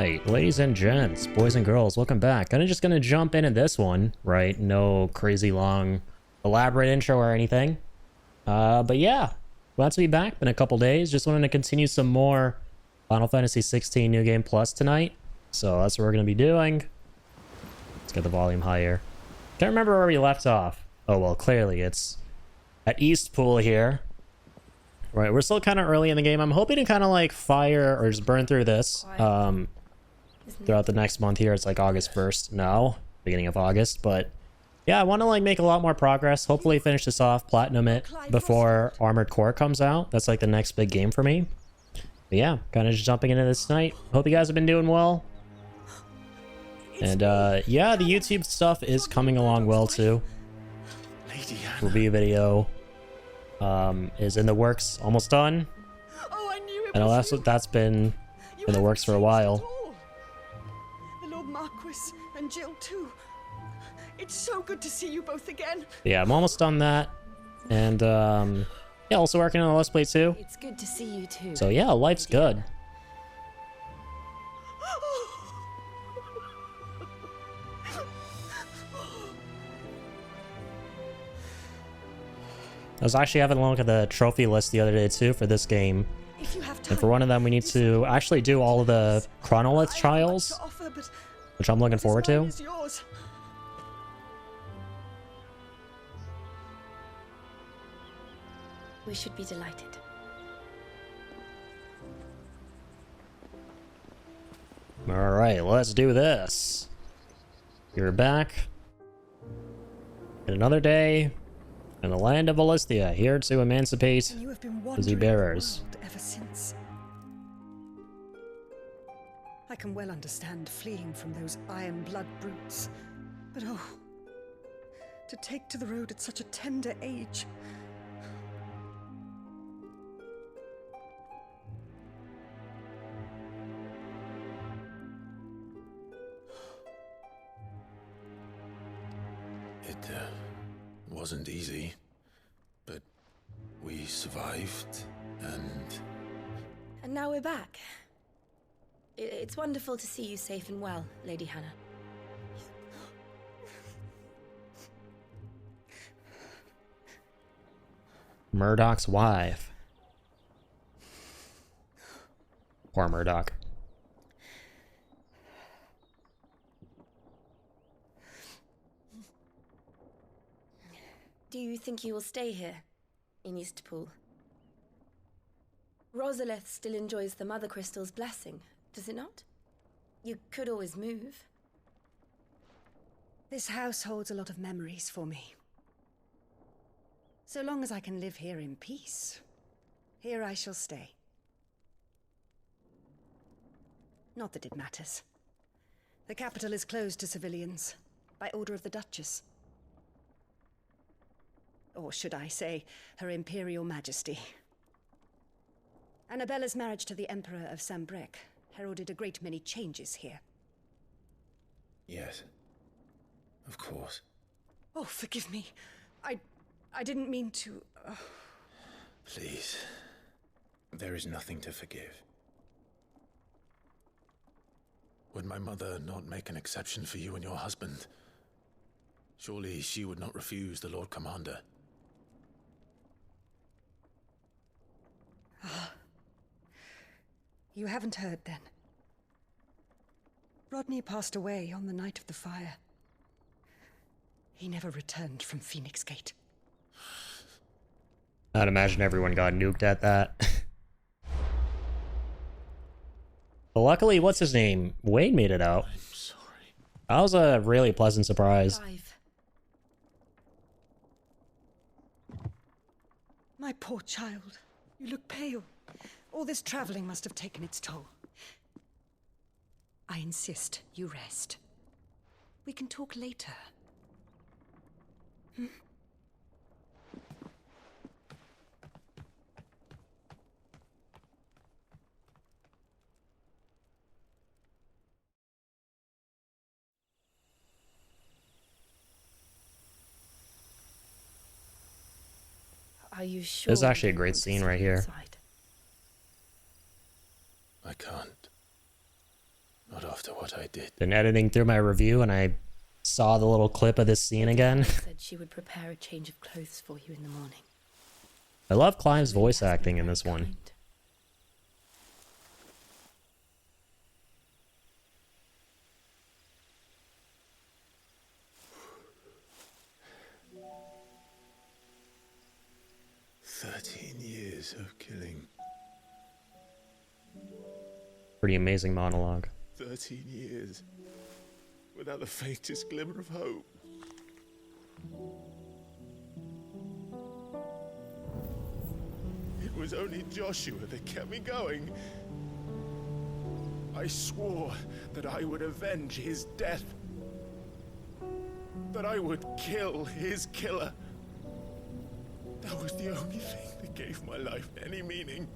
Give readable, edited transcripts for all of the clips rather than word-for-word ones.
Alright, ladies and gents, boys and girls, welcome back. I'm just gonna jump into this one, right? No crazy long, elaborate intro or anything. But yeah, glad to be back. Been a couple days. Just wanted to continue some more Final Fantasy 16 New Game Plus tonight. So that's what we're gonna be doing. Let's get the volume higher. Can't remember where we left off. Oh, well, clearly it's at Eastpool here. Right, we're still kind of early in the game. I'm hoping to kind of like fire or just burn through this throughout the next month here. It's like August 1st now, beginning of August. But yeah, I want to like make a lot more progress. Hopefully finish this off, platinum it before Armored Core comes out. That's like the next big game for me. But yeah, kind of just jumping into this tonight. Hope you guys have been doing well. And yeah, the YouTube stuff is coming along well too. Review video is in the works, almost done. I know that's been in the works for a while. The Lord Marquis and Jill too. It's so good to see you both again. Yeah, I'm almost done that. And yeah, also working on a Let's Play too. It's good to see you too. So yeah, life's good. I was actually having a look at the trophy list the other day too for this game. And for one of them, we need to actually do all of the Chronolith trials, which I'm looking forward to. We should be delighted. All right, let's do this. You're back. In another day. In the land of Valisthea, here to emancipate busy bearers. Ever since. I can well understand fleeing from those iron blood brutes, but oh, to take to the road at such a tender age. It wasn't easy, but we survived, And now we're back. It's wonderful to see you safe and well, Lady Hannah. Murdoch's wife. Poor Murdoch. Do you think you will stay here, in Eastpool? Rosalith still enjoys the Mother Crystal's blessing, does it not? You could always move. This house holds a lot of memories for me. So long as I can live here in peace, here I shall stay. Not that it matters. The capital is closed to civilians, by order of the Duchess. Or should I say, Her Imperial Majesty. Annabella's marriage to the Emperor of Sanbreque heralded a great many changes here. yes, of course. Oh, forgive me. I didn't mean to... Please, there is nothing to forgive. Would my mother not make an exception for you and your husband? Surely she would not refuse the Lord Commander. You haven't heard, then. Rodney passed away on the night of the fire. He never returned from Phoenix Gate. I'd imagine everyone got nuked at that. But luckily, what's his name? Wayne made it out. I'm sorry. That was a really pleasant surprise. My poor child. You look pale. All this traveling must have taken its toll. I insist you rest. We can talk later. Are you sure? This is actually a you great want to scene stay right here. inside? I can't. Not Not after what I did. Been editing through my review and I saw the little clip of this scene again. Said she would prepare a change of clothes for you in the morning. I love Clive's voice Has been acting in very this one. kind. Years of killing. Pretty amazing monologue. 13 years. Without the faintest glimmer of hope. It was only Joshua that kept me going. I swore that I would avenge his death. That I would kill his killer. That was the only thing that gave my life any meaning.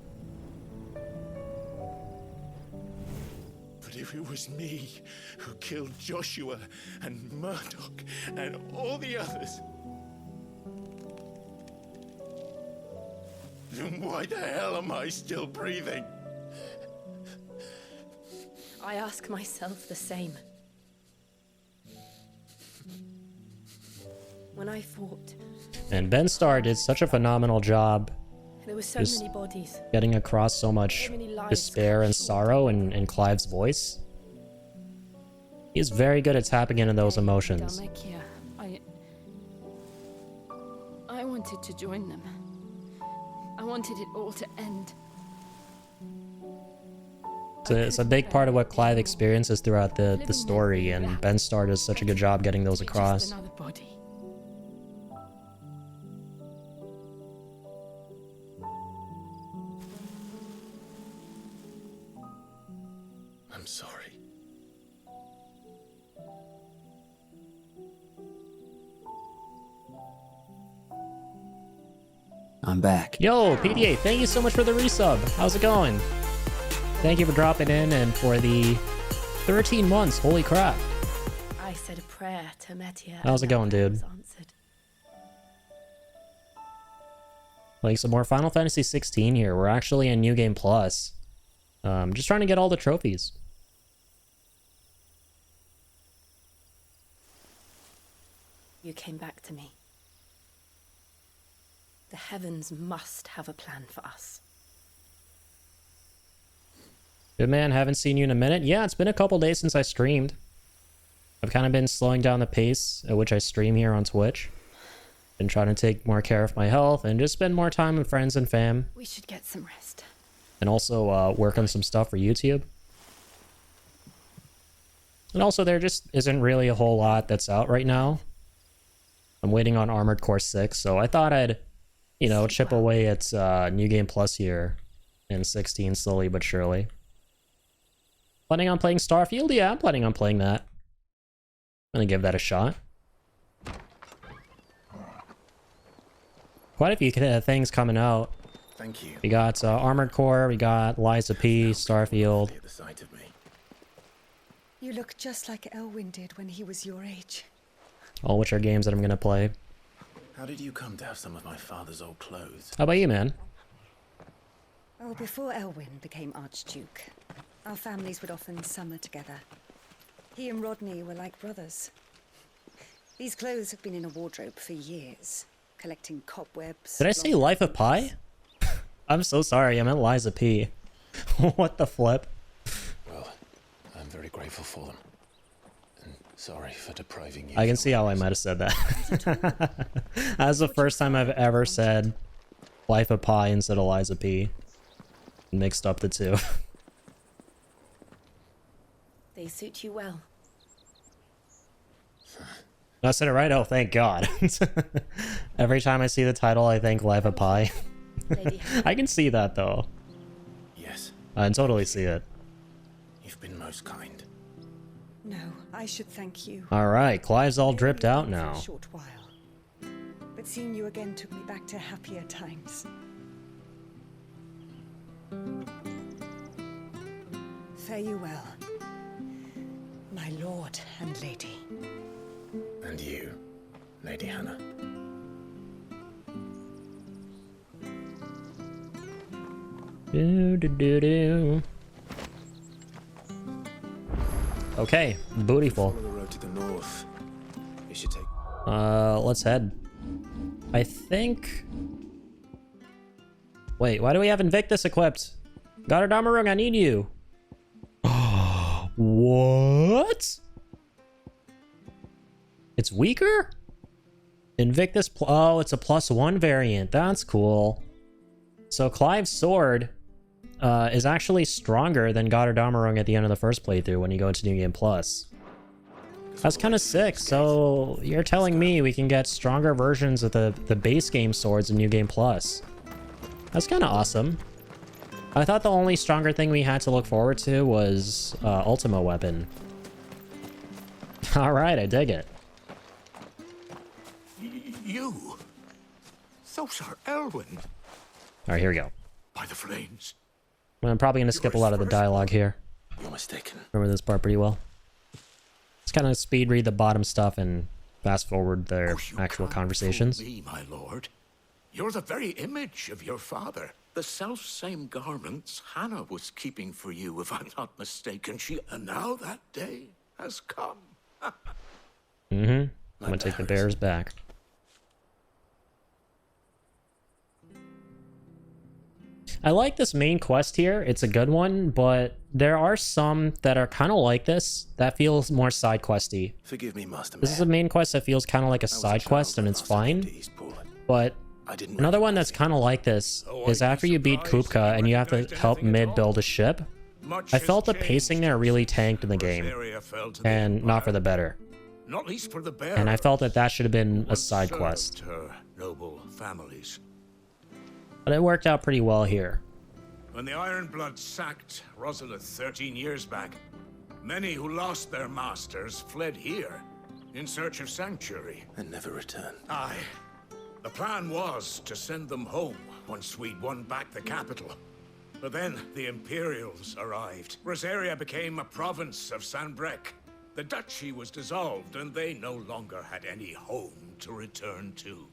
But if it was me who killed Joshua and Murdoch and all the others, then why the hell am I still breathing? I ask myself the same. When I fought, And Ben Starr did such a phenomenal job there were so Just- many bodies. getting across so much So many lives despair and cut short. sorrow in Clive's voice. He's very good at tapping into those emotions. Dhalmekia, I wanted to join them. I wanted it all to end. It's a big part of what Clive experiences throughout the story, and Ben Starr does such a good job getting those To be across. Just another body. I'm sorry. I'm back. Yo, PDA, thank you so much for the resub. How's it going? Thank you for dropping in and for the 13 months. Holy crap. I said a prayer to Metia. How's it and that going, prayer dude? was answered. Like some more Final Fantasy 16 here. We're actually in New Game Plus. Just trying to get all the trophies. You came back to me. The heavens must have a plan for us. Good man, haven't seen you in a minute. Yeah, it's been a couple days since I streamed. I've kind of been slowing down the pace at which I stream here on Twitch. Been trying to take more care of my health and just spend more time with friends and fam. We should get some rest. And also work on some stuff for YouTube. And also there just isn't really a whole lot that's out right now. I'm waiting on Armored Core 6, so I thought I'd, you know, chip away at New Game Plus here in 16 slowly but surely. Planning on playing Starfield? Yeah, I'm planning on playing that. I'm gonna give that a shot. Quite a few things coming out. Thank you. We got Armored Core, we got Liza P, Starfield. At the sight of me. You look just like Elwyn did when he was your age. All which are games that I'm gonna play. How did you come to have some of my father's old clothes? How about you, man? Oh, before Elwyn became Archduke, our families would often summer together. He and Rodney were like brothers. These clothes have been in a wardrobe for years, collecting cobwebs. Did I say long Life of Pi? clothes. I'm so sorry, I meant Liza P. What the flip? Well, I'm very grateful for them. And sorry for depriving you. I can of see how I might have said that. That's the first time I've ever said Life of Pi instead of Liza P. Mixed up the two. They suit you well. I said it right? Oh, thank God. Every time I see the title, I think Life of Pi. Lady Hannah. I can see that, though. Yes, I can totally see it. you've been most kind. No, I should thank you. Alright, Clive's all dripped out For now. a short while. But seeing you again took me back to happier times. Fare you well, my lord and lady. And you, Lady Hannah. Do, do, do, do. Okay, bootyful. Follow the road to the north. You should take. Let's head. I think... Wait, why do we have Invictus equipped? Goddardammerung, I need you. What? It's weaker? Invictus, oh, it's a +1 variant. That's cool. So Clive's sword is actually stronger than Goddardammerung at the end of the first playthrough when you go into New Game Plus. That's kind of sick. So you're telling me we can get stronger versions of the base game swords in New Game Plus. That's kind of awesome. I thought the only stronger thing we had to look forward to was Ultima Weapon. Alright, I dig it. You? Those are Elwyn. Alright, here we go. By the flames. I'm probably going to skip a lot of the dialogue here. You're mistaken. Remember this part pretty well. Just kind of speed read the bottom stuff and fast forward their You actual can't conversations. fool me, my lord. You're the very image of your father. The self-same garments Hannah was keeping for you, if I'm not mistaken. And now that day has come. I'm gonna take the bears back. I like this main quest here. It's a good one, but there are some that are kind of like this that feels more side questy. Forgive me, Master. This is a main quest that feels kind of like a side quest, and it's fine. But another one that's kind of like this is after you beat Kupka and you have to help Mid build a ship. I felt the pacing there really tanked in the game, and not for the better. Not least for the bear. And I felt that that should have been a side quest. Her noble families. But it worked out pretty well here. When the Ironblood sacked Rosalith 13 years back, many who lost their masters fled here in search of sanctuary. And never returned. Aye. The plan was to send them home once we'd won back the capital. But then the Imperials arrived. Rosaria became a province of Sanbreque. The duchy was dissolved, and they no longer had any home to return to.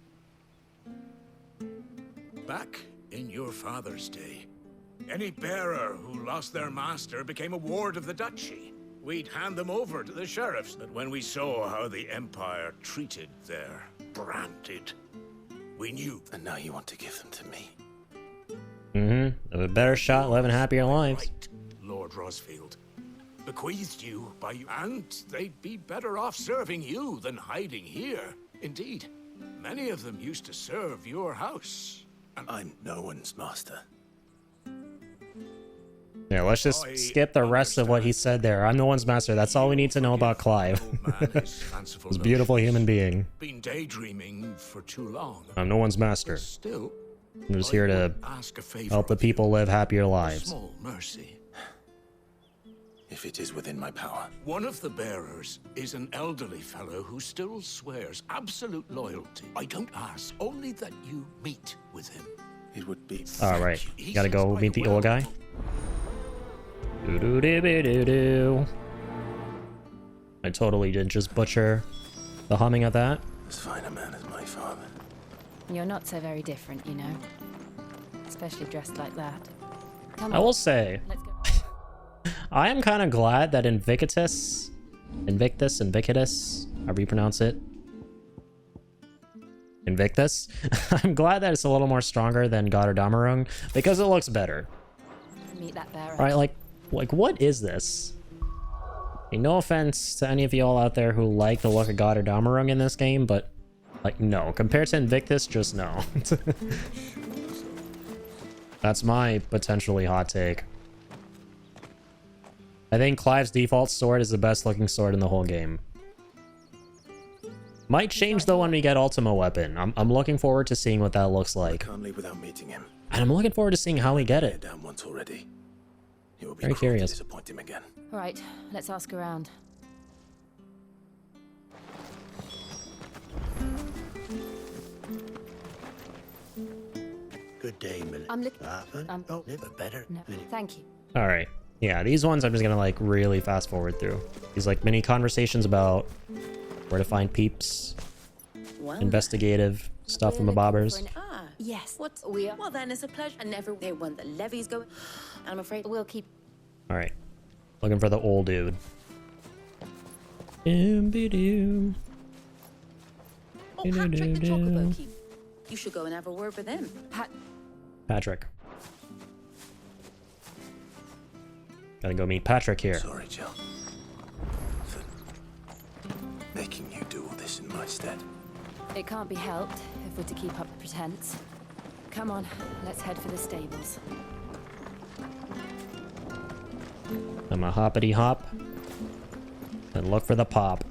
Back in your father's day, any bearer who lost their master became a ward of the duchy. We'd hand them over to the sheriffs, but when we saw how the Empire treated their branded, we knew. And now you want to give them to me. A better shot living happier lives. Right, Lord Rosfield. Bequeathed you by you, and they'd be better off serving you than hiding here. Indeed, many of them used to serve your house. And I'm no one's master. Yeah, let's just skip the rest of what he said there. I'm no one's master. That's all we need to know about Clive. He's a beautiful human being. Been daydreaming for too long. I'm no one's master. Still, I'm just here to ask a favor help the of you. people live happier A lives. small mercy. If it is within my power. One of the bearers is an elderly fellow who still swears absolute loyalty. I don't ask, only that you meet with him. It would be. Alright, He gotta sits go by meet the well. old guy. Doo-doo-doo-doo-doo. I totally did just butcher the humming of that. As fine a man as my father. You're not so very different, you know. Especially dressed like that. Come I on, will say, let's go. I am kind of glad that Invictus, however you pronounce it, Invictus, I'm glad that it's a little more stronger than Goddardammerung, because it looks better. Meet that bearer. Right, like what is this? I mean, no offense to any of y'all out there who like the look of Goddardammerung in this game, but like, no. Compared to Invictus, just no. That's my potentially hot take. I think Clive's default sword is the best looking sword in the whole game. Might change though when we get Ultima Weapon. I'm looking forward to seeing what that looks like. Can't leave without meeting him. And I'm looking forward to seing how we get Tear it. down once already. It will be Very cruel curious. to disappoint him again. All right, let's ask around. Good day, Millie. I'm looking. Oh, never better. No, thank you. All right. Yeah, these ones I'm just gonna like really fast forward through. These like mini conversations about where to find peeps, Well, investigative stuff from the bobbers. yes. What we are. Well, then it's a pleasure. I never they when the levy's going. I'm afraid We'll keep. All right. Looking for the old dude. Doom-be-doom. Oh, Patrick, the chocobo keep. You should go and have a word with him. Patrick. Gotta go meet Patrick here. Sorry, Jill. For making you do all this in my stead. It can't be helped if we're to keep up the pretense. Come on, let's head for the stables. I'm a hoppity hop. And look for the pop.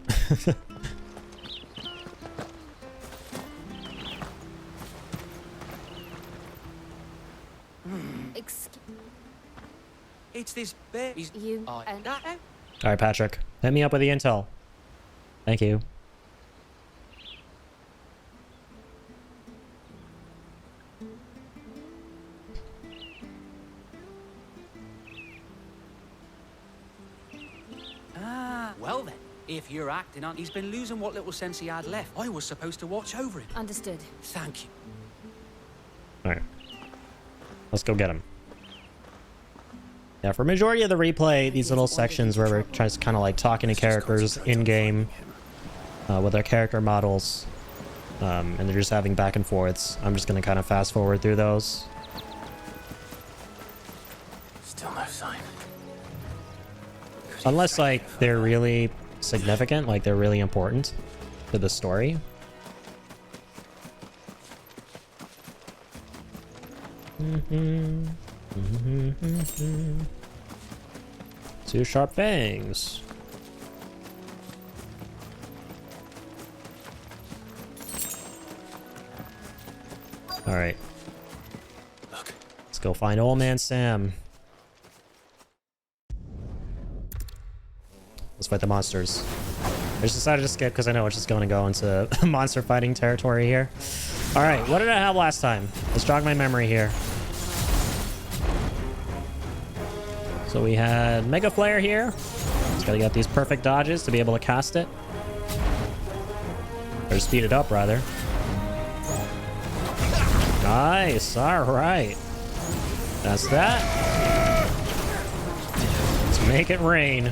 It's this bear. He's You I and Alright, Patrick. Hit me up with the intel. Thank you. well then. If you're acting on, he's been losing what little sense he had left. I was supposed to watch over him. understood. Thank you. Alright. Let's go get him. Yeah, for majority of the replay, these little sections where we're just kind of like talking to characters in-game with their character models, and they're just having back and forths. I'm just going to kind of fast forward through those. Still no sign. Unless, like, they're really significant, like they're really important to the story. Two sharp fangs. All right. Look. Let's go find old man Sam. Let's fight the monsters. I just decided to skip because I know it's just going to go into monster fighting territory here. All right, what did I have last time? Let's jog my memory here. So we had Mega Flare here. Just gotta get these perfect dodges to be able to cast it. Or speed it up, rather. Nice, alright. That's that. Let's make it rain.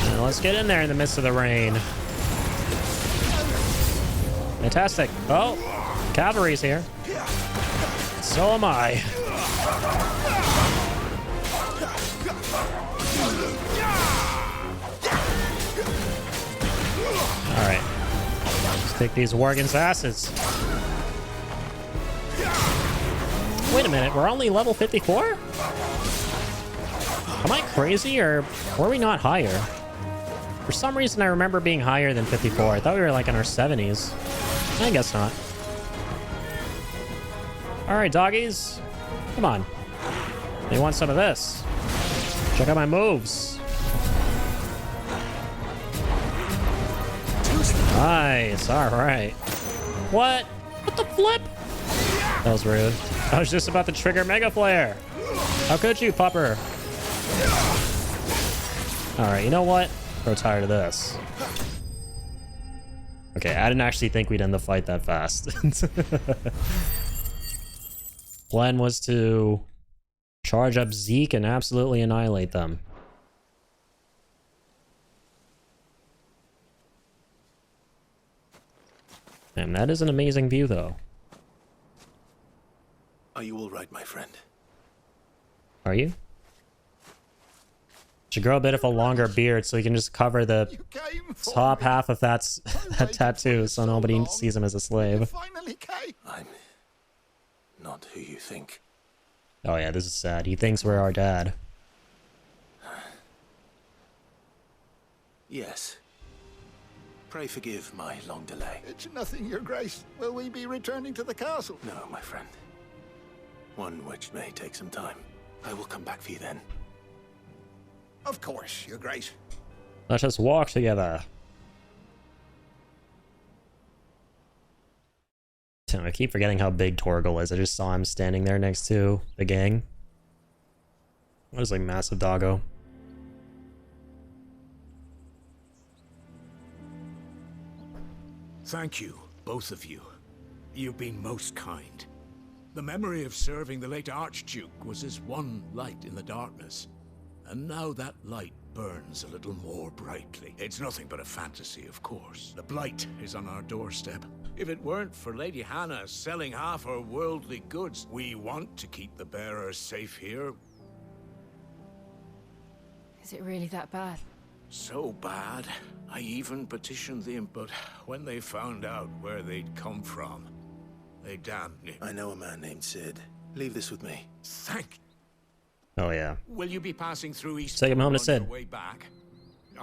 And let's get in there in the midst of the rain. Fantastic. Oh, cavalry's here. So am I. Alright. Let's take these Worgen's asses. Wait a minute, we're only level 54? Am I crazy, or were we not higher? For some reason I remember being higher than 54. I thought we were like in our 70s. I guess not. Alright, doggies. Come on. They want some of this. Check out my moves. Nice. Alright. What? What the flip? That was rude. I was just about to trigger Mega Flare. How could you, pupper? Alright, you know what? I'm so tired of this. Okay, I didn't actually think we'd end the fight that fast. Plan was to charge up Zeke and absolutely annihilate them. And that is an amazing view, though. Are you all right, my friend? Are you? Should grow a bit of a longer beard so he can just cover the top half of that tattoo so nobody sees him as a slave. I'm not who you think. Oh yeah, this is sad. He thinks we're our dad. Yes. Pray forgive my long delay. It's nothing, Your Grace. Will we be returning to the castle? No, my friend. One which may take some time. I will come back for you then. Of course, Your Grace. Let us walk together. Damn, I keep forgetting how big Torgal is. I just saw him standing there next to the gang. That was like massive doggo. Thank you, both of you. You've been most kind. The memory of serving the late Archduke was as one light in the darkness. and now that light burns a little more brightly. It's nothing but a fantasy, of course. The Blight is on our doorstep. If it weren't for Lady Hannah selling half her worldly goods, we want to keep the bearers safe here. Is it really that bad? So bad, I even petitioned them, but when they found out where they'd come from, they damned me. I know a man named Sid. Leave this with me. Thank. Oh yeah. Will you be passing through East Take him home to on your Sid. way back?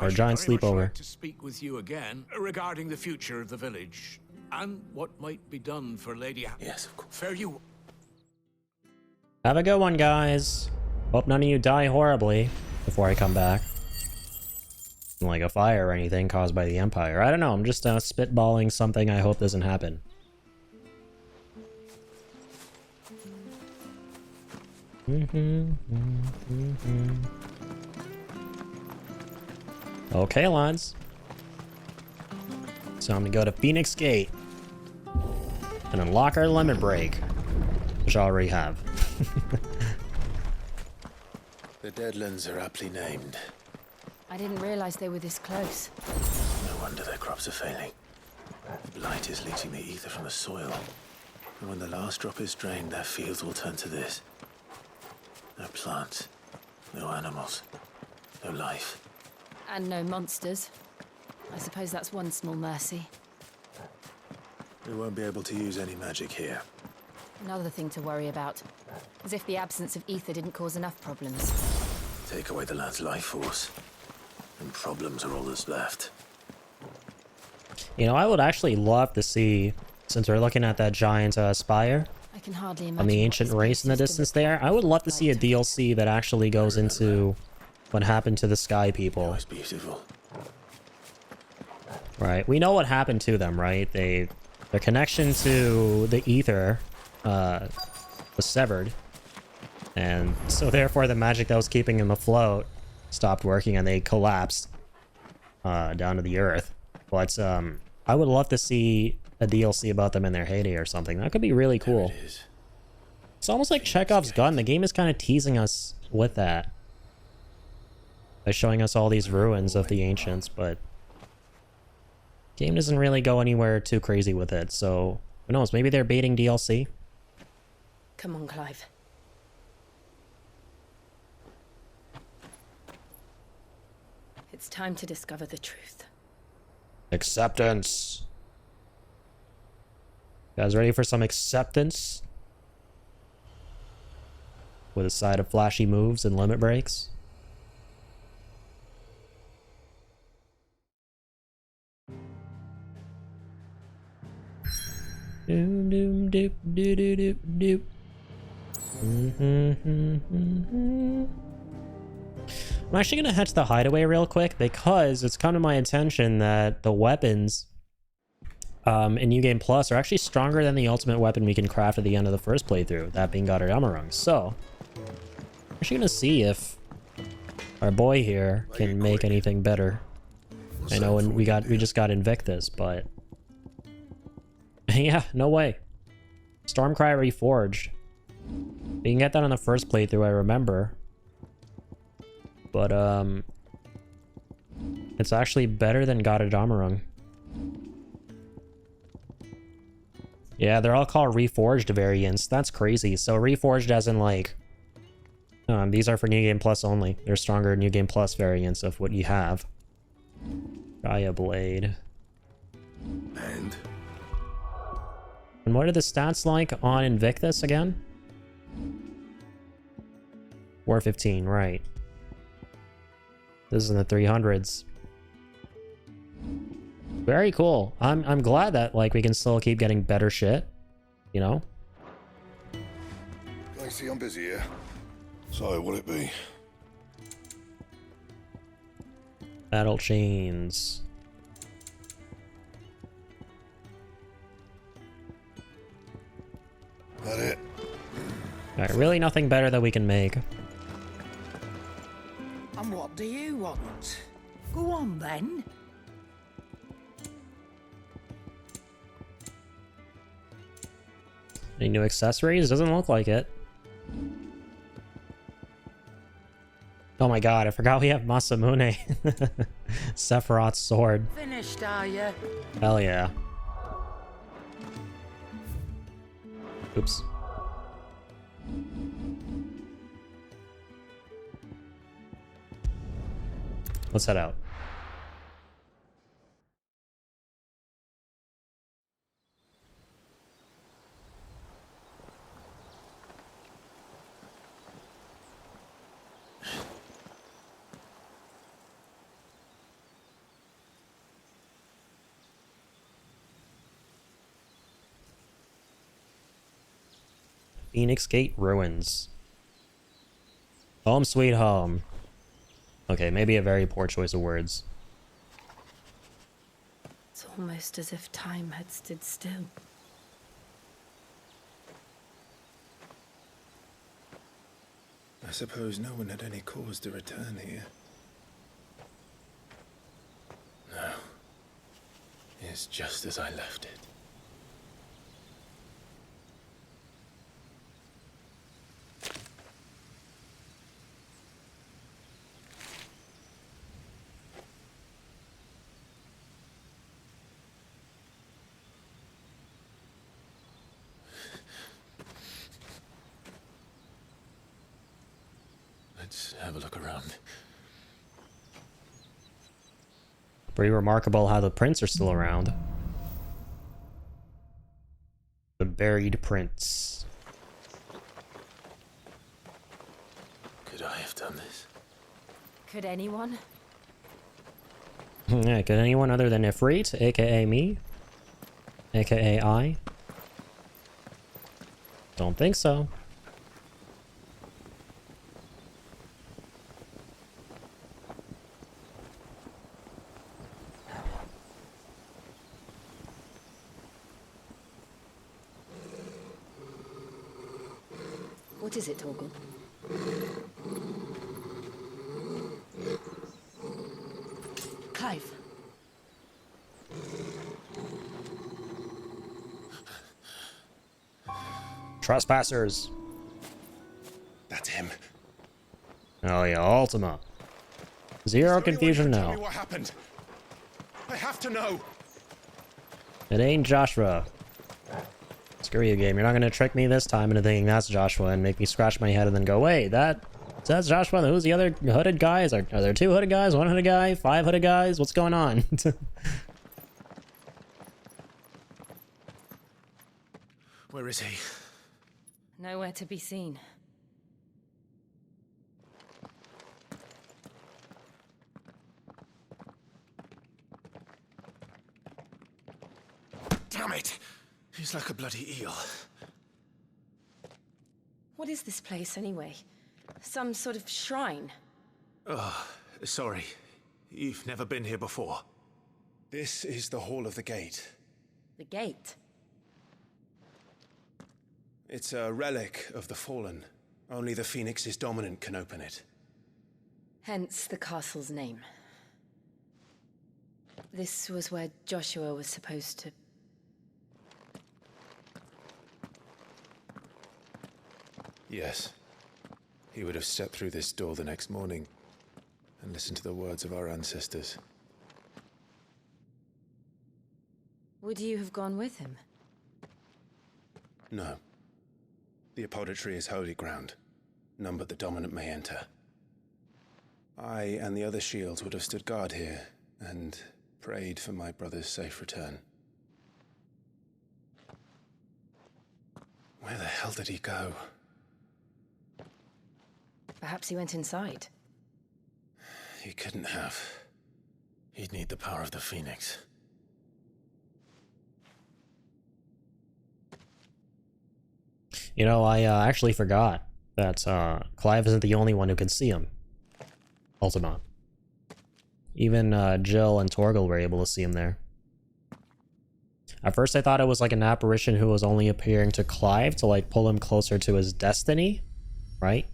Or a giant very much sleepover. like to speak with you again regarding the future of the village and what might be done for Lady. Yes, of course. Fare you. Have a good one, guys. Hope none of you die horribly before I come back. Like a fire or anything caused by the Empire. I don't know. I'm just spitballing something I hope doesn't happen. Okay, lads. So I'm gonna go to Phoenix Gate and unlock our limit break, which I already have. The Deadlands are aptly named. I didn't realize they were this close. No wonder their crops are failing. The Blight is leaching the ether from the soil. And when the last drop is drained, their fields will turn to this. No plants, no animals, no life. And no monsters. I suppose that's one small mercy. We won't be able to use any magic here. Another thing to worry about. As if the absence of ether didn't cause enough problems. Take away the lad's life force, and problems are all that's left. You know, I would actually love to see, since we're looking at that giant spire I can hardly imagine on the what ancient this race in the place used to distance look there, like. I would love to see a DLC that actually goes into what happened to the Sky People. It's beautiful. Right, we know what happened to them, right? Their connection to the ether was severed, and so therefore the magic that was keeping them afloat stopped working, and they collapsed down to the earth. But I would love to see a DLC about them in their heyday or something. That could be really cool. There it is. It's almost like Chekhov's gun. The game is kind of teasing us with that by showing us all these ruins of the ancients, but game doesn't really go anywhere too crazy with it, so who knows, maybe they're baiting DLC? Come on, Clive. It's time to discover the truth. Acceptance. You guys ready for some acceptance? With a side of flashy moves and limit breaks? Doom doom doop doo doo doop doop. I'm actually gonna head to the hideaway real quick because it's come to my attention that the weapons in New Game Plus are actually stronger than the ultimate weapon we can craft at the end of the first playthrough, that being Goddard Amarung. So I'm actually gonna see if our boy here can make anything better. I know when we just got Invictus, but yeah, no way. Stormcry Reforged. We can get that on the first playthrough, I remember. But it's actually better than Goddard Amarung. Yeah, they're all called Reforged variants. That's crazy. So Reforged as in like, these are for New Game Plus only. They're stronger New Game Plus variants of what you have. Gaia Blade. And what are the stats like on Invictus again? 415, right. This is in the 300s. Very cool. I'm glad that like we can still keep getting better shit, you know? I see I'm busy here. So what'll it be? Battle chains. That it? Alright, really nothing better that we can make. And what do you want? Go on then. Any new accessories? Doesn't look like it. Oh my god, I forgot we have Masamune. Sephiroth's sword. Finished, are you? Hell yeah. Oops. Let's head out. Phoenix Gate Ruins. Home sweet home. Okay, maybe a very poor choice of words. It's almost as if time had stood still. I suppose no one had any cause to return here. No. It's just as I left it. Let's have a look around. Pretty remarkable how the prints are still around. The buried prints. Could I have done this? Could anyone? Yeah, could anyone other than Ifrit, aka me? AKA I? Don't think so. What is it, Torgal? Clive. Trespassers. That's him. Oh yeah, Ultima. Zero confusion Tell me now. what happened. I have to know. It ain't Joshua. Screw you, game. You're not gonna trick me this time into thinking that's Joshua and make me scratch my head and then go, wait, that's Joshua? Who's the other hooded guys? Are there 2 hooded guys, 1 hooded guy, 5 hooded guys? What's going on? Where is he? Nowhere to be seen. Damn it! He's like a bloody eel. What is this place, anyway? Some sort of shrine? Oh, sorry. You've never been here before. This is the Hall of the Gate. The gate? It's a relic of the Fallen. Only the Phoenix's dominant can open it. Hence the castle's name. This was where Joshua was supposed to... Yes. He would have stepped through this door the next morning and listened to the words of our ancestors. Would you have gone with him? No. The Apodatory is holy ground. None but the dominant may enter. I and the other shields would have stood guard here and prayed for my brother's safe return. Where the hell did he go? Perhaps he went inside. He couldn't have. He'd need the power of the Phoenix. You know, I actually forgot that Clive isn't the only one who can see him. Ultima. Even Jill and Torgal were able to see him there. At first I thought it was like an apparition who was only appearing to Clive to like pull him closer to his destiny, right?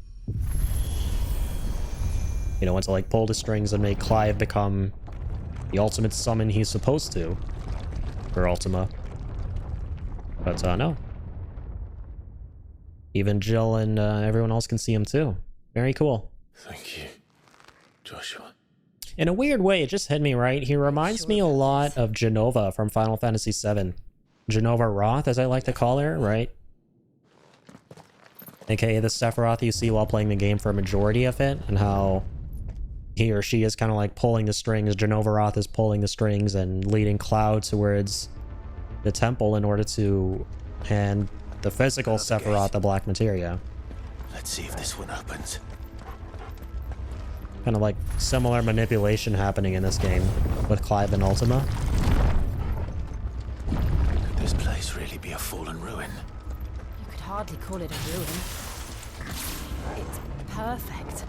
You know, and to like pull the strings and make Clive become the ultimate summon he's supposed to for Ultima. But no. Even Jill and everyone else can see him too. Very cool. Thank you. Joshua. In a weird way, it just hit me right. He reminds me a lot of Genova from Final Fantasy VII. Genova Roth, as I like to call her, right? AKA the Sephiroth you see while playing the game for a majority of it, and how he or she is kind of like pulling the strings. Genova Roth is pulling the strings and leading Cloud towards the temple in order to hand the physical Sephiroth the black materia. Let's see if this one opens. Kind of like similar manipulation happening in this game with Clive and Ultima. Could this place really be a fallen ruin? You could hardly call it a ruin. It's perfect.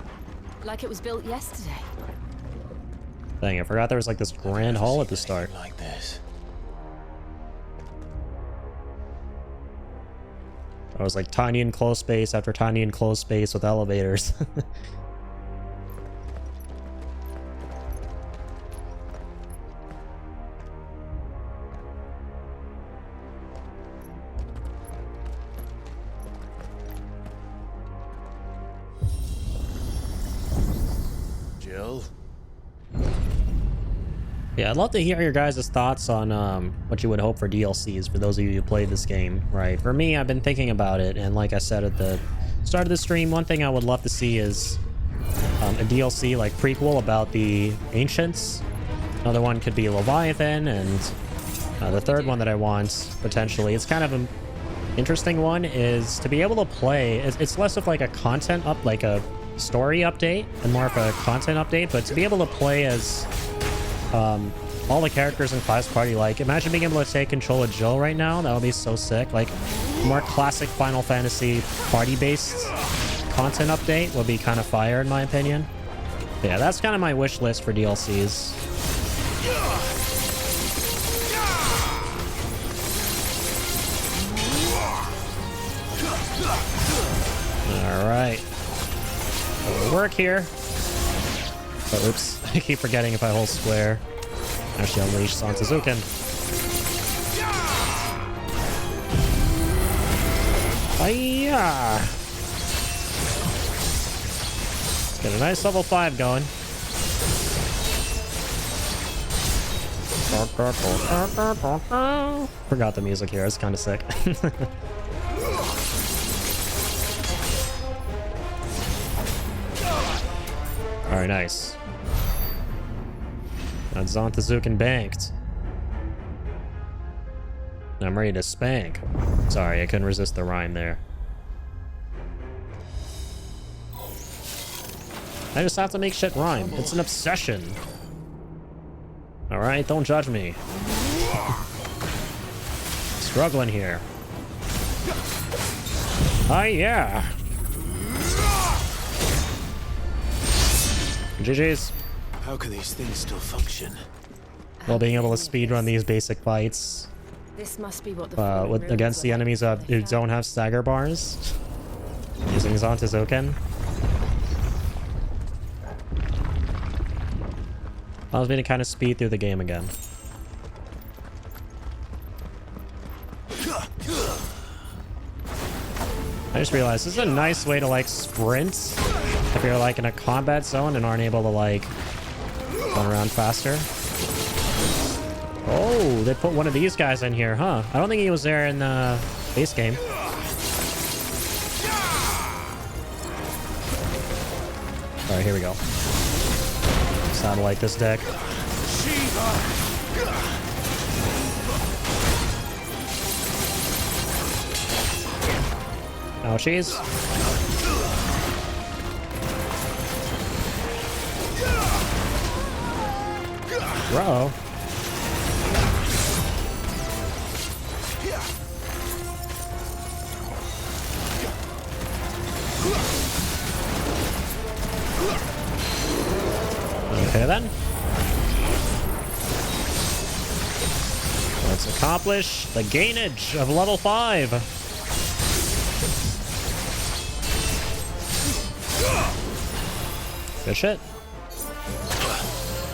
Like it was built yesterday. Dang, I forgot there was like this grand hall at the start. Like this. I was like tiny enclosed space after tiny enclosed space with elevators. Jill? Yeah, I'd love to hear your guys' thoughts on what you would hope for DLCs for those of you who played this game, right? For me, I've been thinking about it, and like I said at the start of the stream, one thing I would love to see is a DLC like prequel about the Ancients. Another one could be Leviathan, and the third one that I want, potentially, it's kind of an interesting one, is to be able to play, it's less of like a content up, like a story update, and more of a content update, but to be able to play as all the characters in Clive's party. Like, imagine being able to take control of Jill right now. That would be so sick. Like, more classic Final Fantasy party-based content update would be kind of fire, in my opinion. But yeah, that's kind of my wish list for DLCs. All right. It'll work here. Oh, oops. I keep forgetting if I hold square. Actually, unleash Santazuken. Hiya! Let's get a nice level 5 going. Forgot the music here. It's kind of sick. Alright, nice. Got Zantazuken banked. I'm ready to spank. Sorry, I couldn't resist the rhyme there. I just have to make shit rhyme. It's an obsession. Alright, don't judge me. Struggling here. Oh yeah! GG's. How can these things still function? Well, being able to speedrun these basic fights This must be what the with against the enemies who don't have stagger bars, using Zantazuken. Allows me to kind of speed through the game again. I just realized this is a nice way to like sprint if you're like in a combat zone and aren't able to like run around faster. Oh, they put one of these guys in here, huh? I don't think he was there in the base game. All right, here we go. Sound like this deck. Ouchies. Bro. Okay then. Let's accomplish the gainage of level 5. Good shit.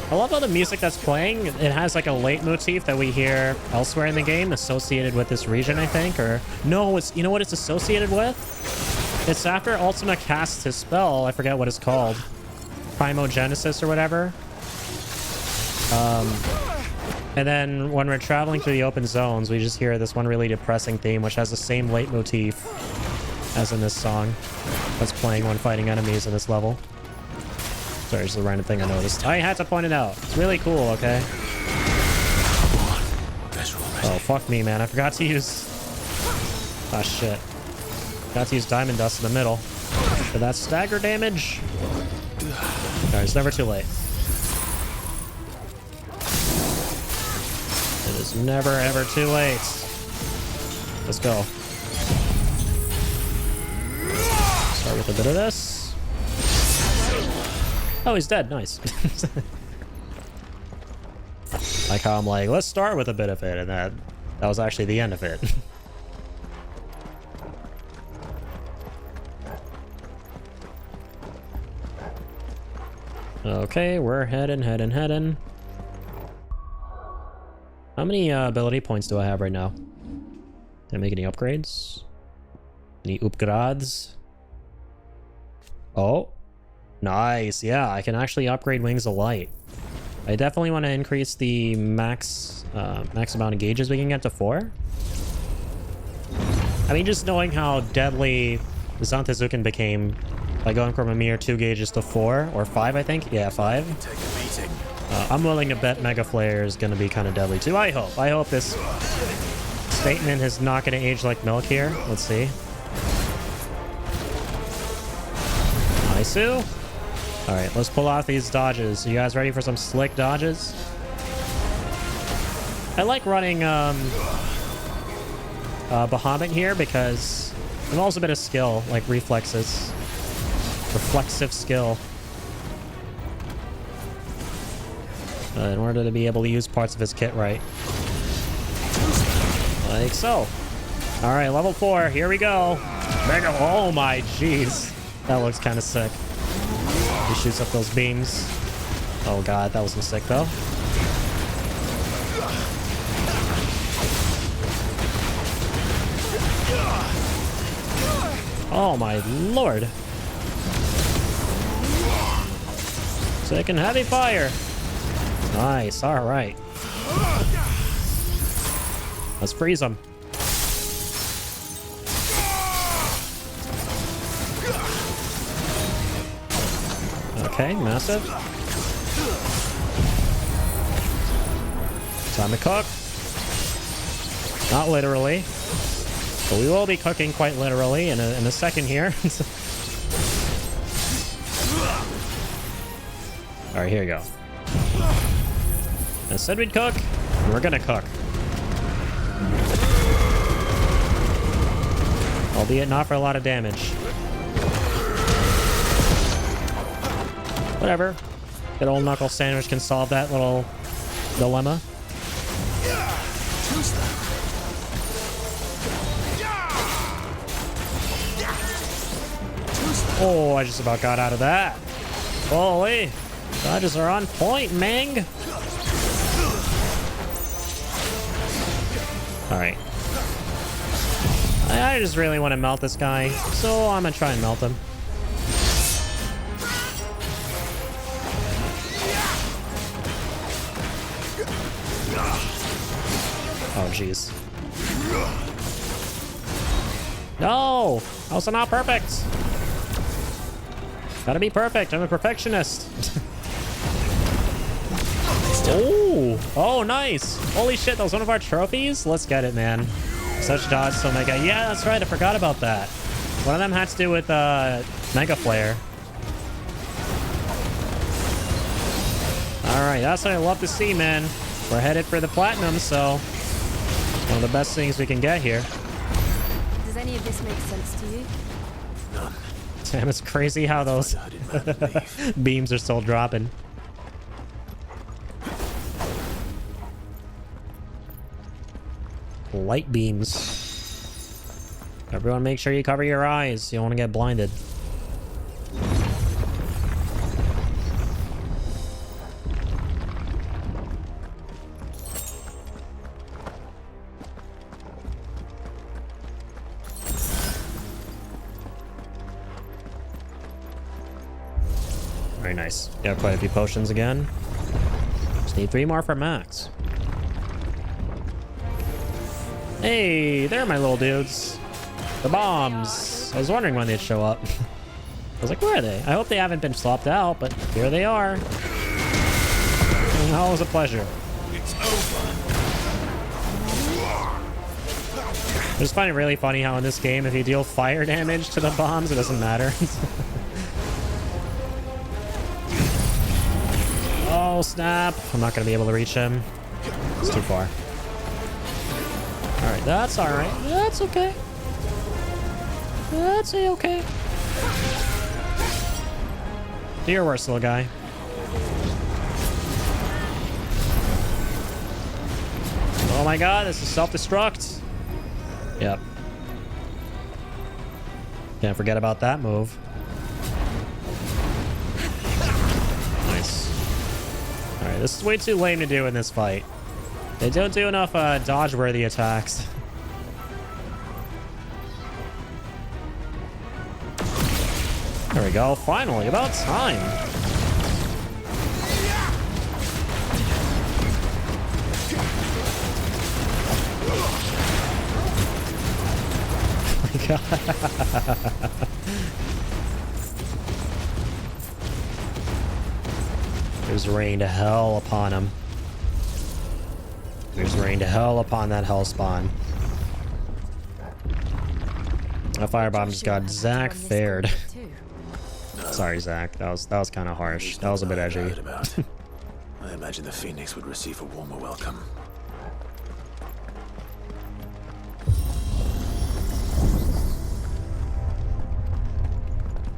I love how the music that's playing, it has like a leitmotif that we hear elsewhere in the game associated with this region, I think, or no, it's, you know what it's associated with? It's after Ultima casts his spell, I forget what it's called. Primogenesis or whatever. And then when we're traveling through the open zones, we just hear this one really depressing theme, which has the same leitmotif as in this song that's playing when fighting enemies in this level. Sorry, just a random thing I noticed. I had to point it out. It's really cool, okay? Oh, fuck me, man. I forgot to use... Ah, shit. Forgot to use Diamond Dust in the middle for that stagger damage. Alright, it's never too late. It is never, ever too late. Let's go. Start with a bit of this. Oh, he's dead. Nice. Like how I'm like, let's start with a bit of it, and that was actually the end of it. Okay, we're heading. How many ability points do I have right now? Did I make any upgrades? Any upgrades? Oh, nice. Yeah, I can actually upgrade Wings of Light. I definitely want to increase the max amount of gauges we can get to 4. I mean, just knowing how deadly Zantezuken became by going from a mere 2 gauges to 4 or 5, I think. Yeah, 5. Take a beating. I'm willing to bet Mega Flare is going to be kind of deadly too. I hope this statement is not going to age like milk here. Let's see. Nice-oo. All right, let's pull off these dodges. You guys ready for some slick dodges? I like running Bahamut here because it involves a bit of skill, like reflexes. Reflexive skill. In order to be able to use parts of his kit right. Like so. Alright, level 4. Here we go. Mega. Oh my jeez. That looks kind of sick. He shoots up those beams. Oh god, that wasn't sick though. Oh my lord. Sick and heavy fire. Nice, alright. Let's freeze him. Okay, massive. Time to cook. Not literally. But we will be cooking quite literally in a second here. Alright, here we go. I said we'd cook, and we're gonna cook. Albeit not for a lot of damage. Whatever. Good old Knuckle Sandwich can solve that little dilemma. Oh, I just about got out of that. Holy. Dodges are on point, Mang. Alright. I just really want to melt this guy, so I'm gonna try and melt him. Oh, jeez. No! Also not perfect! Gotta be perfect, I'm a perfectionist. Oh, nice. Holy shit, that was one of our trophies? Let's get it, man. Such dodge, so mega. Yeah, that's right, I forgot about that. One of them had to do with Mega Flare. Alright, that's what I love to see, man. We're headed for the platinum, so one of the best things we can get here. Does any of this make sense to you? None. Damn, it's crazy how those beams are still dropping. Light beams. Everyone make sure you cover your eyes. You don't want to get blinded. Very nice. Got quite a few potions again. Just need 3 more for max. Hey, there, my little dudes. The bombs. I was wondering when they'd show up. I was like, where are they? I hope they haven't been swapped out, but here they are. Oh, it was a pleasure. It's over. I just find it really funny how in this game, if you deal fire damage to the bombs, it doesn't matter. Oh, snap. I'm not going to be able to reach him. It's too far. Alright, that's alright. That's okay. That's a-okay. Do your worst, little guy. Oh my god, this is self-destruct. Yep. Can't forget about that move. Nice. Alright, this is way too lame to do in this fight. They don't do enough dodge-worthy attacks. There we go, finally, about time. Oh my god. There's rain to hell upon him. There's rain to hell upon that hell spawn. A firebomb just got Zach fared. Sorry, Zach. That was kind of harsh. That was a bit edgy. I imagine the Phoenix would receive a warmer welcome.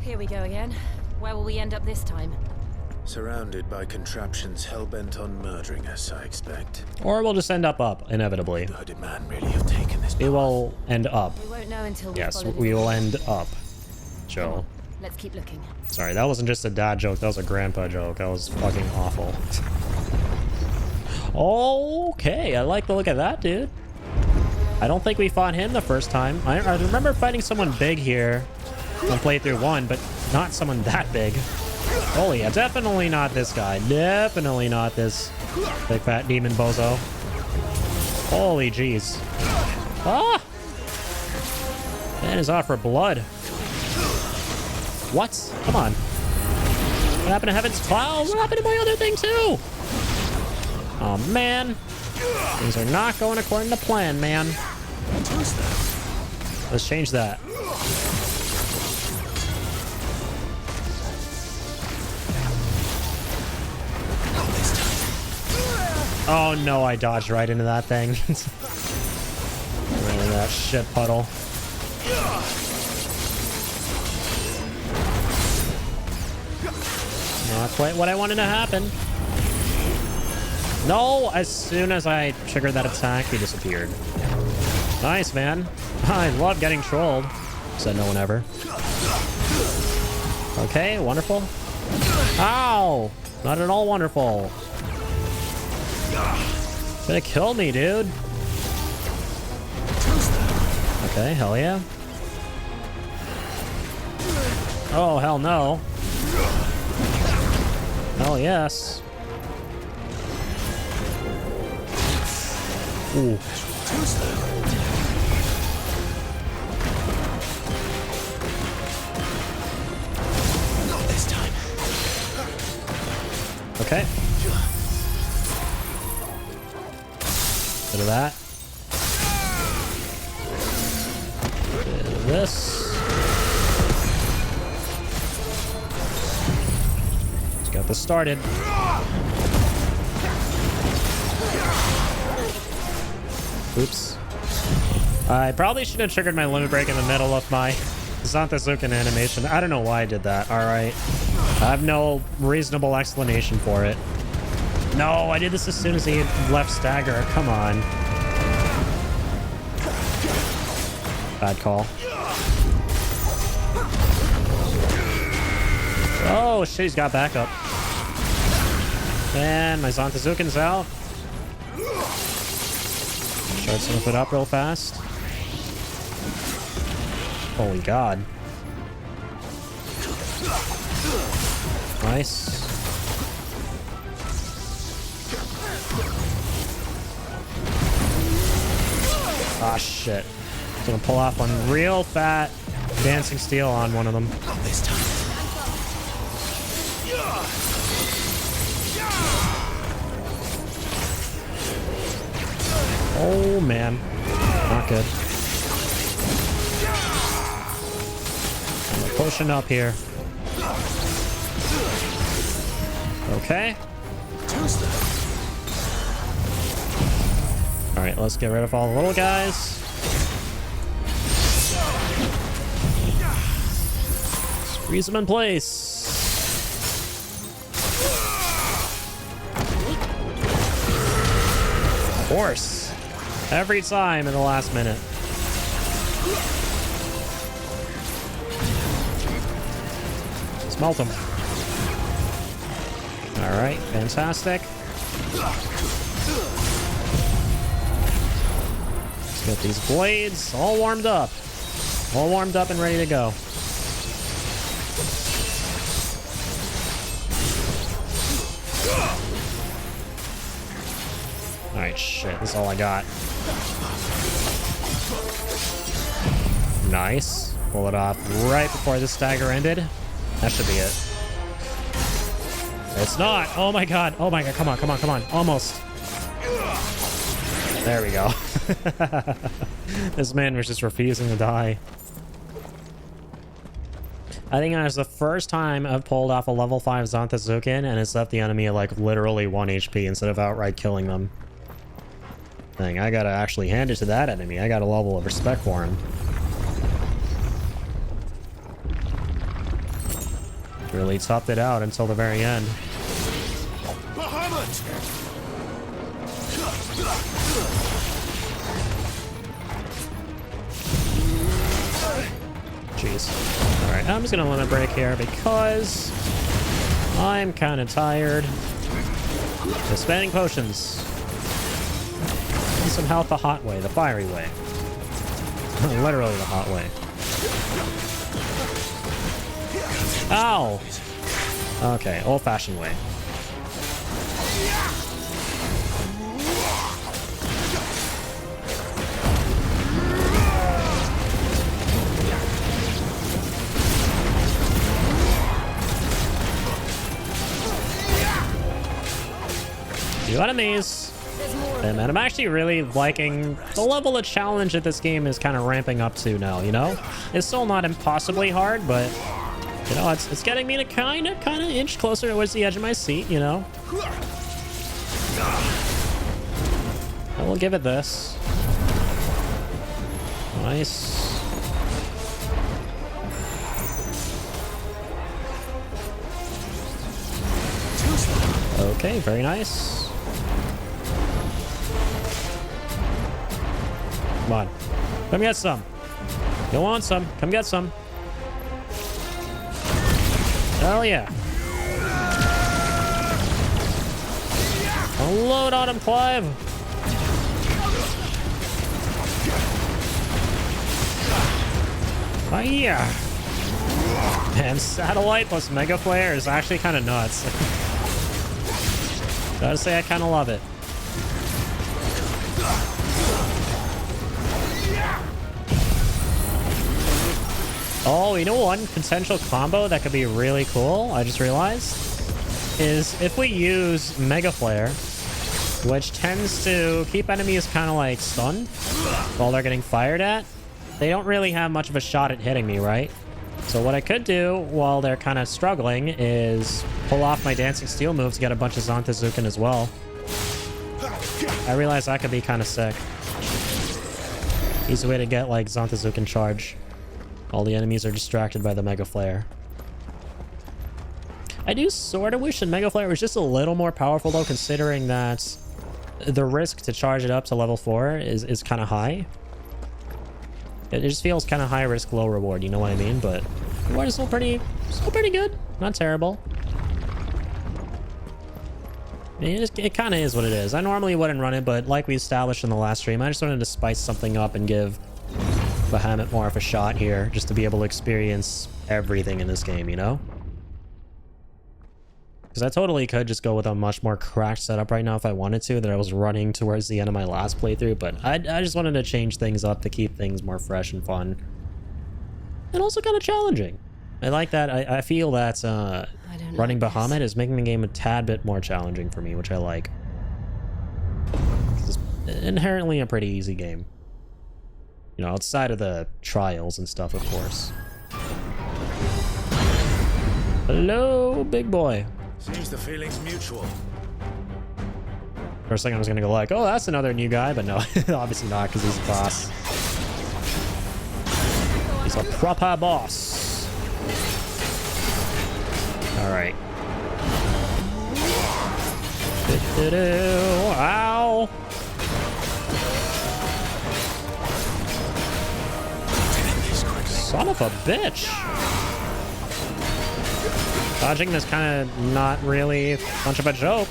Here we go again. Where will we end up this time? Surrounded by contraptions hell-bent on murdering us, I expect. Or we'll just end up, inevitably. The hooded man really have taken this We will end up. We won't know until we Yes, we will end up. Joe. Let's keep looking. Sorry, that wasn't just a dad joke. That was a grandpa joke. That was fucking awful. Okay, I like the look of that, dude. I don't think we fought him the first time. I remember fighting someone big here on playthrough 1, but not someone that big. Holy, yeah, definitely not this guy. Definitely not this big fat demon bozo. Holy jeez. Ah! Man is off for blood. What? Come on. What happened to Heaven's Cloud? What happened to my other thing too? Oh man. Things are not going according to plan, man. Let's change that. Oh no, I dodged right into that thing. Right into that shit puddle. Not quite what I wanted to happen. No, as soon as I triggered that attack, he disappeared. Nice, man. I love getting trolled. Said no one ever. Okay, wonderful. Ow! Not at all wonderful. Gonna kill me, dude. Okay, hell yeah. Oh, hell no. Hell yes. Ooh. Not this time. Okay. Bit of that. Bit of this. Let's get this started. Oops. I probably should have triggered my limit break in the middle of my Zantazuken animation. I don't know why I did that, alright? I have no reasonable explanation for it. No, I did this as soon as he left Stagger. Come on. Bad call. Oh, shit, he's got backup. And my Zantazuken's out. Try to snip it up real fast. Holy god. Nice. Ah, shit. Gonna pull off one real fat dancing steel on one of them. Not this time. Oh, man. Not good. I'm pushing up here. Okay. Alright, let's get rid of all the little guys. Freeze them in place. Of course. Every time in the last minute. Smelt them. Alright, fantastic. Let's get these blades all warmed up. All warmed up and ready to go. Alright, shit, that's all I got. Nice. Pull it off right before the stagger ended. That should be it. It's not. Oh my god. Oh my god. Come on, come on, come on. Almost. There we go. This man was just refusing to die. I think that was the first time I've pulled off a level 5 Zantetsuken and it's left the enemy at like literally 1 HP instead of outright killing them. Dang, I gotta actually hand it to that enemy. I got a level of respect for him. Really toughed it out until the very end. Jeez. Alright, I'm just gonna let it break here because I'm kind of tired. Just spending potions. And some health the hot way, the fiery way. Literally the hot way. Ow! Okay, old-fashioned way. Few enemies. And I'm actually really liking the level of challenge that this game is kind of ramping up to now, you know? It's still not impossibly hard, but you know, it's getting me to kind of inch closer towards the edge of my seat, you know? I will give it this. Nice. Okay, very nice. Come on. Come get some. You want some? Come get some. Hell yeah. Unload on him, Clive. Oh yeah. Man, Satellite plus Mega Flare is actually kind of nuts. Gotta say, I kind of love it. Oh, you know one potential combo that could be really cool, I just realized, is if we use Mega Flare, which tends to keep enemies kind of like stunned while they're getting fired at, they don't really have much of a shot at hitting me, right? So what I could do while they're kind of struggling is pull off my Dancing Steel move to get a bunch of Zantetsuken as well. I realize that could be kind of sick. Easy way to get like Zantetsuken charge. All the enemies are distracted by the Mega Flare. I do sort of wish that Mega Flare was just a little more powerful though, considering that the risk to charge it up to level 4 is kind of high. It just feels kind of high risk, low reward, you know what I mean? But the reward is still pretty good. Not terrible. I mean, it kind of is what it is. I normally wouldn't run it, but like we established in the last stream, I just wanted to spice something up and give Bahamut more of a shot here, just to be able to experience everything in this game, you know? Because I totally could just go with a much more cracked setup right now if I wanted to, that I was running towards the end of my last playthrough, but I just wanted to change things up to keep things more fresh and fun. And also kind of challenging. I like that. I feel that running Bahamut is making the game a tad bit more challenging for me, which I like. It's inherently a pretty easy game. You know, outside of the trials and stuff, of course. Hello, big boy. Seems the feeling's mutual. For a second I was gonna go like, oh, that's another new guy, but no, obviously not, because he's a boss. He's a proper boss. Alright. Ow! Son of a bitch! Dodging is kind of not really much of a joke.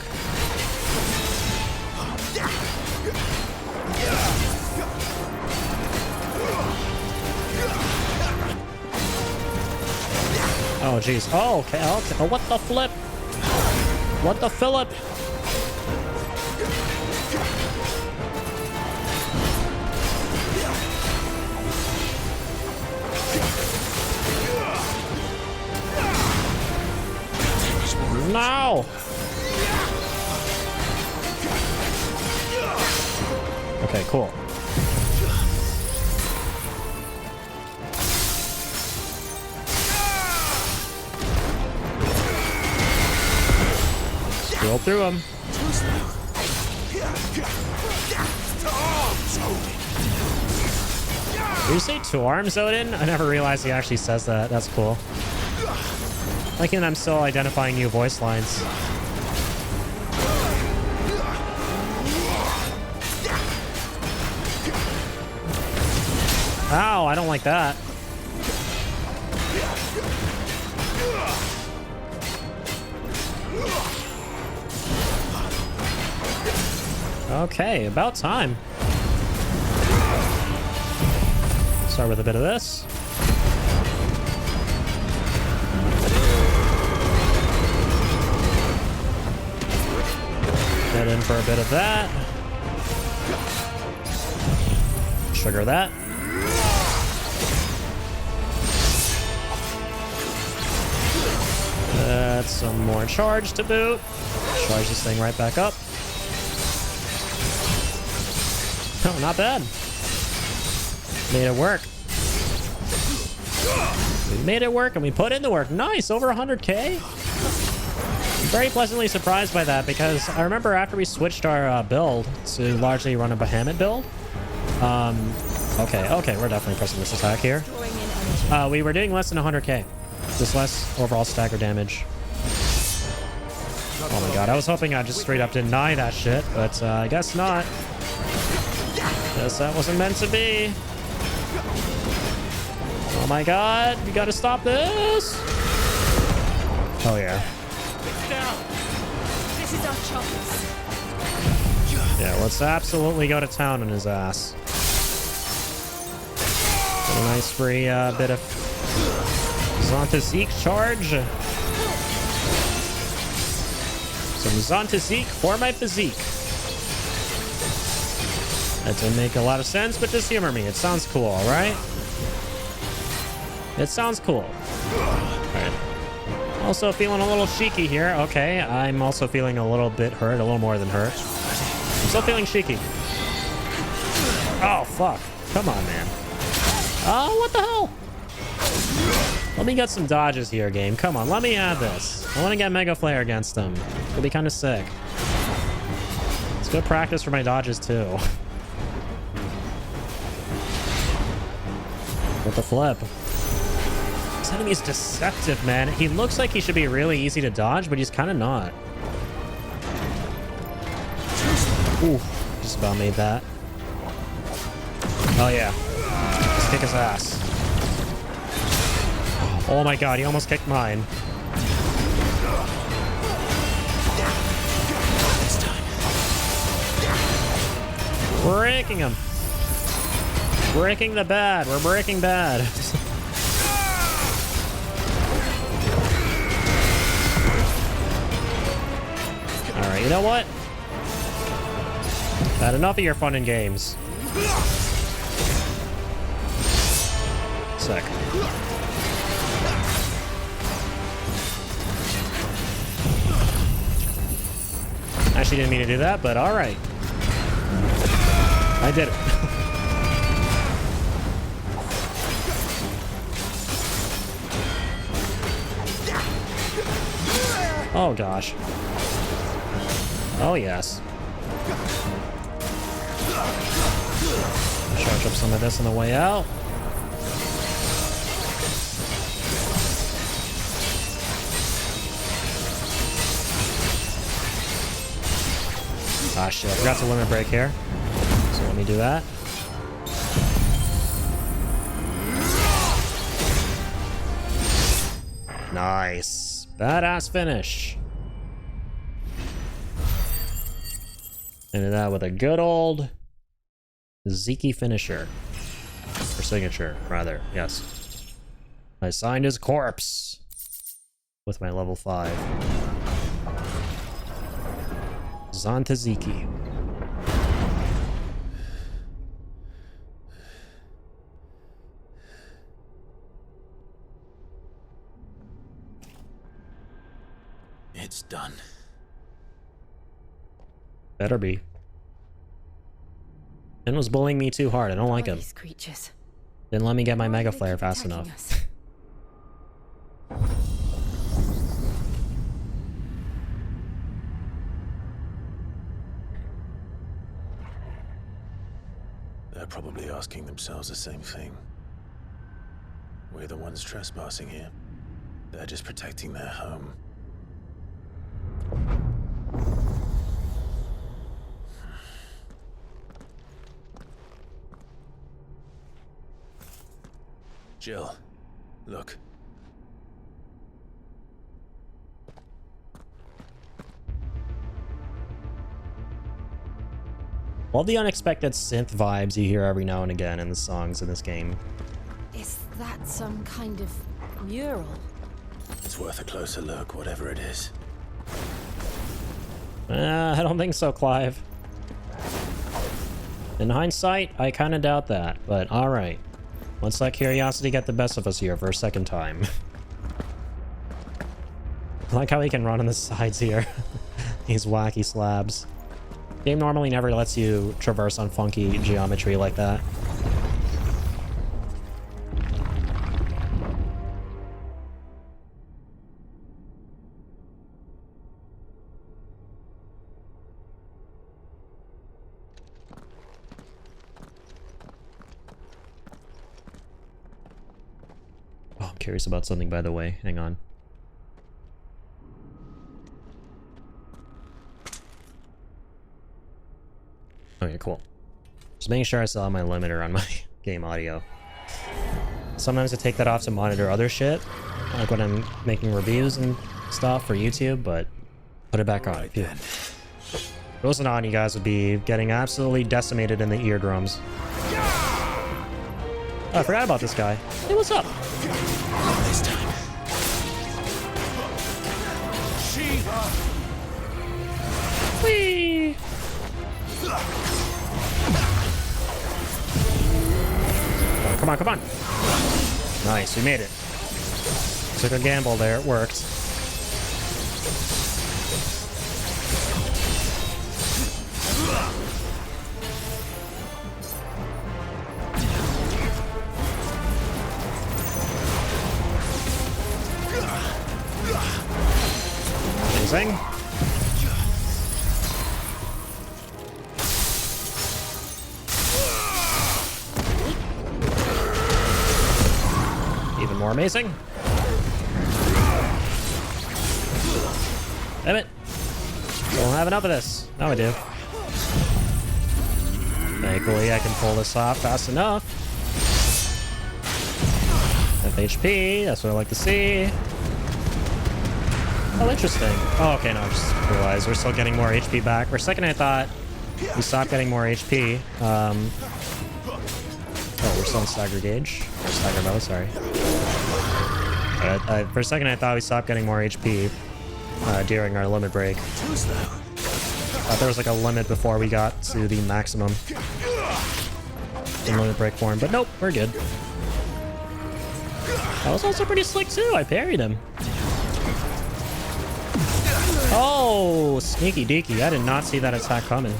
Oh, jeez. Oh, okay, okay. Oh, what the flip? What the Phillip? No! Okay, cool. Roll through him. Did you say two arms, Odin? I never realized he actually says that. That's cool. Like, and I'm still identifying new voice lines. Ow, I don't like that. Okay, about time. Start with a bit of this. Head in for a bit of that. Sugar that. That's some more charge to boot. Charge this thing right back up. Oh, not bad. Made it work. We made it work and we put in the work. Nice, over 100k. I'm very pleasantly surprised by that because I remember after we switched our build to largely run a Bahamut build. Okay, we're definitely pressing this attack here. We were doing less than 100k. Just less overall stagger damage. Oh my god, I was hoping I'd just straight up deny that shit, but I guess not. Guess that wasn't meant to be. Oh my god, you gotta stop this! Oh yeah. This is our chance. Yeah, let's absolutely go to town on his ass. Get a nice free bit of Zontazique charge. Some Zontazique for my physique. That didn't make a lot of sense, but just humor me. It sounds cool, alright? It sounds cool. Alright. Also feeling a little cheeky here. Okay, I'm also feeling a little bit hurt, a little more than hurt. I'm still feeling cheeky. Oh, fuck. Come on, man. Oh, what the hell? Let me get some dodges here, game. Come on, let me have this. I want to get Mega Flare against him. It'll be kind of sick. It's good practice for my dodges, too. What the flip? This enemy is deceptive, man. He looks like he should be really easy to dodge, but he's kind of not. Ooh, just about made that. Oh, yeah. Let's kick his ass. Oh my god, he almost kicked mine. Breaking him. Breaking the bad. We're breaking bad. You know what? Had enough of your fun and games. Sick. Actually didn't mean to do that, but alright. I did it. Oh gosh. Oh yes. Charge up some of this on the way out. Ah shit, I forgot to limit break here. So let me do that. Nice. Badass finish. Ended that with a good old Zeke finisher. Or signature, rather. Yes. I signed his corpse with my level 5. Zantaziki. It's done. Better be. Ben was bullying me too hard. I don't like him. These creatures. Didn't let me get my Why do Mega they Flare keep fast attacking enough. us? They're probably asking themselves the same thing. We're the ones trespassing here. They're just protecting their home. Jill, look. All the unexpected synth vibes you hear every now and again in the songs in this game. Is that some kind of mural? It's worth a closer look, whatever it is. I don't think so, Clive. In hindsight, I kind of doubt that, but alright. Let's let curiosity get the best of us here for a second time. I like how he can run on the sides here. These wacky slabs. Game normally never lets you traverse on funky geometry like that. Oh, I'm curious about something, by the way. Hang on. Okay, cool. Just making sure I still have my limiter on my game audio. Sometimes I take that off to monitor other shit, like when I'm making reviews and stuff for YouTube, but put it back on. Phew. If it wasn't on, you guys would be getting absolutely decimated in the eardrums. Oh, I forgot about this guy. Hey, what's up? This time. Shiva! Whee! Oh, come on, come on. Nice, we made it. Took a gamble there, it worked. Amazing. Even more amazing. Damn it. Don't have enough of this. Now I do. Thankfully, I can pull this off fast enough. FHP, that's what I like to see. Oh, interesting. Oh, okay, no, I just realized we're still getting more HP back. For a second, I thought we stopped getting more HP. Oh, we're still on stagger gauge. Or stagger bow, sorry. For a second, I thought we stopped getting more HP during our limit break. Too slow. Thought there was like a limit before we got to the maximum unlimited break form, but nope, we're good. That was also pretty slick too. I parried him. Oh, sneaky deaky. I did not see that attack coming.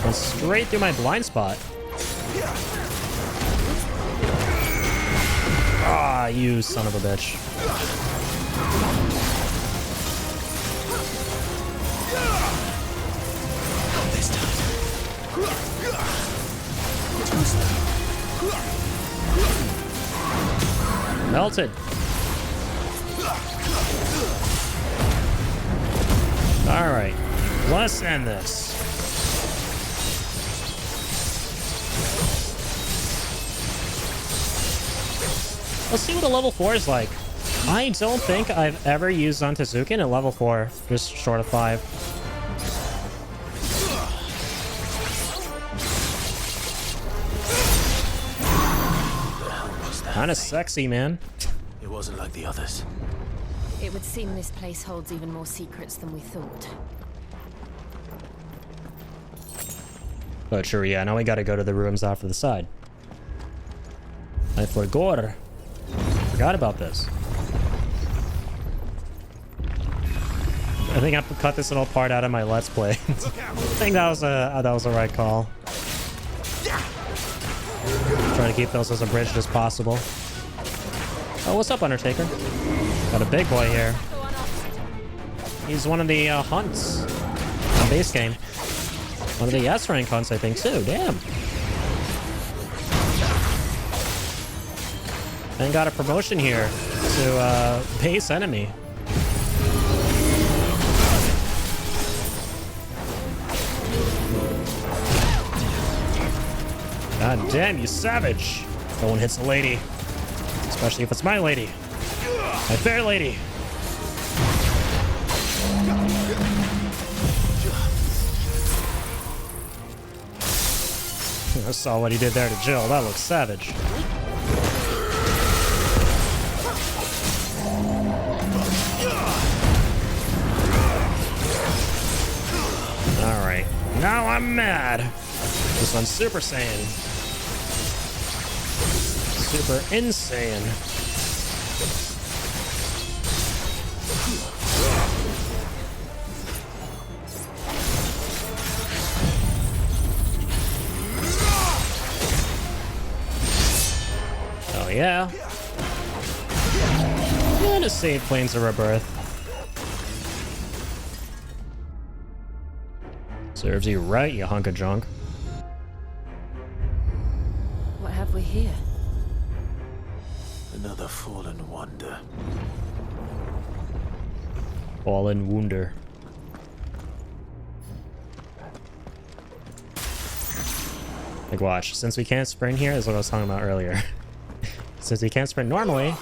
Went straight through my blind spot. Ah, you son of a bitch. Melted. All right, let's end this. Let's see what a level 4 is like. I don't think I've ever used Zantetsuken at level 4, just short of 5. Kinda sexy, man. It wasn't like the others. It would seem this place holds even more secrets than we thought. But sure, yeah, now we gotta go to the rooms off to the side. I forgot about this. I think I cut this little part out of my Let's Play. I think that was a right call. Try to keep those as abridged as possible. Oh, what's up, Undertaker? Got a big boy here. He's one of the hunts on base game. One of the S-rank hunts, I think, too. Damn. And got a promotion here to base enemy. God damn, you savage. No one hits a lady. Especially if it's my lady. My fair lady. I saw what he did there to Jill. That looks savage. Alright. Now I'm mad. This one's Super Saiyan. Super insane. Oh yeah. And a save Planes of Rebirth. Serves you right, you hunk of junk. What have we here? Another fallen wonder. Fallen Wunder. Like, watch. Since we can't sprint here, is what I was talking about earlier. Since we can't sprint normally,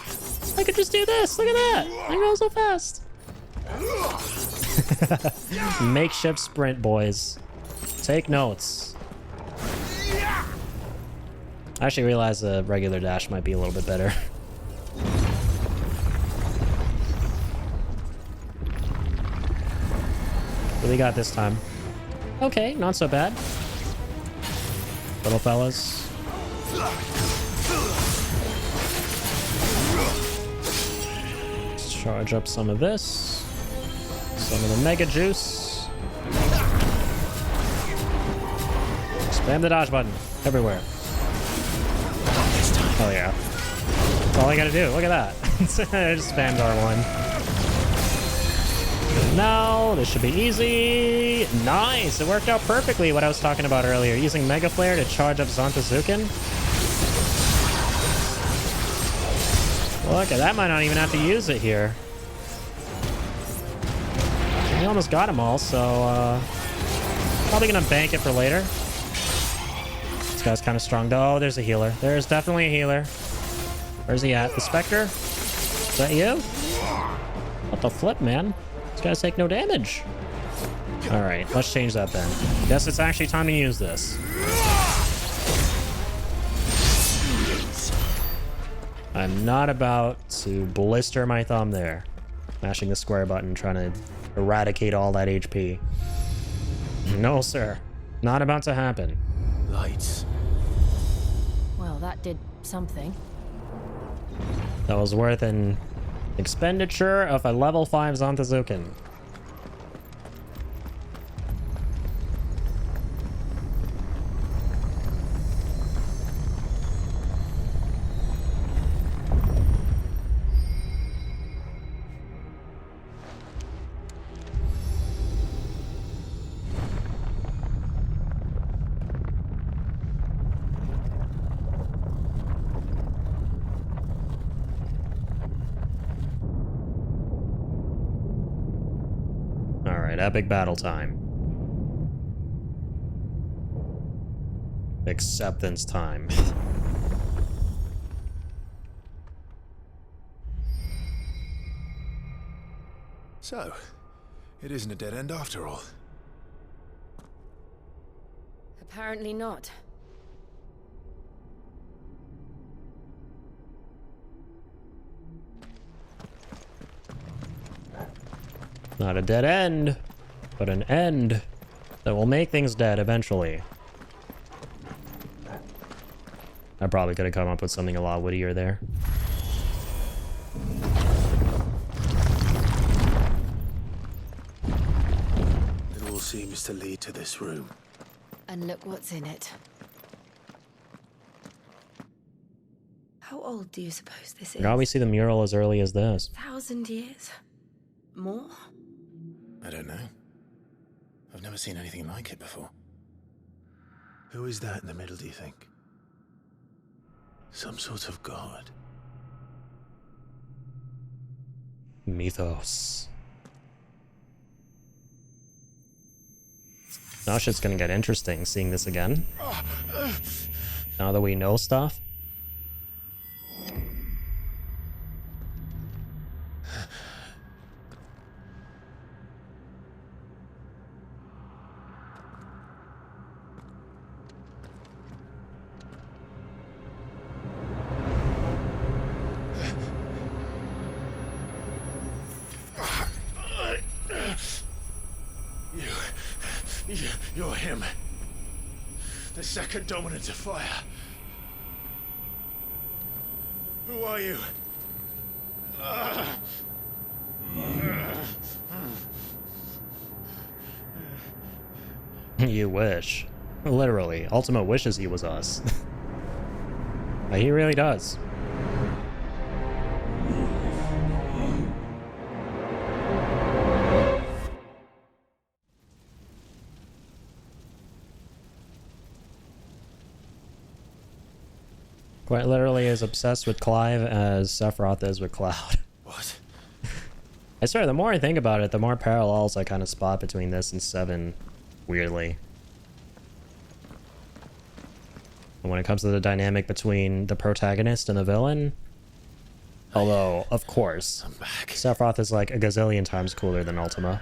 I could just do this. Look at that. I go so fast. Makeshift sprint, boys. Take notes. I actually realized the regular dash might be a little bit better. What do we got this time? Okay, not so bad. Little fellas. Let's charge up some of this. Some of the Mega Juice. Spam the dodge button everywhere. Oh yeah. That's all I gotta do. Look at that. I just spammed R1. No, this should be easy. Nice. It worked out perfectly what I was talking about earlier. Using Mega Flare to charge up Zantetsuken. Look, that might not even have to use it here. We almost got them all, so probably gonna bank it for later. This guy's kind of strong. Oh, there's a healer. There's definitely a healer. Where's he at? The Spectre? Is that you? What the flip, man? These guys take no damage. Alright, let's change that then. Guess it's actually time to use this. I'm not about to blister my thumb there. Mashing the square button, trying to eradicate all that HP. No, sir. Not about to happen. Lights. Well, that did something. That was worth an expenditure of a level 5 Zantazuken. Epic battle time. Acceptance time. So, it isn't a dead end after all. Apparently not. Not a dead end, but an end that will make things dead eventually. I probably could have come up with something a lot wittier there. It all seems to lead to this room. And look what's in it. How old do you suppose this is? Now we see the mural as early as this. 1,000 years? More? I don't know. I've never seen anything like it before. Who is that in the middle, do you think? Some sort of god? Mythos. Now shit's gonna get interesting seeing this again. Now that we know stuff. You're him. The second dominant of fire. Who are you? You wish. Literally. Ultima wishes he was us. He really does. Quite literally as obsessed with Clive as Sephiroth is with Cloud. What? I swear, the more I think about it, the more parallels I kind of spot between this and 7, weirdly. And when it comes to the dynamic between the protagonist and the villain, although, of course, Sephiroth is like a gazillion times cooler than Ultima.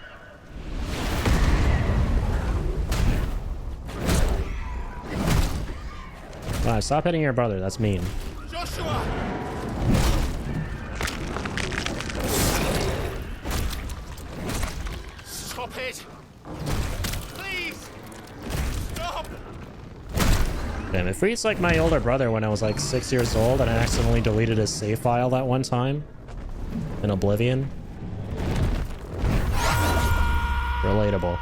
Wow, stop hitting your brother, that's mean. Joshua! Stop it! Please! Stop! Damn, if Freed's like my older brother when I was like 6 years old and I accidentally deleted his save file that one time in Oblivion. Relatable.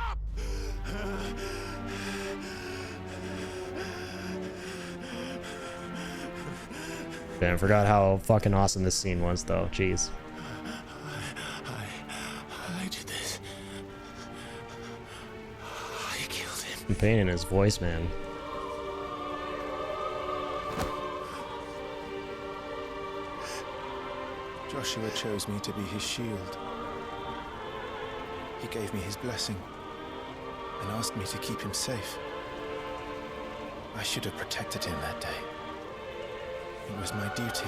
Damn, forgot how fucking awesome this scene was though, jeez. I did this. I killed him. The pain in his voice, man. Joshua chose me to be his shield. He gave me his blessing and asked me to keep him safe. I should have protected him that day. It was my duty.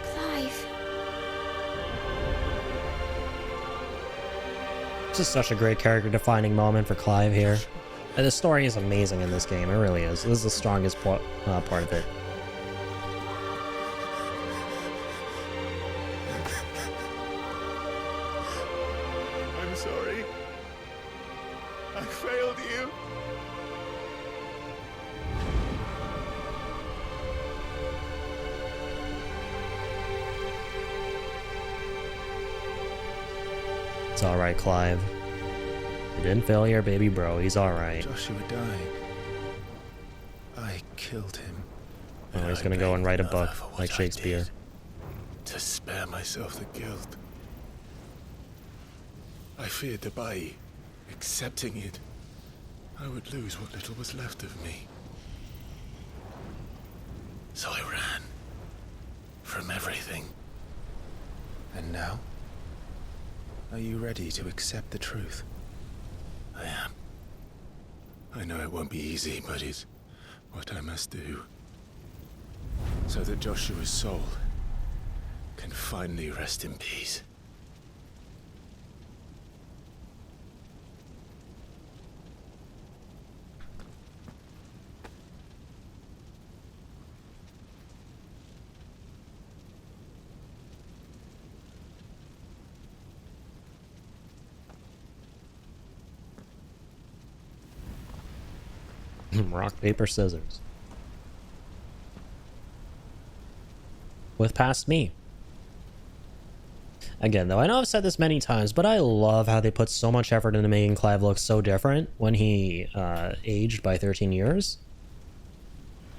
Clive. This is such a great character-defining moment for Clive here. And the story is amazing in this game, it really is. This is the strongest part of it. sorry. I failed you. It's alright, Clive. You didn't fail your baby bro. He's alright. Joshua died. I killed him. Oh, he's gonna go and write a book like Shakespeare. To spare myself the guilt. I feared that by accepting it, I would lose what little was left of me. So I ran. From everything. And now? Are you ready to accept the truth? I am. I know it won't be easy, but it's what I must do. So that Joshua's soul can finally rest in peace. Rock, paper, scissors. With past me. Again, though, I know I've said this many times, but I love how they put so much effort into making Clive look so different when he aged by 13 years.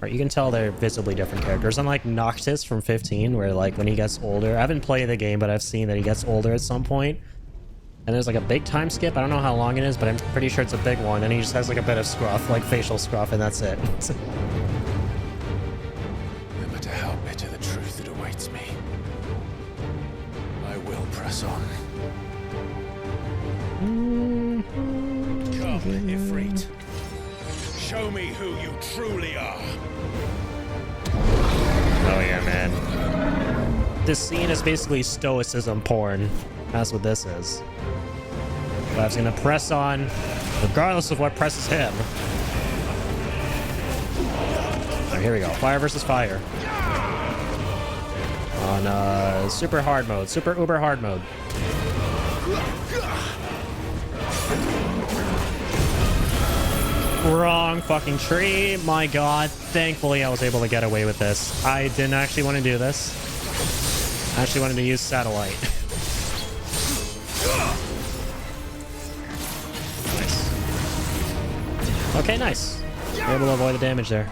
Right, you can tell they're visibly different characters. Unlike Noctis from 15, where like when he gets older, I haven't played the game, but I've seen that he gets older at some point. And there's like a big time skip. I don't know how long it is, but I'm pretty sure it's a big one. And he just has like a bit of scruff, like facial scruff, and that's it. No matter how bitter the truth that awaits me, I will press on. Come, Ifrit. Show me who you truly are. Oh yeah, man. This scene is basically stoicism porn. That's what this is. Clive's gonna press on, regardless of what presses him. Alright, here we go. Fire versus fire. On super hard mode. Super uber hard mode. Wrong fucking tree. My god. Thankfully I was able to get away with this. I didn't actually want to do this. I actually wanted to use satellite. Okay, nice. We're able to avoid the damage there.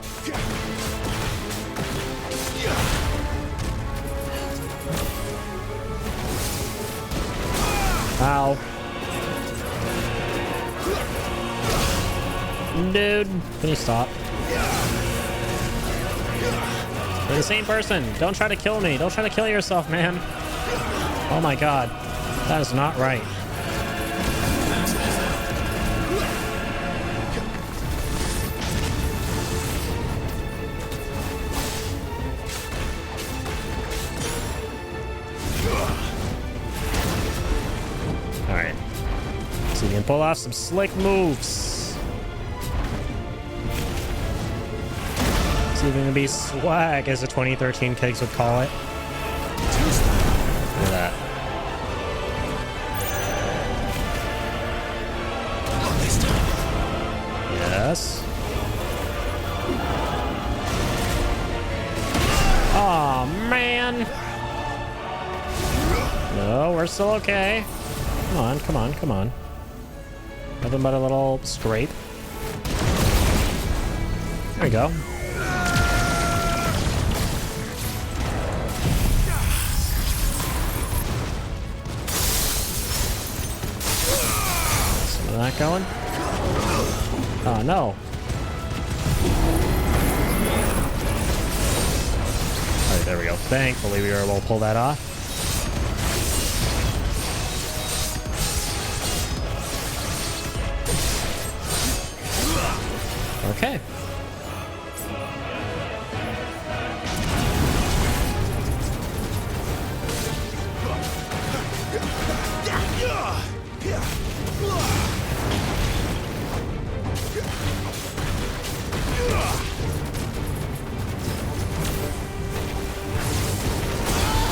Ow. Dude, can you stop? We're the same person. Don't try to kill me. Don't try to kill yourself, man. Oh my god. That is not right. Alright. So you can pull off some slick moves. See if it can be swag, as the 2013 kids would call it. Look at that. Yes. Oh man. No, we're still okay. Come on, come on, come on. Nothing but a little scrape. There we go. Some of that going. Oh no. Alright, there we go. Thankfully we were able to pull that off. Okay.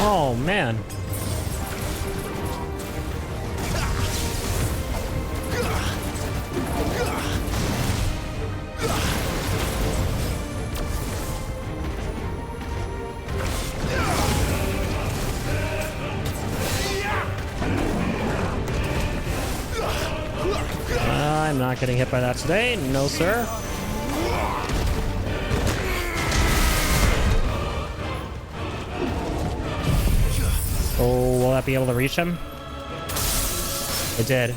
Oh man. not getting hit by that today. No, sir. Oh, will that be able to reach him? It did.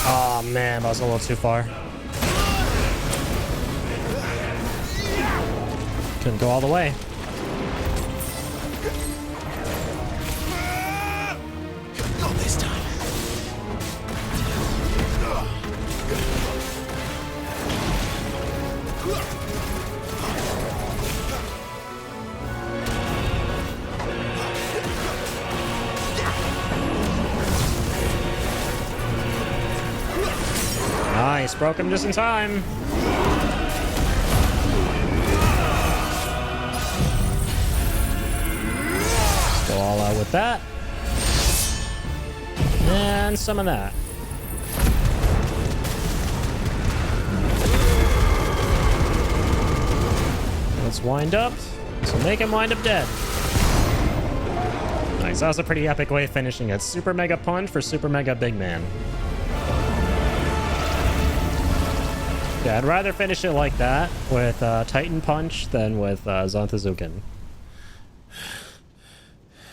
Oh man, that was a little too far. Couldn't go all the way. Not this time. Nice, broke him just in time. Let's go all out with that. And some of that. Let's wind up. So make him wind up dead. Nice, that was a pretty epic way of finishing it. Super Mega Punch for Super Mega Big Man. Yeah, I'd rather finish it like that with Titan Punch than with Zantazuken.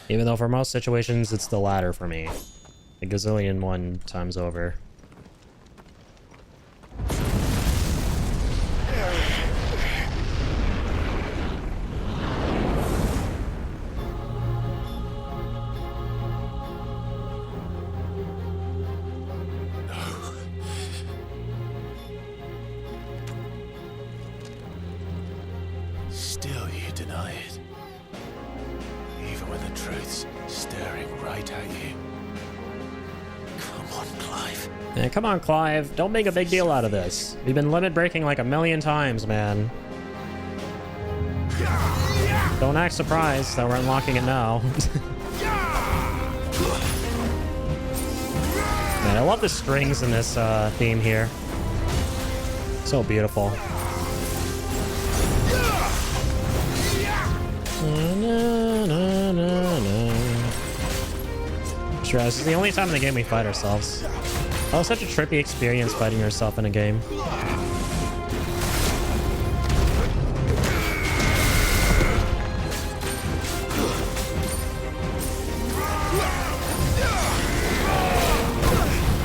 Even though for most situations it's the latter for me. A gazillion 1 times over. Still you deny it. Even when the truth's staring right at you. Come on, Clive. Yeah, come on, Clive. Don't make a big deal out of this. We've been limit breaking like 1,000,000 times, man. Don't act surprised that we're unlocking it now. Man, I love the strings in this theme here. So beautiful. Sure, this is the only time in the game we fight ourselves. That was such a trippy experience fighting yourself in a game.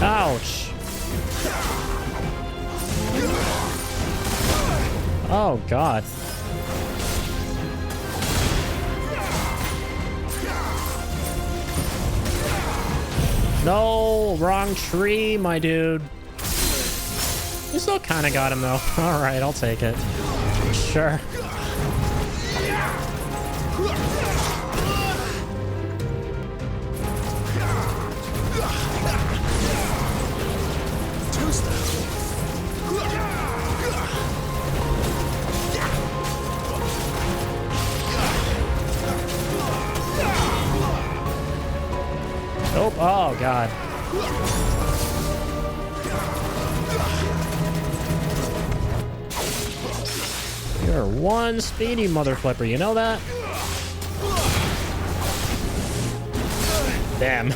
Ouch! Oh god. No, wrong tree, my dude. You still kind of got him, though. All right, I'll take it. Sure. Oh, oh god. You're one speedy mother flipper, you know that? Damn.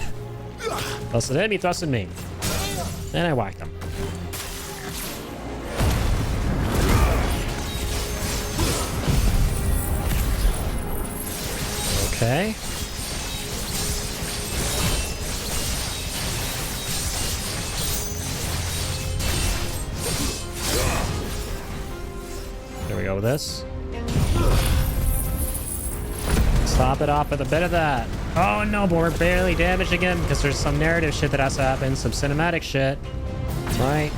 Plus the enemy thrusted me. And I whacked him. Okay. There we go with this. Top it off with a bit of that. Oh no, but we're barely damaged again because there's some narrative shit that has to happen, some cinematic shit. Right?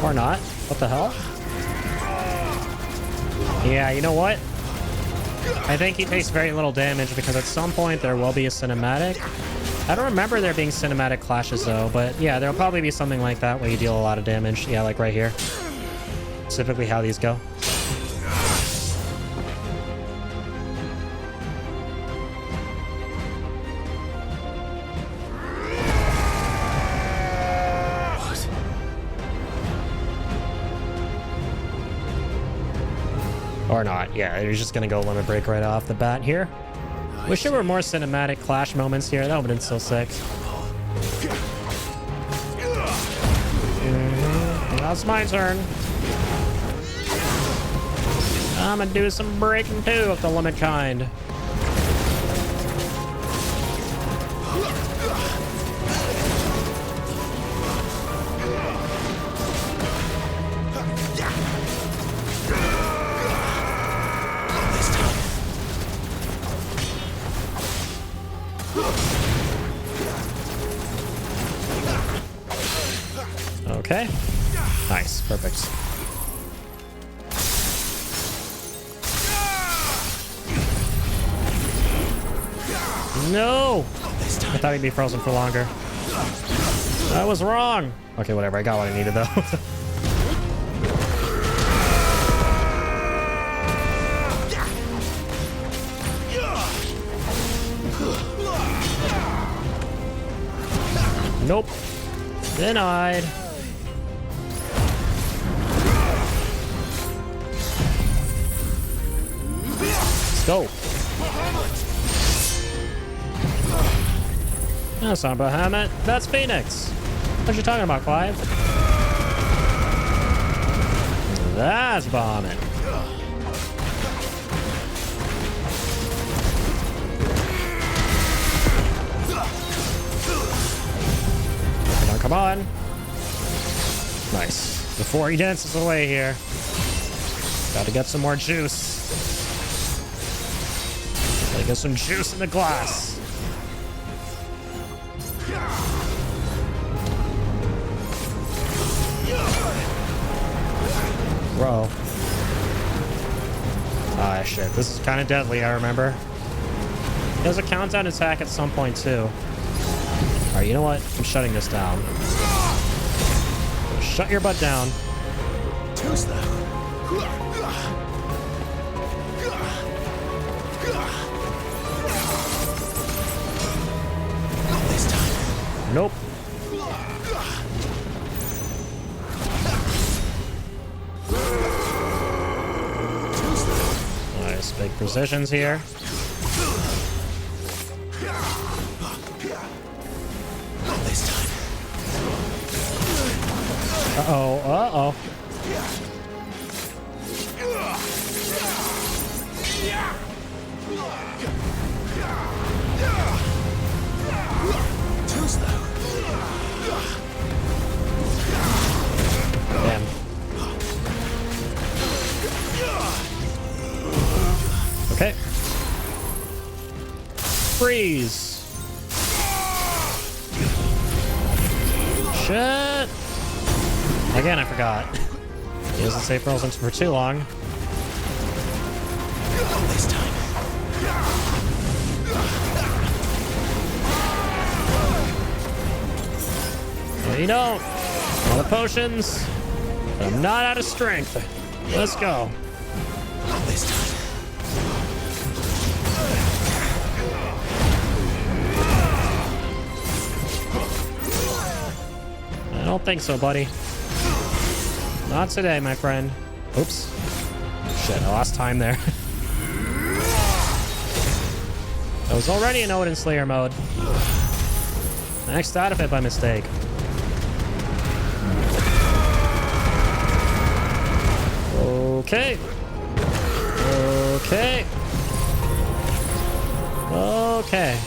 Or not. What the hell? Yeah, you know what? I think he takes very little damage because at some point there will be a cinematic. I don't remember there being cinematic clashes though, but yeah, there'll probably be something like that where you deal a lot of damage. Yeah, like right here. Specifically how these go. Or not. Yeah, they're just gonna go limit break right off the bat here. Wish there were more cinematic clash moments here. That would have been so sick. Now it's my turn. I'm gonna do some breaking too of the limit kind. Okay. Nice. Perfect. No! I thought he'd be frozen for longer. I was wrong! Okay, whatever. I got what I needed, though. Nope. Denied. Let's go. That's not Bahamut. That's Phoenix. What you talking about, Clive? That's Bahamut. Come on. Nice. Before he dances away here. Gotta get some more juice. Gotta get some juice in the glass. Bro. Ah, shit. This is kind of deadly, I remember. There's a countdown attack at some point, too. Alright, you know what? I'm shutting this down. Shut your butt down. Too slow. Not this time. Nope. Nice, big precisions here. Uh-oh, uh-oh. Damn. Okay. Freeze. Shit. Again, I forgot. He doesn't stay frozen for too long. This time. No, you don't. All the potions. But I'm not out of strength. Let's go. This time. I don't think so, buddy. Not today, my friend. Oops. Shit, I lost time there. I was already in Odin Slayer mode. I maxed out of it by mistake. Okay. Okay. Okay.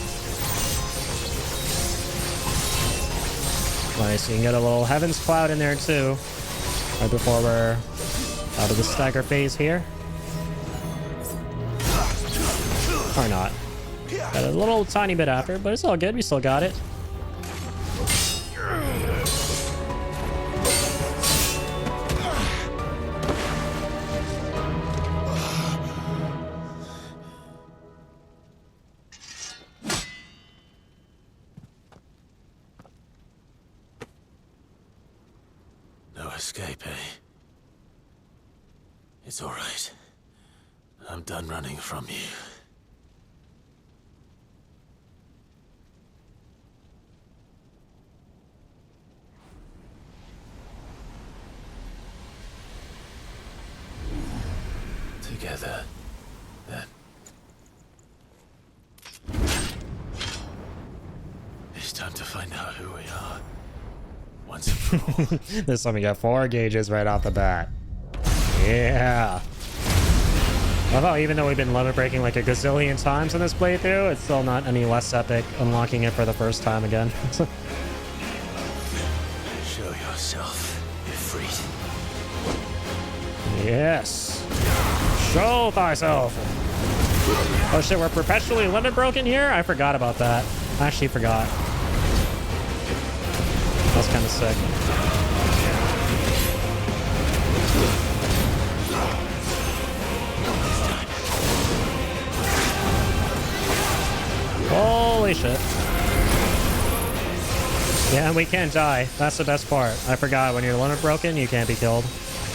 Nice, you can get a little Heaven's Cloud in there too. Right before we're out of the stagger phase here. Or not. Got a little tiny bit after, but it's all good. We still got it. No escape, eh? It's all right. I'm done running from you. together, then it's time to find out who we are. Once and for all. This time we got 4 gauges right off the bat. Yeah. Although, even though we've been limit breaking like a gazillion times in this playthrough, it's still not any less epic unlocking it for the first time again. Show yourself, Ifrit. Yes. Show thyself. Oh shit, we're perpetually limit broken here? I forgot about that. I actually forgot. That's kind of sick. Holy shit. Yeah, and we can't die. That's the best part. I forgot, when you're limit broken, you can't be killed.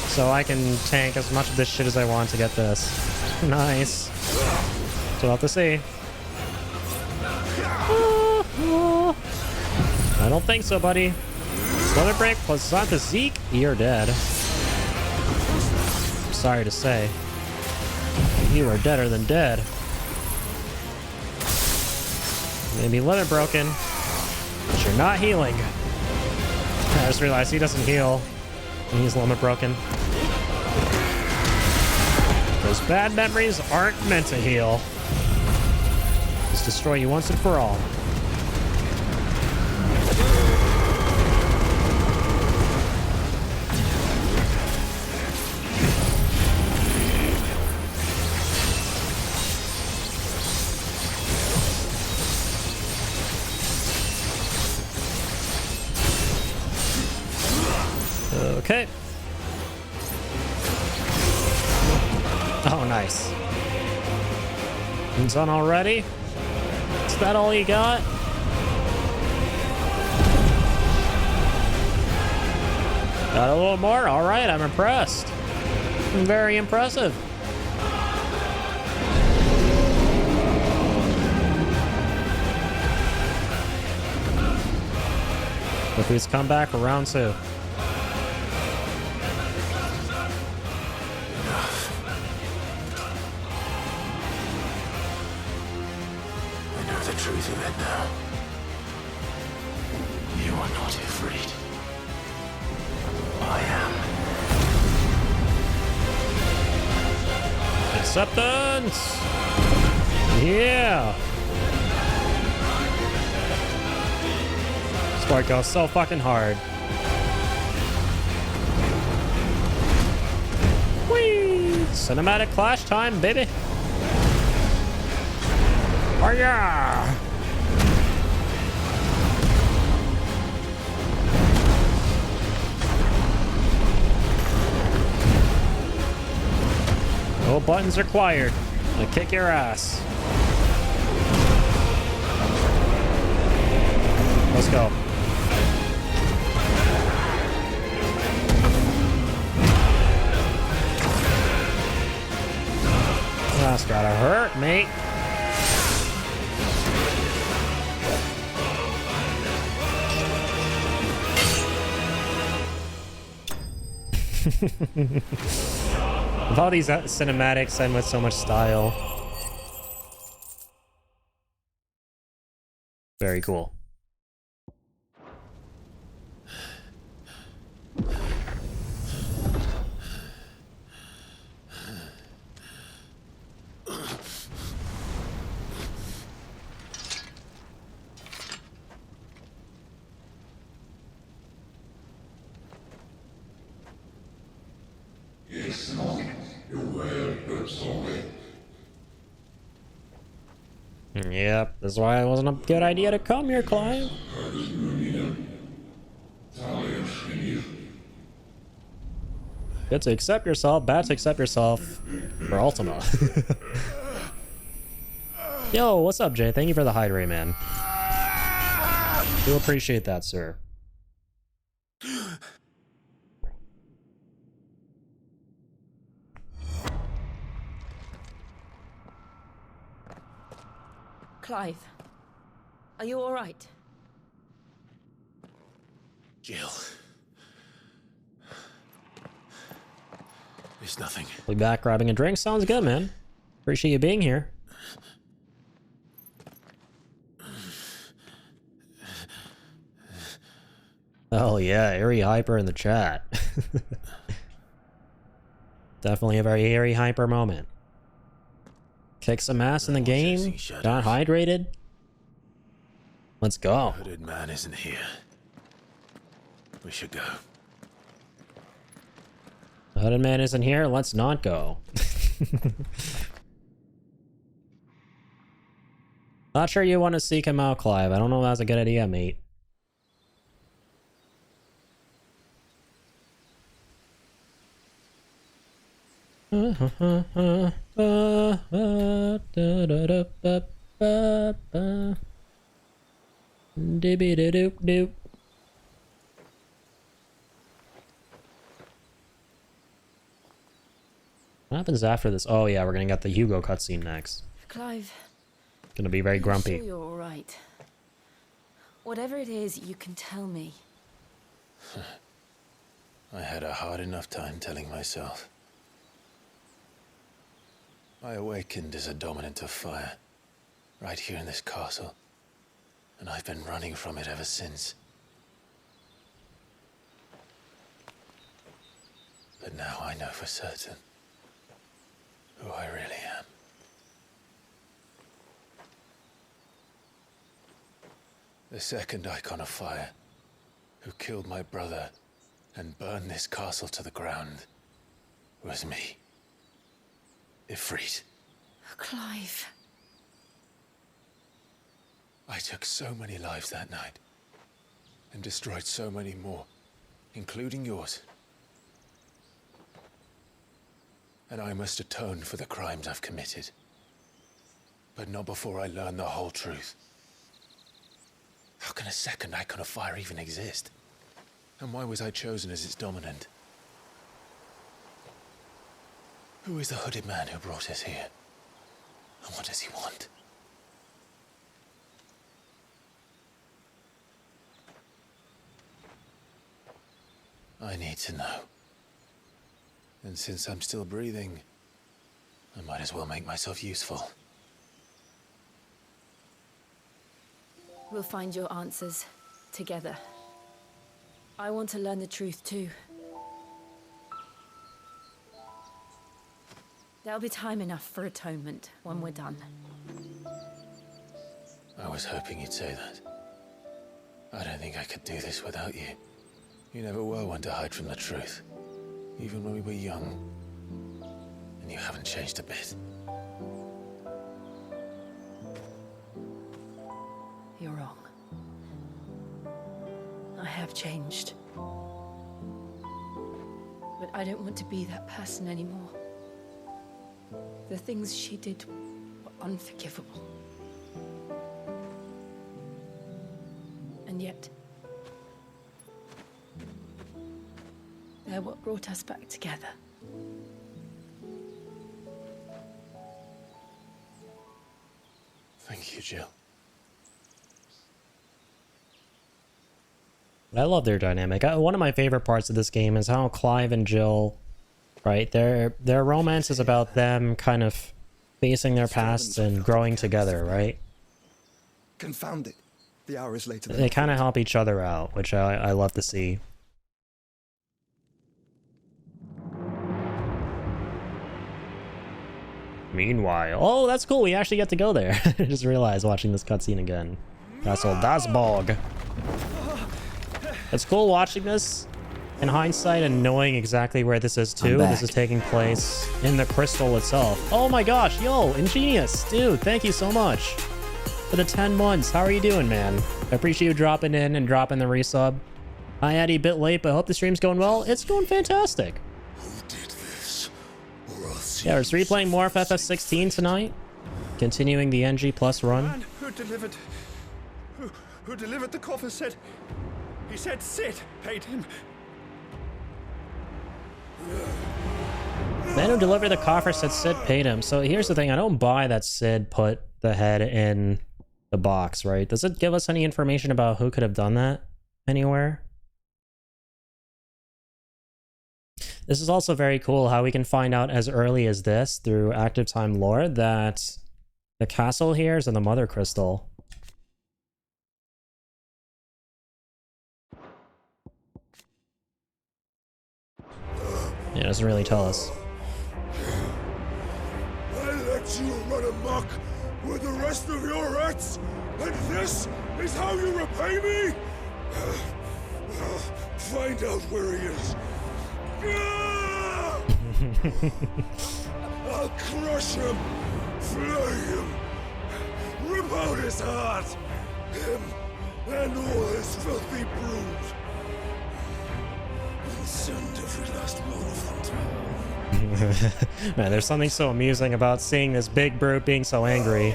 So I can tank as much of this shit as I want to get this. Nice. So we'll have to see. I don't think so, buddy. Limit break plus Santa Zeke, you're dead. Sorry to say. You are deader than dead. Maybe limit broken, but you're not healing. I just realized he doesn't heal when he's limit broken. Those bad memories aren't meant to heal. Just destroy you once and for all. Okay. Oh, nice. It's done already? Is that all you got? Got a little more? Alright, I'm impressed. Very impressive. Look who's come back for round 2. Truth of it now. You are not Ifrit. I am. Acceptance! Yeah! This part goes so fucking hard. Whee! Cinematic clash time, baby! Oh yeah! No buttons required. I'll kick your ass. Let's go. That's gotta hurt, mate. With all these cinematics and with so much style. Very cool. Yep, that's why it wasn't a good idea to come here, Clive. Good to accept yourself, bad to accept yourself for Ultima. Yo, what's up, Jay? Thank you for the hydrate, man. Do appreciate that, sir. Clive, are you all right? Jill. It's nothing. We'll be back grabbing a drink. Sounds good, man. Appreciate you being here. Oh yeah, Airy Hyper in the chat. Definitely a very Airy Hyper moment. Kick some ass in the game. Got hydrated. Let's go. The hooded man isn't here. We should go. The hooded man isn't here. Let's not go. Not sure you want to seek him out, Clive. I don't know if that's a good idea, mate. Doop. What happens after this? Oh yeah, we're gonna get the Hugo cutscene next. Clive. Gonna be very grumpy. Sure you're all right. Whatever it is, you can tell me. I had a hard enough time telling myself. I awakened as a dominant of fire, right here in this castle, and I've been running from it ever since. But now I know for certain who I really am. The second icon of fire, who killed my brother and burned this castle to the ground, was me. Ifrit. Clive. I took so many lives that night, and destroyed so many more, including yours. And I must atone for the crimes I've committed. But not before I learn the whole truth. How can a second icon of fire even exist? And why was I chosen as its dominant? Who is the hooded man who brought us here? And what does he want? I need to know. And since I'm still breathing, I might as well make myself useful. We'll find your answers together. I want to learn the truth too. There'll be time enough for atonement when we're done. I was hoping you'd say that. I don't think I could do this without you. You never were one to hide from the truth. Even when we were young. And you haven't changed a bit. You're wrong. I have changed. But I don't want to be that person anymore. The things she did were unforgivable. And yet, they're what brought us back together. Thank you, Jill. I love their dynamic. One of my favorite parts of this game is how Clive and Jill, right, their romance is about them kind of facing their pasts and growing together, right? Confound it. The hour is later. They kind of help each other out, which I love to see. Meanwhile, oh, that's cool. We actually get to go there. I just realized watching this cutscene again. Castle Dasbog. It's cool watching this in hindsight and knowing exactly where this is too. This is taking place in the crystal itself. Oh my gosh, yo, Ingenious, dude, thank you so much for the 10 months. How are you doing, man? I appreciate you dropping in and dropping the resub. Hi, Eddie, a bit late, but I hope the stream's going well. It's going fantastic. Yeah, we're replaying more of FF16 tonight. Continuing the NG Plus run. Man who delivered the coffer said... He said Sid paid him. Man who delivered the coffer said Sid paid him. So here's the thing. I don't buy that Sid put the head in the box, right? Does it give us any information about who could have done that anywhere? This is also very cool how we can find out as early as this through active time lore that the castle here is in the Mother Crystal. Yeah, it doesn't really tell us. I let you run amok with the rest of your rats, and this is how you repay me? Find out where he is. I'll crush him, flay him, rip out his heart, him and all his filthy brood, and send every last one of them to hell. Man, there's something so amusing about seeing this big brute being so angry.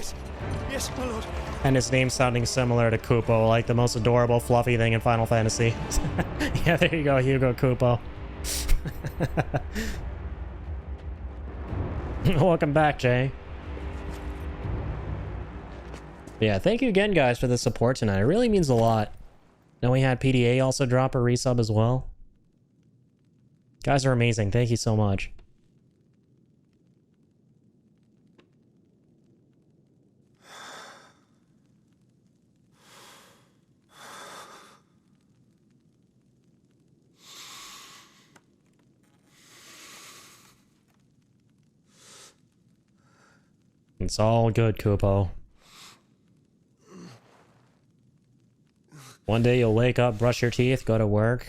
Yes, my lord. And his name sounding similar to Kupo, like the most adorable, fluffy thing in Final Fantasy. Yeah, there you go, Hugo Kupo. Welcome back, Jay. Yeah, thank you again, guys, for the support tonight. It really means a lot. Then we had PDA also drop a resub as well. Guys are amazing. Thank you so much. It's all good, Kupo. One day you'll wake up, brush your teeth, go to work,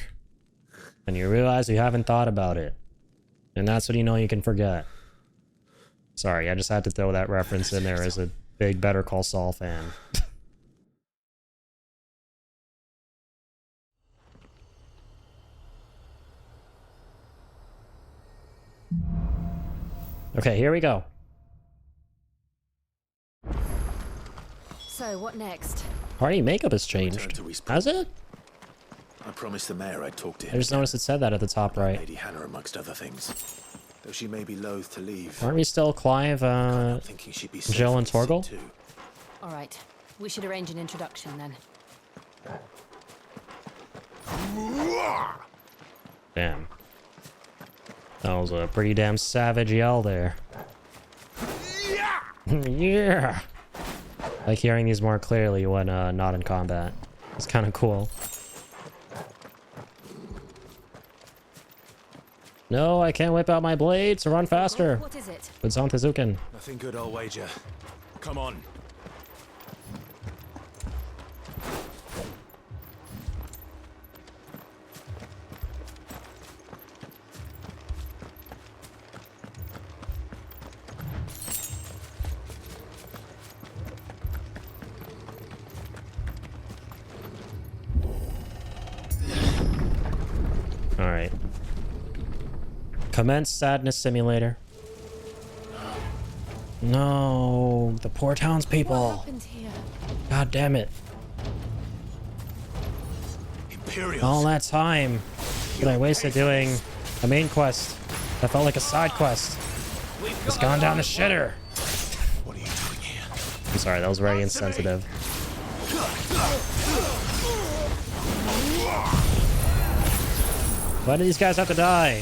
and you realize you haven't thought about it. And that's when you know you can forget. Sorry, I just had to throw that reference in there as a big Better Call Saul fan. Okay, here we go. So, what next? Party makeup has changed. Has it? I promised the mayor I'd talk to him. I just noticed it said that at the top right. Lady Hannah amongst other things. Though she may be loath to leave. Aren't we still Clive, Jill and Torgal? Alright, we should arrange an introduction then. Damn. That was a pretty damn savage yell there. Yeah! Like hearing these more clearly when not in combat. It's kind of cool. No, I can't whip out my blade to run faster. What is it? With Zantezuken. Nothing good, I'll wager. Come on. Alright. Commence Sadness Simulator. No, the poor townspeople. What happened here? God damn it. Imperials. All that time that I wasted doing a main quest that felt like a side quest has gone down the shitter. What are you doing here? I'm sorry, that was very insensitive. Why do these guys have to die?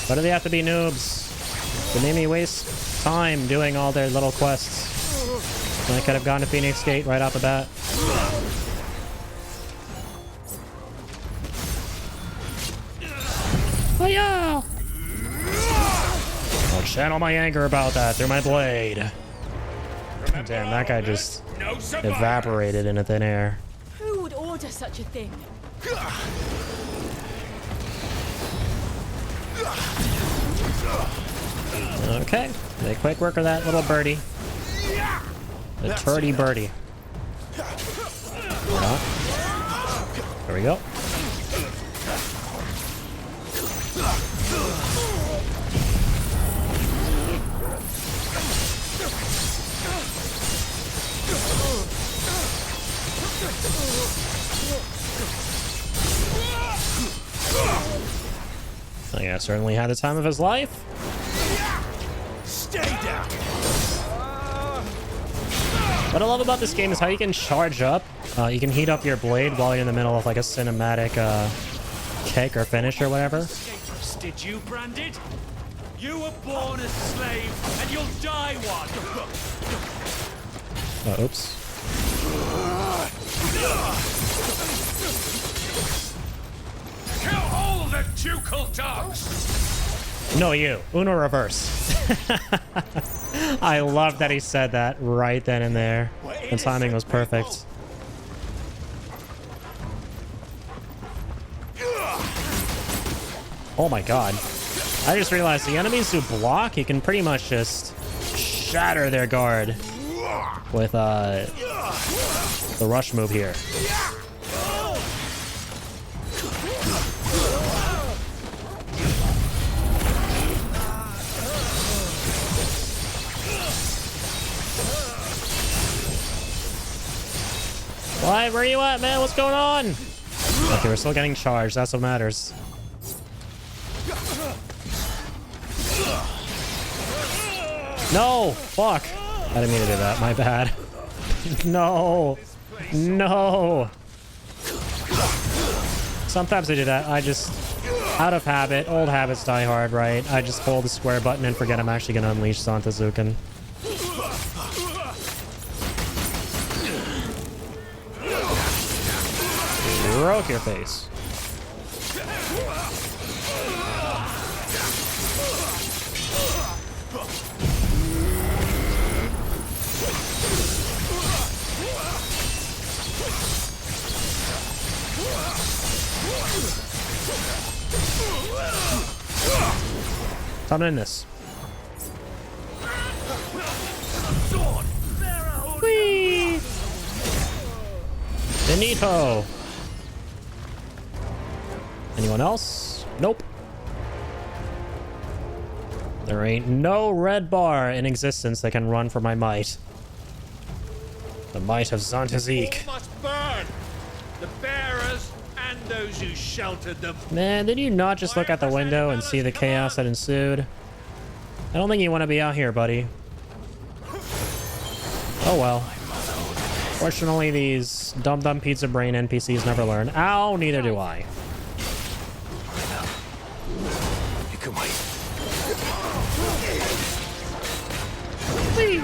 Why do they have to be noobs? They made me waste time doing all their little quests. And I could have gone to Phoenix Gate right off the bat. Oh yeah! I'll channel my anger about that through my blade. Damn, that guy just evaporated into thin air. Who would order such a thing? Okay, make quick work of that little birdie. The turdy birdie. Yeah. There we go. Oh yeah, certainly had the time of his life. Stay down. What I love about this game is how you can charge up. You can heat up your blade while you're in the middle of like a cinematic kick or finish or whatever. did you, Branded? You were born a slave, and you'll die one! Oops. Kill all the ducal dogs! No, you. Uno reverse. I love that he said that right then and there. The timing was perfect. Oh my god. I just realized the enemies who block, you can pretty much just shatter their guard with the rush move here. Why? Where are you at, man? What's going on? Okay, we're still getting charged. That's what matters. No! Fuck! I didn't mean to do that. My bad. No! No! Sometimes I do that. I just... Out of habit. Old habits die hard, right? I just hold the square button and forget I'm actually going to unleash Zantazuken. Broke your face. Something in this. Whee! Benito. Anyone else? Nope. There ain't no red bar in existence that can run for my might. The might of Zantazik. All must burn! The bearers and those who sheltered them. Man, did you not just look out the window and see the chaos that ensued? I don't think you want to be out here, buddy. Oh well. Fortunately, these dumb pizza brain NPCs never learn. Ow, neither do I. You can wait. Whee!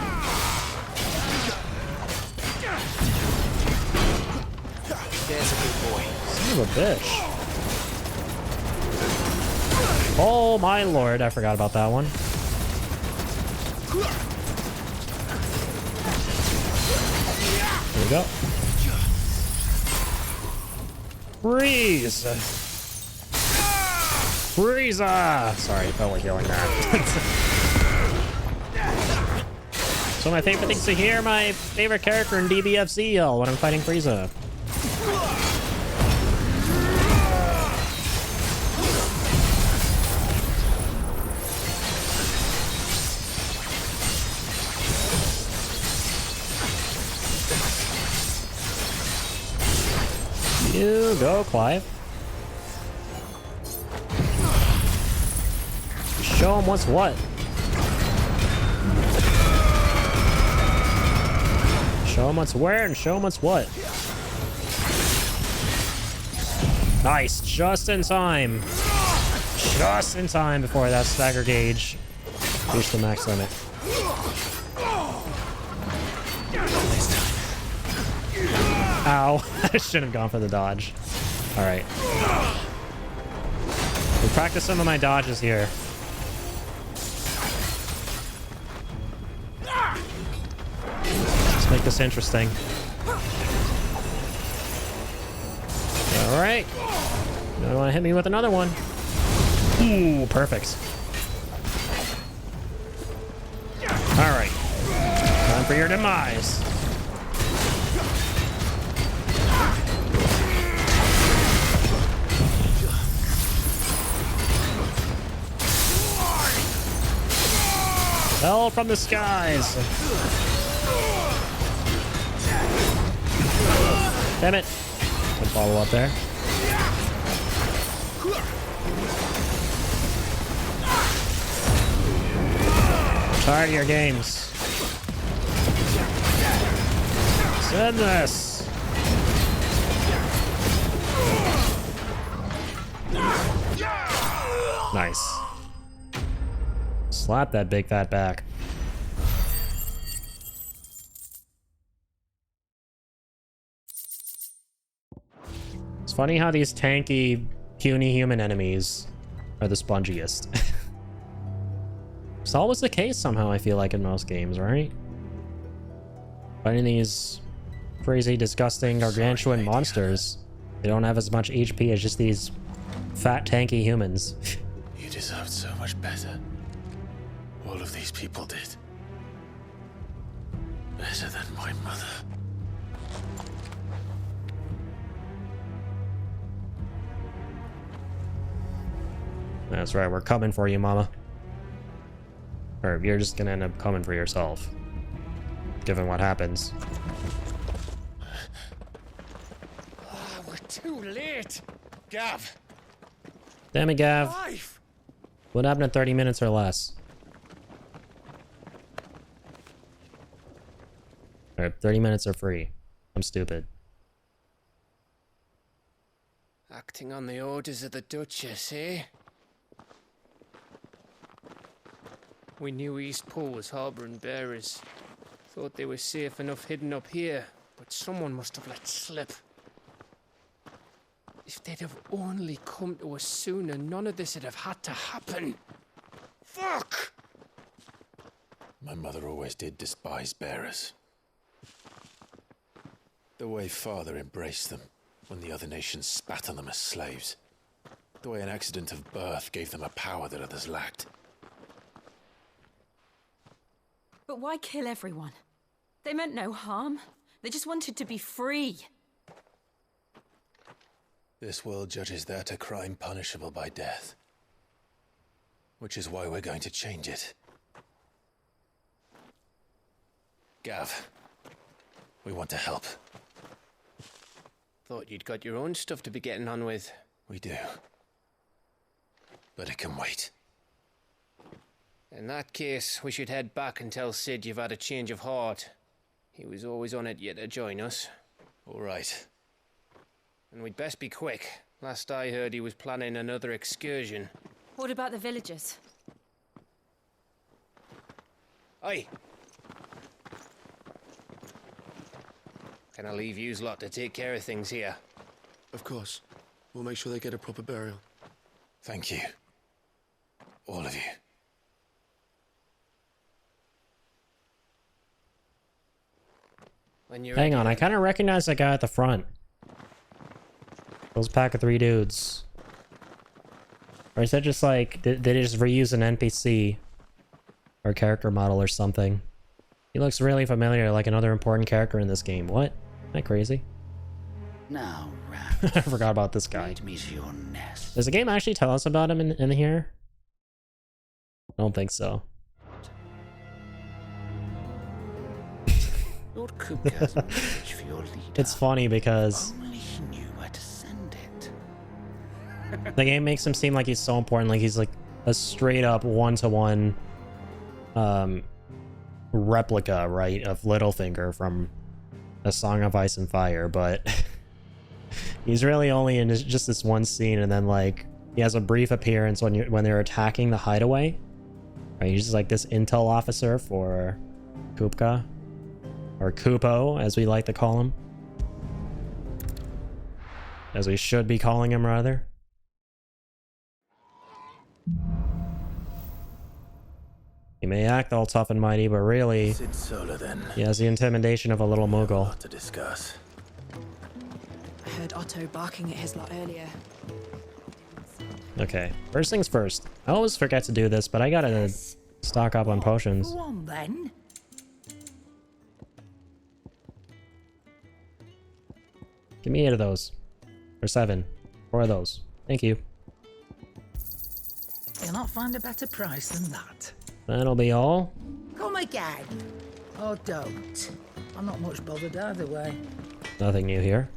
There's a good boy. Son of a bitch. Oh my lord, I forgot about that one. There we go. Freeze! Frieza! Sorry, I felt like yelling that. So my favorite things to hear my favorite character in DBFZ yell when I'm fighting Frieza. You go, Clive. Show him what's what. Show him what's where and show him what's what. Nice, just in time. Just in time before that stagger gauge reached the max limit. Ow. I shouldn't have gone for the dodge. Alright. We practice some of my dodges here. Let's make this interesting. Alright. Now you want to hit me with another one. Ooh, perfect. Alright. Time for your demise. Fell from the skies. Damn it. Good follow up there. Tired of your games. Send this. Nice. Slap that big fat back. It's funny how these tanky, puny human enemies are the spongiest. It's always the case somehow, I feel like, in most games, right? Fighting these crazy, disgusting, gargantuan monsters, they don't have as much HP as just these fat, tanky humans. You deserved so much better. All of these people did. Better than my mother. That's right, we're coming for you, mama. Or you're just gonna end up coming for yourself. Given what happens. Oh, we're too late. Gav. Damn it, Gav. Life. What happened in 30 minutes or less? Alright, 30 minutes are free. I'm stupid. Acting on the orders of the Duchess, eh? We knew Eastpool was harbouring bearers. Thought they were safe enough hidden up here, but someone must have let slip. If they'd have only come to us sooner, none of this would have had to happen. Fuck! My mother always did despise bearers. The way Father embraced them when the other nations spat on them as slaves. The way an accident of birth gave them a power that others lacked. But why kill everyone? They meant no harm. They just wanted to be free. This world judges that a crime punishable by death. Which is why we're going to change it. Gav, we want to help. Thought you'd got your own stuff to be getting on with. We do. But it can wait. In that case, we should head back and tell Sid you've had a change of heart. He was always on it yet to join us. All right. And we'd best be quick. Last I heard, he was planning another excursion. What about the villagers? Aye. Can I leave yous lot to take care of things here? Of course. We'll make sure they get a proper burial. Thank you. All of you. When you're Hang on, I kind of recognize that guy at the front. Those pack of 3 dudes. Or is that just like, did they just reuse an NPC? Or character model or something? He looks really familiar, like another important character in this game. What? Am I crazy? Now, I forgot about this guy. lead me to your nest. Does the game actually tell us about him in here? I don't think so. Lord Kupka has a message for your leader. It's funny because Only he knew where to send it. the game makes him seem like he's so important, like he's like a straight up one-to-one replica, right, of Littlefinger from A Song of Ice and Fire, but he's really only in just this one scene, and then like he has a brief appearance when they're attacking the hideaway. Right, he's just like this intel officer for Kupka. Or Kupo, as we like to call him. As we should be calling him, rather. He may act all tough and mighty, but really, Sid Solar, then. he has the intimidation of a little Moogle. Lot to discuss. I heard Otto barking at his lot earlier. Okay, first things first. I always forget to do this, but I gotta stock up on potions. Go on, then. Give me 8 of those. Or 7. 4 of those. Thank you. You'll not find a better price than that. That'll be all. Come again. Or don't. I'm not much bothered either way. Nothing new here.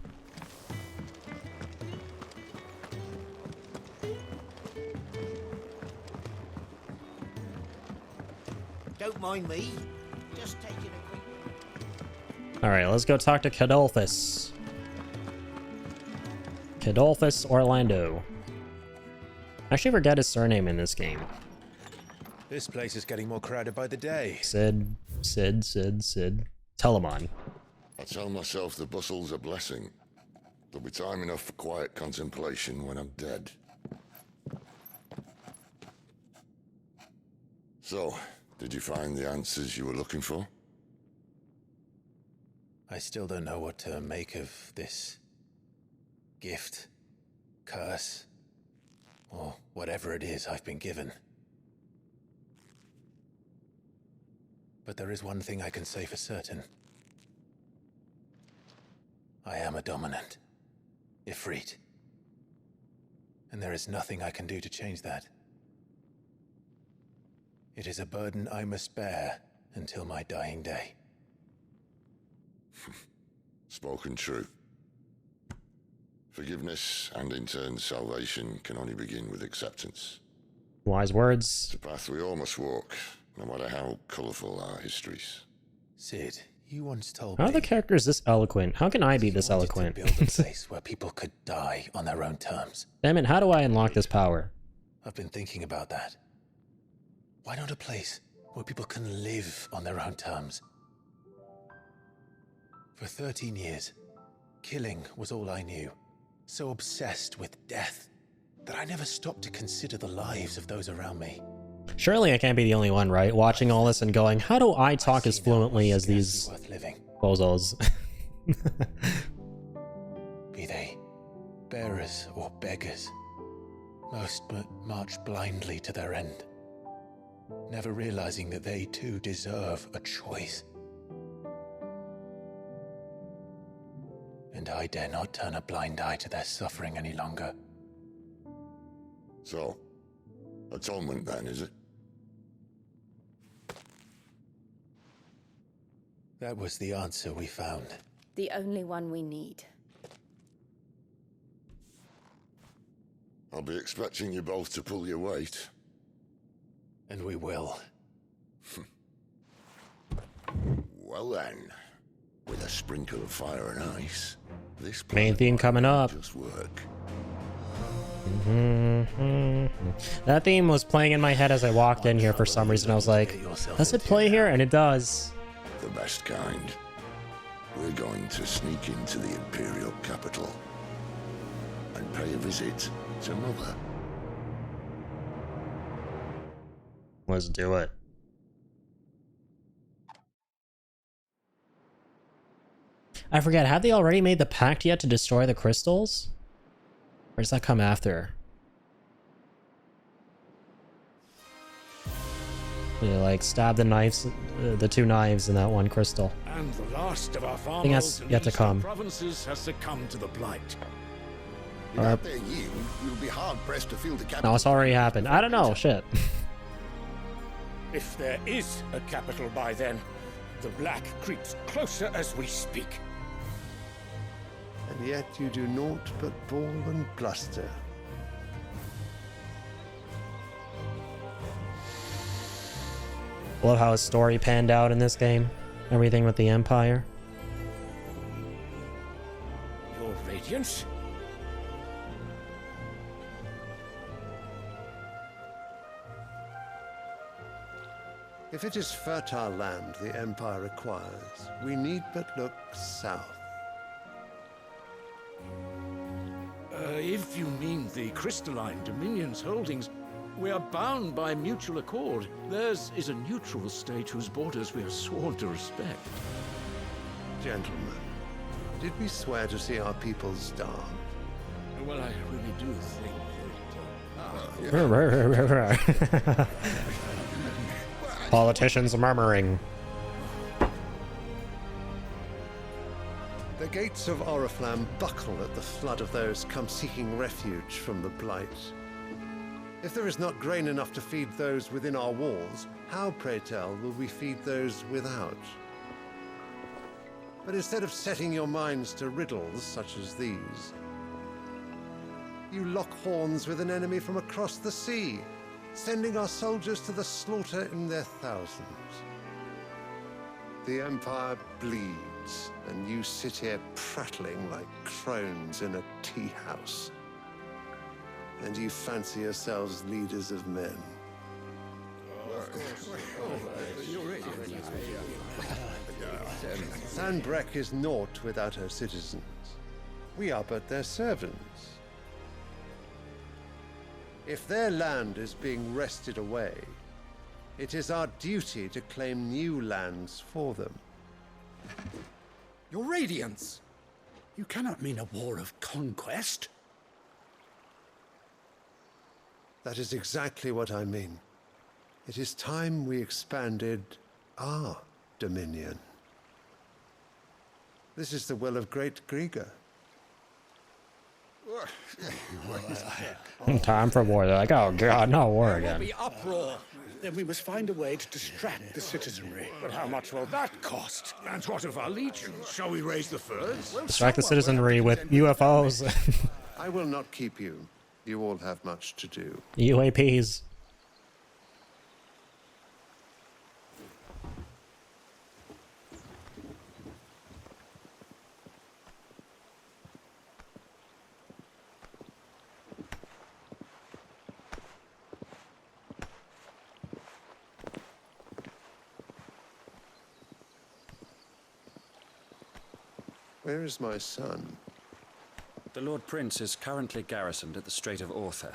Don't mind me. Just taking a quick... Alright, let's go talk to Cadolfus. Cadolfus Orlando. I actually forget his surname in this game. This place is getting more crowded by the day. Sid. Telemon. I tell myself the bustle's a blessing. There'll be time enough for quiet contemplation when I'm dead. So, did you find the answers you were looking for? I still don't know what to make of this gift, curse, or whatever it is I've been given. But there is one thing I can say for certain. I am a dominant, Ifrit. And there is nothing I can do to change that. It is a burden I must bear until my dying day. Spoken true. Forgiveness and in turn salvation can only begin with acceptance. Wise words. It's a path we all must walk, no matter how colourful our histories. Sid, you once told How are me the characters this eloquent? How can I be this eloquent? to build a place where people could die on their own terms. Damn it, how do I unlock this power? I've been thinking about that. Why not a place where people can live on their own terms? For 13 years, killing was all I knew. So obsessed with death that I never stopped to consider the lives of those around me. Surely I can't be the only one, right? Watching all this and going, how do I talk as fluently as these bozos? Be they bearers or beggars, most march blindly to their end, never realizing that they too deserve a choice. And I dare not turn a blind eye to their suffering any longer. So, atonement then, is it? That was the answer we found. The only one we need. I'll be expecting you both to pull your weight. And we will. Well then, with a sprinkle of fire and ice, this Main theme coming up. just work. That theme was playing in my head as I walked in here for some reason. I was like, does it play here? And it does. The best kind. We're going to sneak into the Imperial capital and pay a visit to Mother. Let's do it. I forget, have they already made the pact yet to destroy the crystals? Or does that come after? They like stab the knives, the two knives in that one crystal. And the last of our I think that's farmers in yet to eastern come. provinces has succumbed to the blight. Without their yield, you'll be hard-pressed to field the capital. No, it's already happened. I don't know, shit. If there is a capital by then, the black creeps closer as we speak. And yet you do naught but bawl and bluster. Love how his story panned out in this game. Everything with the Empire. Your Radiance? If it is fertile land the Empire requires, we need but look south. If you mean the Crystalline Dominion's holdings, we are bound by mutual accord. Theirs is a neutral state whose borders we are sworn to respect. Gentlemen, did we swear to see our people starve? Well, I really do think that... Politicians murmuring. The gates of Oriflamme buckle at the flood of those come seeking refuge from the Blight. If there is not grain enough to feed those within our walls, how, pray tell, will we feed those without? But instead of setting your minds to riddles such as these, you lock horns with an enemy from across the sea, sending our soldiers to the slaughter in their thousands. The Empire bleeds, and you sit here prattling like crones in a tea house. and you fancy yourselves leaders of men. Sanbreque is naught without her citizens. We are but their servants. If their land is being wrested away, it is our duty to claim new lands for them. Your Radiance! You cannot mean a war of conquest. That is exactly what I mean. It is time we expanded our dominion. This is the will of great Griga. Time for war. They're like, oh god, no war There will again. be uproar. Then we must find a way to distract the citizenry. But how much will that cost? And what of our legions? Shall we raise the furs? Distract the citizenry with UFOs. I will not keep you. You all have much to do. UAPs. Where is my son? The Lord Prince is currently garrisoned at the Strait of Orther.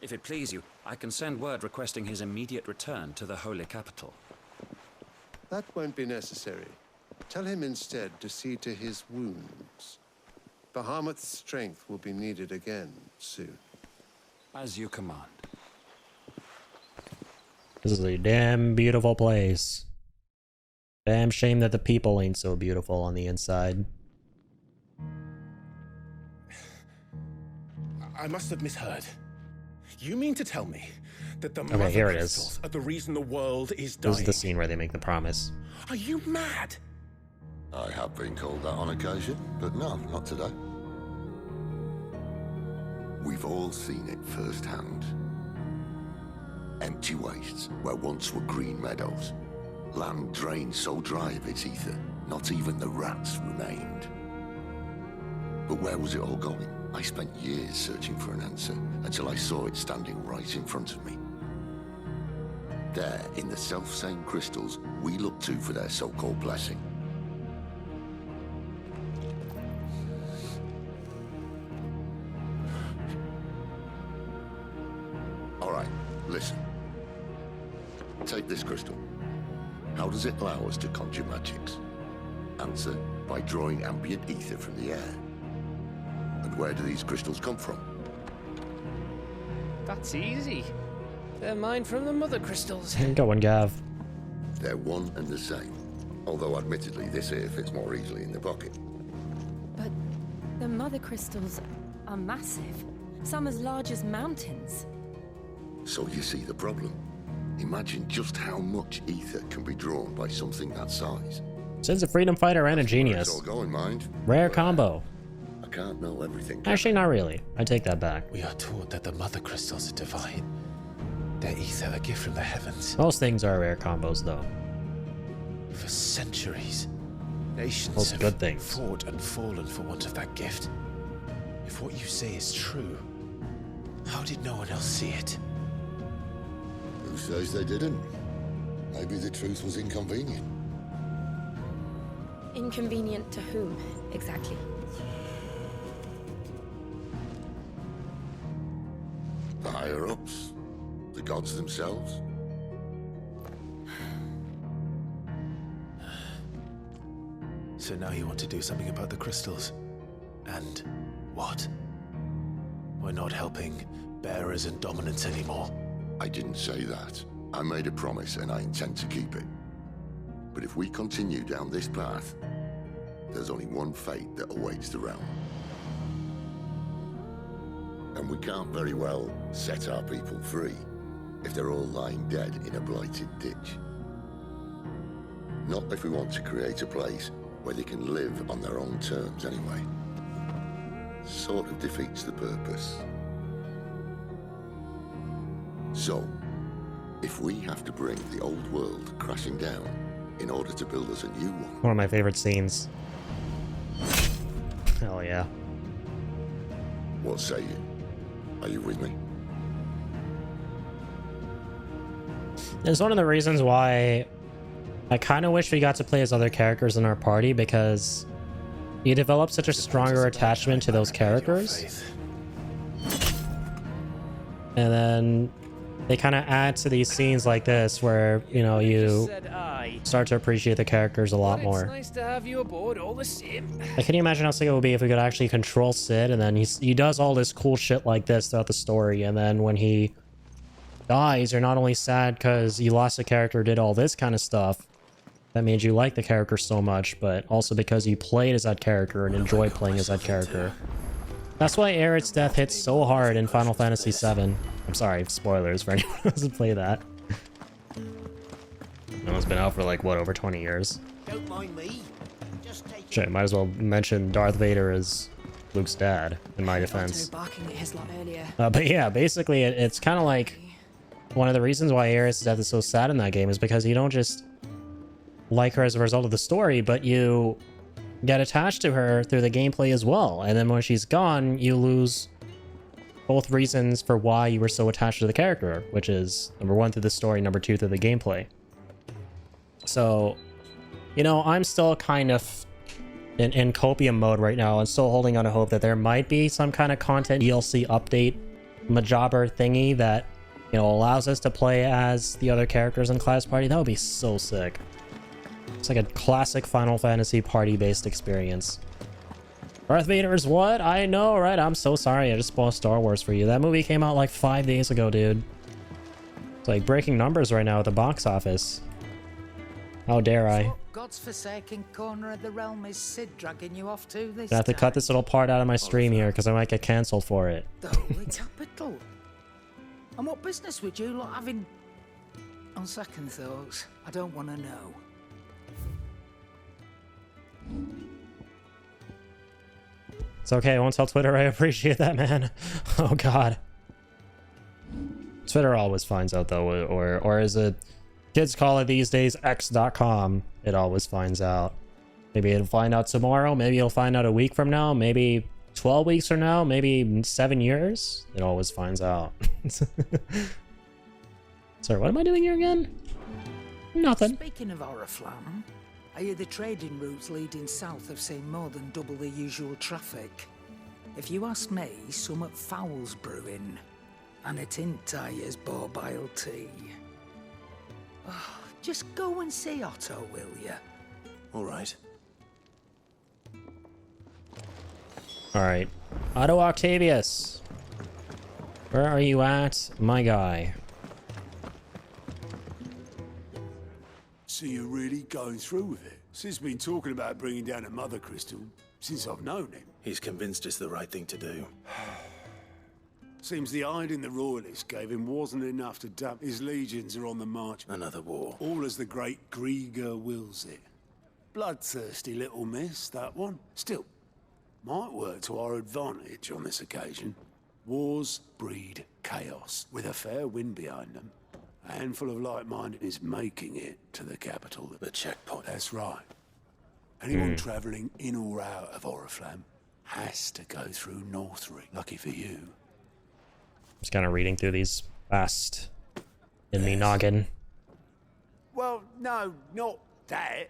If it please you, I can send word requesting his immediate return to the Holy Capital. That won't be necessary. Tell him instead to see to his wounds. Bahamut's strength will be needed again soon. As you command. This is a damn beautiful place. Damn shame that the people ain't so beautiful on the inside. I must have misheard. You mean to tell me that the Okay, here it is. crystals are the reason the world is This dying? is the scene where they make the promise. Are you mad? I have been called that on occasion, but no, not today. We've all seen it firsthand. Empty wastes where once were green meadows. Land drained so dry of its ether, not even the rats remained. But where was it all going? I spent years searching for an answer, until I saw it standing right in front of me. There, in the self-same crystals we look to for their so-called blessing. All right, listen. Take this crystal. How does it allow us to conjure magics? Answer, by drawing ambient ether from the air. And where do these crystals come from? That's easy. They're mine from the mother crystals. Go on, Gav. They're one and the same. Although admittedly this here fits more easily in the pocket. But the mother crystals are massive. Some as large as mountains. So you see the problem. Imagine just how much ether can be drawn by something that size. Sin's a freedom fighter and a It's genius. all going, mind. Rare combo. I can't know everything. Actually, not really. I take that back. We are taught that the mother crystals are divine. Their ether a gift from the heavens. Most things are rare combos, though. For centuries, nations Most have good things. fought and fallen for want of that gift. If what you say is true, how did no one else see it? Who says they didn't? Maybe the truth was inconvenient. Inconvenient to whom, exactly? The higher-ups? The gods themselves? So now you want to do something about the crystals. And what? We're not helping bearers and dominants anymore. I didn't say that. I made a promise and I intend to keep it. But if we continue down this path, there's only one fate that awaits the realm. And we can't very well set our people free if they're all lying dead in a blighted ditch. Not if we want to create a place where they can live on their own terms anyway. Sort of defeats the purpose. So, if we have to bring the old world crashing down in order to build us a new one... One of my favorite scenes. Hell yeah. What say you? Are you with me? It's one of the reasons why I kind of wish we got to play as other characters in our party, because you develop such a stronger attachment to those characters. And then they kind of add to these scenes like this where, you know, you start to appreciate the characters a lot more. It's nice to have you aboard all the same. Like, can you imagine how sick it would be if we could actually control Sid, and then he does all this cool shit like this throughout the story, and then when he dies, you're not only sad because you lost a character, did all this kind of stuff that made you like the character so much, but also because you played as that character and enjoyed playing as that character. That's why Aerith's death hits so hard in Final Fantasy VII. I'm sorry, spoilers for anyone who doesn't play that. No, it's been out for like, what, over 20 years? Don't mind me. Just take Shit, might as well mention Darth Vader as Luke's dad, in my defense. Barking at his lot earlier. But yeah, basically, it's kind of like one of the reasons why Aerith's death is so sad in that game is because you don't just like her as a result of the story, but you get attached to her through the gameplay as well. And then when she's gone, you lose both reasons for why you were so attached to the character, which is number one, through the story, number two, through the gameplay. So, you know, I'm still kind of in copium mode right now and still holding on to hope that there might be some kind of content DLC update majobber thingy that, you know, allows us to play as the other characters in Class Party. That would be so sick. It's like a classic Final Fantasy party-based experience. Darth Vader is what? I know, right? I'm so sorry. I just spoiled Star Wars for you. That movie came out like 5 days ago, dude. It's like breaking numbers right now at the box office. How dare I? What God's forsaken corner of the realm is Sid dragging you off to this I have to cut this little part out of my stream here because I might get cancelled for it. Though it's capital. And what business would you lot having? On second thoughts, I don't want to know. It's okay, I won't tell Twitter. I appreciate that, man. Oh god. Twitter always finds out though, or as the kids call it these days, X.com. It always finds out. Maybe it'll find out tomorrow, maybe it'll find out a week from now, maybe 12 weeks from now, maybe 7 years. It always finds out. Sorry, what am I doing here again? Nothing. Speaking of Oriflamme, I hear the trading routes leading south have seen more than double the usual traffic. If you ask me, somewhat foul's brewing. And it ain't tires borbile tea. Oh, just go and see Otto, will you? All right. Alright. Otto Octavius. Where are you at, my guy? So you're really going through with it? Sid's been talking about bringing down a mother crystal since I've known him. He's convinced it's the right thing to do. Seems the hiding the royalists gave him wasn't enough to dump. His legions are on the march. Another war. All as the great Grieger wills it. Bloodthirsty little miss, that one. Still, might work to our advantage on this occasion. Wars breed chaos, with a fair wind behind them. A handful of like-minded is making it to the capital. The checkpoint. That's right. Anyone travelling in or out of Oriflamme has to go through Northree. Lucky for you. Just kind of reading through these fast in me noggin. Well, no, not that.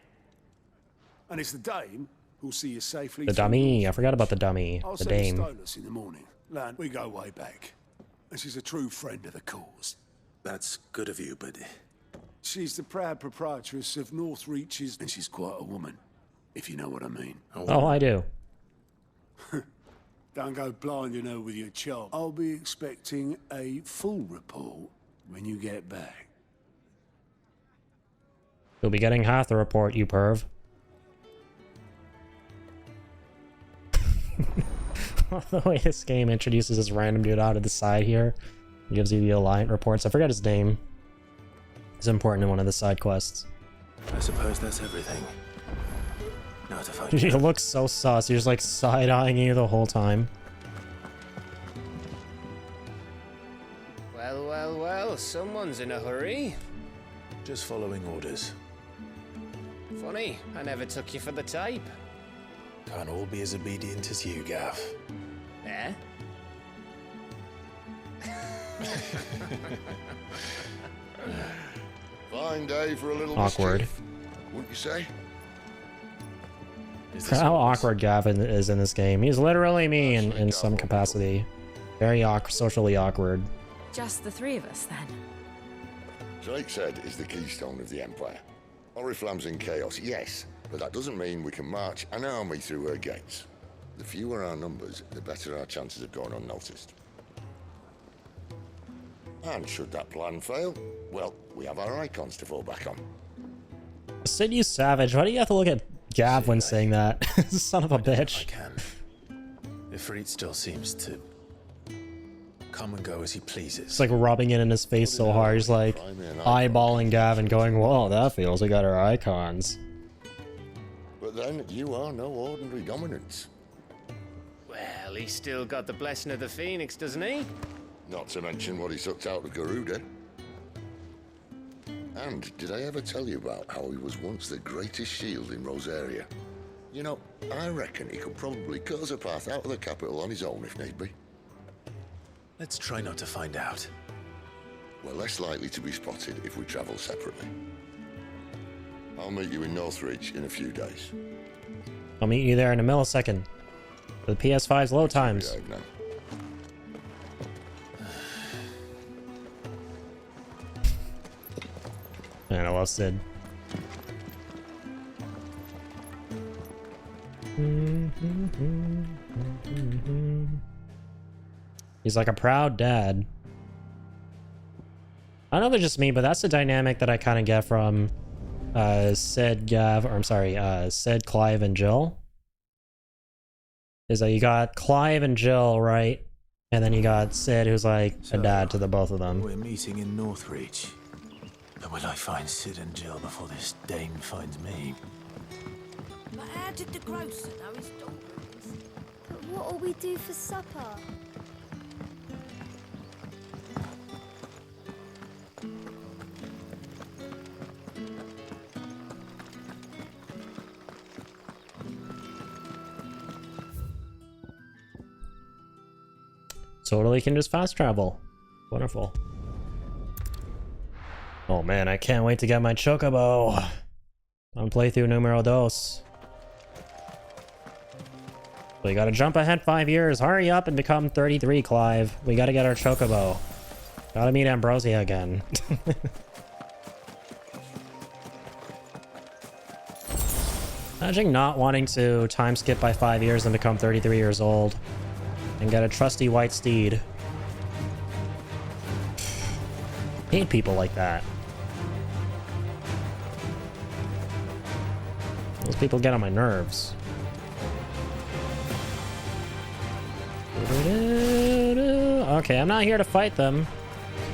And it's the dame who'll see you safely. The dummy. I forgot about the dummy. I'll The send dame. Stolas in the morning. Lan, we go way back. And she's a true friend of the cause. That's good of you, but... She's the proud proprietress of North Reaches, and she's quite a woman, if you know what I mean. Oh, I do. Don't go blinding her with your chop. I'll be expecting a full report when you get back. You'll be getting half the report, you perv. The way this game introduces this random dude out of the side here, gives you the Alliant reports. I forgot his name. He's important in one of the side quests. I suppose that's everything. Now to find He looks so sus. He's just like side-eyeing you the whole time. Well, well, well, someone's in a hurry. Just following orders. Funny, I never took you for the type. Can't all be as obedient as you, Gav. Eh? Fine day for a little Awkward. mischief, wouldn't you say? How awkward Gavin is in this game. He's literally me in some capacity. Very socially awkward. Just the three of us, then. Drake's Head is the keystone of the Empire. Oriflamme's in chaos, yes, but that doesn't mean we can march an army through her gates. The fewer our numbers, the better our chances of going unnoticed. And should that plan fail, well, we have our icons to fall back on. Sid, you savage. Why do you have to look at Gav when saying that? Son of a bitch. Ifrit still seems to come and go as he pleases. It's like rubbing it in his face so hard. He's like eyeballing Gav and going, whoa, that feels. We got our icons. But then you are no ordinary dominance. Well, he's still got the blessing of the Phoenix, doesn't he? Not to mention what he sucked out of Garuda. And did I ever tell you about how he was once the greatest shield in Rosaria? You know, I reckon he could probably cut us a path out of the capital on his own if need be. Let's try not to find out. We're less likely to be spotted if we travel separately. I'll meet you in Northridge in a few days. I'll meet you there in a millisecond. For the PS5's load times. Man, I love Sid. He's like a proud dad. I know they're just me, but that's the dynamic that I kind of get from Sid, Gav, or I'm sorry, Sid, Clive, and Jill. Is that you got Clive and Jill, right? And then you got Sid, who's like a dad to the both of them. We're meeting in Northridge. But will I find Sid and Jill before this Dane finds me? But how did the grocer know his daughter is? But what'll we do for supper? Totally can just fast travel. Wonderful. Oh man, I can't wait to get my Chocobo on playthrough numero dos. We gotta jump ahead 5 years. Hurry up and become 33, Clive. We gotta get our Chocobo. Gotta meet Ambrosia again. Imagine not wanting to time skip by 5 years and become 33 years old. And get a trusty white steed. Hate people like that. Those people get on my nerves. Okay, I'm not here to fight them.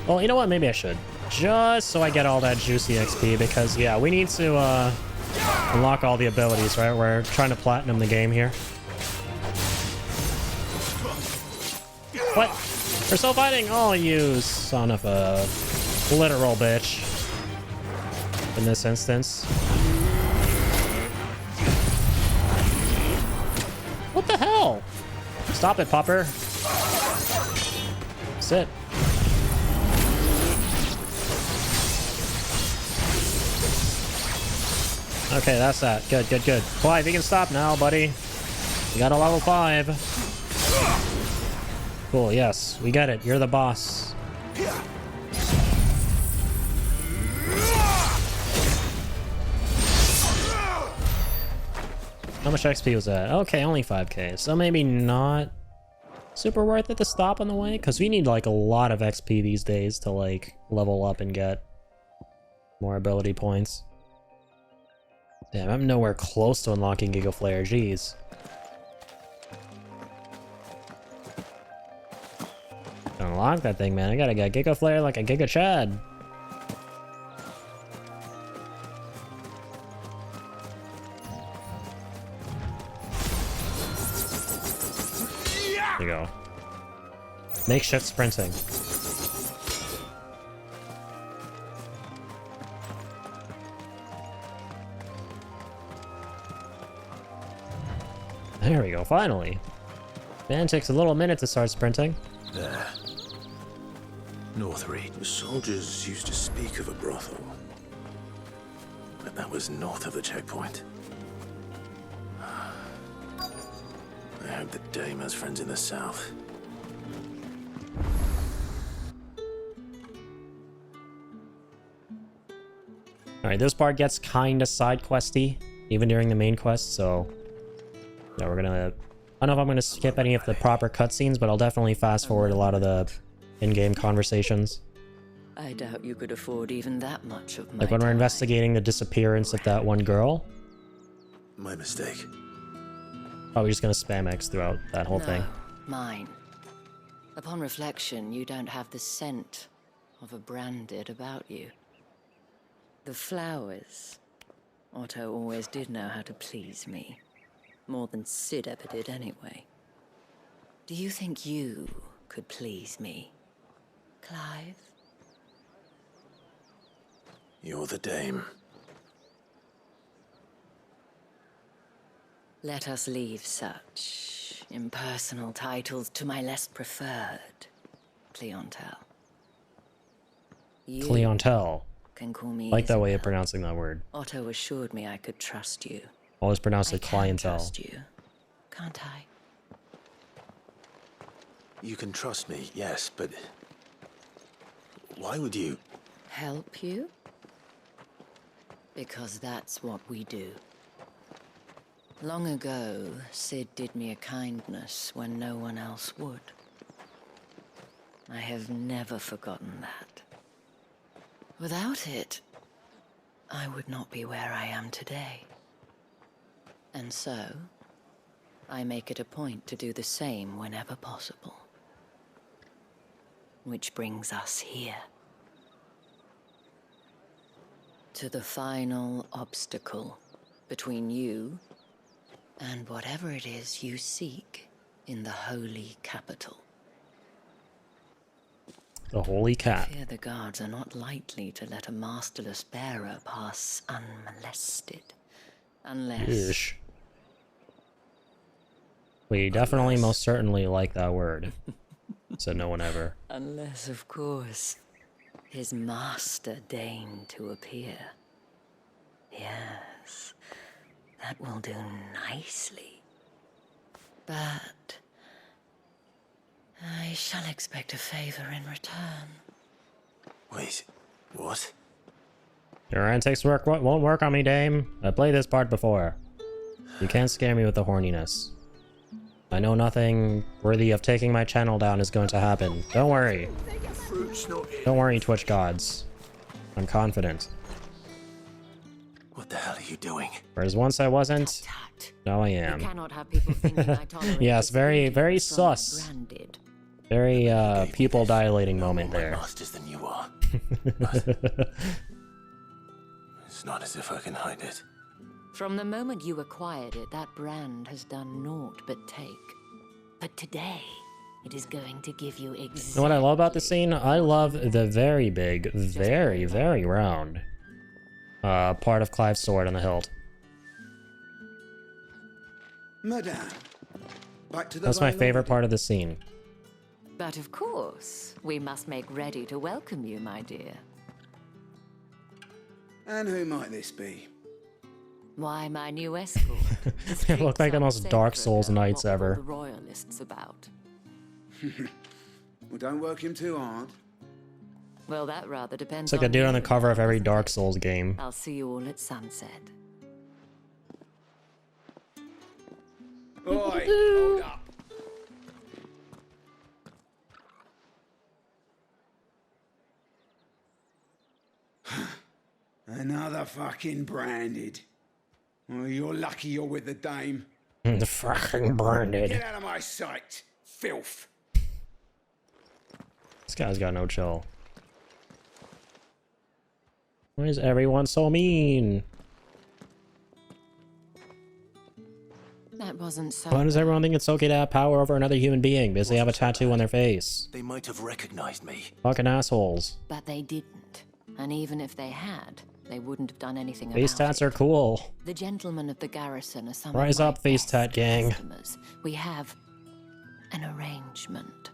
Well, you know what? Maybe I should. Just so I get all that juicy XP, because, yeah, we need to unlock all the abilities, right? We're trying to platinum the game here. What? We're still fighting? Oh, you son of a literal bitch. In this instance. What the hell? Stop it, Popper. Sit. Okay, that's that. Good, good, good. Clive, you can stop now, buddy. You got a level 5. Cool, yes, we get it. You're the boss. How much XP was that? Okay, only 5k. So maybe not super worth it to stop on the way, because we need like a lot of XP these days to like level up and get more ability points. Damn, I'm nowhere close to unlocking Giga Flare, jeez. Unlock that thing, man. I gotta get Giga Flare like a Giga Chad. There you go. Makeshift sprinting. There we go, finally. Man, it takes a little minute to start sprinting. There. Northreed. The soldiers used to speak of a brothel. But that was north of the checkpoint. I hope the dame has friends in the south. Alright, this part gets kinda side questy, even during the main quest, so yeah, we're gonna... I don't know if I'm gonna skip any of the proper cutscenes, but I'll definitely fast forward a lot of the in-game conversations. I doubt you could afford even that much of my Like when we're time. investigating the disappearance of that one girl. My mistake. Probably just gonna spam X throughout that whole thing. Mine. Upon reflection, you don't have the scent of a branded about you. The flowers. Otto always did know how to please me. More than Sid ever did anyway. Do you think you could please me, Clive? You're the dame. Let us leave such impersonal titles to my less preferred clientele. You Clientele. can call me Like that Isabel. way of pronouncing that word. Otto assured me I could trust you. Always pronounce it I can clientele. trust you, can't I? You can trust me, yes, but... why would you... Help you? Because that's what we do. Long ago, Sid did me a kindness when no one else would. I have never forgotten that. Without it, I would not be where I am today. And so, I make it a point to do the same whenever possible. Which brings us here. To the final obstacle between you and whatever it is you seek in the Holy Capital. The Holy Cat. I fear the guards are not likely to let a masterless bearer pass unmolested. Unless... Yeesh. We definitely most certainly like that word. Said no one ever. Unless, of course, his master deigned to appear. Yes, that will do nicely. But I shall expect a favor in return. Wait, what? Your antics won't work on me, dame. I played this part before. You can't scare me with the horniness. I know nothing worthy of taking my channel down is going to happen. Don't worry. Don't worry, Twitch gods. I'm confident. What the hell are you doing? Whereas once I wasn't, now I am. Cannot have people thinking I tolerate Yes, very, very sus. branded. Very, pupil dilating moment there. Masters than you are. It's not as if I can hide it. From the moment you acquired it, that brand has done naught but take. But today, it is going to give you You know what I love about this scene? I love the very big, very, very round part of Clive's sword on the hilt. Madame, back to the That's my Vale favorite already? part of the scene. But of course, we must make ready to welcome you, my dear. And who might this be? Why, my new escort. They look like the most Dark Souls knights The ever. royalists about. Well, don't work him too hard. Well, that rather depends It's like a on dude you. on the cover of every Dark Souls game. I'll see you all at sunset. Oi, hold up. Another fucking branded. Well, you're lucky you're with the dame. The fucking branded. Get out of my sight, filth. This guy's got no chill. Why is everyone so mean? That wasn't so. Why does everyone think it's okay to have power over another human being because they have a tattoo on their face? They might have recognized me. Fucking assholes. But they didn't. And even if they had, they wouldn't have done anything Face about tats it. are cool. The gentlemen of the garrison are some Rise of my up, face best tat gang. customers. We have an arrangement,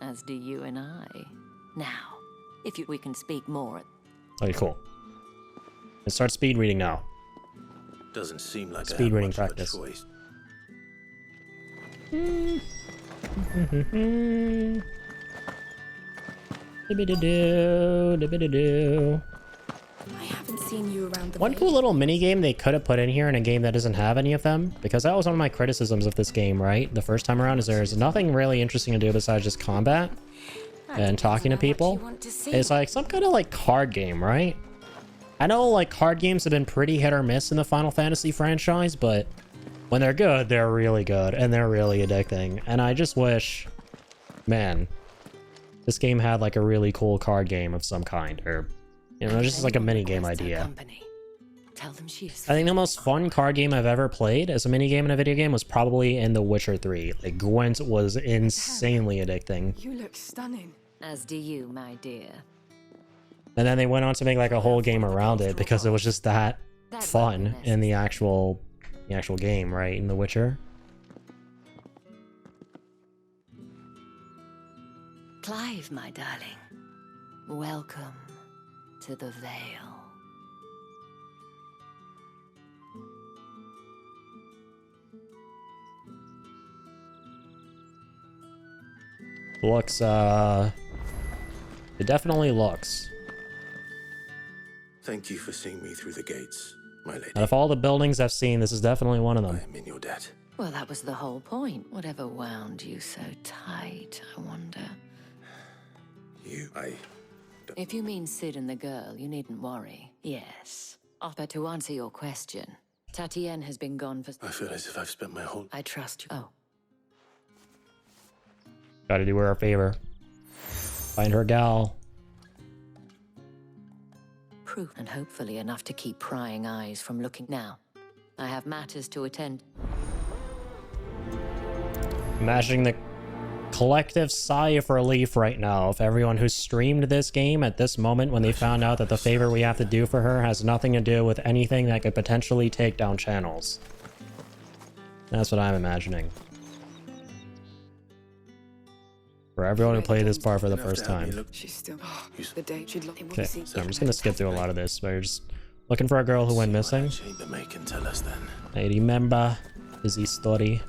as do you and I. Now, if we can speak more. Okay, cool. Let's start speed reading now. Doesn't seem like Speed reading much of a practice. choice. I haven't seen you around the One cool little mini game they could have put in here in a game that doesn't have any of them, because that was one of my criticisms of this game, right? The first time around is there's nothing really interesting to do besides just combat and talking to people. It's like some kind of like card game, right? I know like card games have been pretty hit or miss in the Final Fantasy franchise, but when they're good, they're really good and they're really addicting. And I just wish, man, this game had like a really cool card game of some kind, or you know, just like a mini game idea. Tell them she is. I think the most fun card game I've ever played as a mini game in a video game was probably in The Witcher 3. Like Gwent was insanely addicting. You look stunning. As do you, my dear. And then they went on to make like a whole game around it because it was just that fun in the actual game, right? In The Witcher. Clive, my darling. Welcome to the Vale. Looks, it definitely looks. Thank you for seeing me through the gates, my lady. Out of all the buildings I've seen, this is definitely one of them. I'm in your debt. Well, that was the whole point. Whatever wound you so tight, I wonder. If you mean Sid and the girl, you needn't worry. Yes. But to answer your question, Tatienne has been gone for... I feel as if I've spent my whole... I trust you. Oh. Gotta do her a favor. Find her gal. Proof, and hopefully enough to keep prying eyes from looking. Now, I have matters to attend. Imagining the collective sigh of relief right now of everyone who streamed this game at this moment when they found out that the favor we have to do for her has nothing to do with anything that could potentially take down channels. That's what I'm imagining. For everyone who played this part for the first time. She's still the date she'd look. Okay, so I'm just gonna skip through a lot of this. We're just looking for a girl who went missing. Tell us then. I remember the story.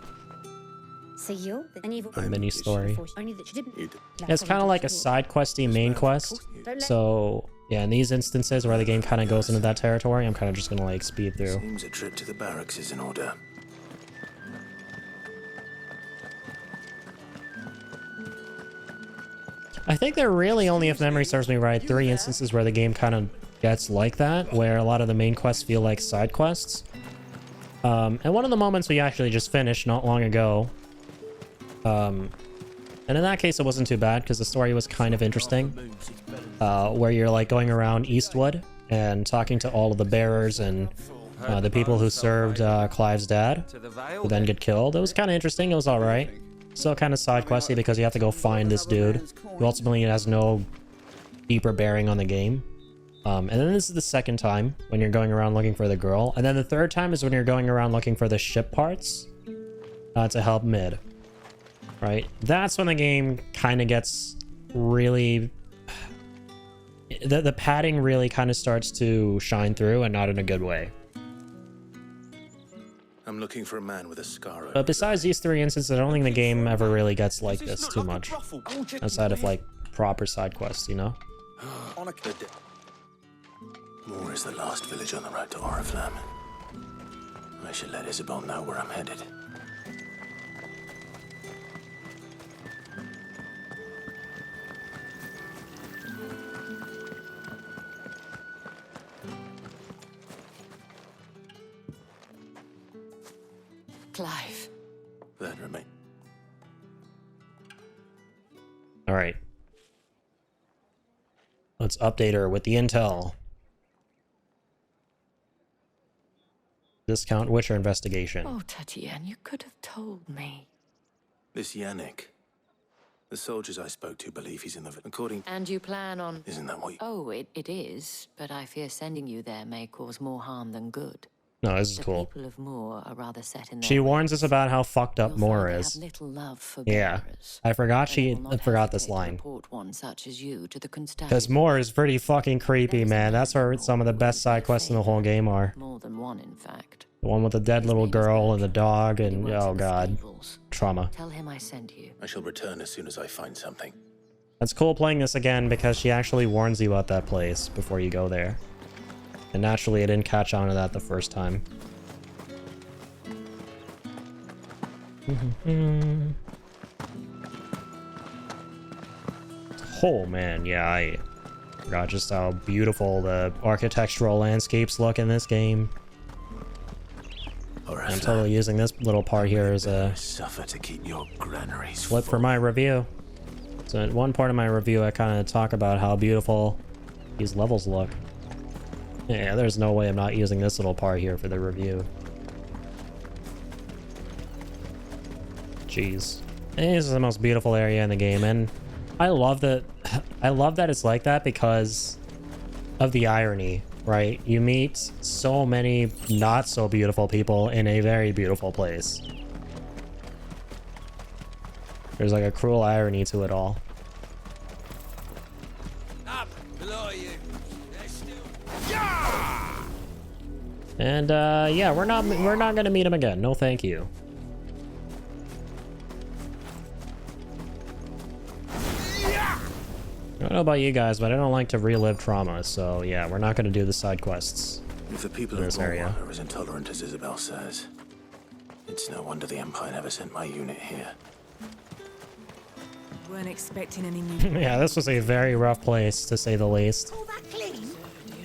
A mini story. It's kind of like a side questy main quest. So yeah, in these instances where the game kind of goes into that territory, I'm kind of just gonna like speed through. Seems a trip to the barracks is in order. I think there are really only, if memory serves me right, 3 instances where the game kind of gets like that, where a lot of the main quests feel like side quests. And one of the moments we actually just finished not long ago. And in that case, it wasn't too bad because the story was kind of interesting. Where you're like going around Eastwood and talking to all of the bearers and the people who served Clive's dad, who then get killed. It was kind of interesting. It was all right. Still kind of side questy because you have to go find this dude who ultimately has no deeper bearing on the game. And then this is the second time when you're going around looking for the girl. And then the third time is when you're going around looking for the ship parts to help Mid. Right? That's when the game kind of gets really... The padding really kind of starts to shine through and not in a good way. I'm looking for a man with a scar. But besides these 3 instances, I don't think the game ever really gets like this too much. Outside of like proper side quests, you know? Moore is the last village on the road to Oriflamme. I should let Isabel know where I'm headed. Clive. That remain. All right. Let's update her with the intel. Discount Witcher investigation. Oh, Tatienne, you could have told me. This Yannick. The soldiers I spoke to believe he's in the... According... And you plan on... Isn't that what you... Oh, it is, but I fear sending you there may cause more harm than good. No, this is The cool. people of Moor are rather set in their She warns us about how fucked up You'll Moor find they is. have little love for Yeah, bearers, I forgot and they will not forgot this hesitate to line. report one such as you to the Because constabulary. Moor is pretty fucking creepy, man. That's where some of the best side quests in the whole game are. More than one, in fact. The one with the dead little girl and the dog and oh god, trauma. Tell him I sent you. I shall return as soon as I find something. It's cool playing this again because she actually warns you about that place before you go there. And naturally, I didn't catch on to that the first time. Oh man, yeah, I forgot just how beautiful the architectural landscapes look in this game. I'm totally using this little part here as a Suffer to keep your granaries flip for my review. So at one part of my review, I kind of talk about how beautiful these levels look. Yeah, there's no way I'm not using this little part here for the review. Jeez. This is the most beautiful area in the game, and I love that it's like that because of the irony, right? You meet so many not so beautiful people in a very beautiful place. There's like a cruel irony to it all. Up below you. They're still. And yeah, we're not gonna meet him again. No, thank you. I don't know about you guys, but I don't like to relive trauma, so yeah, we're not gonna do the side quests If the people in of this Moor area. are as intolerant as Isabel says, it's no wonder the Empire never sent my unit here. Weren't expecting any new. Yeah, this was a very rough place, to say the least. All that clean?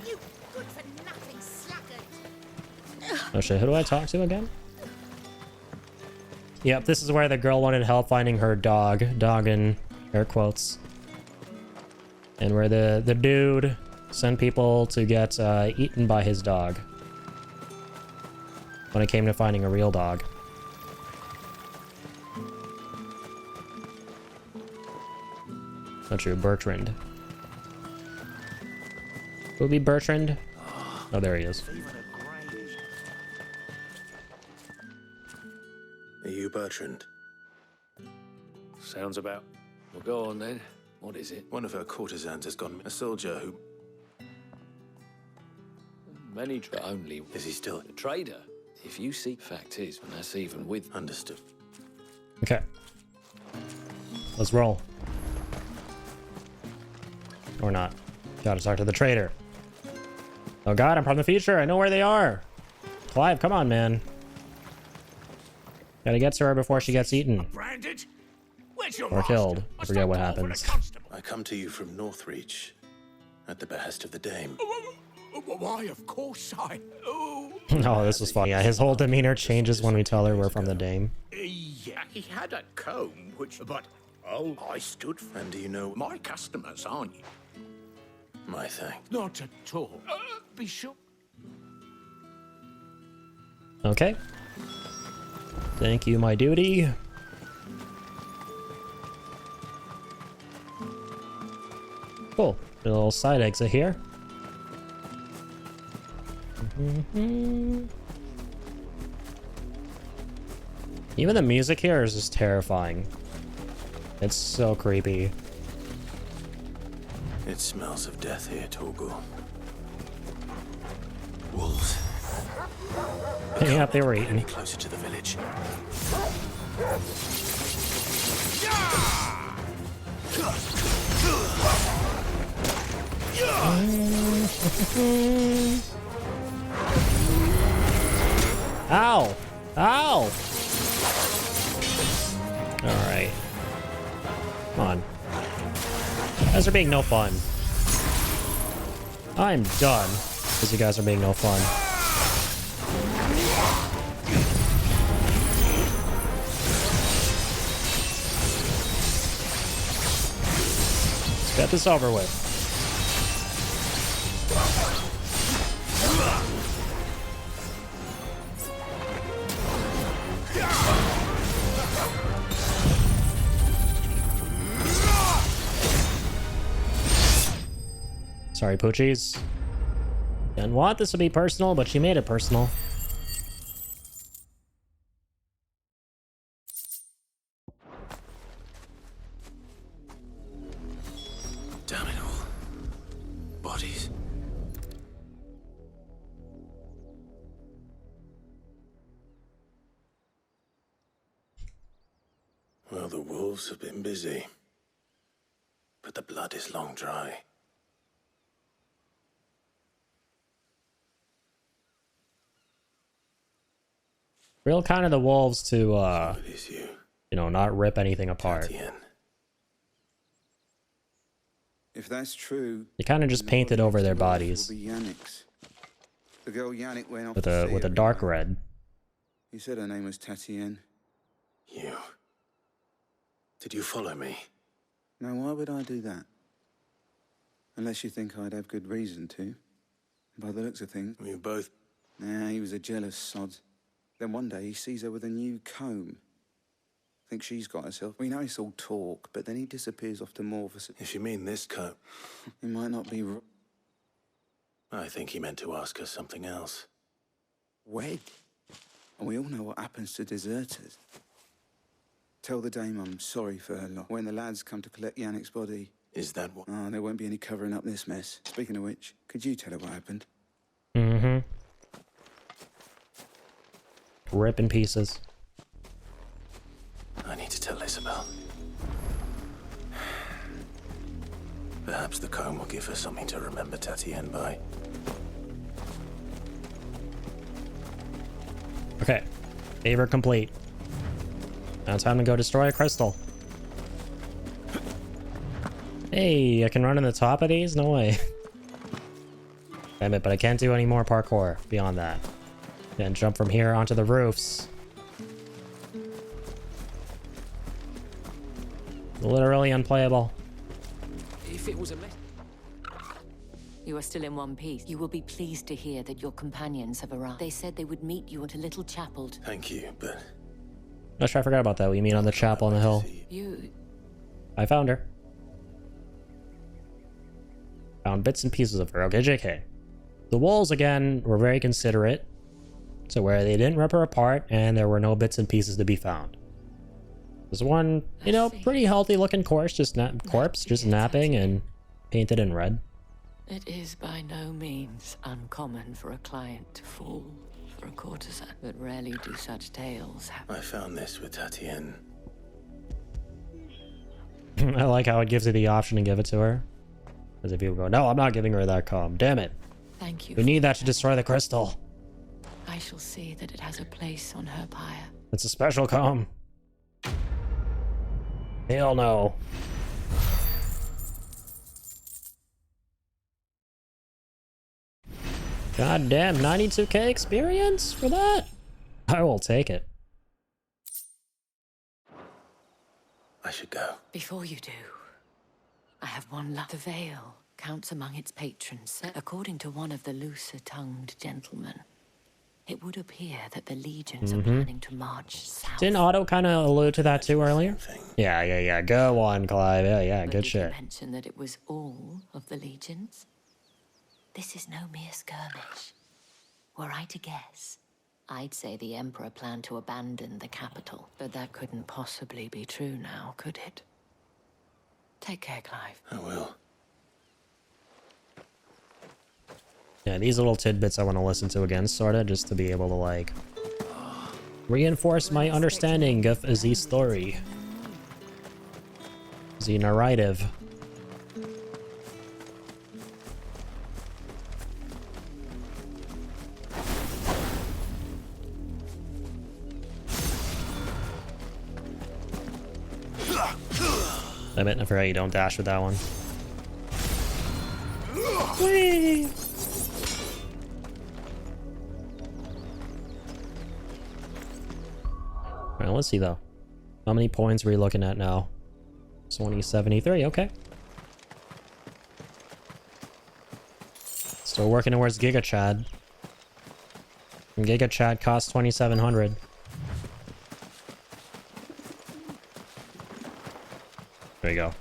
You good for nothing sluggard. Oh shit, who do I talk to again? Yep, this is where the girl wanted help finding her dog. Dog in air quotes. And where the dude sent people to get eaten by his dog. When it came to finding a real dog. Not true, Bertrand. Who would be Bertrand? Oh, there he is. Are you Bertrand? Sounds about. Well, go on then. What is it? One of her courtesans has gone. A soldier who... Many only. Is he still... A trader? If you seek fact is, and that's even with... Understood. Okay. Let's roll. Or not. Gotta talk to the trader. Oh god, I'm from the future. I know where they are. Clive, come on, man. Gotta get to her before she gets eaten. Branded? Where's your Or killed. I forget what happens. I come to you from Northreach, at the behest of the Dame. Why, of course I... Oh, Oh, this was funny. Yeah, his whole demeanor changes when we tell her we're from the Dame. yeah, he had a comb, which... But, oh, I stood for... And do you know... My customers, aren't you? My thanks. Not at all. Be sure... Okay. Thank you, my duty. Cool. A little side exit here. Even the music here is just terrifying. It's so creepy. It smells of death here, Torgor. Wolves. Yeah, they were eating. Any closer to the village. Ow! Ow! Alright. Come on. You guys are being no fun. I'm done, because you guys are being no fun. Let's get this over with. Sorry, Poochies. Didn't want this to be personal, but she made it personal. bodies. Well, the wolves have been busy, but the blood is long dry. Real kind of the wolves to, you know, not rip anything apart. If that's true, They kind of just painted over their bodies will be Yannick's. The girl Yannick went off with to see a every dark night. red. He said her name was Tatienne. You. Did you follow me? Now, why would I do that? Unless you think I'd have good reason to. By the looks of things. We both... Nah, he was a jealous sod. Then one day he sees her with a new comb. Thinks she's got herself. We know it's all talk, but then he disappears off to Morvis. If you mean this comb... He might not be... I think he meant to ask her something else. Wed. And we all know what happens to deserters. Tell the dame I'm sorry for her lot. When the lads come to collect Yannick's body... Is that what... Oh, there won't be any covering up this mess. Speaking of which, could you tell her what happened? Mm-hmm. Rip in pieces. I need to tell Isabel. Perhaps the comb will give her something to remember Tatienne by. Okay. Favor complete. Now time to go destroy a crystal. Hey, I can run on the top of these? No way. Damn it, but I can't do any more parkour beyond that. Then jump from here onto the roofs. Literally unplayable. If it was a mess. You are still in one piece. You will be pleased to hear that your companions have arrived. They said they would meet you at a little chapel. Thank you, but... I forgot about that. We meet on the chapel on the hill. You... I found her. Found bits and pieces of her. Okay, JK. The wolves, again, were very considerate. So where they didn't rip her apart, and there were no bits and pieces to be found. There's one, you know, pretty healthy looking corpse just napping and painted in red. It is by no means uncommon for a client to fall for a courtesan, but rarely do such tales happen. I found this with Tatienne. I like how it gives you the option to give it to her. As if people go, no, I'm not giving her that comb. Damn it. Thank you. We need that to destroy the crystal. I shall see that it has a place on her pyre. It's a special comb. Hell no. God damn, 92k experience for that? I will take it. I should go. Before you do, I have one last. The Vale counts among its patrons. According to one of the looser-tongued gentlemen, it would appear that the legions are planning to march south. Didn't Otto kind of allude to that too earlier? Yeah. Go on, Clive. Yeah, But good did shit. you mention that it was all of the legions? This is no mere skirmish. Were I to guess, I'd say the Emperor planned to abandon the capital. But that couldn't possibly be true now, could it? Take care, Clive. I will. Yeah, these little tidbits I want to listen to again, sorta, just to be able to, like, reinforce my understanding of the story. The narrative. Damn it, I forgot you don't dash with that one. Whee! Alright, let's see though. How many points are we looking at now? 2073, okay. Still working towards Giga Chad. And Giga Chad costs 2,700. There you go.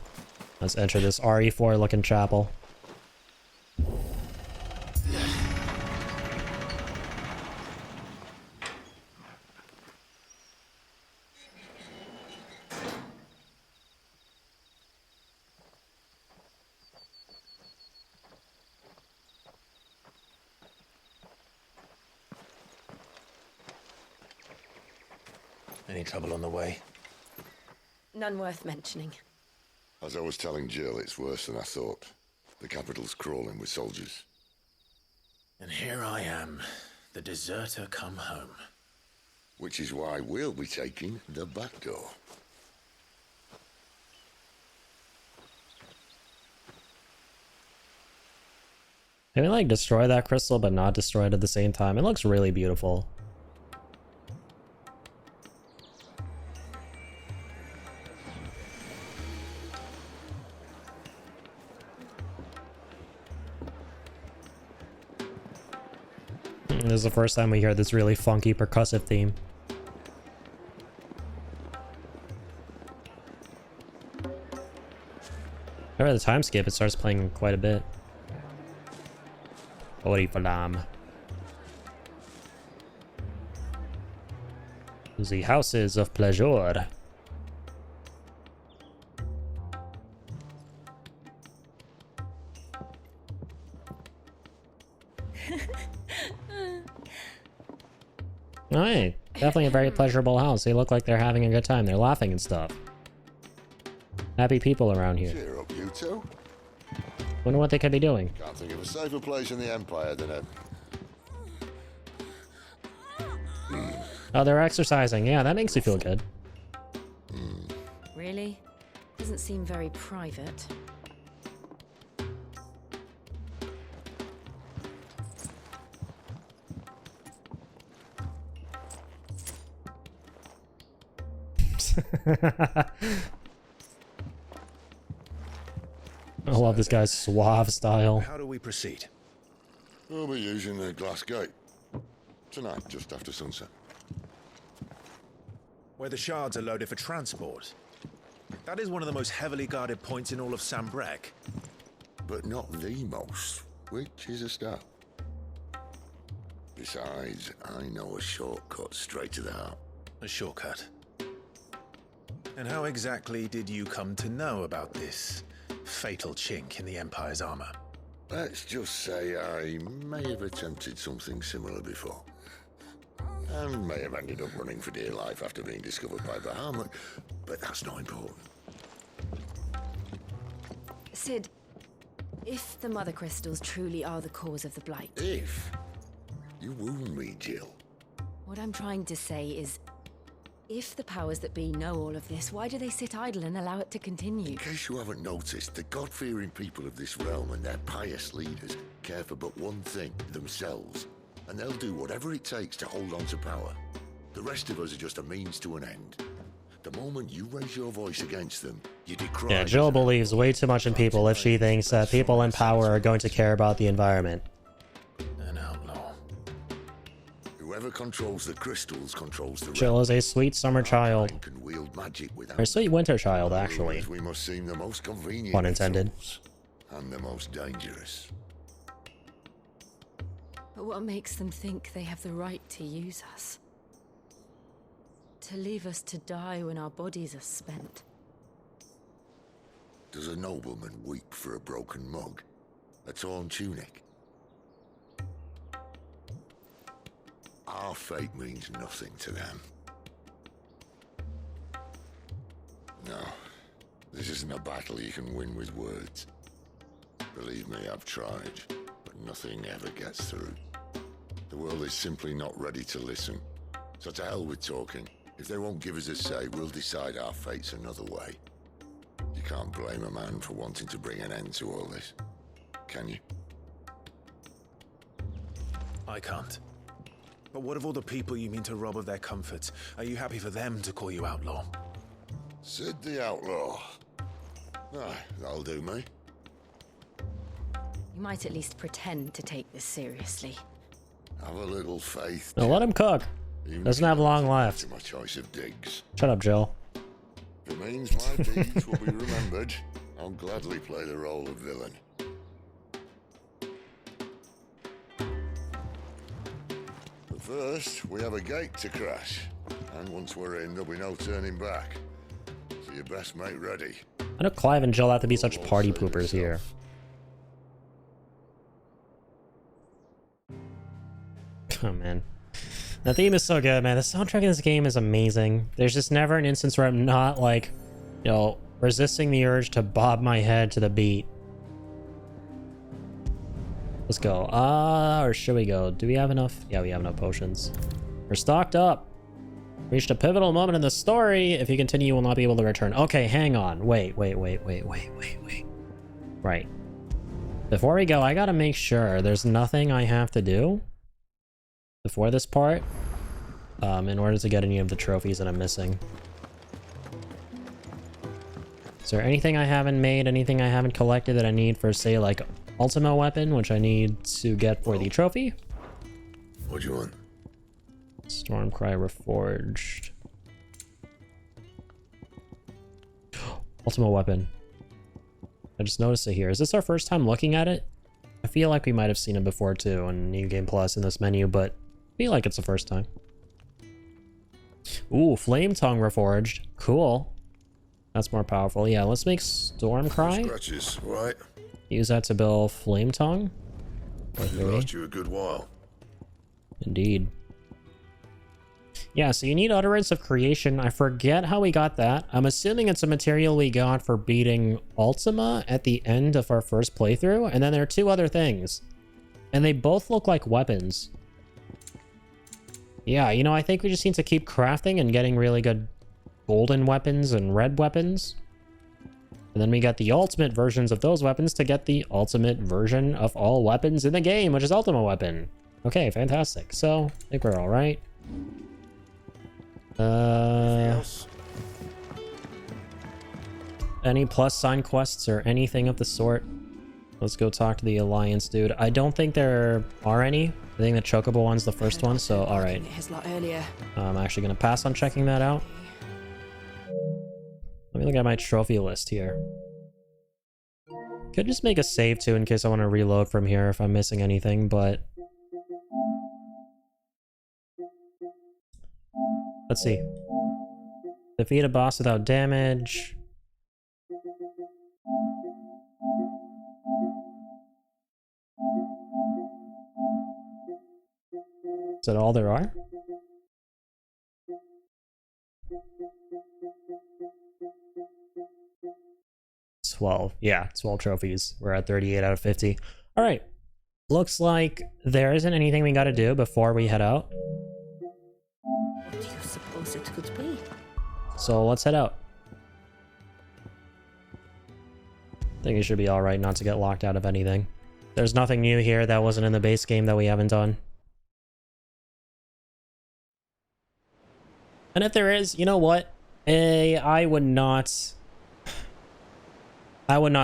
Let's enter this RE4 looking chapel. Any trouble on the way? None worth mentioning. As I was telling Jill, it's worse than I thought. The capital's crawling with soldiers. And here I am, the deserter come home. Which is why we'll be taking the back door. Can we like destroy that crystal but not destroy it at the same time? It looks really beautiful. This is the first time we hear this really funky percussive theme. Over the time skip, it starts playing quite a bit. Orifalam. The houses of pleasure. Alright, definitely a very pleasurable house. They look like they're having a good time. They're laughing and stuff. Happy people around here. Cheer up, you two. Wonder what they could be doing. Can't think of a safer place in the Empire than a... Oh, they're exercising. Yeah, that makes you feel good. Really? Doesn't seem very private. I love this guy's suave style. How do we proceed? We'll be using the glass gate. Tonight, just after sunset. Where the shards are loaded for transport. That is one of the most heavily guarded points in all of Sanbreque. But not the most, which is a start. Besides, I know a shortcut straight to the heart. A shortcut? And how exactly did you come to know about this fatal chink in the Empire's armor? Let's just say I may have attempted something similar before. And may have ended up running for dear life after being discovered by Bahamut, but that's not important. Sid, if the Mother Crystals truly are the cause of the Blight... If? You wound me, Jill. What I'm trying to say is, if the powers that be know all of this, why do they sit idle and allow it to continue? In case you haven't noticed, the God-fearing people of this realm and their pious leaders care for but one thing, themselves. And they'll do whatever it takes to hold on to power. The rest of us are just a means to an end. The moment you raise your voice against them, you decry... Yeah, Jill believes way too much in people if she thinks that people in power are going to care about the environment. An outlaw. Whoever controls the crystals controls the Jill is a sweet summer child. can wield magic without Or sweet winter child, actually. we must seem the most convenient Pun intended. and the most dangerous. But what makes them think they have the right to use us? To leave us to die when our bodies are spent? Does a nobleman weep for a broken mug? A torn tunic? Our fate means nothing to them. No, this isn't a battle you can win with words. Believe me, I've tried, but nothing ever gets through. The world is simply not ready to listen. So to hell with talking. If they won't give us a say, we'll decide our fates another way. You can't blame a man for wanting to bring an end to all this, can you? I can't. But what of all the people you mean to rob of their comforts? Are you happy for them to call you outlaw? Sid the Outlaw. Aye, that'll do me. You might at least pretend to take this seriously. Have a little faith. Now let him cook. Doesn't have long left. My choice of digs. Shut up, Jill. If it means my deeds will be remembered, I'll gladly play the role of villain. But first, we have a gate to crash. And once we're in, there'll be no turning back. So you best make ready. I know Clive and Jill have to be such party poopers here. Oh man. The theme is so good, man. The soundtrack in this game is amazing. There's just never an instance where I'm not like, you know, resisting the urge to bob my head to the beat. Let's go. Or should we go? Do we have enough? Yeah, we have enough potions. We're stocked up. Reached a pivotal moment in the story. If you continue, you will not be able to return. Okay, hang on. Wait. Right. Before we go, I gotta make sure there's nothing I have to do before this part in order to get any of the trophies that I'm missing. Is there anything I haven't made, anything I haven't collected that I need for, say, like, Ultima weapon, which I need to get for the trophy? What do you want? Stormcry Reforged. Ultima weapon. I just noticed it here. Is this our first time looking at it? I feel like we might have seen it before too on New Game Plus in this menu, but I feel like it's the first time. Ooh, Flame Tongue Reforged. Cool. That's more powerful. Yeah, let's make Stormcry. Scratches, right? Use that to build Flame Tongue. It'll last you a good while. Indeed. Yeah, so you need Utterance of Creation. I forget how we got that. I'm assuming it's a material we got for beating Ultima at the end of our first playthrough. And then there are two other things. And they both look like weapons. Yeah, you know, I think we just need to keep crafting and getting really good golden weapons and red weapons. And then we got the ultimate versions of those weapons to get the ultimate version of all weapons in the game, which is Ultima Weapon. Okay, fantastic. So, I think we're all right. Any plus sign quests or anything of the sort? Let's go talk to the Alliance dude. I don't think there are any. I think the Chocobo one's the first one, so alright. I'm actually going to pass on checking that out. Let me look at my trophy list here. Could just make a save too in case I want to reload from here if I'm missing anything, but... Let's see. Defeat a boss without damage. Is that all there are? Yeah, 12 trophies. We're at 38 out of 50. All right. Looks like there isn't anything we got to do before we head out. What do you suppose it could be? So let's head out. I think it should be all right not to get locked out of anything. There's nothing new here that wasn't in the base game that we haven't done. And if there is, you know what? I would not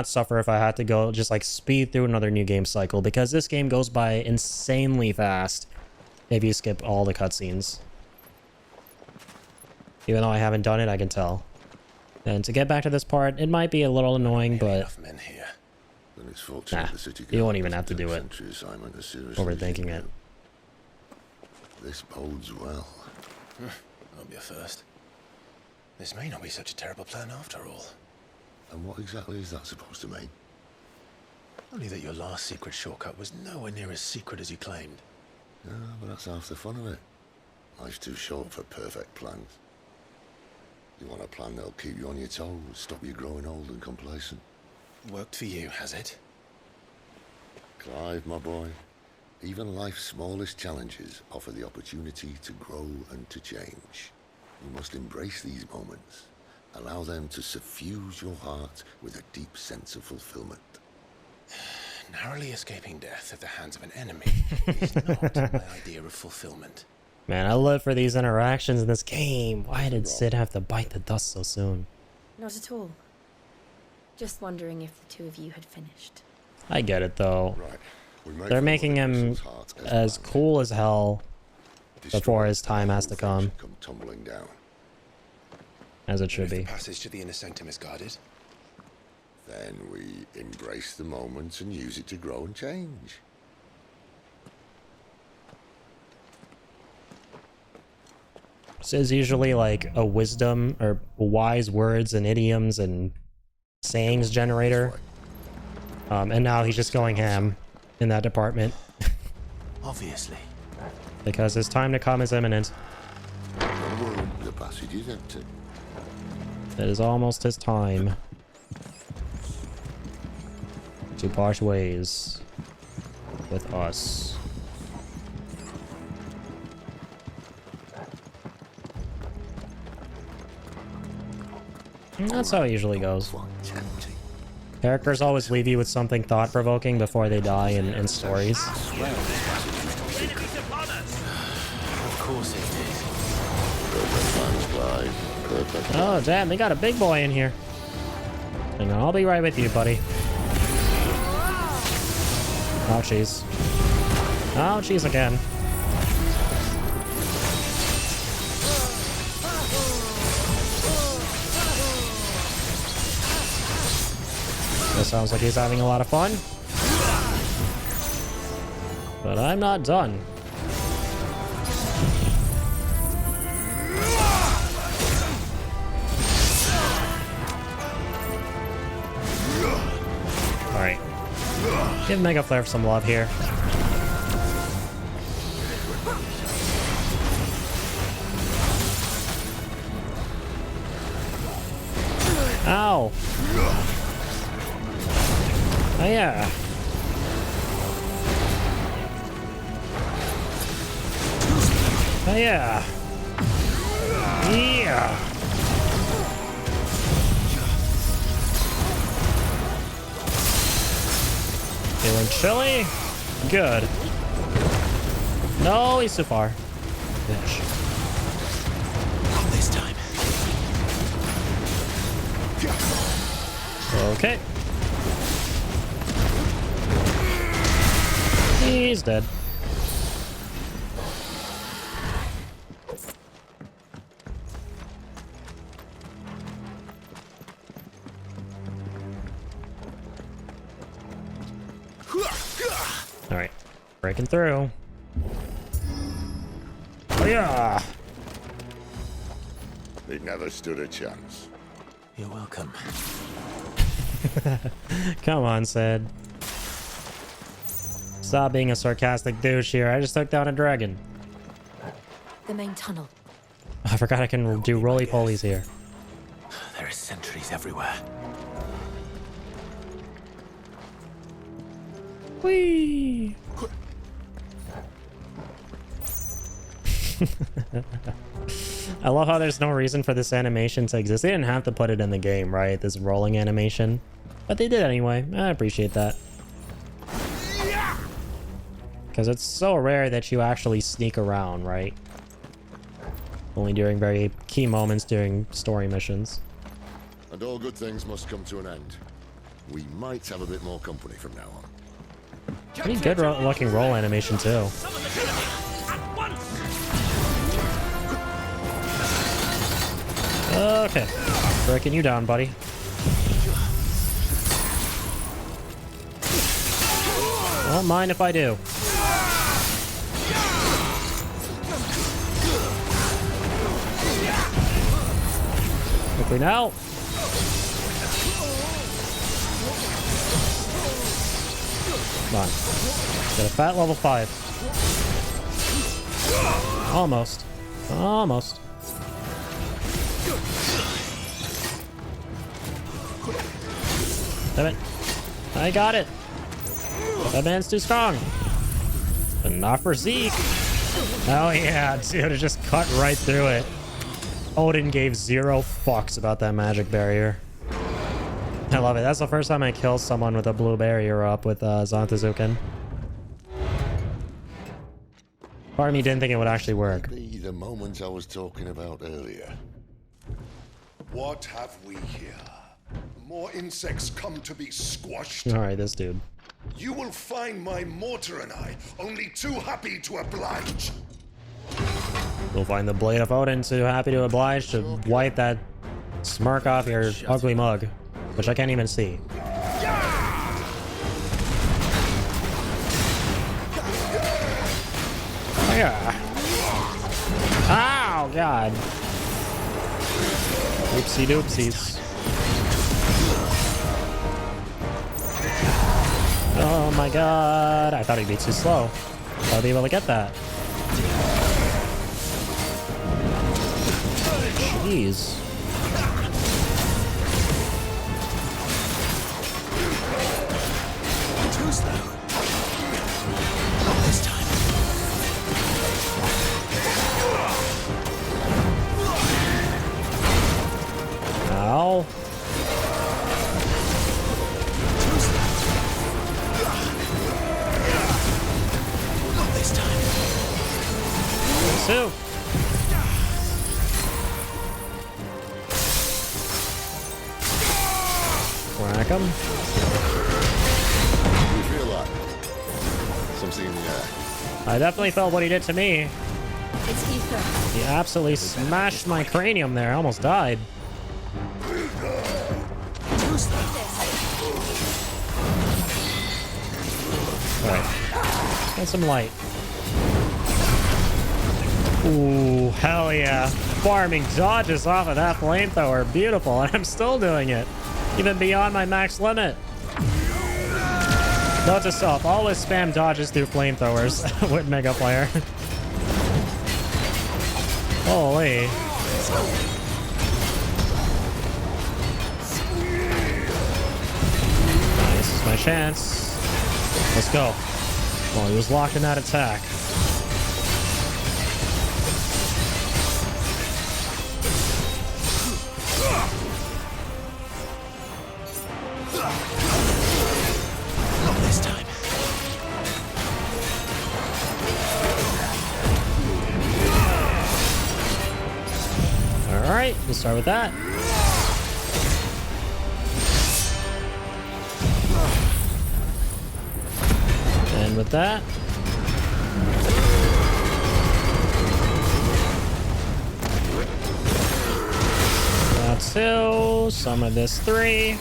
suffer if I had to go just like speed through another new game cycle, because this game goes by insanely fast if you skip all the cutscenes. Even though I haven't done it, I can tell. And to get back to this part, it might be a little annoying, but nah, you won't even have to do it. Overthinking it. This bodes well. Won't be a first. This may not be such a terrible plan after all. And what exactly is that supposed to mean? Only that your last secret shortcut was nowhere near as secret as you claimed. Yeah, but that's half the fun of it. Life's too short for perfect plans. You want a plan that'll keep you on your toes, stop you growing old and complacent. Worked for you, has it? Clive, my boy, even life's smallest challenges offer the opportunity to grow and to change. You must embrace these moments. Allow them to suffuse your heart with a deep sense of fulfillment. Narrowly escaping death at the hands of an enemy is not my idea of fulfillment. Man, I live for these interactions in this game. Why did Sid have to bite the dust so soon? Not at all. Just wondering if the two of you had finished. I get it, though. They're making him as cool as hell before his time has to come. Tumbling down. As it should If be. the passage to the inner sanctum is guarded, then we embrace the moment and use it to grow and change. Sid's usually like a wisdom or wise words and idioms and sayings generator. And now he's just going ham in that department. obviously. Because his time to come is imminent. The passage is empty. It is almost his time to part ways with us. And that's how it usually goes. Characters always leave you with something thought-provoking before they die in stories. Of course it is. Oh, damn, they got a big boy in here. Hang on, I'll be right with you, buddy. Oh, jeez. Oh, jeez again. This sounds like he's having a lot of fun. But I'm not done. Alright. Give Mega Flare some love here. Ow! Oh yeah. Oh yeah. Yeah. Feeling chilly? Good. No, he's too far. Bitch. Not this time. Okay. He's dead. Alright. Breaking through. Oh yeah! They never stood a chance. You're welcome. Come on, Sid. Stop being a sarcastic douche here. I just took down a dragon. The main tunnel. I forgot I can do roly-polies here. There are sentries everywhere. Whee! I love how there's no reason for this animation to exist. They didn't have to put it in the game, right? This rolling animation. But they did anyway. I appreciate that. Because it's so rare that you actually sneak around, right? Only during very key moments during story missions. And all good things must come to an end. We might have a bit more company from now on. Pretty good looking roll animation too. Okay, breaking you down, buddy. Don't mind if I do. Quickly now. Come on. Got a fat level 5. Almost. Almost. Damn it. I got it. That man's too strong. But not for Zeke. Oh yeah, dude, it just cut right through it. Odin gave 0 fucks about that magic barrier. I love it. That's the first time I killed someone with a blue barrier up with Zantazuken. Part of me didn't think it would actually work. The moment I was talking about earlier. What have we here? More insects come to be squashed. Alright, this dude. You will find my mortar and I only too happy to oblige. You'll find the Blade of Odin too happy to oblige to wipe that smirk off your ugly mug, which I can't even see. Yeah. Ow, God. Oopsie doopsies. Oh my God. I thought he'd be too slow. I'll be able to get that. Jeez. Too slow. Not this time. Ow. Too slow. Not this time. Soup. Whack him. You feel that? Something in the air. I definitely felt what he did to me. It's ether. He absolutely smashed my cranium there. I almost died. Too slow. Alright. Get some light. Ooh, hell yeah. Farming dodges off of that flamethrower. Beautiful. And I'm still doing it. Even beyond my max limit. Note to self, always spam dodges through flamethrowers with Mega Player. Holy. This is my chance. Let's go. Well, he was locked in that attack. Not this time. Alright, we'll start with that. And with that. That's 2. Some of this 3.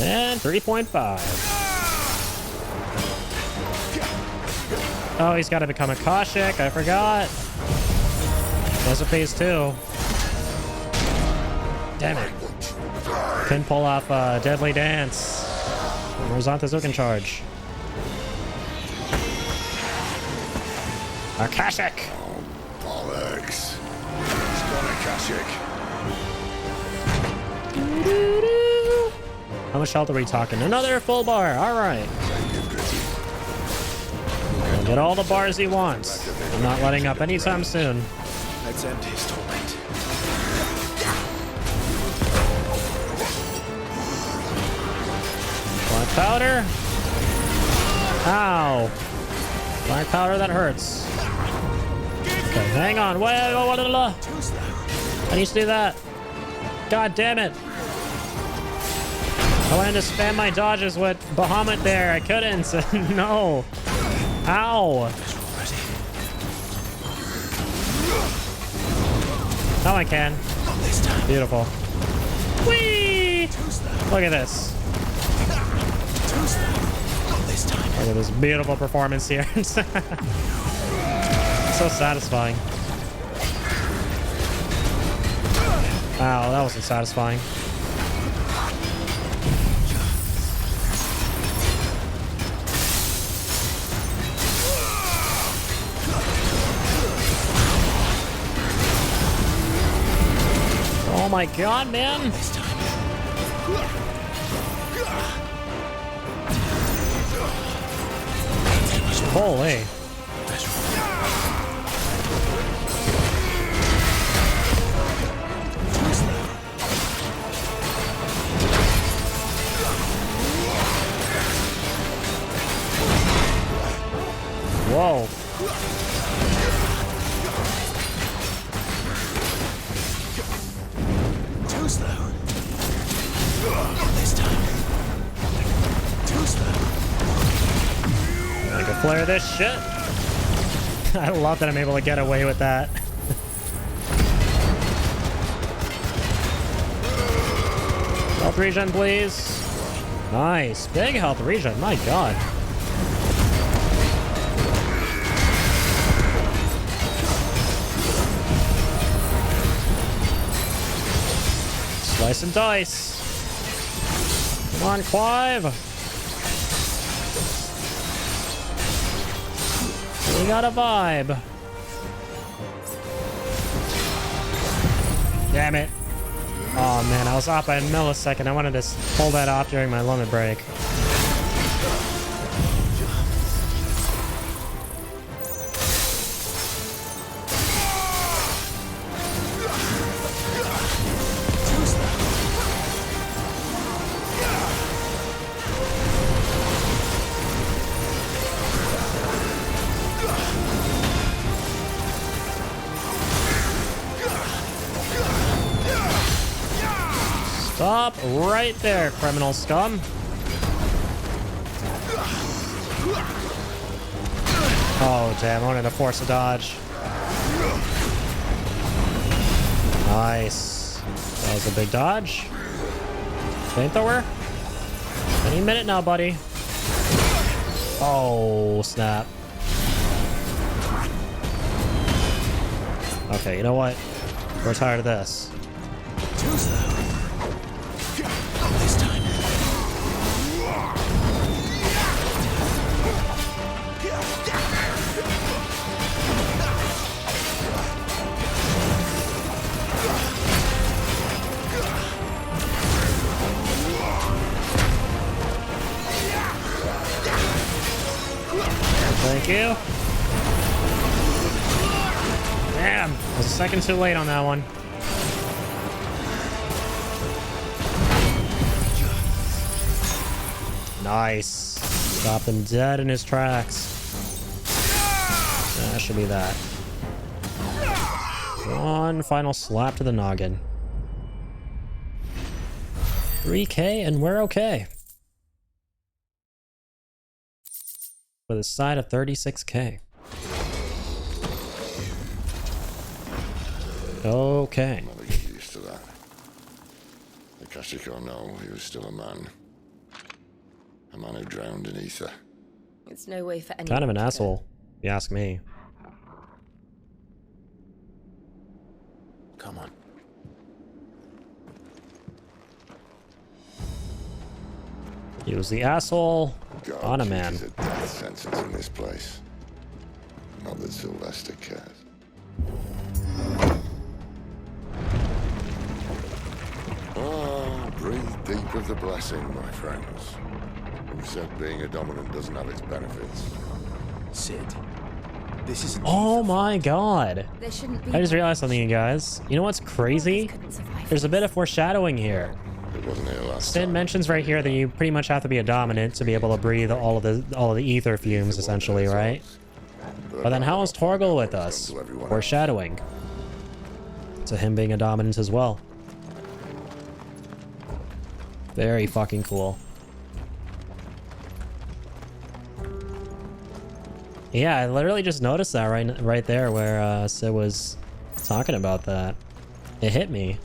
And 3.5. Oh, he's got to become a Koshik. I forgot. That's a phase 2. Damn it. Couldn't pull off Deadly Dance. Rosantha's Hook in charge. Akashic! Bollocks. He's gone Akashic. How much health are we talking? Another full bar. All right. He'll get all the bars he wants. I'm not letting up anytime soon. Let's end his torment. Black powder. Ow. Black powder, that hurts. Okay, hang on. Wait, I need to do that. God damn it. I wanted to spam my dodges with Bahamut there. I couldn't. No. Ow. Now I can. Beautiful. Whee! Look at this. Look at this beautiful performance here. So satisfying. Wow, that wasn't satisfying. Oh my god, man! Holy. Whoa. Too slow. Not this time. Too slow. I can flare this shit. I love that I'm able to get away with that. Health regen, please. Nice. Big health regen. My god. Slice and dice. Come on, Clive. We got a vibe. Damn it. Oh man, I was off by a millisecond. I wanted to pull that off during my limit break. Stop right there, criminal scum. Oh, damn. I wanted to force a dodge. Nice. That was a big dodge. Flamethrower? Any minute now, buddy. Oh, snap. Okay, you know what? We're tired of this. This time. Thank you. Damn, I was a second too late on that one. Nice. Stopped him dead in his tracks. That should be that. One final slap to the noggin. 3K and we're okay. With a side of 36K. Okay. I'll never get used to that. The Kashiko know he was still a man. A man who drowned in ether. It's no way for anyone. Kind of an to asshole, if you ask me. Come on. He was the asshole God, on a man. There's a death sentence in this place. Not that Sylvester cares. Oh, breathe deep of the blessing, my friends. Who said being a dominant doesn't have its benefits? Sid, this is. Oh my god. There shouldn't be. I just realized something, you guys. You know what's crazy? There's a bit of foreshadowing here. It wasn't here last Sid mentions right here that you pretty much have to be a dominant to be able to breathe all of the ether fumes, essentially, right? But then how is Torgal with us? Foreshadowing to him being a dominant as well. Very fucking cool. Yeah, I literally just noticed that right there where Sid was talking about that. It hit me.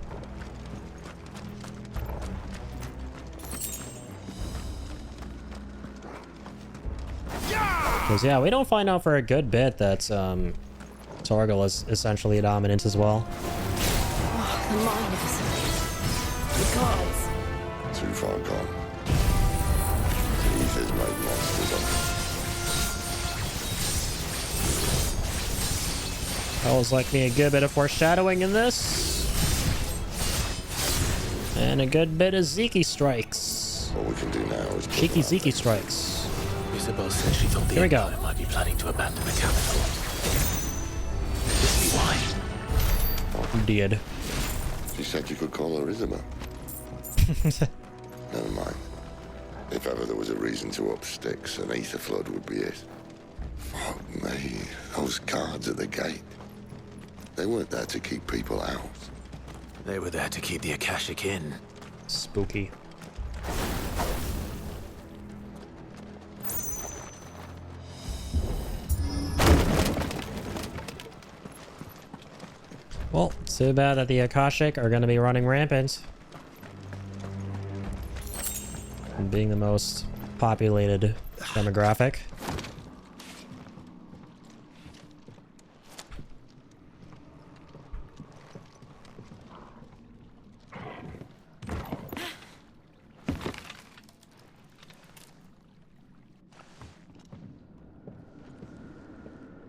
Because, yeah, we don't find out for a good bit that Torgal is essentially a dominant as well. Oh, the mind of us. The gods. Too far gone. The ether's made monsters of That was like me a good bit of foreshadowing in this. And a good bit of Zeke strikes. What we can do now is cheeky Zeke strikes. Isabel said she thought the Here we go. Empire might be planning to abandon the capital. Could this be why? Did. She said you could call her Isabel. Never mind. If ever there was a reason to up sticks, an ether flood would be it. Fuck me. Those guards at the gate. They weren't there to keep people out. They were there to keep the Akashic in. Spooky. Well, too bad that the Akashic are going to be running rampant. And being the most populated demographic.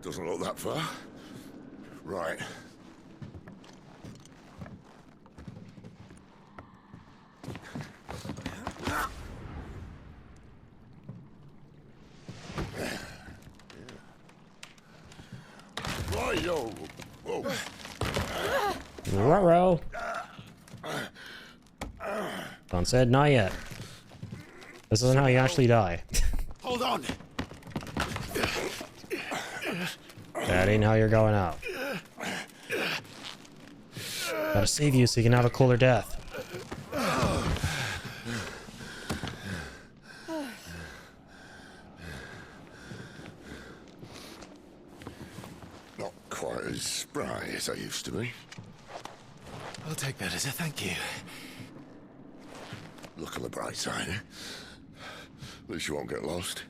Doesn't look that far. Right. Yo. Whoa. Ruh-roh. Don said, not yet. This isn't how you actually die. Hold on. That ain't how you're going out. Gotta save you so you can have a cooler death. Not quite as spry as I used to be. I'll take that as a thank you. Look on the bright side, eh? At least you won't get lost.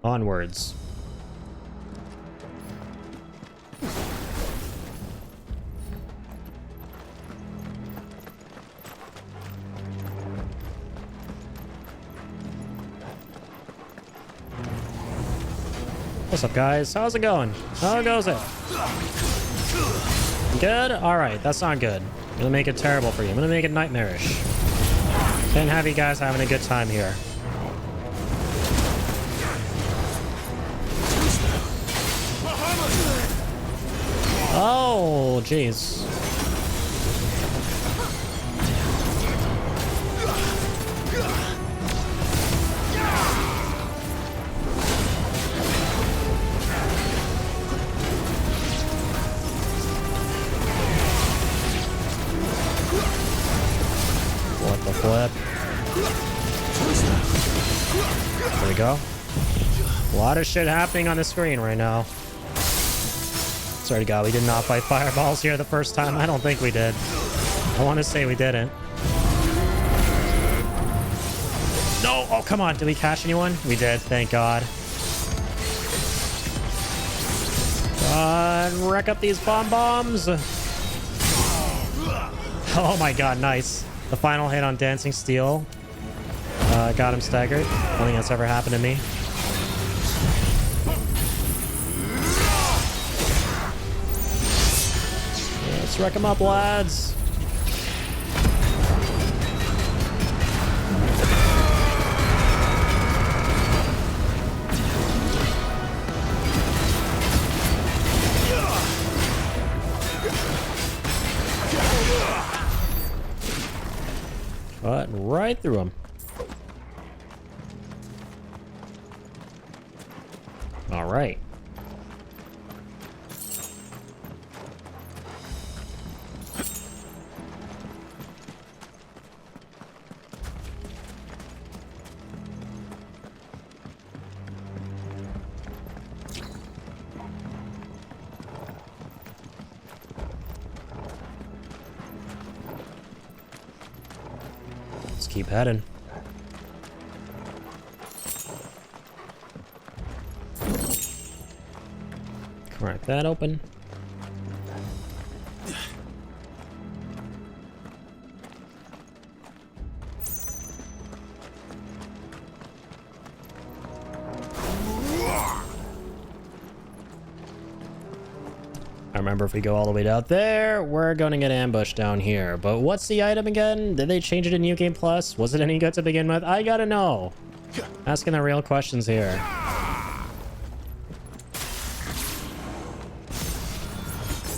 Onwards. What's up, guys? How's it going? How goes it? Good? Alright, that's not good. I'm gonna make it terrible for you. I'm gonna make it nightmarish. Can't have you guys having a good time here. Oh, jeez. What the flip? There we go. A lot of shit happening on the screen right now. Sorry to God, we did not fight fireballs here the first time. I don't think we did. I want to say we didn't. No! Oh, come on. Did we catch anyone? We did. Thank God. Wreck up these bombs. Oh my God, nice. The final hit on Dancing Steel got him staggered. I don't think that's ever happened to me. Let's wreck them up, lads. Cut right through them. All right. Let's keep heading. Crack that open. I remember if we go all the way down there, we're going to get ambushed down here. But what's the item again? Did they change it in New Game Plus? Was it any good to begin with? I gotta know. Asking the real questions here.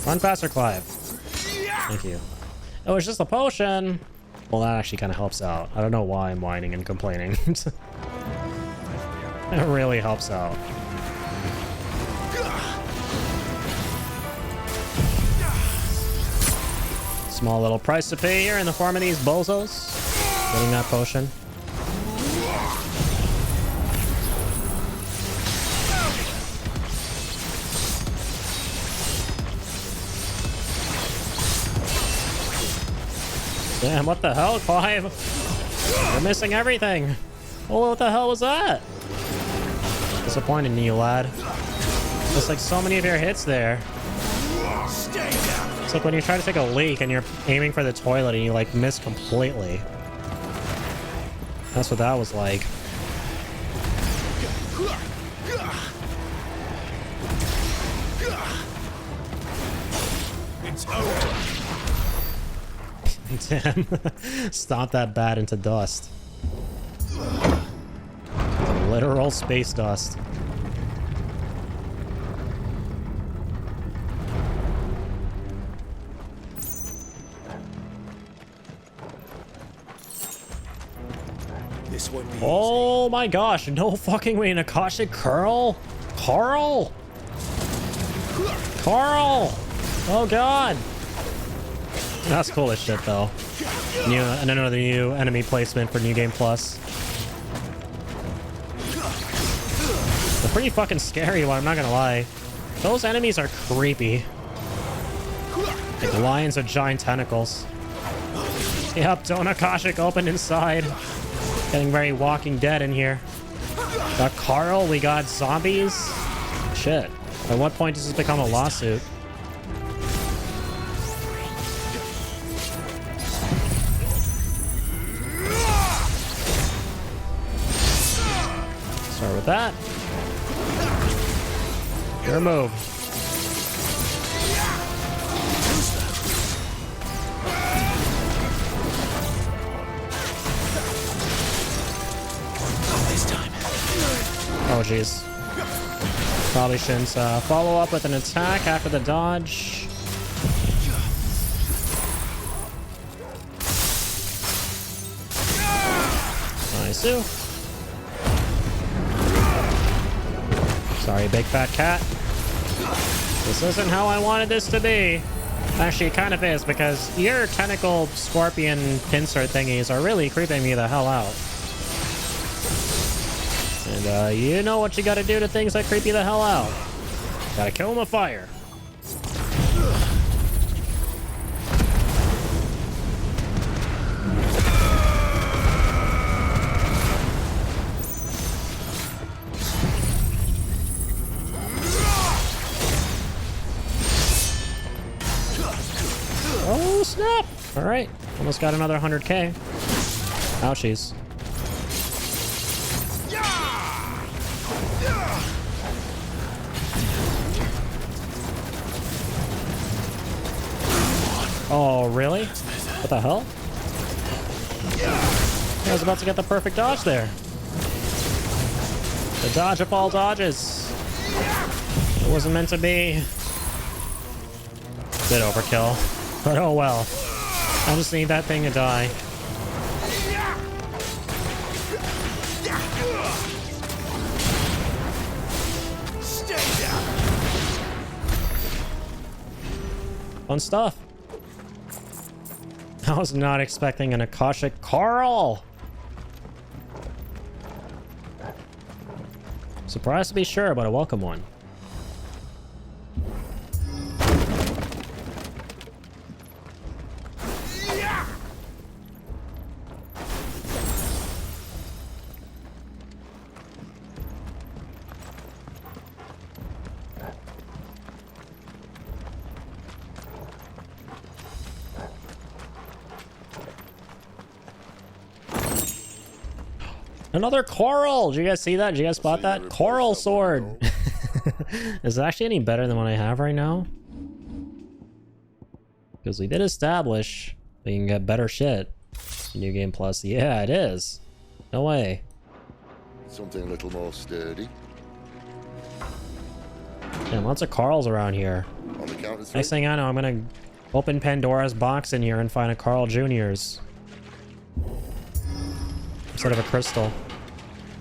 Run faster, Clive. Thank you. Oh, it's just a potion. Well, that actually kind of helps out. I don't know why I'm whining and complaining. It really helps out. Small little price to pay here in the form of these bozos. Getting that potion. Damn, what the hell, Clive? You're missing everything. Oh, what the hell was that? Disappointing you, lad. There's like so many of your hits there. It's like when you try to take a leak and you're aiming for the toilet and you like miss completely. That's what that was like. It's over. Damn. Stomp that bat into dust. Literal space dust. This won't be Oh my gosh, no fucking way, Akashic Carl? Carl? Carl! Oh god! That's cool as shit though. New, and another new enemy placement for New Game Plus. They're pretty fucking scary, I'm not gonna lie. Those enemies are creepy. Like lions with giant tentacles. Yep, Don't Akashic opened inside. Getting very Walking Dead in here. Got Carl, we got zombies. Shit. At what point does this become a lawsuit? Start with that. Your move. Oh jeez. Probably shouldn't follow up with an attack after the dodge. Nice. Sorry, big fat cat. This isn't how I wanted this to be. Actually, it kind of is, because your tentacle scorpion pincer thingies are really creeping me the hell out. And you know what you gotta do to things that creep you the hell out. Gotta kill them with fire. Oh snap! Alright, almost got another 100k. Ouchies. Oh, really? What the hell? I was about to get the perfect dodge there. The dodge of all dodges. It wasn't meant to be. Bit overkill. But oh well. I just need that thing to die. Fun stuff. I was not expecting an Akashic Carl. Surprised to be sure, but a welcome one. Another coral! Did you guys see that? Did you guys spot that? Coral sword! Is it actually any better than what I have right now? Because we did establish that you can get better shit in New Game Plus. Yeah, it is. No way. Something a little more sturdy. Damn, lots of Carls around here. On the count of 3. Next thing I know, I'm gonna open Pandora's box in here and find a Carl Jr.'s. Instead of a Crystal.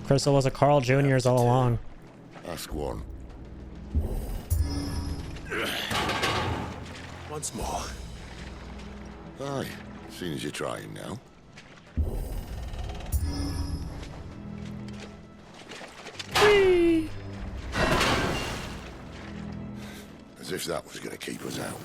Crystal was a Carl Jr.'s all along. Ask one. Once more. Aye, seeing as you're trying now. Whee! As if that was going to keep us out.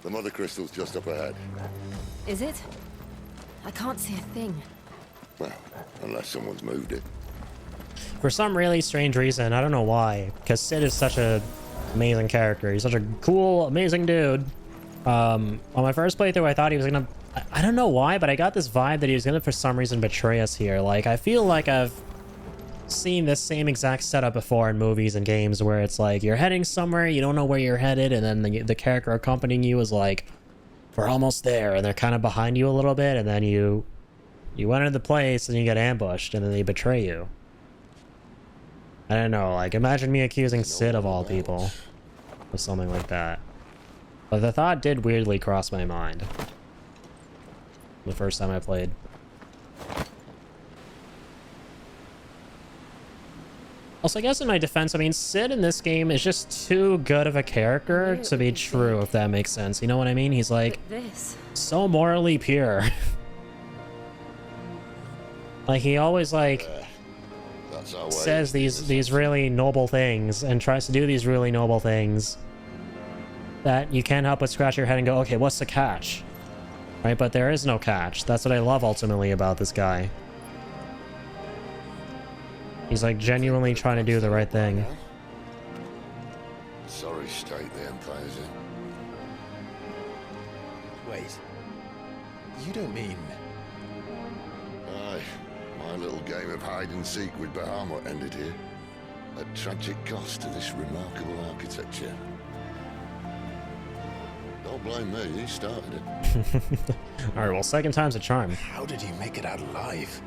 The mother crystal's just up ahead. Is it? I can't see a thing. Well, unless someone's moved it. For some really strange reason, I don't know why, because Sid is such a amazing character. He's such a cool, amazing dude. On my first playthrough, I thought he was gonna... I don't know why, but I got this vibe that he was gonna, for some reason, betray us here. Like, I feel like I've seen this same exact setup before in movies and games where it's like, you're heading somewhere, you don't know where you're headed, and then the character accompanying you is like, we're almost there, and they're kind of behind you a little bit, and then you enter the place, and you get ambushed, and then they betray you. I don't know, like, imagine me accusing Sid of all people of something like that. But the thought did weirdly cross my mind the first time I played. Also, I guess in my defense, I mean, Sid in this game is just too good of a character to be true, if that makes sense. You know what I mean? He's like so morally pure. Like, he always like says these really noble things and tries to do these really noble things that you can't help but scratch your head and go, okay, what's the catch? Right? But there is no catch. That's what I love ultimately about this guy. He's like genuinely trying to do the right thing. Sorry state the Empire's in. Wait. You don't mean... Aye. My little game of hide and seek with Bahamut ended here. At tragic cost to this remarkable architecture. Don't blame me, he started it. Alright, well, second time's a charm. How did he make it out alive?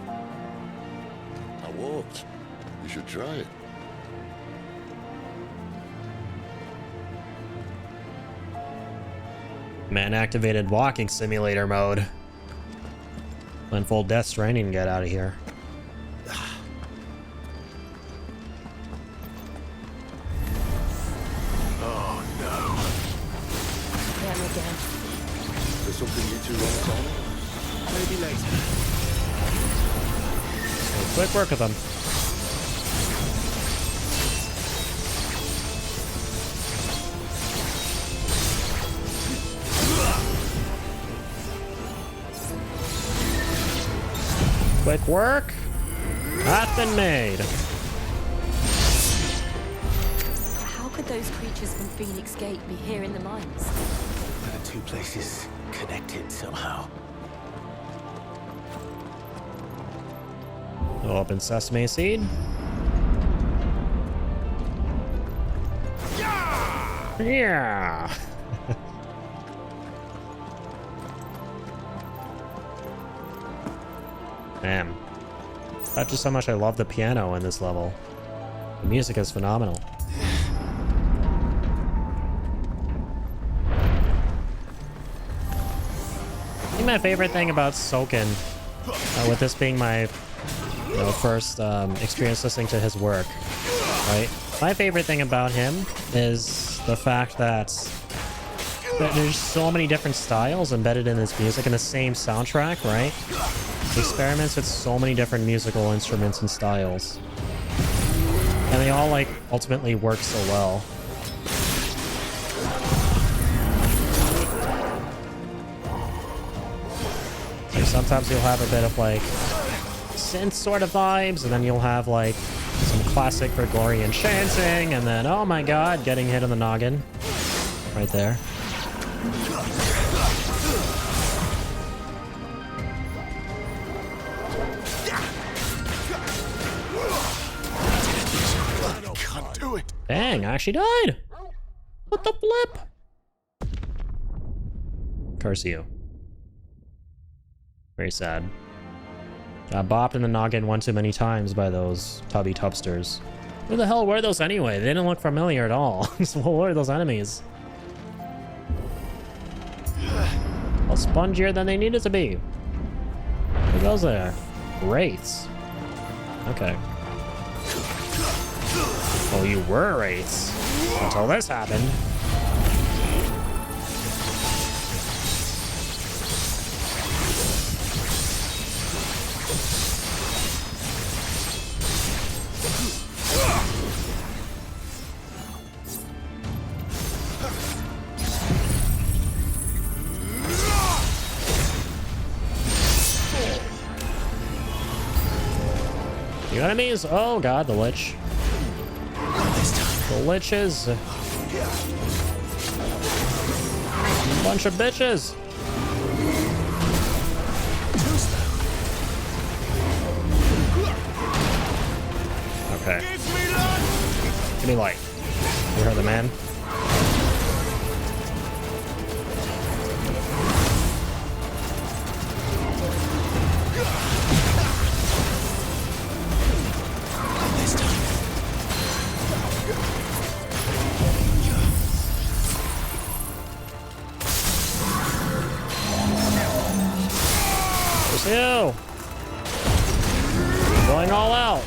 I walked. You should try it. Man activated walking simulator mode. Went full Death Stranding to get out of here. Oh no. Them again. Is there something you two want to tell me? Maybe later. Quick work with them. Quick work. Hath been made. How could those creatures from Phoenix Gate be here in the mines? Are the two places connected somehow? Open sesame seed. Yeah. Damn. That's just how much I love the piano in this level. The music is phenomenal. I think my favorite thing about Soken, with this being my first experience listening to his work, right? My favorite thing about him is the fact that there's so many different styles embedded in his music in the same soundtrack, right? He experiments with so many different musical instruments and styles. And they all, like, ultimately work so well. Like, sometimes you'll have a bit of, like, synth sort of vibes, and then you'll have, like, some classic Gregorian chanting, and then, oh my god, getting hit on the noggin. Right there. Dang, I actually died! What the flip? Curse you. Very sad. Got bopped in the noggin one too many times by those tubby tubsters. Who the hell were those anyway? They didn't look familiar at all. So what were those enemies? Well, spongier than they needed to be. Who goes there? Wraiths. Okay. Oh, you were wraiths. Until this happened. You enemies? Oh god, the Lich. The Liches. Bunch of bitches. Okay. Give me light. You heard the man. Ew. Going all out.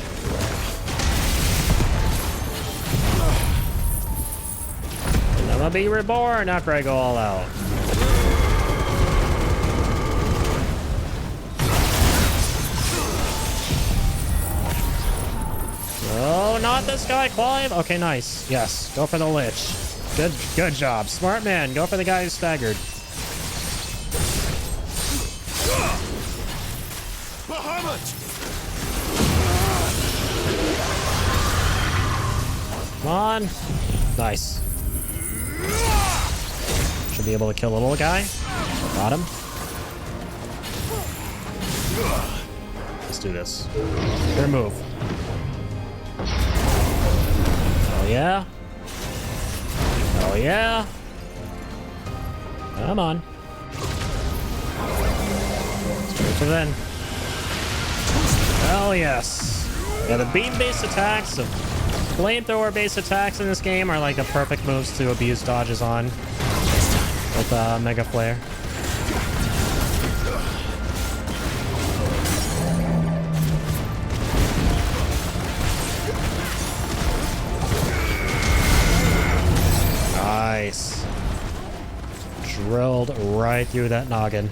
And I'm gonna be reborn after I go all out. Oh, not this guy, Clive. Okay, nice. Yes, go for the Lich. Good job. Smart man. Go for the guy who's staggered. Come on. Nice. Should be able to kill the little guy. Got him. Let's do this. Good move. Oh yeah. Oh yeah. Come on. Straight to then. Oh yes. Yeah, the beam-based attacks, the flamethrower-based attacks in this game are like the perfect moves to abuse dodges on with Mega Flare. Nice. Drilled right through that noggin.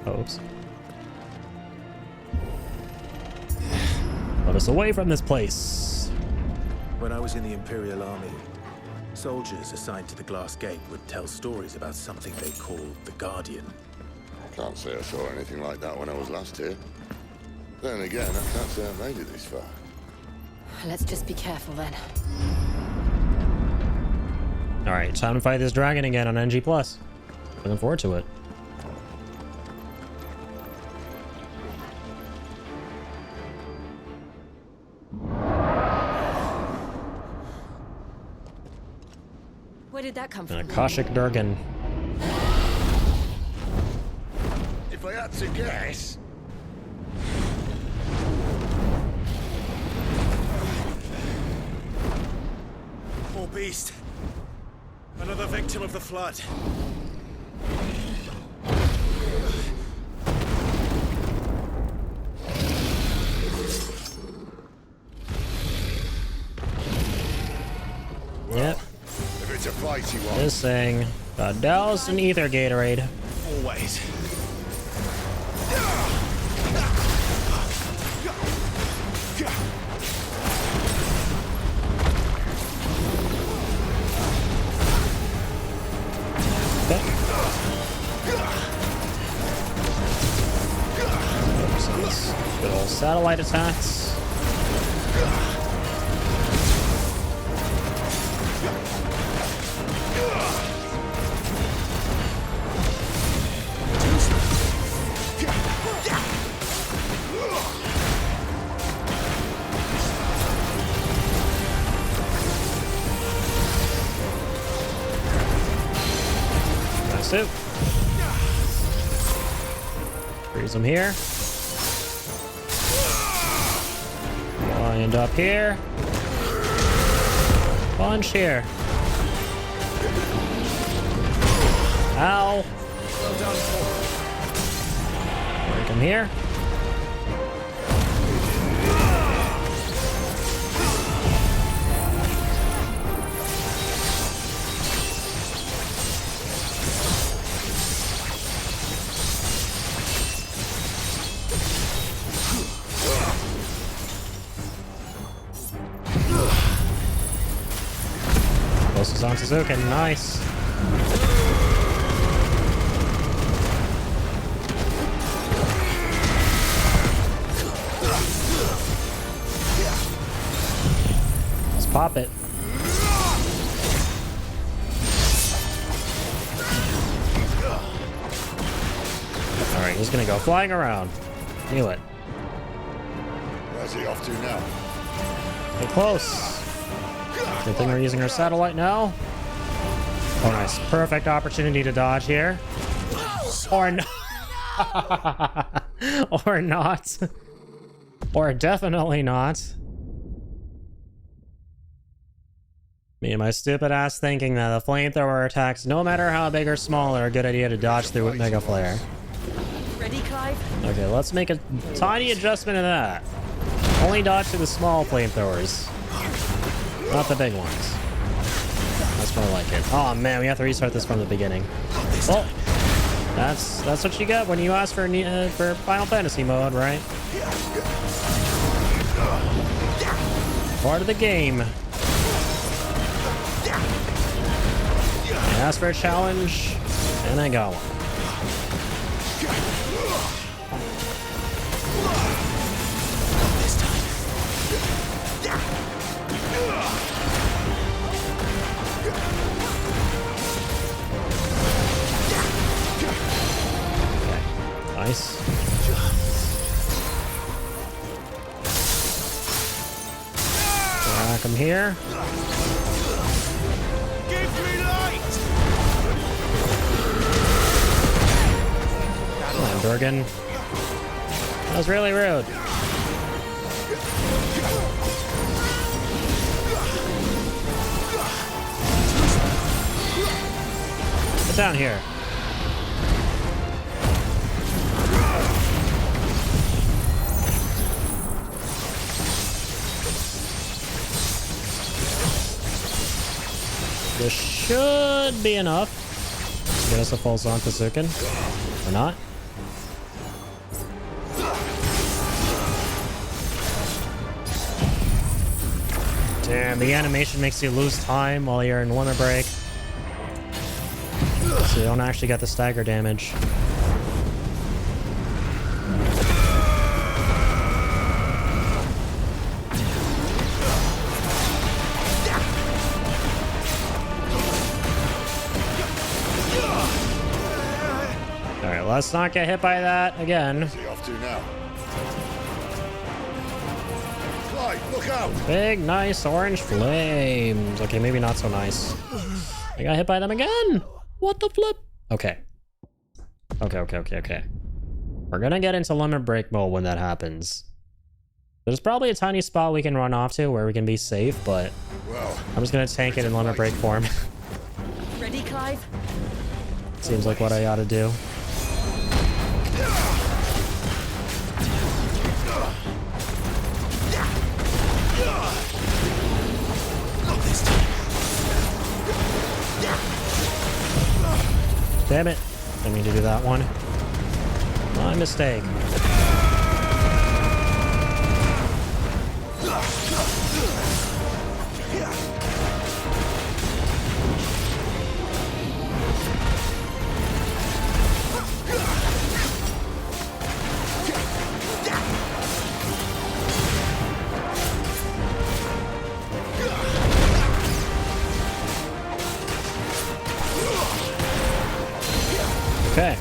Oops. Let us away from this place. When I was in the Imperial Army, soldiers assigned to the Glass Gate would tell stories about something they called the Guardian. I can't say I saw anything like that when I was last here. Then again, I can't say I made it this far. Let's just be careful then. Alright, time to fight this dragon again on NG+. Looking forward to it. Where did that come from? Akashic Durgan. If I had to guess... Poor beast. Another victim of the flood. Yep. If it's a fighty one. This thing got doused in ether Gatorade. Always. Good old satellite attacks. Nice it. Freeze him here. Wind up here. Punch here. Ow. Well done, Break him here. Closest on Suzuki, nice. Let's pop it. He's gonna go flying around. Knew it. Where's he off to now? Get close. Good thing we're using our satellite now. Oh, nice. Perfect opportunity to dodge here. Or not. Or not. Or definitely not. Me and my stupid ass thinking that the flamethrower attacks, no matter how big or small, are a good idea to dodge through with Mega Flare. Ready, Clive? Okay, let's make a tiny adjustment to that. Only dodge to the small flamethrowers. Not the big ones. That's more like it. Oh man, we have to restart this from the beginning. Well, that's what you get when you ask for Final Fantasy mode, right? Part of the game. I asked for a challenge, and I got one. Nice. Rack him here. Give me light! Come on, Durgan. That was really rude. Get down here. This should be enough to get us a full Zonta Zukin. Or not. Damn, the animation makes you lose time while you're in limit break. So you don't actually get the stagger damage. Alright, let's not get hit by that again. Where's he off to now? Clyde, look out! Big, nice orange flames. Okay, maybe not so nice. I got hit by them again! What the flip? Okay. Okay. We're gonna get into limit break mode when that happens. There's probably a tiny spot we can run off to where we can be safe, but I'm just gonna tank it in limit break form. Ready, Clive? Seems like what I ought to do. Damn it. Didn't mean to do that one. My mistake. Okay.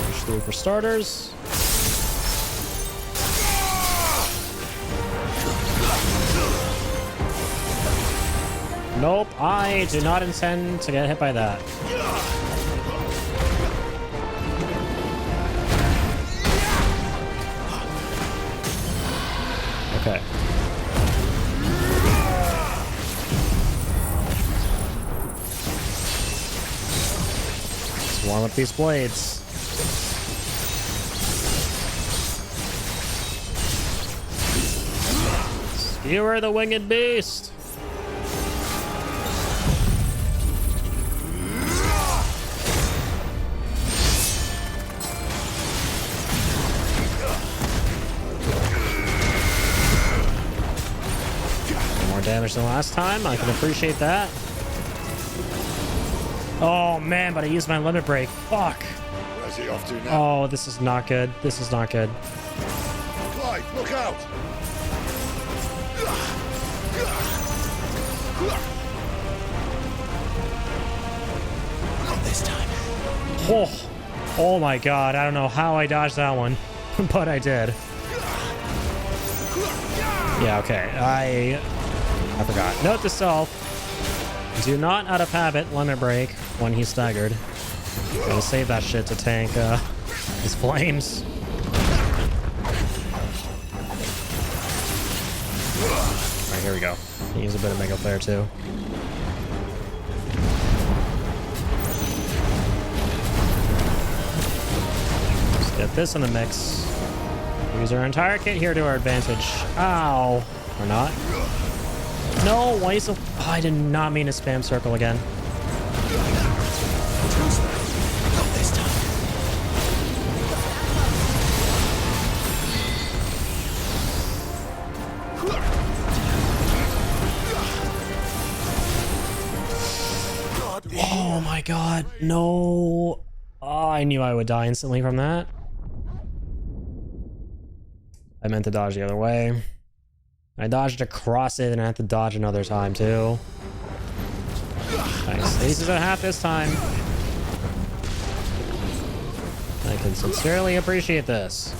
Push through for starters. Nope, I do not intend to get hit by that. Okay. Let's warm up these blades. Skewer the winged beast. More damage than last time. I can appreciate that. Oh man, but I used my limit break. Fuck. Where's he off to now? Oh, this is not good. This is not good. Clyde, look out! Oh my god, I don't know how I dodged that one, but I did. Yeah, okay, I forgot. Note to self, do not out of habit limit break when he's staggered. Gotta save that shit to tank his flames. Alright, here we go. Use a bit of Mega Flare too. Let's get this in the mix. Use our entire kit here to our advantage. Ow. Or not. No, why is so... Oh, I did not mean to spam circle again. Not this time. Oh my god, no. Oh, I knew I would die instantly from that. I meant to dodge the other way. I dodged across it and I had to dodge another time too. Nice. Aces at half this time. I can sincerely appreciate this.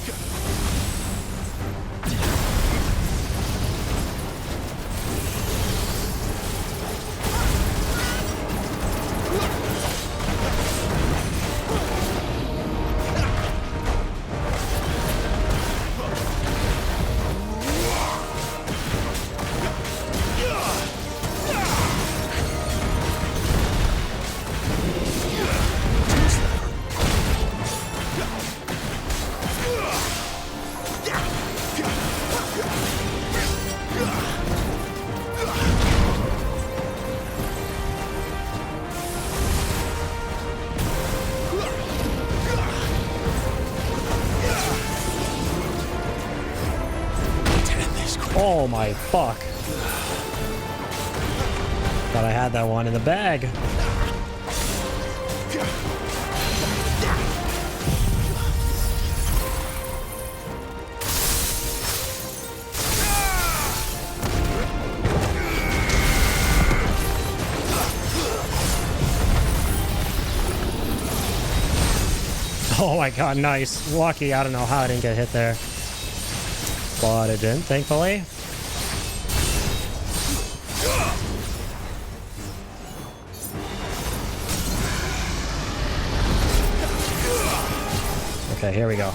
Oh my fuck. Thought I had that one in the bag. Oh my god, nice. Lucky, I don't know how I didn't get hit there. But it didn't, thankfully. Okay, here we go.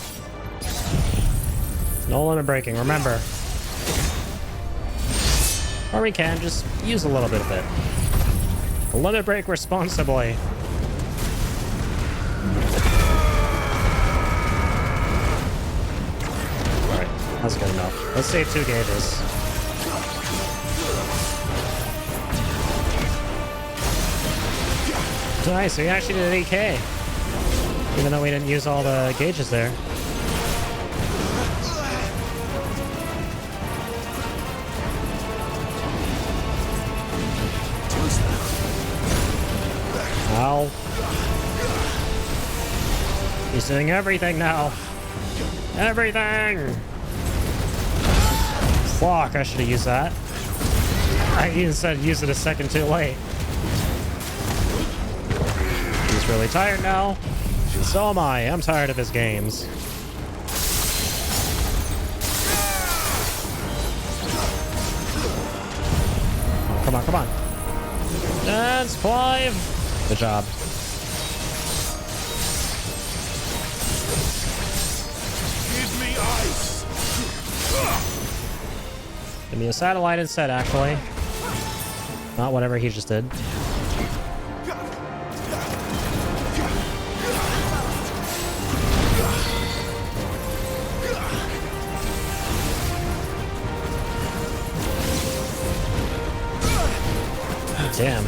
No limit breaking, remember. Or we can just use a little bit of it. Limit break responsibly. Alright, that's good enough. Let's save 2 gauges. Nice, we actually did 8k. Even though we didn't use all the gauges there. Ow. He's doing everything now. Everything! Fuck, I should have used that. I even said use it a second too late. He's really tired now. So am I. I'm tired of his games. Oh, come on, come on. Dance, Clive! Good job. Give me ice. Give me a satellite instead, actually. Not whatever he just did. Damn.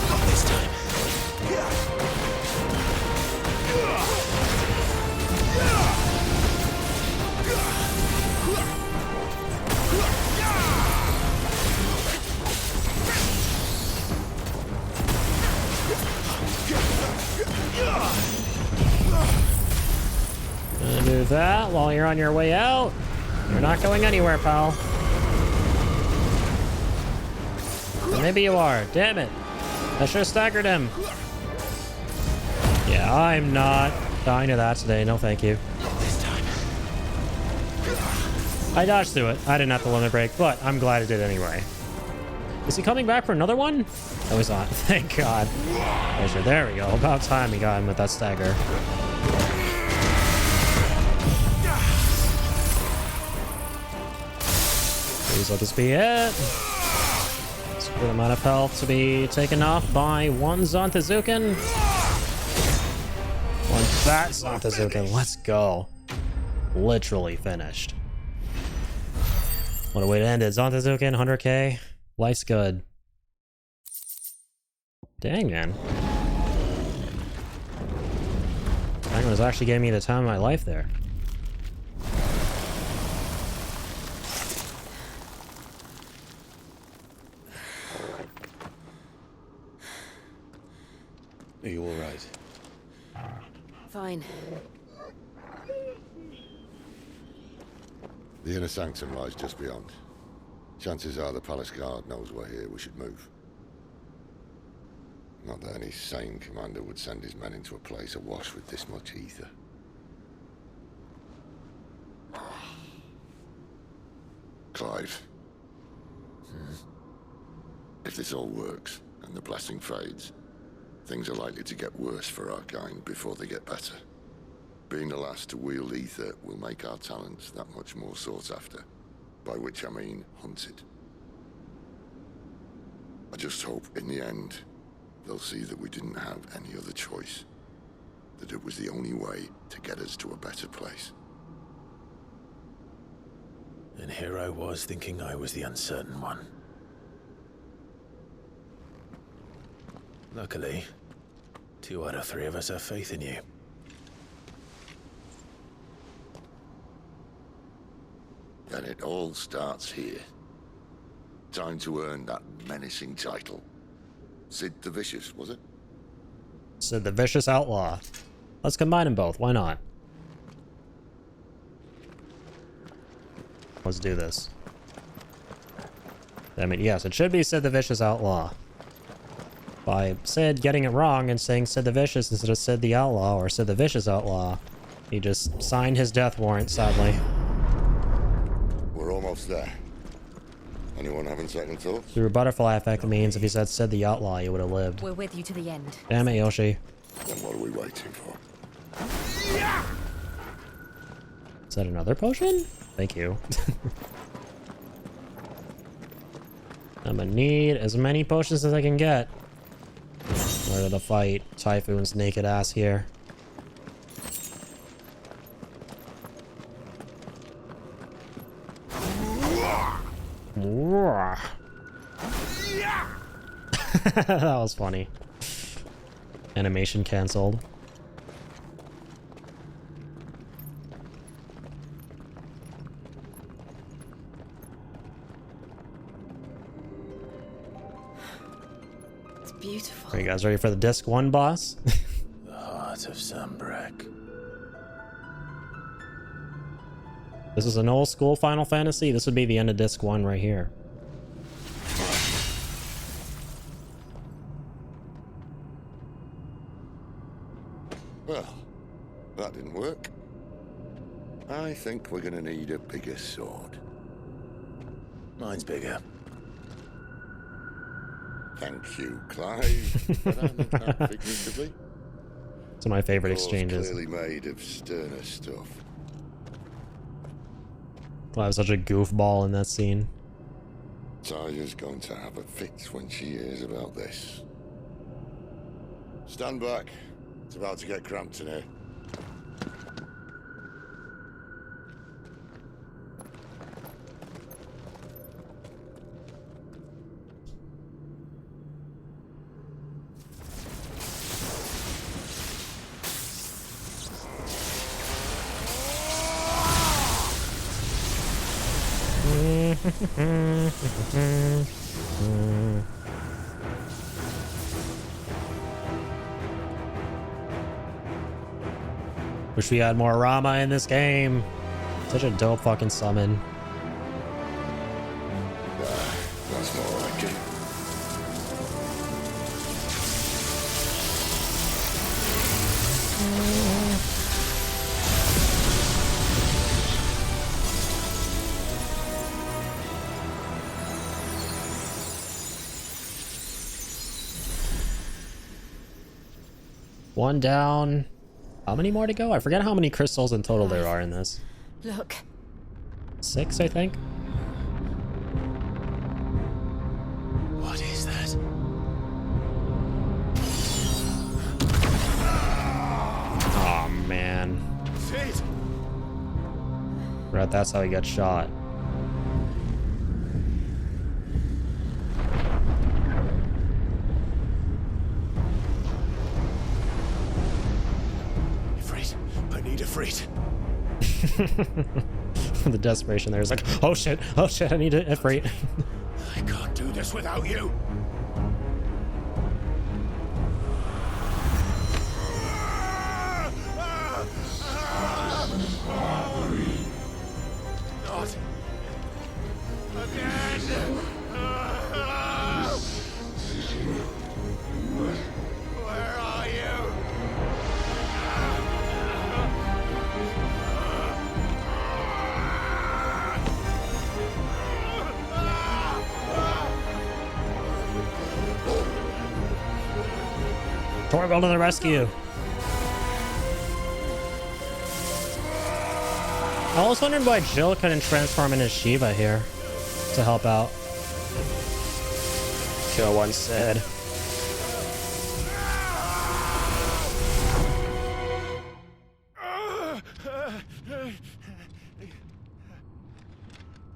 Not this time. that while you're on your way out. You're not going anywhere, pal. Or maybe you are. Damn it. I should have staggered him. Yeah, I'm not dying to that today. No, thank you. This time. I dodged through it. I didn't have to limit break, but I'm glad I did anyway. Is he coming back for another one? No, he's not. Thank God. There we go. About time he got him with that stagger. Please let this be it. Good amount of health to be taken off by one Zantazuken. One fat Zantazuken. Let's go. Literally finished. What a way to end it. Zantazuken, 100k. Life's good. Dang, man. Dragon was actually giving me the time of my life there. Are you all right? Fine. The inner sanctum lies just beyond. Chances are the palace guard knows we're here. We should move. Not that any sane commander would send his men into a place awash with this much ether. Clive. If this all works, and the blessing fades, things are likely to get worse for our kind before they get better. Being the last to wield ether will make our talents that much more sought after. By which I mean hunted. I just hope, in the end, they'll see that we didn't have any other choice. That it was the only way to get us to a better place. And here I was thinking I was the uncertain one. Luckily, 2 out of 3 of us have faith in you. And it all starts here. Time to earn that menacing title. Sid the Vicious, was it? Sid the Vicious Outlaw. Let's combine them both. Why not? Let's do this. I mean, yes, it should be Sid the Vicious Outlaw. By Sid getting it wrong and saying Sid the Vicious instead of Sid the Outlaw or Sid the Vicious Outlaw, he just signed his death warrant, sadly. We're almost there. Anyone having second thoughts? Through butterfly effect means if he said Sid the Outlaw, he would have lived. We're with you to the end. Damn it, Yoshi. Then what are we waiting for? Is that another potion? Thank you. I'm gonna need as many potions as I can get in order to fight Typhoon's naked ass here. That was funny. Animation cancelled. It's beautiful. Are you guys ready for the Disc 1 boss? The heart of Sanbreque. This is an old school Final Fantasy. This would be the end of Disc 1 right here. Well, that didn't work. I think we're gonna need a bigger sword. Mine's bigger. Thank you, Clive. But I meant that figuratively. It's one of my favorite Yours exchanges. Clearly made of sterner stuff. I was such a goofball in that scene. Taya's going to have a fit when she hears about this. Stand back. It's about to get cramped in here. Wish we had more Rama in this game. Such a dope fucking summon. That's more like it. One down. How many more to go? I forget how many crystals in total there are in this. Look. 6, I think. What is that? Oh man. Sid! Right, that's how he got shot. Ifrit, I need Ifrit. The desperation there is like, oh shit, I need it, Ifrit. I can't do this without you. Not again. Where are you? Torgal to the rescue. I was wondering why Jill couldn't transform into Shiva here to help out. Kill one Sid.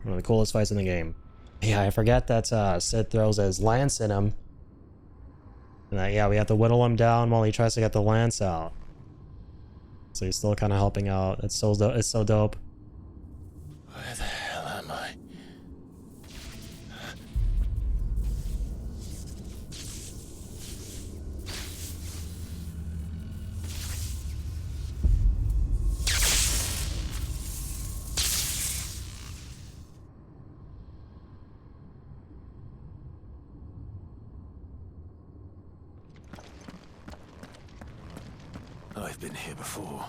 One of the coolest fights in the game. Yeah, I forget that Sid throws his lance in him. And that, yeah, we have to whittle him down while he tries to get the lance out. So he's still kind of helping out. It's so dope. Where the hell am I? I've been here before.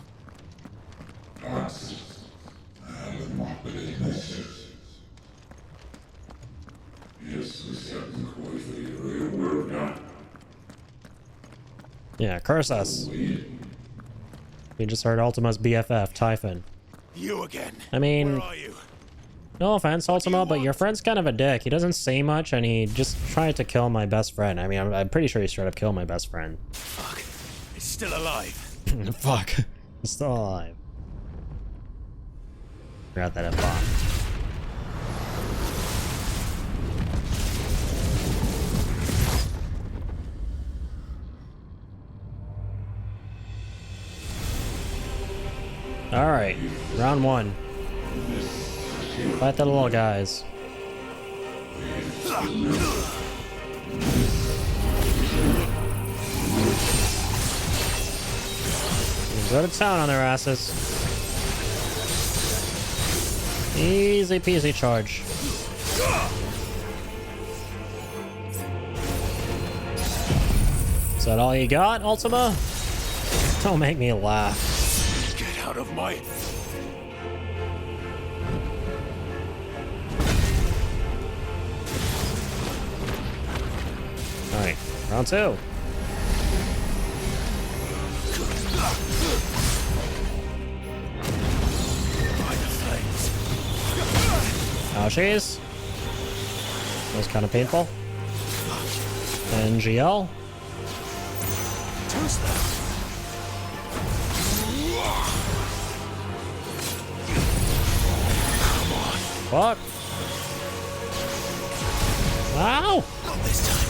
Yeah, curse us. We just heard Ultima's BFF, Typhon. You again. I mean, Where are you? no offense, Ultima, but your friend's kind of a dick. He doesn't say much, and he just tried to kill my best friend. I mean, I'm pretty sure he straight up killed my best friend. Fuck. It's still alive. Fuck. He's still alive. Forgot that F-bomb. Alright, round one. Fight the little guys. Go to town on their asses. Easy peasy charge. Is that all you got, Ultima? Don't make me laugh. Get out of my... Alright, round two. Ouchies. That was kind of painful. NGL. Fuck. Ow! Not this time.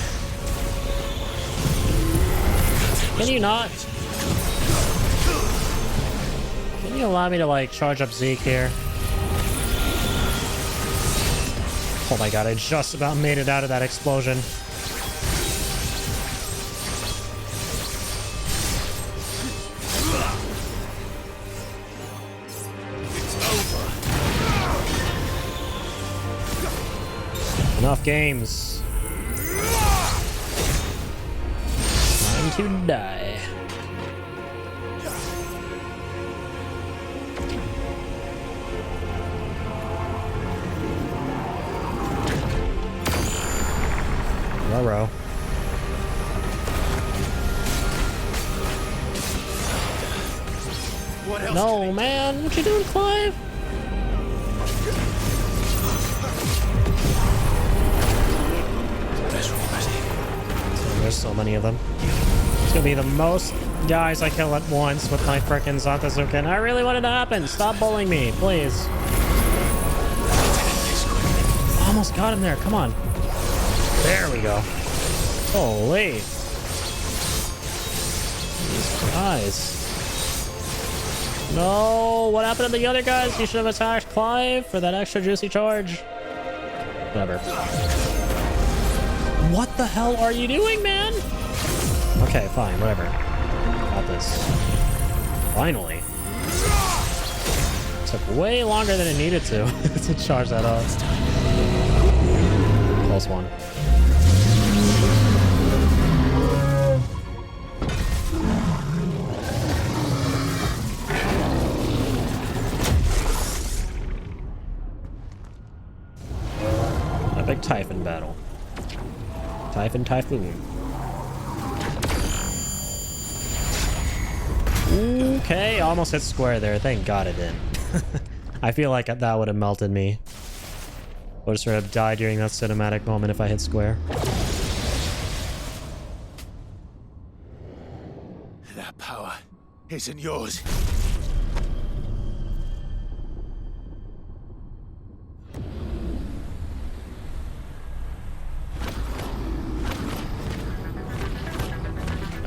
Can you not? Can you allow me to, like, charge up Zeke here? Oh my god, I just about made it out of that explosion. games. Time to die. Ruh-roh. No, man, what you doing, Clive? There's so many of them. It's gonna be the most guys I kill at once with my frickin' Zantazuken. I really want it to happen. Stop bullying me, please. Almost got him there. Come on. There we go. Holy. These guys. No, what happened to the other guys? You should have attacked Clive for that extra juicy charge. Whatever. What the hell are you doing, man? Okay, fine, whatever. Got this. Finally. Took way longer than it needed to charge that up. Close one. Epic Typhon battle. Typhoon. Okay, almost hit square there. Thank God it didn't. I feel like that would have melted me. Would have sort of died during that cinematic moment if I hit square. That power isn't yours.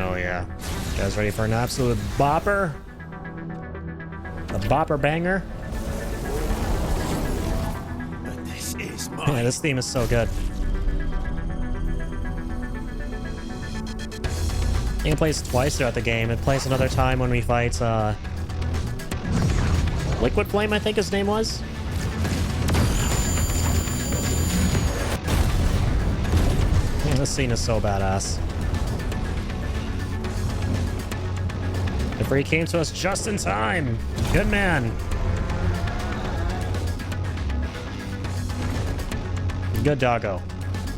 Oh yeah. You guys ready for an absolute bopper? A bopper banger? But this is mine. Yeah, this theme is so good. I think it plays twice throughout the game. It plays another time when we fight Liquid Flame, I think his name was. Man, this scene is so badass. He came to us just in time. Good man. Good doggo.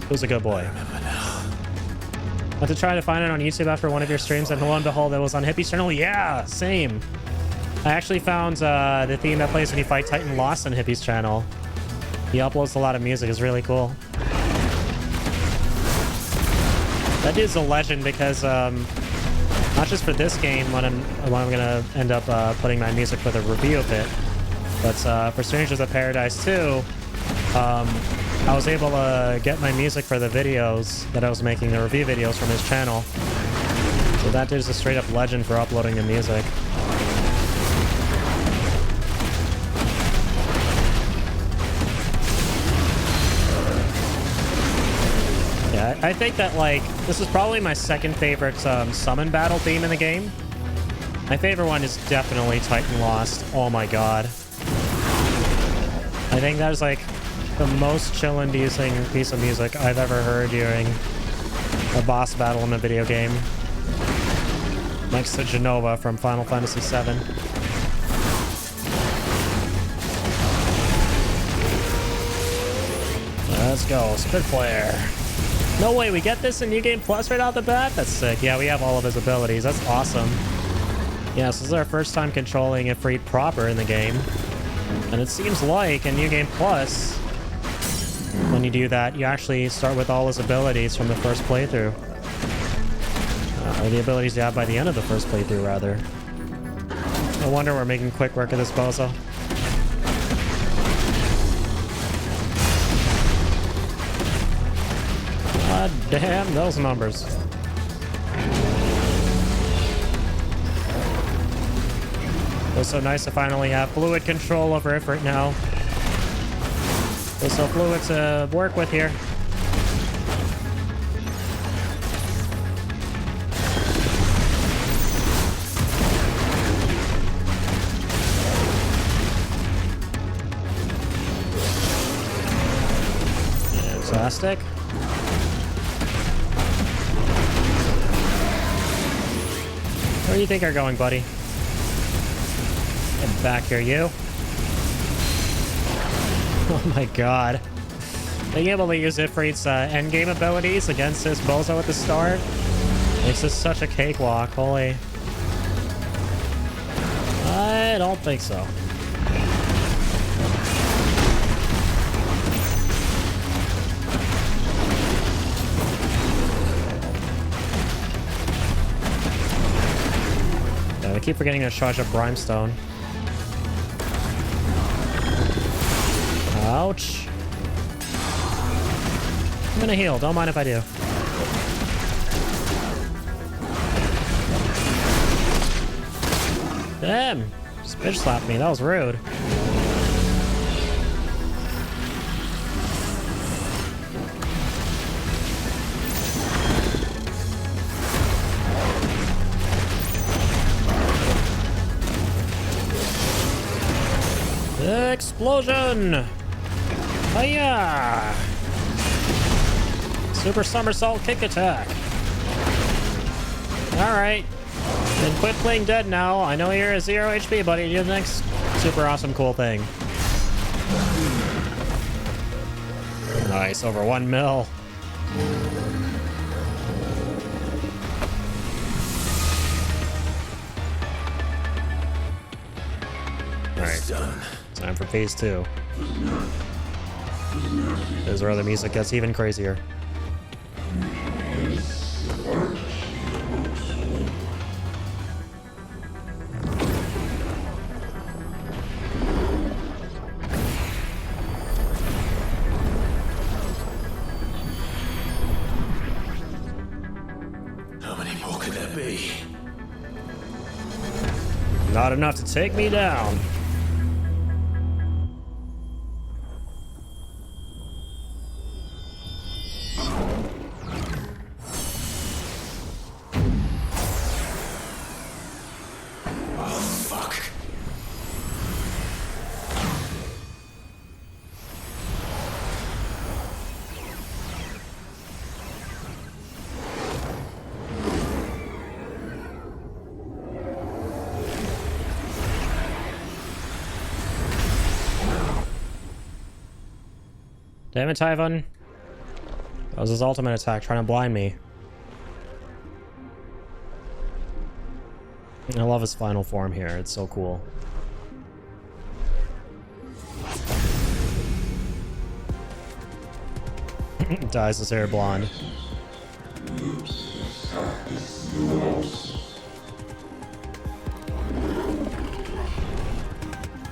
Who's a good boy? I had to try to find it on YouTube after one of your streams, and lo and behold, it was on Hippie's channel. Yeah, same. I actually found the theme that plays when you fight Titan Lost on Hippie's channel. He uploads a lot of music. It's really cool. That dude's a legend because not just for this game, when I'm gonna end up putting my music for the review of it, but for Strangers of Paradise 2, I was able to get my music for the videos that I was making, the review videos from his channel. So that dude's a straight up legend for uploading the music. Yeah, I think that, like, this is probably my second favorite summon battle theme in the game. My favorite one is definitely Titan Lost. Oh my god. I think that is, like, the most chill-inducing piece of music I've ever heard during a boss battle in a video game. Next to Genova from Final Fantasy VII. Let's go, Spitfire. No way, we get this in New Game Plus right out the bat? That's sick. Yeah, we have all of his abilities. That's awesome. Yeah, so this is our first time controlling Ifrit proper in the game. And it seems like in New Game Plus, when you do that, you actually start with all his abilities from the first playthrough. Or the abilities you have by the end of the first playthrough, rather. No wonder we're making quick work of this bozo. God damn those numbers. Feels so nice to finally have fluid control over Ifrit now. Feels so fluid to work with here. stick? Where do you think you're going, buddy? Get back here, you. Oh my god. Being able to use Ifrit's endgame abilities against this bozo at the start makes this such a cakewalk. Holy. I don't think so. Yeah, we keep forgetting to charge up Brimstone. Ouch. I'm gonna heal. Don't mind if I do. Damn. Just bitch slapped me. That was rude. Explosion! Hiya! Super somersault kick attack. Alright. Then quit playing dead now. I know you're a 0 HP, buddy. Do the next super awesome cool thing. Nice, over 1 mil. Alright. Time for phase 2. This is where the music gets even crazier. How many more could there be? Not enough to take me down. Damn it, Typhon. That was his ultimate attack, trying to blind me. I love his final form here. It's so cool. Dyes his hair blonde.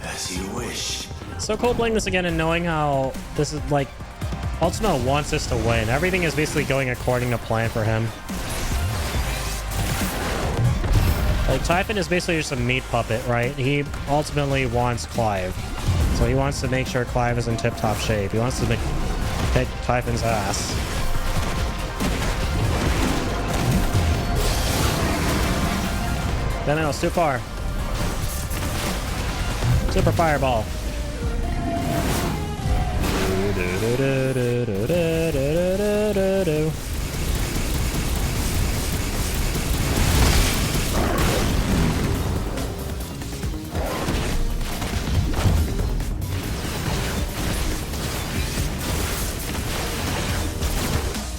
As you wish. So cool playing this again and knowing how this is like Ultima wants us to win. Everything is basically going according to plan for him. Like Typhon is basically just a meat puppet, right? He ultimately wants Clive. So he wants to make sure Clive is in tip-top shape. He wants to kick Typhon's ass. Damn it, it's too far. Super fireball.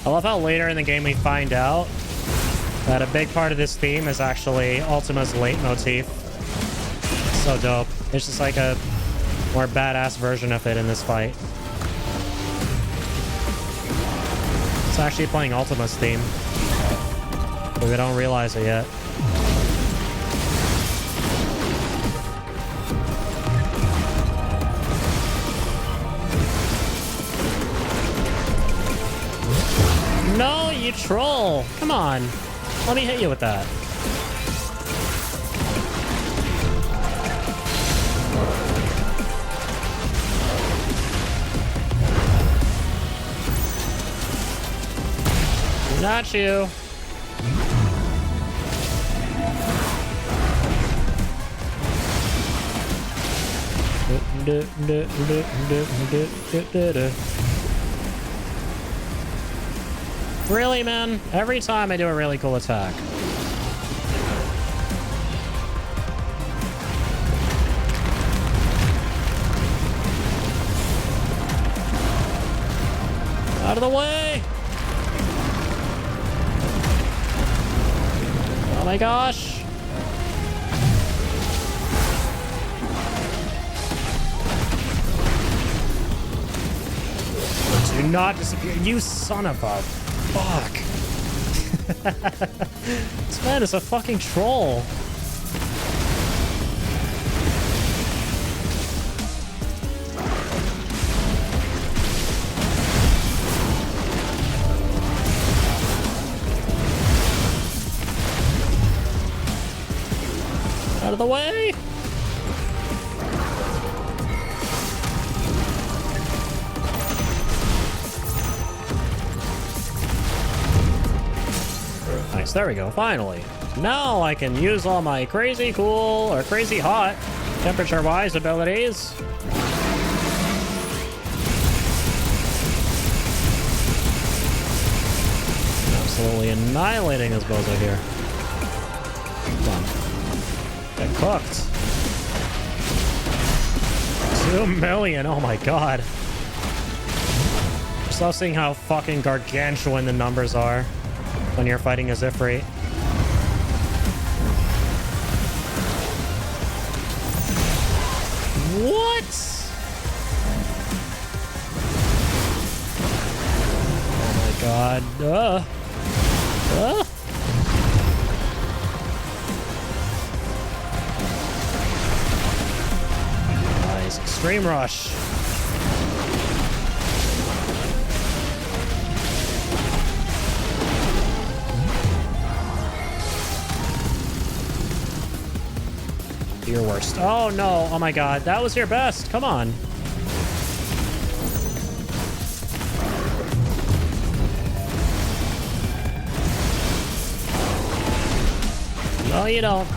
I love how later in the game we find out that a big part of this theme is actually Ultima's leitmotif. So dope. It's just like a more badass version of it in this fight. It's actually playing Ultima's theme, but we don't realize it yet. No, you troll! Come on. Let me hit you with that. Not you. Really, man? Every time I do a really cool attack. Out of the way! Oh my gosh! Do not disappear, you son of a fuck! This man is a fucking troll. Out of the way! Nice, there we go, finally. Now I can use all my crazy cool or crazy hot temperature-wise abilities. Absolutely annihilating this bozo here. Come on. Get cooked. 2 million, oh my god. Just love seeing how fucking gargantuan the numbers are when you're fighting a Zifri. What? Oh my god. Nice. Extreme rush. Your worst. Oh no, oh my god, that was your best. Come on. No, you don't.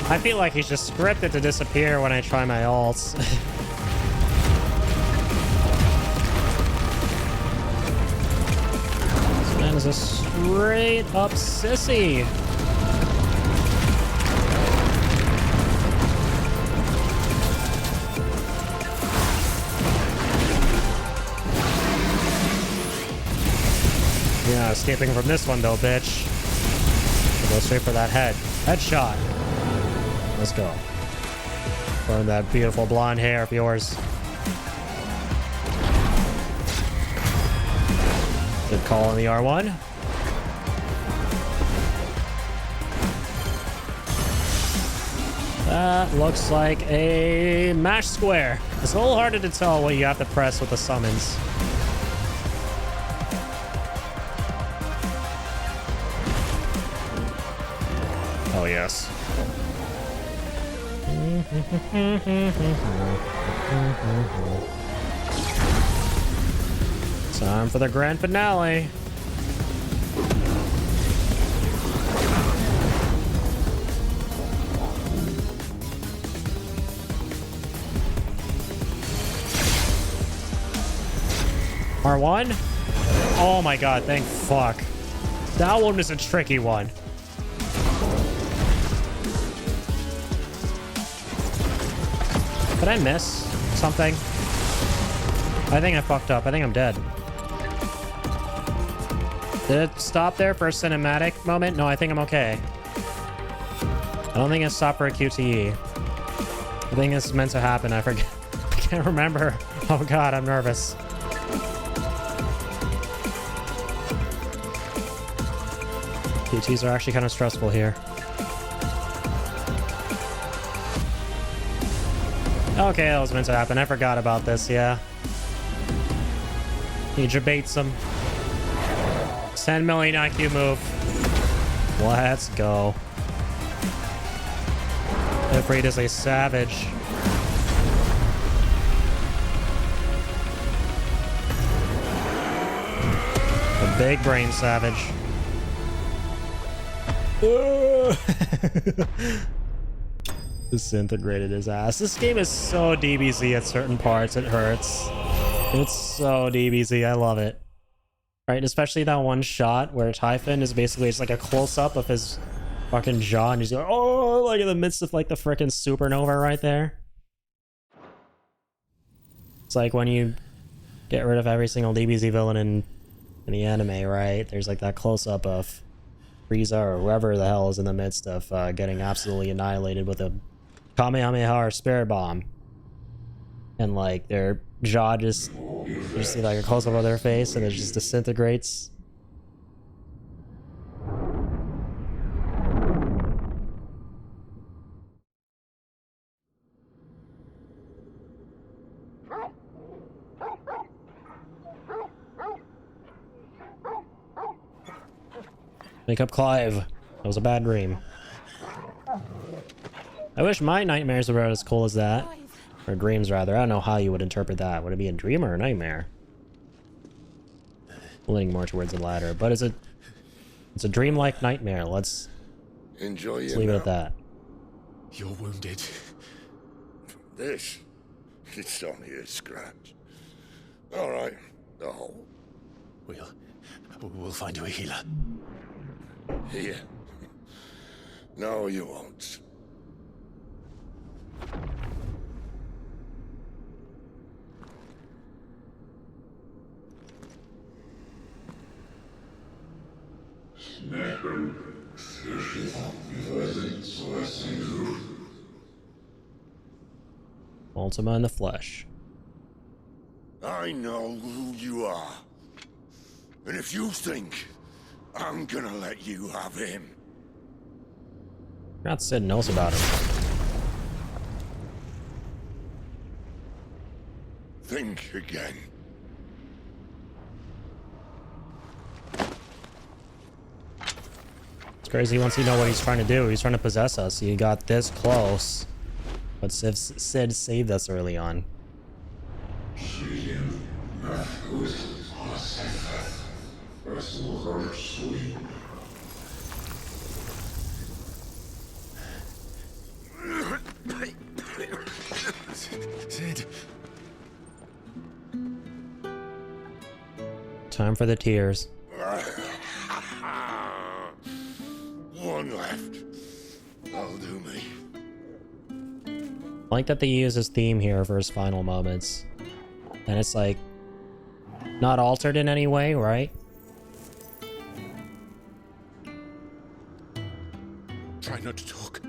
I feel like he's just scripted to disappear when I try my ults. This man is a straight up sissy. You're not escaping from this one though, bitch. Go straight for that head. Headshot. Let's go. Burn that beautiful blonde hair of yours. Good call on the R1. That looks like a mash square. It's a little harder to tell what you have to press with the summons. Oh, yes. Time for the grand finale. R1? Oh my god, thank fuck. That one is a tricky one. Did I miss something? I think I fucked up. I think I'm dead. Did it stop there for a cinematic moment? No, I think I'm okay. I don't think it stopped for a QTE. I think this is meant to happen. I forget. I can't remember. Oh god, I'm nervous. QTs are actually kind of stressful here. Okay, that was meant to happen. I forgot about this, yeah. He debates him. 10 million IQ move. Let's go. Ifrit is a savage. The big brain savage. Disintegrated his ass. This game is so DBZ at certain parts, it hurts. It's so DBZ, I love it. Right, especially that one shot where Typhon is basically just like a close-up of his fucking jaw, and he's like, oh, like in the midst of like the freaking supernova right there. It's like when you get rid of every single DBZ villain in the anime, right? There's like that close-up of Frieza or whoever the hell is in the midst of getting absolutely annihilated with a Kamehameha or Spirit Bomb. And like their jaw just, you see like a close-up of their face and it just disintegrates. Wake up, Clive. That was a bad dream. I wish my nightmares were as cool as that. Or dreams, rather. I don't know how you would interpret that. Would it be a dream or a nightmare? Leaning more towards the latter. But it's a dream-like nightmare. Let's leave it at that. You're wounded. This? It's only a scratch. All right. The hole. We'll find you a healer. Here? No, you won't. Ultima in the flesh. I know who you are. And if you think I'm gonna let you have him. Not Sid knows about him. Think again. It's crazy once you know what he's trying to do. He's trying to possess us. He got this close. But Sid saved us early on. Sid. Time for the tears. One left. That'll do me. I like that they use his theme here for his final moments. And it's like not altered in any way, right? Try not to talk.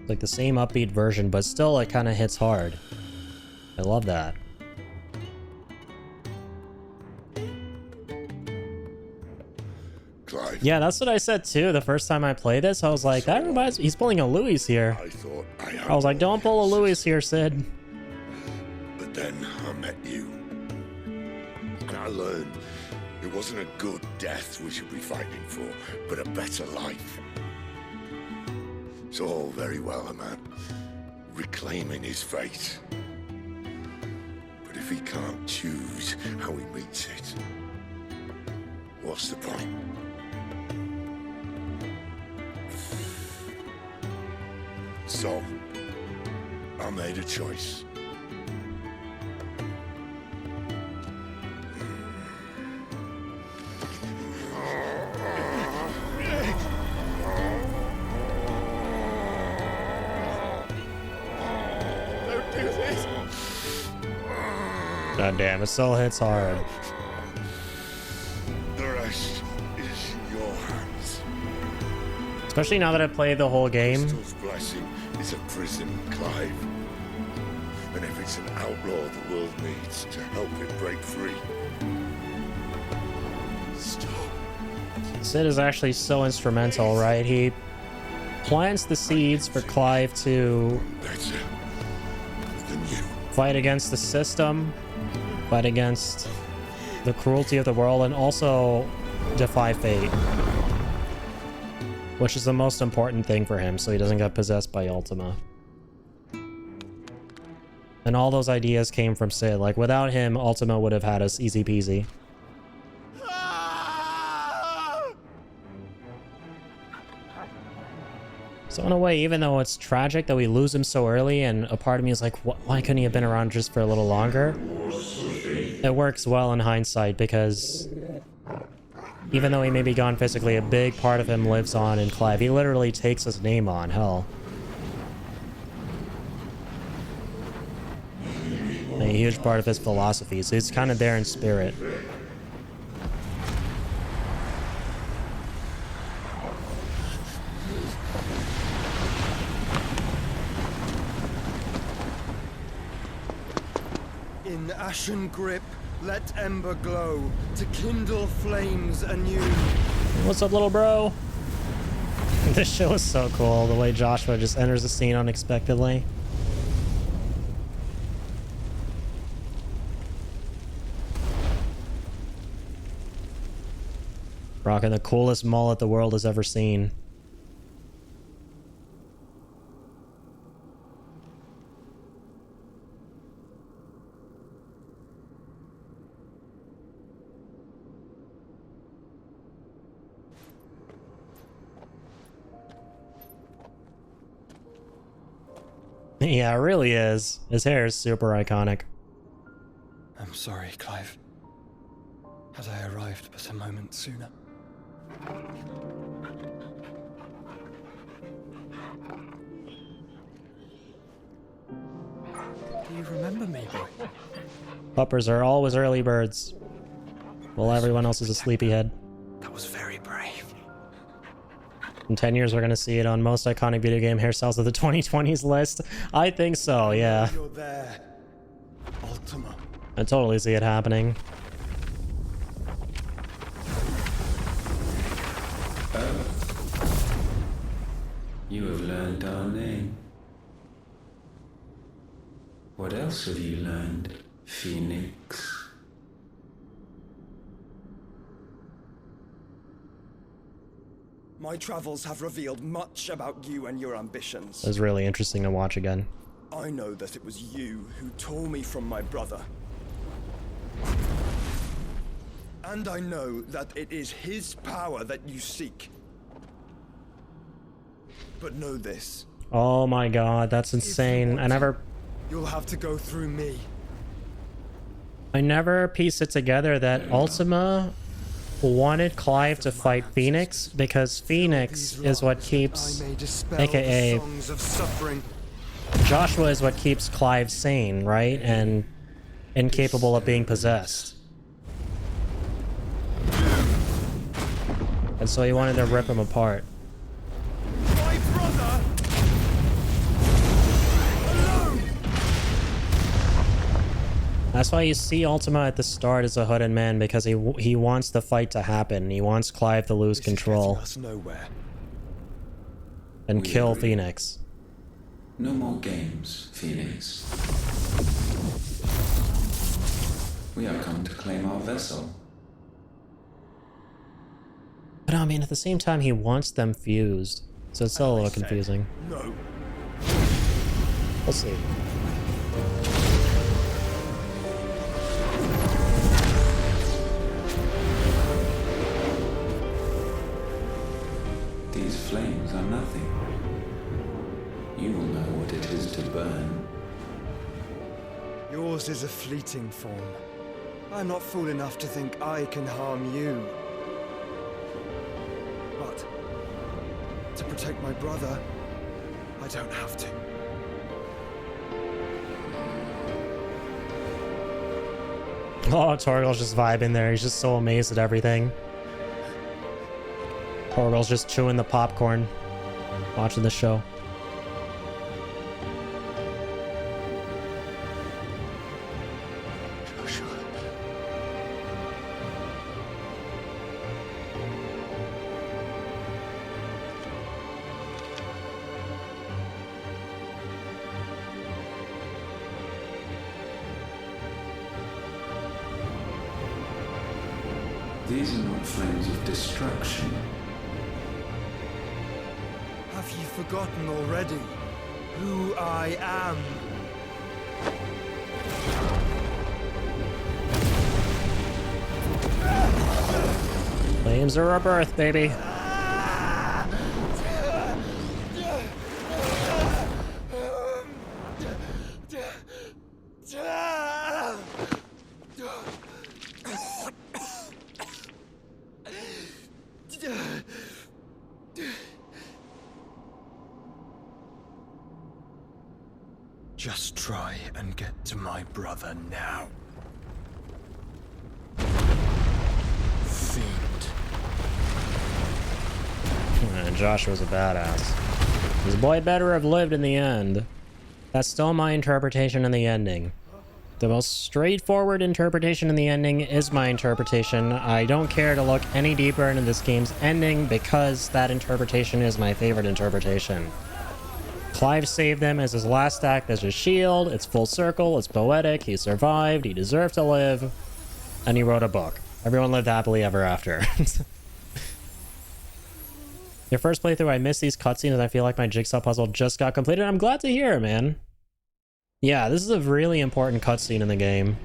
Like the same upbeat version, but still it kind of hits hard. I love that. Clive. Yeah, that's what I said too. The first time I played this, I was like, that reminds me, he's pulling a Louis here. I was like, don't pull a Louis here, Sid. But then I met you. And I learned it wasn't a good death we should be fighting for, but a better life. It's all very well, a man reclaiming his fate. But if he can't choose how he meets it, what's the point? So, I made a choice. God damn, it still hits hard. The rest is in your hands. Especially now that I played the whole game. Crystal's blessing is a prison, Clive. And if it's an outlaw the world needs to help it break free. Stop. Sid is actually so instrumental, right? He plants the seeds for Clive to fight against the system, fight against the cruelty of the world, and also defy fate. Which is the most important thing for him, so he doesn't get possessed by Ultima. And all those ideas came from Sid. Like, without him, Ultima would have had us easy peasy. So in a way, even though it's tragic that we lose him so early, and a part of me is like, why couldn't he have been around just for a little longer? It works well in hindsight, because even though he may be gone physically, a big part of him lives on in Clive. He literally takes his name on, hell. A huge part of his philosophy, so he's kind of there in spirit. In ashen grip, let ember glow, to kindle flames anew. What's up, little bro? This show is so cool, the way Joshua just enters the scene unexpectedly. Rocking the coolest mullet the world has ever seen. Yeah, it really is. His hair is super iconic. I'm sorry, Clive. Had I arrived but a moment sooner. Do you remember me, boy? Puppers are always early birds, while everyone else is a sleepyhead. That was very brave. In 10 years, we're going to see it on most iconic video game hairstyles of the 2020s list. I think so, yeah. You're there, Ultima. I totally see it happening. You have learned our name. What else have you learned, Phoenix? My travels have revealed much about you and your ambitions. It was really interesting to watch again. I know that it was you who tore me from my brother. And I know that it is his power that you seek. But know this. Oh my god, that's insane. You'll have to go through me. I never pieced it together that Ultima wanted Clive to fight Phoenix because Phoenix is what keeps, aka Joshua is what keeps Clive sane, right? And incapable of being possessed. And so he wanted to rip him apart. My brother! Alone! That's why you see Ultima at the start as a hooded man, because he wants the fight to happen. He wants Clive to lose control and kill Phoenix. No more games, Phoenix. We have come to claim our vessel. But I mean, at the same time, he wants them fused, so it's still a little confusing. No. We'll see. These flames are nothing. You will know what it is to burn. Yours is a fleeting form. I'm not fool enough to think I can harm you. But to protect my brother, I don't have to. Oh, Torgal's just vibing there. He's just so amazed at everything. Torgal's just chewing the popcorn, watching the show. These are not flames of destruction. Have you forgotten already who I am? Flames are rebirth, baby. Just try and get to my brother now. Fiend. Joshua's a badass. This boy better have lived in the end. That's still my interpretation in the ending. The most straightforward interpretation in the ending is my interpretation. I don't care to look any deeper into this game's ending because that interpretation is my favorite interpretation. Clive saved them as his last act as his shield. It's full circle, it's poetic, he survived, he deserved to live, and he wrote a book. Everyone lived happily ever after. Your first playthrough, I missed these cutscenes and I feel like my jigsaw puzzle just got completed. I'm glad to hear it, man. Yeah, this is a really important cutscene in the game.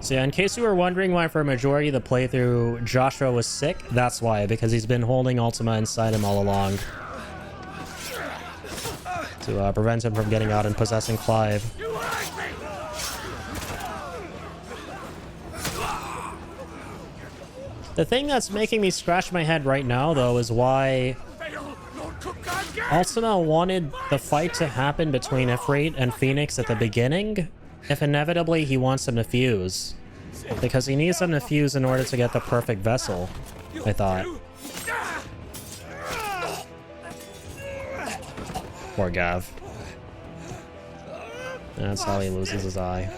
So yeah, in case you were wondering why for a majority of the playthrough Joshua was sick, that's why, because he's been holding Ultima inside him all along. To prevent him from getting out and possessing Clive. The thing that's making me scratch my head right now, though, is why Ultima wanted the fight to happen between Ifrit and Phoenix at the beginning, if inevitably he wants them to fuse. Because he needs them to fuse in order to get the perfect vessel, I thought. Poor Gav. That's how he loses his eye.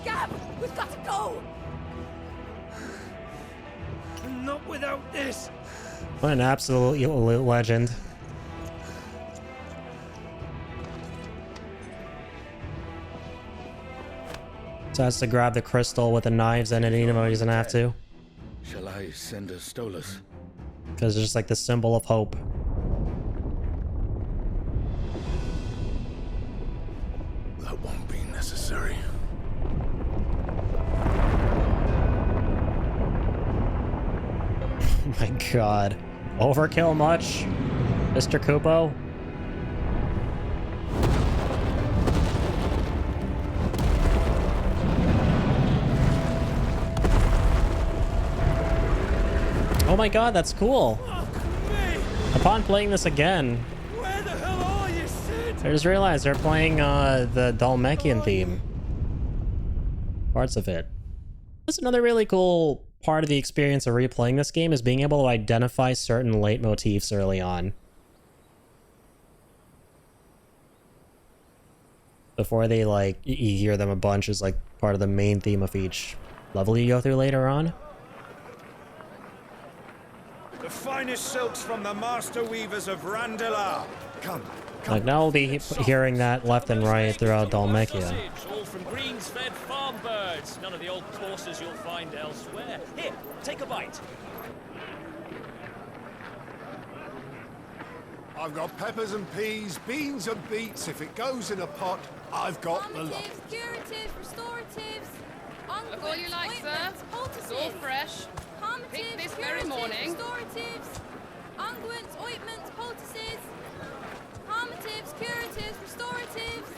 Gab, we've got to go! Not without this! What an absolute legend. So has to grab the crystal with the knives in it, even though he doesn't have to. Shall I send a Stolas? Because it's just like the symbol of hope. That won't be necessary. Oh my god. Overkill much? Mr. Kupo? Oh my god, that's cool. Upon playing this again, Where the hell are you, Sid? I just realized they're playing the Dhalmekian theme. Parts of it. That's another really cool part of the experience of replaying this game, is being able to identify certain leitmotifs early on. Before they, like, you hear them a bunch as, like, part of the main theme of each level you go through later on. The finest silks from the master weavers of Randalar. Come. Like, now we'll be hearing that left and right throughout Dhalmekia. All from greens-fed farm birds. None of the old courses you'll find elsewhere. Here, take a bite. I've got peppers and peas, beans and beets. If it goes in a pot, I've got the lot. Curatives, restoratives, Look all you like, sir. It's all fresh. Picked this very morning. Restoratives, unguents, ointments, poultices, harmatives, curatives, restoratives,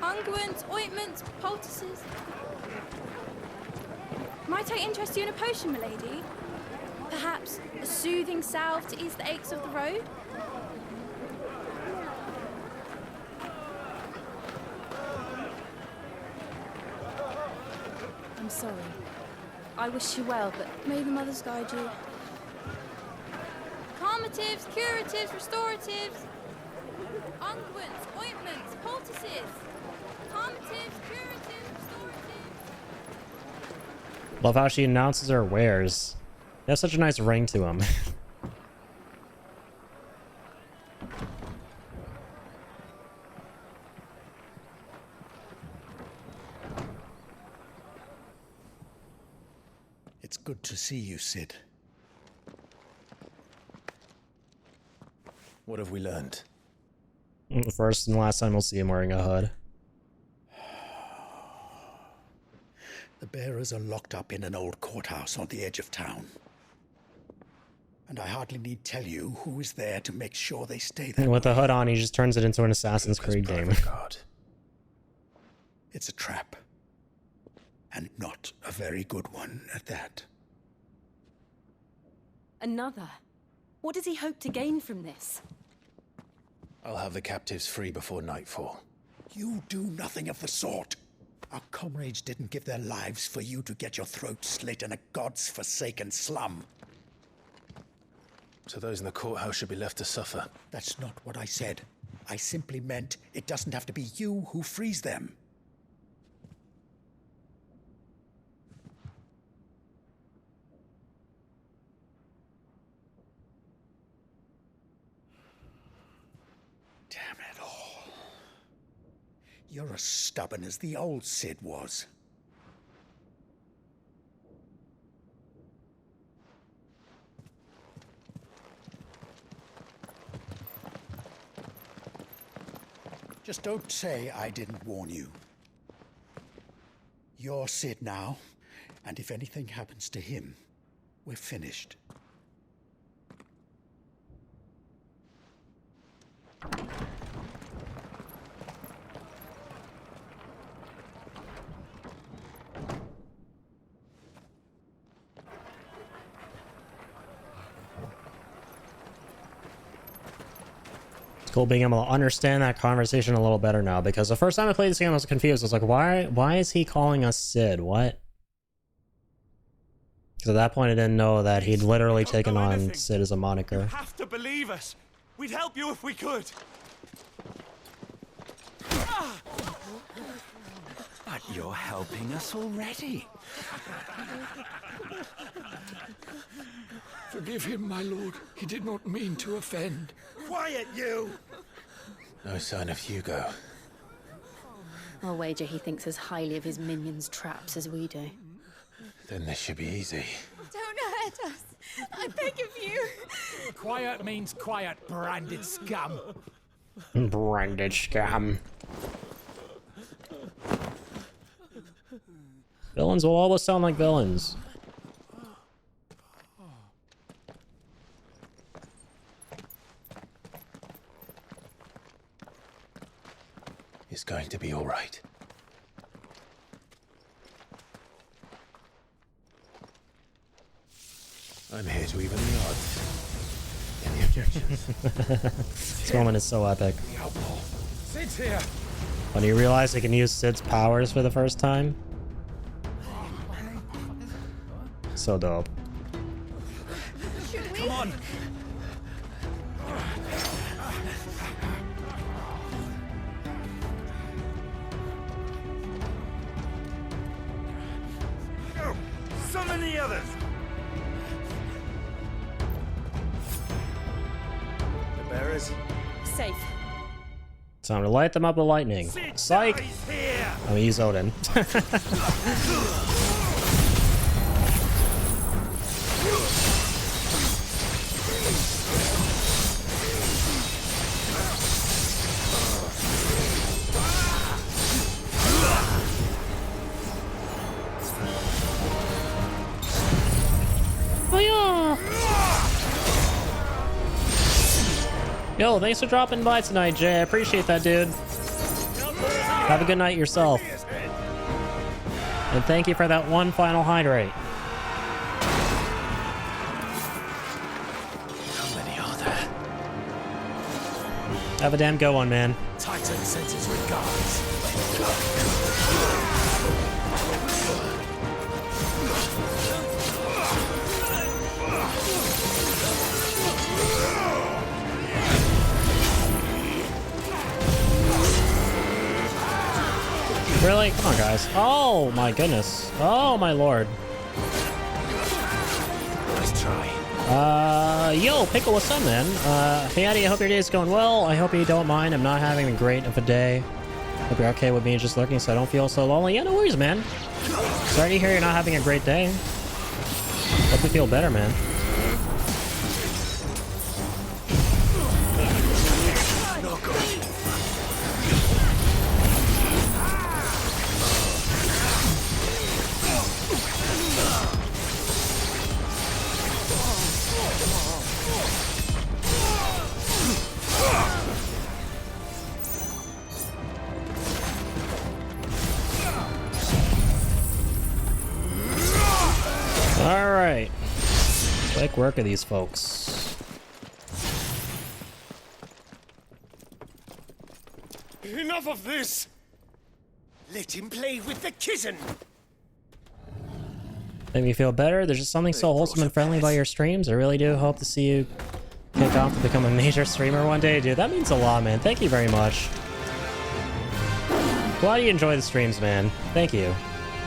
unguents, ointments, poultices. Might I interest you in a potion, milady? Perhaps a soothing salve to ease the aches of the road? I'm sorry. I wish you well, but may the mothers guide you. Calmatives, curatives, restoratives, unguents, ointments, poultices, calmatives, curatives, restoratives. Love how she announces her wares. They have such a nice ring to them. It's good to see you, Sid. What have we learned? The first and last time we'll see him wearing a hood. The bearers are locked up in an old courthouse on the edge of town. And I hardly need tell you who is there to make sure they stay there. And with the hood on, he just turns it into an Assassin's Creed game. It's a trap. And not a very good one at that. Another? What does he hope to gain from this? I'll have the captives free before nightfall. You do nothing of the sort. Our comrades didn't give their lives for you to get your throat slit in a god's forsaken slum. So those in the courthouse should be left to suffer. That's not what I said. I simply meant it doesn't have to be you who frees them. Damn it all. You're as stubborn as the old Cid was. Just don't say I didn't warn you. You're Cid now, and if anything happens to him, we're finished. It's cool being able to understand that conversation a little better now, because the first time I played this game I was confused. I was like, why is he calling us Cid? What? Because at that point I didn't know that he'd literally taken on Cid as a moniker. You have to believe us. We'd help you if we could. But you're helping us already. Forgive him, my lord. He did not mean to offend. Quiet, you! No sign of Hugo. I'll wager he thinks as highly of his minions' traps as we do. Then this should be easy. Don't hurt us. I beg of you. Quiet means quiet, branded scum. Branded scum. Villains will always sound like villains. It's going to be all right. I'm here to even the odds. Any objections? This moment is so epic. Sid's here. When you realize he can use Sid's powers for the first time. So dope. Come on! Go! Summon the others! The bearers? Safe. Time to light them up with lightning. Psych! I'm gonna use Odin. Yo, thanks for dropping by tonight, Jay. I appreciate that, dude. Have a good night yourself. And thank you for that one final hydrate. How many are there? Have a damn good one, man. Titan sends his regards. Really? Come on, guys. Oh, my goodness. Oh, my lord. Nice try. Yo, Pickle, what's up, man? Hey, Eddie, I hope your day is going well. I hope you don't mind. I'm not having a great of a day. Hope you're okay with me just lurking so I don't feel so lonely. Yeah, no worries, man. Sorry to hear you're not having a great day. Hope you feel better, man. work of these folks. Enough of this! Let him play with the kitten! Make me feel better. There's just something so wholesome and friendly about your streams. I really do hope to see you kick off to become a major streamer one day, dude. That means a lot, man. Thank you very much. Why do you enjoy the streams, man? Thank you.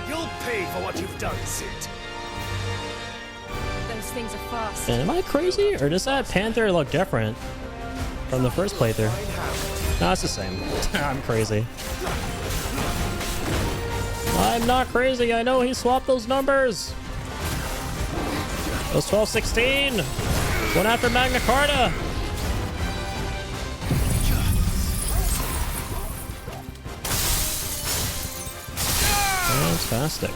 You'll pay for what you've done, Sid. Those things are fast. Am I crazy? Or does that panther look different from the first playthrough? No, it's the same. I'm crazy. I'm not crazy. I know he swapped those numbers. It was 1216. Went after Magna Carta. Fantastic.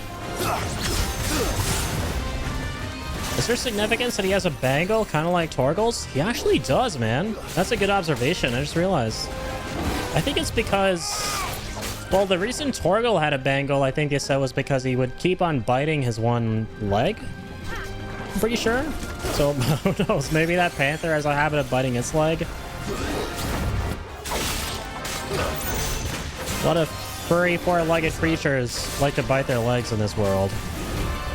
Is there significance that he has a bangle, kind of like Torgal's? He actually does, man. That's a good observation. I just realized. I think it's because, well, the reason Torgal had a bangle, I think they said, was because he would keep on biting his one leg. I'm pretty sure. So, who knows? Maybe that panther has a habit of biting its leg. A lot of furry, four-legged creatures like to bite their legs in this world.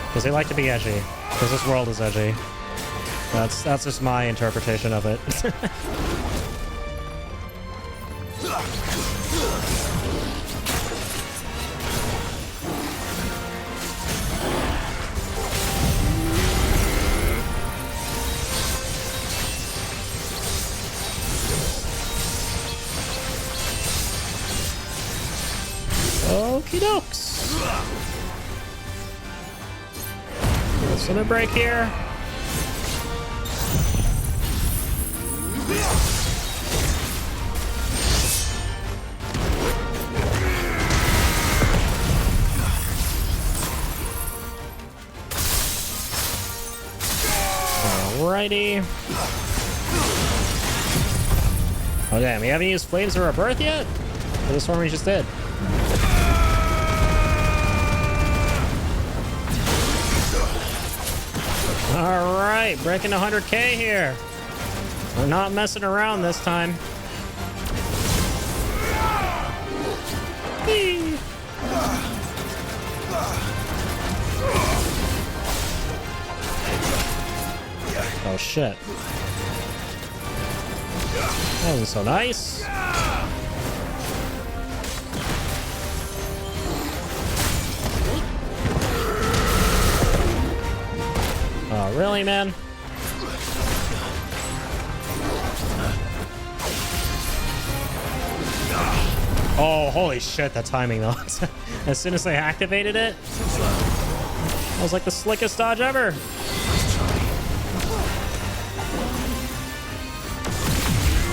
Because they like to be edgy. Because this world is edgy. That's just my interpretation of it. Okie dokes. Limit break here. Alrighty. Oh damn, we haven't used Flames of Rebirth yet? For this one we just did. Alright, breaking 100k here. We're not messing around this time. Whee! Oh shit. That wasn't so nice. Oh, really, man? Oh, holy shit, that timing, though. As soon as I activated it, that was like the slickest dodge ever.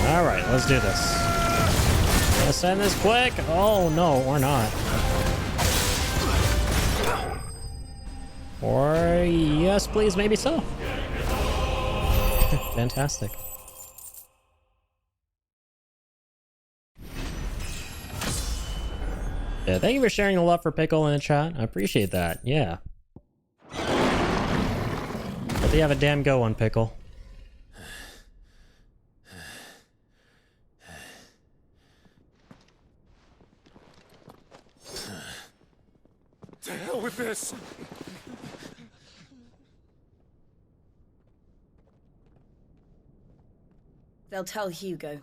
Alright, let's do this. Let's end this quick. Oh, no, or not. Or yes, please, maybe so. Fantastic. Yeah, thank you for sharing the love for Pickle in the chat. I appreciate that. Yeah. Hope you have a damn go on, Pickle. To hell with this! They'll tell Hugo.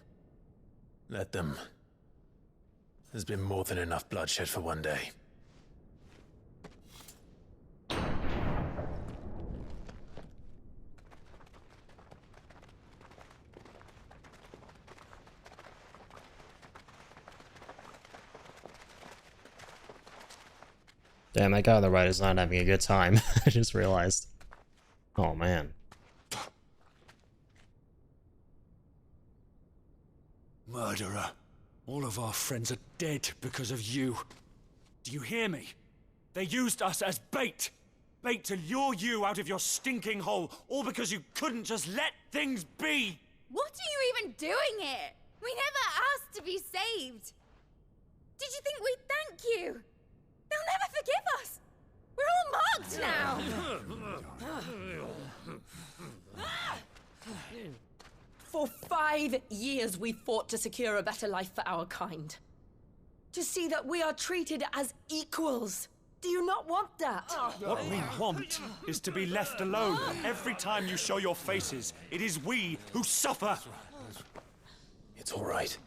Let them. There's been more than enough bloodshed for one day. Damn, that guy on the right is not having a good time. I just realized. Oh, man. Murderer. All of our friends are dead because of you. Do you hear me? They used us as bait! Bait to lure you out of your stinking hole, all because you couldn't just let things be! What are you even doing here? We never asked to be saved. Did you think we'd thank you? They'll never forgive us. We're all marked now. For 5 years we fought to secure a better life for our kind. To see that we are treated as equals. Do you not want that? What we want is to be left alone. Every time you show your faces, it is we who suffer. It's all right.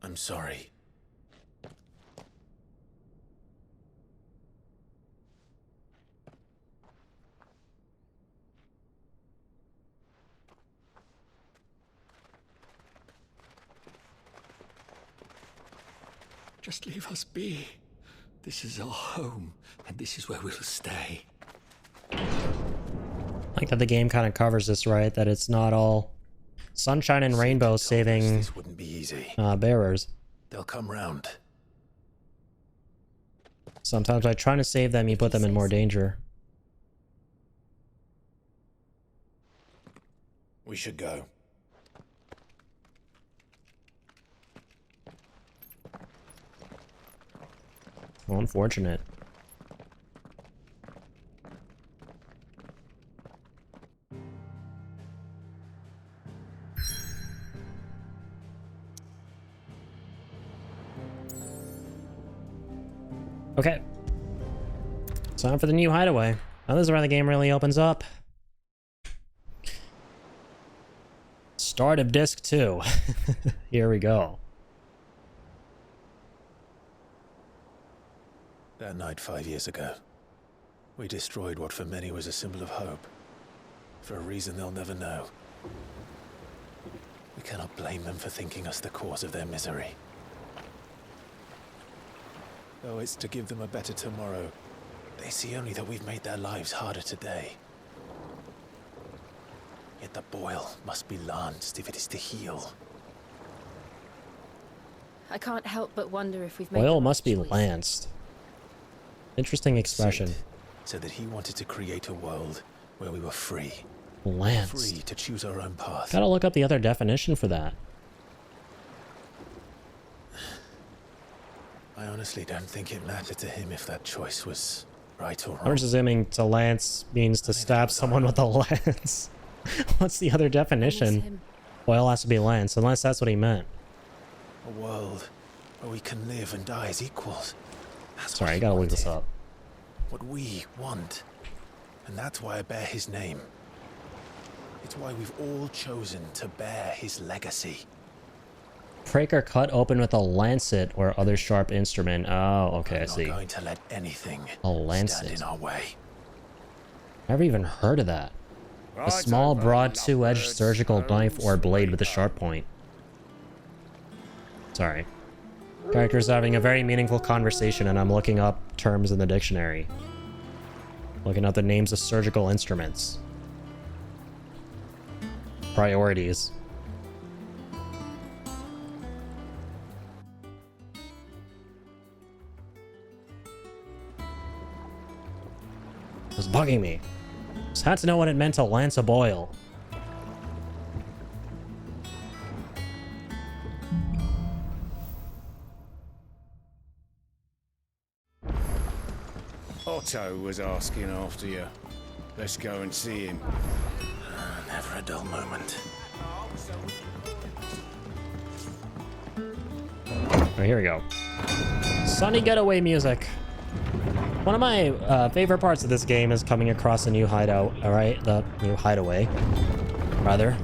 I'm sorry. Just leave us be. This is our home, and this is where we'll stay. I like that the game kind of covers this, right? That it's not all sunshine and rainbows saving This wouldn't be easy. bearers. They'll come round. Sometimes by trying to save them, you put them in more danger. We should go. Well, unfortunate. Okay. Time for the new hideaway. Now this is where the game really opens up. Start of disc 2. Here we go. That night 5 years ago, we destroyed what for many was a symbol of hope. For a reason they'll never know. We cannot blame them for thinking us the cause of their misery. Though it's to give them a better tomorrow, they see only that we've made their lives harder today. Yet the boil must be lanced if it is to heal. I can't help but wonder if we've made Oil the must be right choice. lanced. Interesting expression. Said that he wanted to create a world where we were free. Lanced. Free to choose our own path. Gotta look up the other definition for that. I honestly don't think it mattered to him if that choice was right or wrong. I'm just assuming to lance means to stab someone with a lance. What's the other definition? Oil has to be lanced, unless that's what he meant. A world where we can live and die as equals. That's Sorry, I gotta look this up. what we want. And that's why I bear his name. It's why we've all chosen to bear his legacy. Break or cut open with a lancet or other sharp instrument. Oh, okay, I see. I'm not going to let anything A lancet. stand in our way. Never even heard of that. A small, broad, two-edged surgical knife or blade with a sharp point. Sorry. Character's having a very meaningful conversation and I'm looking up terms in the dictionary. Looking up the names of surgical instruments. Priorities. It was bugging me. Just had to know what it meant to lance a boil. Otto was asking after you. Let's go and see him. Never a dull moment. Oh, here we go. Sunny getaway music. One of my favorite parts of this game is coming across a new hideout, alright? The new hideaway, rather.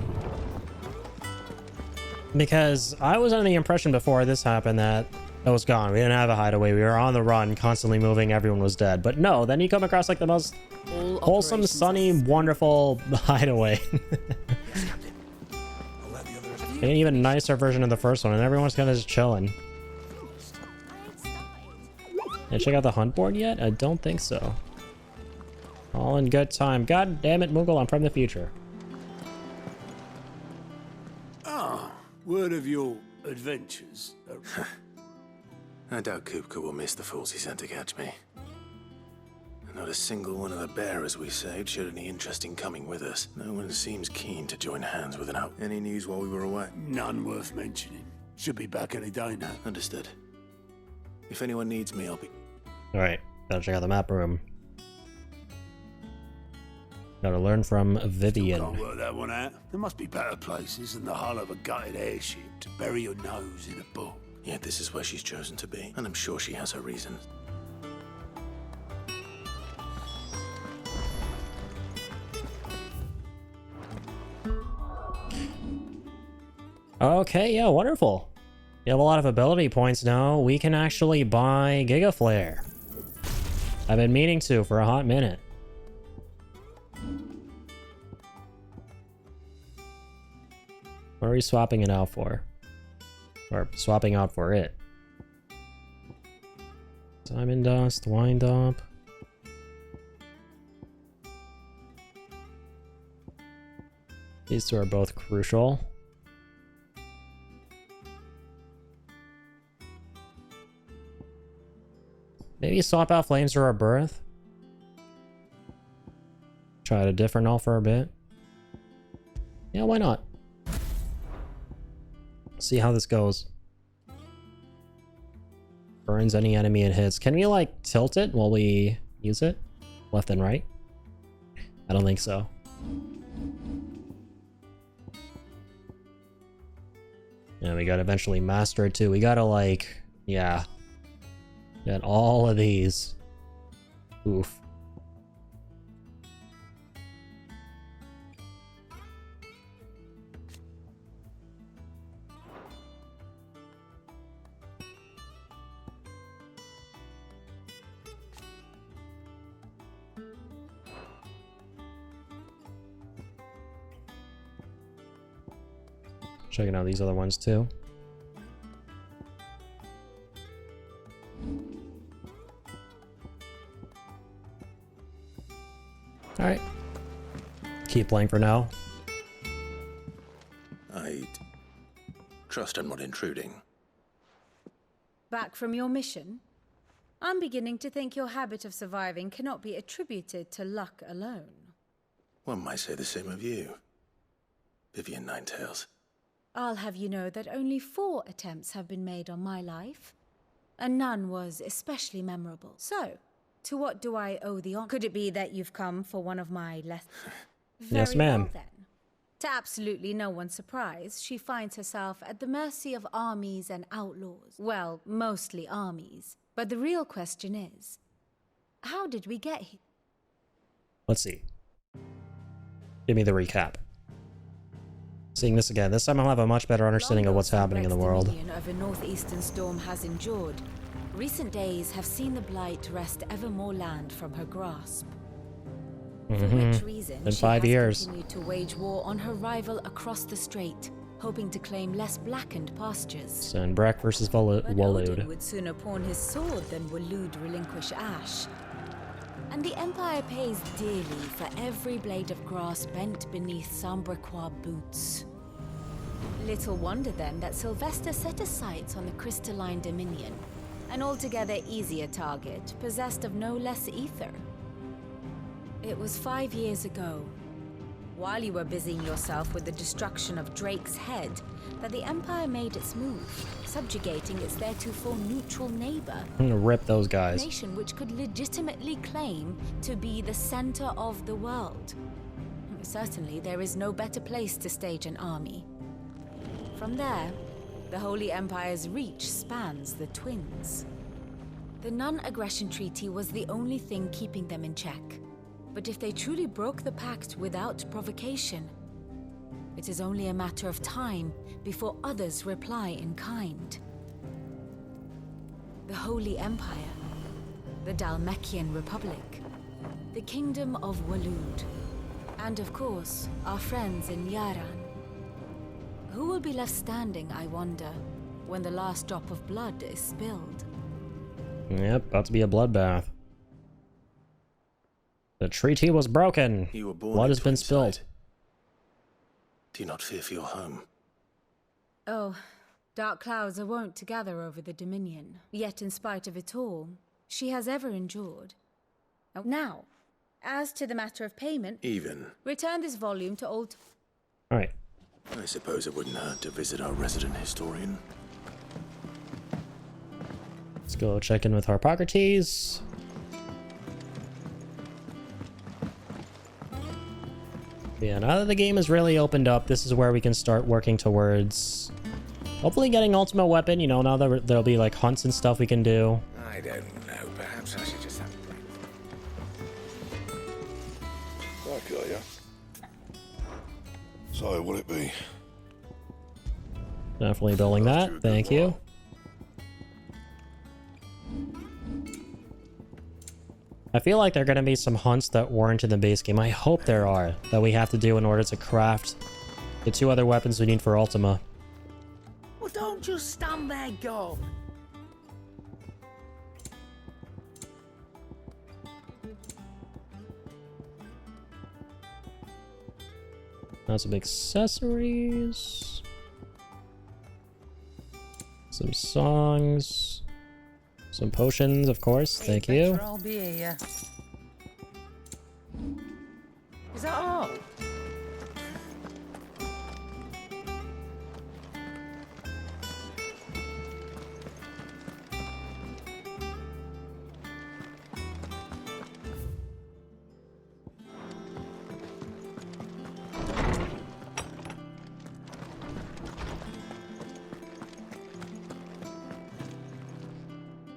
Because I was under the impression before this happened that it was gone. We didn't have a hideaway. We were on the run, constantly moving. Everyone was dead. But no, then you come across like the most wholesome, sunny, wonderful hideaway. An even nicer version of the first one, and everyone's kind of just chilling. Did I check out the hunt board yet? I don't think so. All in good time. God damn it, Moogle, I'm from the future. Ah, word of your adventures. I doubt Kupka will miss the fools he sent to catch me. And not a single one of the bearers we saved showed any interest in coming with us. No one seems keen to join hands with an out. Any news while we were away? None worth mentioning. Should be back any day now. Understood. If anyone needs me, I'll be... Alright, gotta check out the map room. Gotta learn from Can't Vivian. work that one out. There must be better places than the hull of a gutted airship to bury your nose in a book. Yet this is where she's chosen to be, and I'm sure she has her reasons. Okay, yeah, wonderful. You have a lot of ability points now. We can actually buy Giga Flare. I've been meaning to for a hot minute. What are we swapping it out for? Or swapping out for it? Diamond Dust, Wind Up. These two are both crucial. Maybe swap out Flames or Birth. Try a different all for a bit. Yeah, why not? See how this goes. Burns any enemy it hits. Can we like tilt it while we use it? Left and right? I don't think so. Yeah, we gotta eventually master it too. We gotta like, yeah. Get all of these. Oof. Checking out these other ones too. Alright. Keep playing for now. I'd trust I'm not intruding. Back from your mission? I'm beginning to think your habit of surviving cannot be attributed to luck alone. One might say the same of you, Vivian Ninetails. I'll have you know that only 4 attempts have been made on my life, and none was especially memorable. So, to what do I owe the honor? Could it be that you've come for one of my less... Yes, ma'am. Well, then. To absolutely no one's surprise, she finds herself at the mercy of armies and outlaws. Well, mostly armies. But the real question is, how did we get here? Let's see. Give me the recap. Seeing this again, this time I'll have a much better understanding of what's happening in the world. Of a northeastern storm has endured. Recent days have seen the Blight wrest ever more land from her grasp. For which reason, In she 5 has years. continued to wage war on her rival across the strait, hoping to claim less blackened pastures. Send Breck versus But Odin Waloed. would sooner pawn his sword than Waloed relinquish Ash. And the Empire pays dearly for every blade of grass bent beneath Sambrequois boots. Little wonder then that Sylvester set his sights on the Crystalline Dominion, an altogether easier target, possessed of no less ether. It was 5 years ago, while you were busying yourself with the destruction of Drake's Head, that the Empire made its move, subjugating its theretofore neutral neighbor. I'm gonna rip those A guys. nation which could legitimately claim to be the center of the world. Certainly, there is no better place to stage an army. From there, the Holy Empire's reach spans the Twins. The non-aggression treaty was the only thing keeping them in check. But if they truly broke the pact without provocation, it is only a matter of time before others reply in kind. The Holy Empire, the Dhalmekian Republic, the Kingdom of Waloed, and of course, our friends in Yaran. Who will be left standing, I wonder, when the last drop of blood is spilled? Yep, about to be a bloodbath. The treaty was broken. You were born Blood in has been Twinside. spilled. Do you not fear for your home? Oh, dark clouds are wont to gather over the Dominion. Yet in spite of it all, she has ever endured. Now, as to the matter of payment... Even. Return this volume to old... Alright. I suppose it wouldn't hurt to visit our resident historian. Let's go check in with Harpocrates. Yeah, now that the game has really opened up, this is where we can start working towards hopefully getting Ultimate Weapon. You know, now that there'll be like hunts and stuff we can do. I don't know. Perhaps I should just have a break. I got ya. So, will it be? Definitely building that. Thank you. I feel like there are going to be some hunts that weren't in the base game. I hope there are, that we have to do in order to craft the 2 other weapons we need for Ultima. Well, don't just stand there, go. Now some accessories. Some songs. Some potions, of course. Thank you. I'll be here. Is that all?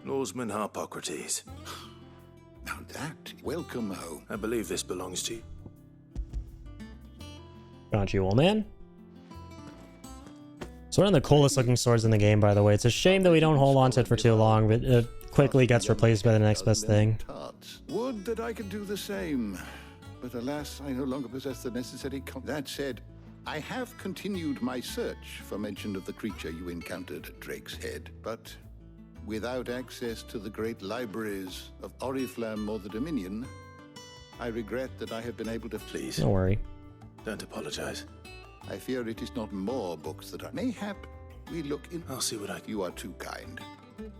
Lawsman Harpocrates. Now that, welcome home. I believe this belongs to you. Got you, old man. It's one of the coolest looking swords in the game, by the way. It's a shame that we don't hold on to it for too long, but it quickly gets replaced by the next best thing. Would that I could do the same, but alas, I no longer possess the necessary That said, I have continued my search for mention of the creature you encountered at Drake's Head, but without access to the great libraries of Oriflamme or the Dominion, I regret that I have been able to... Please. Don't worry. Don't apologize. I fear it is not more books that I... Mayhap we look in... I'll see what I... You are too kind.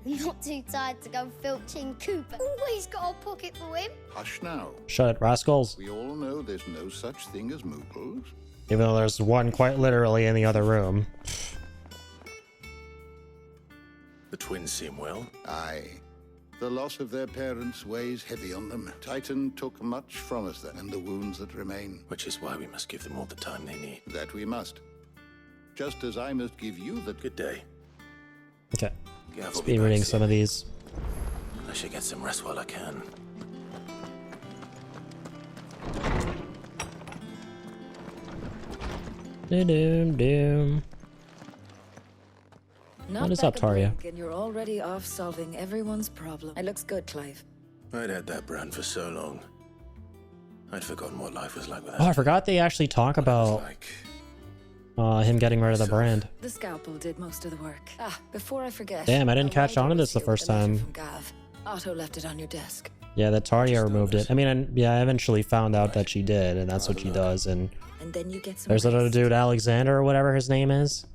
Not too tired to go filching Cooper. Always got a pocket for him. Hush now. Shut it, rascals. We all know there's no such thing as mooples. Even though there's one quite literally in the other room. The twins seem well. Aye. The loss of their parents weighs heavy on them. Titan took much from us then, and the wounds that remain. Which is why we must give them all the time they need. That we must. Just as I must give you the... Good day. Okay. Gav will Speed be back reading soon. some of these. I should get some rest while I can. Doom. Not What is up, back a Taria? blink And you're already off solving everyone's problem. It looks good, Clive. I'd had that brand for so long. I'd forgotten what life was like without Oh, I forgot they actually talk about him getting rid of the brand. The scalpel did most of the work. Ah, before I forget. Damn, I didn't a catch on to writer this the was first here with a letter time. from Gav. Otto left it on your desk. Yeah, that Taria removed it. I mean, yeah, I eventually found out that she did, and that's what she does. And then you get some there's another dude, Alexander or whatever his name is,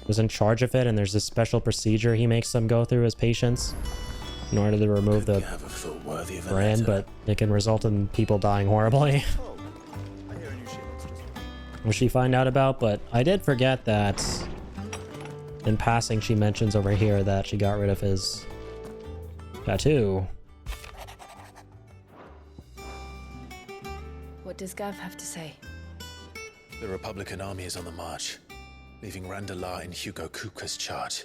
who's in charge of it, and there's this special procedure he makes them go through as patients in order to remove the brand, but it can result in people dying horribly. Which she find out about, but I did forget that in passing she mentions over here that she got rid of his tattoo. What does Gav have to say? The Republican army is on the march, leaving Randalar in Hugo Kupka's charge.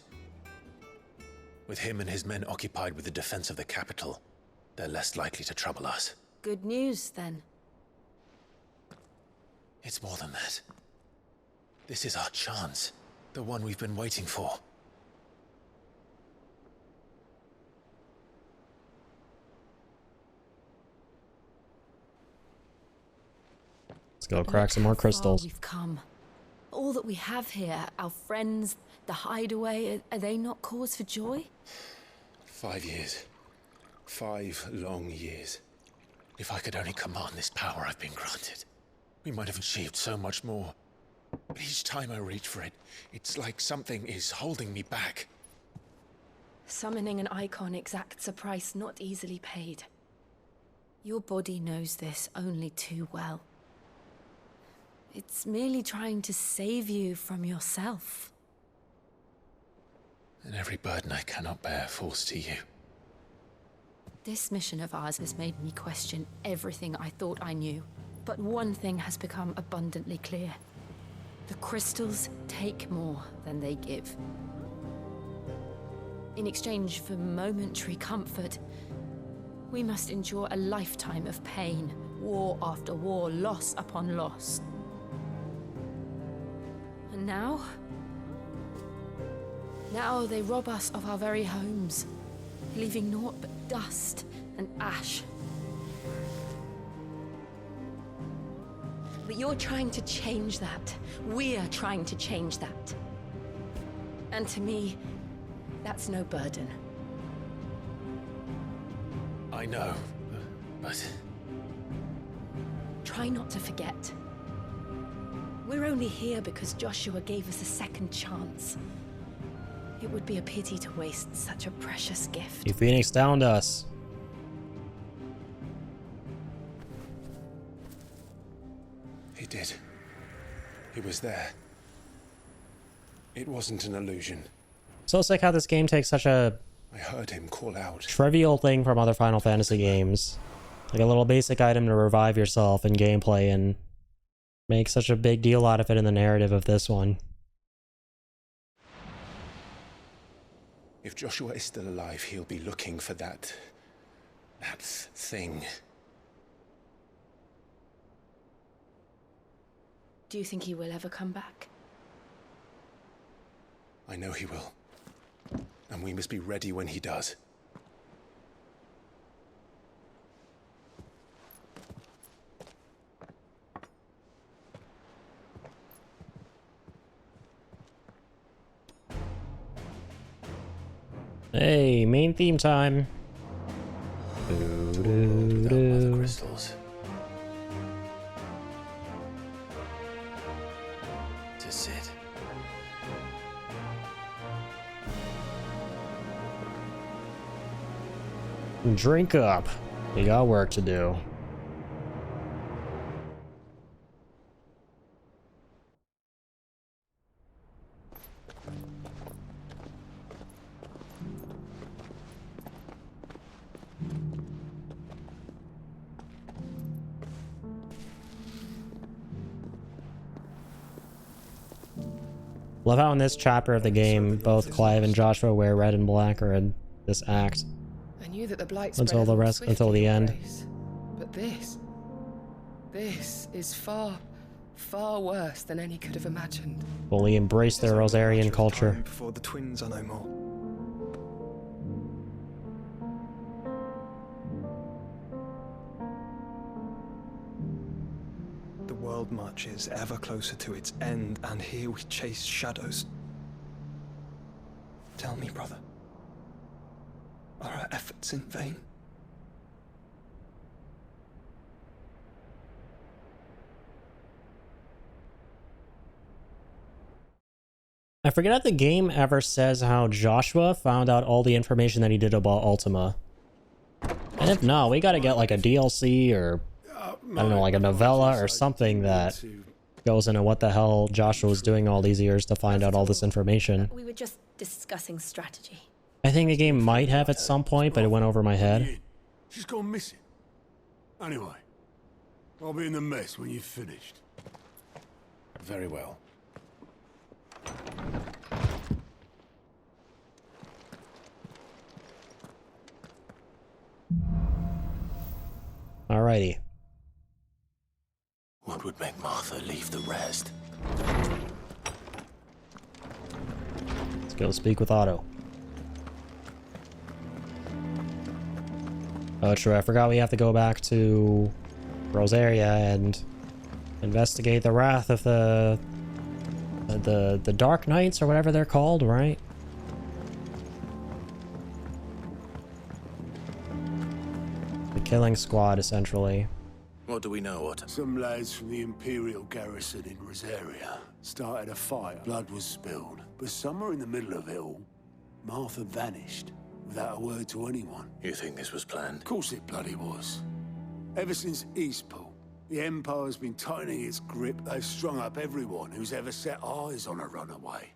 With him and his men occupied with the defense of the capital, they're less likely to trouble us. Good news, then. It's more than that. This is our chance, the one we've been waiting for. Let's go crack some more crystals. We've come. All that we have here, our friends, the hideaway, are they not cause for joy? 5 years. 5 long years. If I could only command this power I've been granted, we might have achieved so much more. But each time I reach for it, it's like something is holding me back. Summoning an icon exacts a price not easily paid. Your body knows this only too well. It's merely trying to save you from yourself. And every burden I cannot bear falls to you. This mission of ours has made me question everything I thought I knew. But one thing has become abundantly clear. The crystals take more than they give. In exchange for momentary comfort, we must endure a lifetime of pain, war after war, loss upon loss. And now they rob us of our very homes, leaving naught but dust and ash. But you're trying to change that. We're trying to change that. And to me, that's no burden. I know, but... Try not to forget. We're only here because Joshua gave us a second chance. It would be a pity to waste such a precious gift. He Phoenix downed us. He did. He was there. It wasn't an illusion. So sick how this game takes such a I heard him call out. trivial thing from other Final Fantasy games. Like a little basic item to revive yourself in gameplay and make such a big deal out of it in the narrative of this one. If Joshua is still alive, he'll be looking for that thing. Do you think he will ever come back? I know he will. And we must be ready when he does. Hey, main theme time. Crystals. To sit. Drink up. We got work to do. Love how in this chapter of the game, both Clive and Joshua wear red and black or in this act. I knew that the blight Until the rest, until the end. But this is far, far worse than any could have imagined. Fully embrace their Rosarian culture. Before the twins are no more. The world marches ever closer to its end, and here we chase shadows. Tell me, brother, are our efforts in vain? I forget if the game ever says how Joshua found out all the information that he did about Ultima. And if not, we gotta get like a DLC or, I don't know, like a novella or something that goes into what the hell Joshua was doing all these years to find out all this information. We were just discussing strategy. I think the game might have at some point, but it went over my head. She's gone missing. Anyway, I'll be in the mess when you've finished. Very well. Alrighty. What would make Martha leave the rest? Let's go speak with Otto. Oh, true. I forgot we have to go back to Rosaria and investigate the wrath of the Dark Knights or whatever they're called, right? The killing squad, essentially. What do we know, Otto? Some lads from the Imperial garrison in Rosaria started a fire. Blood was spilled. But somewhere in the middle of it all, Martha vanished without a word to anyone. You think this was planned? Of course it bloody was. Ever since Eastpool, the Empire's been tightening its grip. They've strung up everyone who's ever set eyes on a runaway,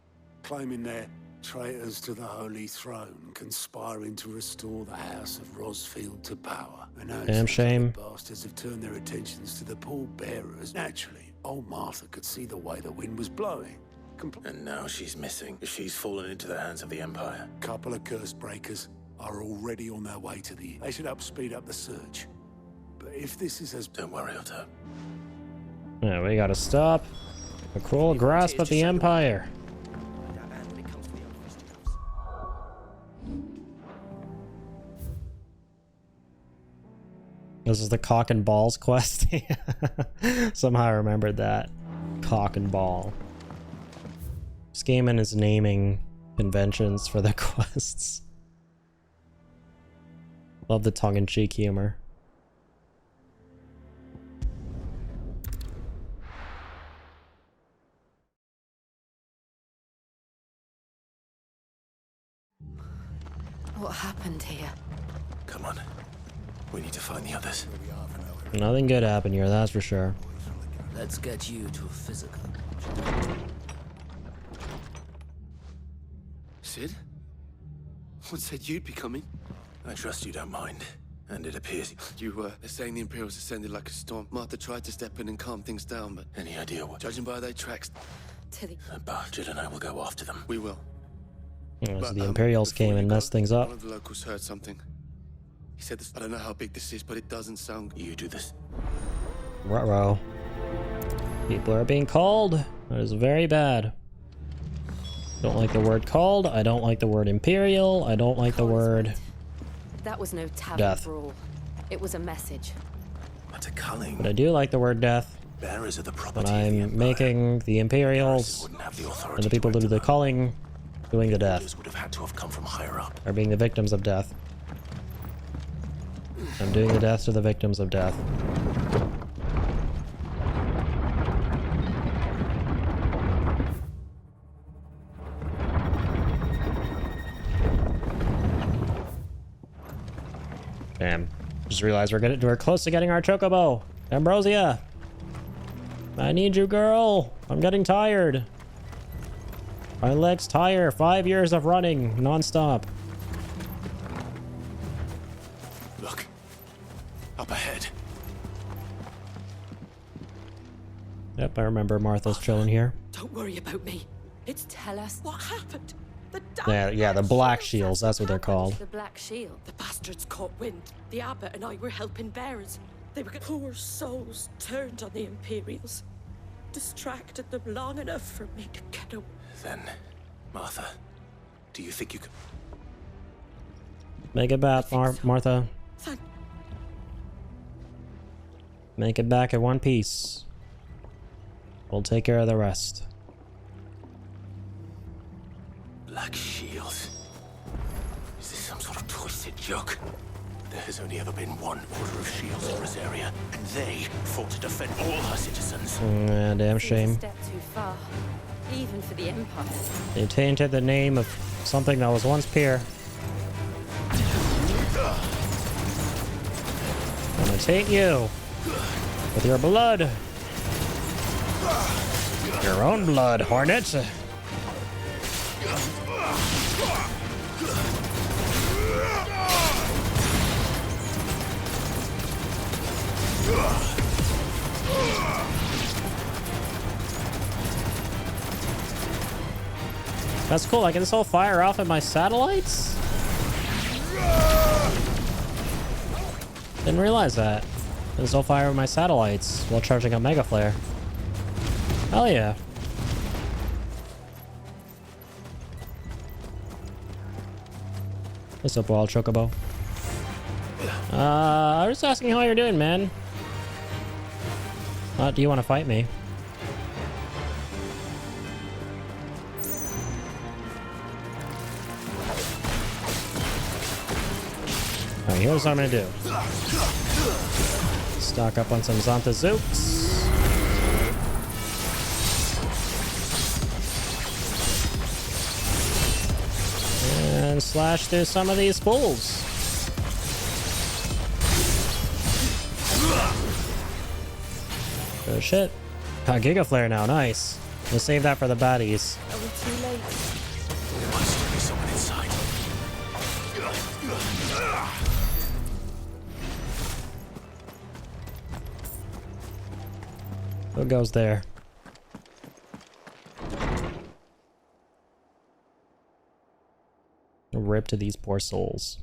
claiming they're Traitors to the Holy Throne conspiring to restore the House of Rosfield to power. And now Damn shame. the bastards have turned their attentions to the pallbearers. Naturally, old Martha could see the way the wind was blowing. And now she's missing. She's fallen into the hands of the Empire. Couple of curse breakers are already on their way to the... They should help speed up the search. But if this is as... Don't worry, Otto. Yeah, we gotta stop the cruel grasp of the Empire. This is the cock and balls quest. Somehow I remembered that. Cock and ball. Skaman is naming conventions for the quests. Love the tongue-in-cheek humor. What happened here? Come on. We need to find the others. Nothing good happened here, that's for sure. Let's get you to a physical. Sid? What said you'd be coming? I trust you don't mind. And it appears you were. They're saying the Imperials descended like a storm. Martha tried to step in and calm things down, but... Any idea what? Judging by their tracks... Tilly. Bastard and I will go after them. We will. Oh, so the Imperials came and messed things up. One of the locals heard something. He said this... I don't know how big this is, but it doesn't sound... You do this. Ruh-roh. People are being called. That is very bad. Don't like the word called. I don't like the word Imperial. I don't like the word... That was no tavern death. brawl. It was a message. That's a culling. But I do like the word death. Bearers of the When property I'm making the Imperials and the people who do the calling doing the death. would have had to have come from higher up. Or being the victims of death. I'm doing the death to the victims of death. Damn. Just realized we're close to getting our chocobo. Ambrosia. I need you, girl. I'm getting tired. My legs tire. 5 years of running non-stop. Look. Up ahead. Yep, I remember Martha's chilling here. Don't worry about me. It's Tell us. what happened. Yeah, the Black Shields, that's what they're called. The Black Shield. The bastards caught wind. The abbot and I were helping bearers. They were poor souls turned on the Imperials. Distracted them long enough for me to get away. Then, Martha, do you think you could... Make it back, Martha. Make it back in one piece. We'll take care of the rest. Black Shields. Is this some sort of twisted joke? There has only ever been one Order of Shields in Rosaria, and they fought to defend all her citizens. Yeah, damn shame. Step too far, even for the Empire. They tainted the name of something that was once pure. I'm gonna taint you with your blood. Your own blood, Hornet. That's cool. I can still fire off at my satellites? Didn't realize that. I can still fire with my satellites while charging up Mega Flare. Hell yeah. What's up, Wild Chocobo? I was just asking how you're doing, man. Do you want to fight me? Alright, here's what I'm gonna do. Stock up on some Zonta Zooks. And slash through some of these fools. Oh shit. Got Giga Flare now, nice. We'll save that for the baddies. Are we too late? What goes there? A rip to these poor souls.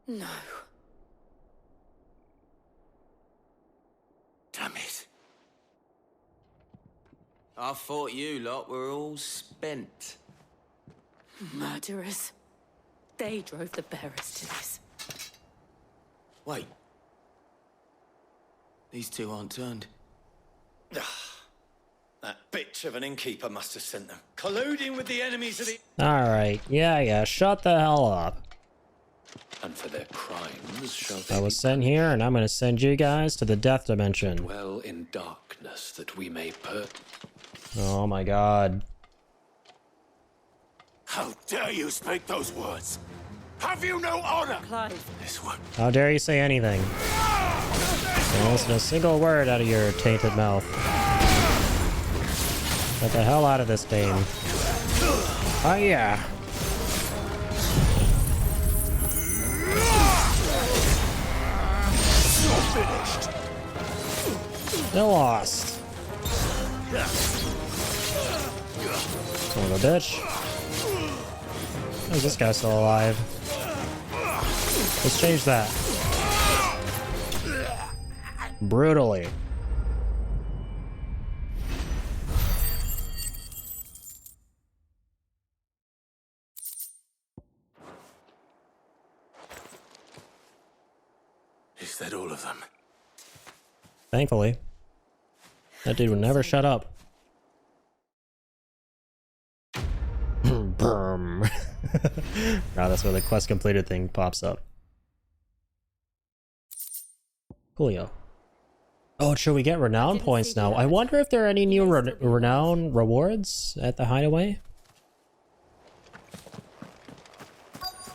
No. Damn it. I thought you lot were all spent. Murderers. They drove the bearers to this. Wait. These two aren't turned. That bitch of an innkeeper must have sent them. Colluding with the enemies of the... Alright, yeah, shut the hell up. And for their crimes shall they I was sent here, and I'm gonna send you guys to the death dimension. dwell in darkness that we may Oh my god. How dare you speak those words? Have you no honor? Clive. This one. How dare you say anything? Don't listen to a single word out of your tainted mouth. Get the hell out of this game. Oh yeah. Still lost. Son of a bitch. How is this guy still alive? Let's change that. Brutally. Is that all of them? Thankfully. That dude would never shut up. Boom. Now that's where the quest completed thing pops up. Coolio. Oh, should we get renown points now? I wonder if there are any new renown rewards at the hideaway.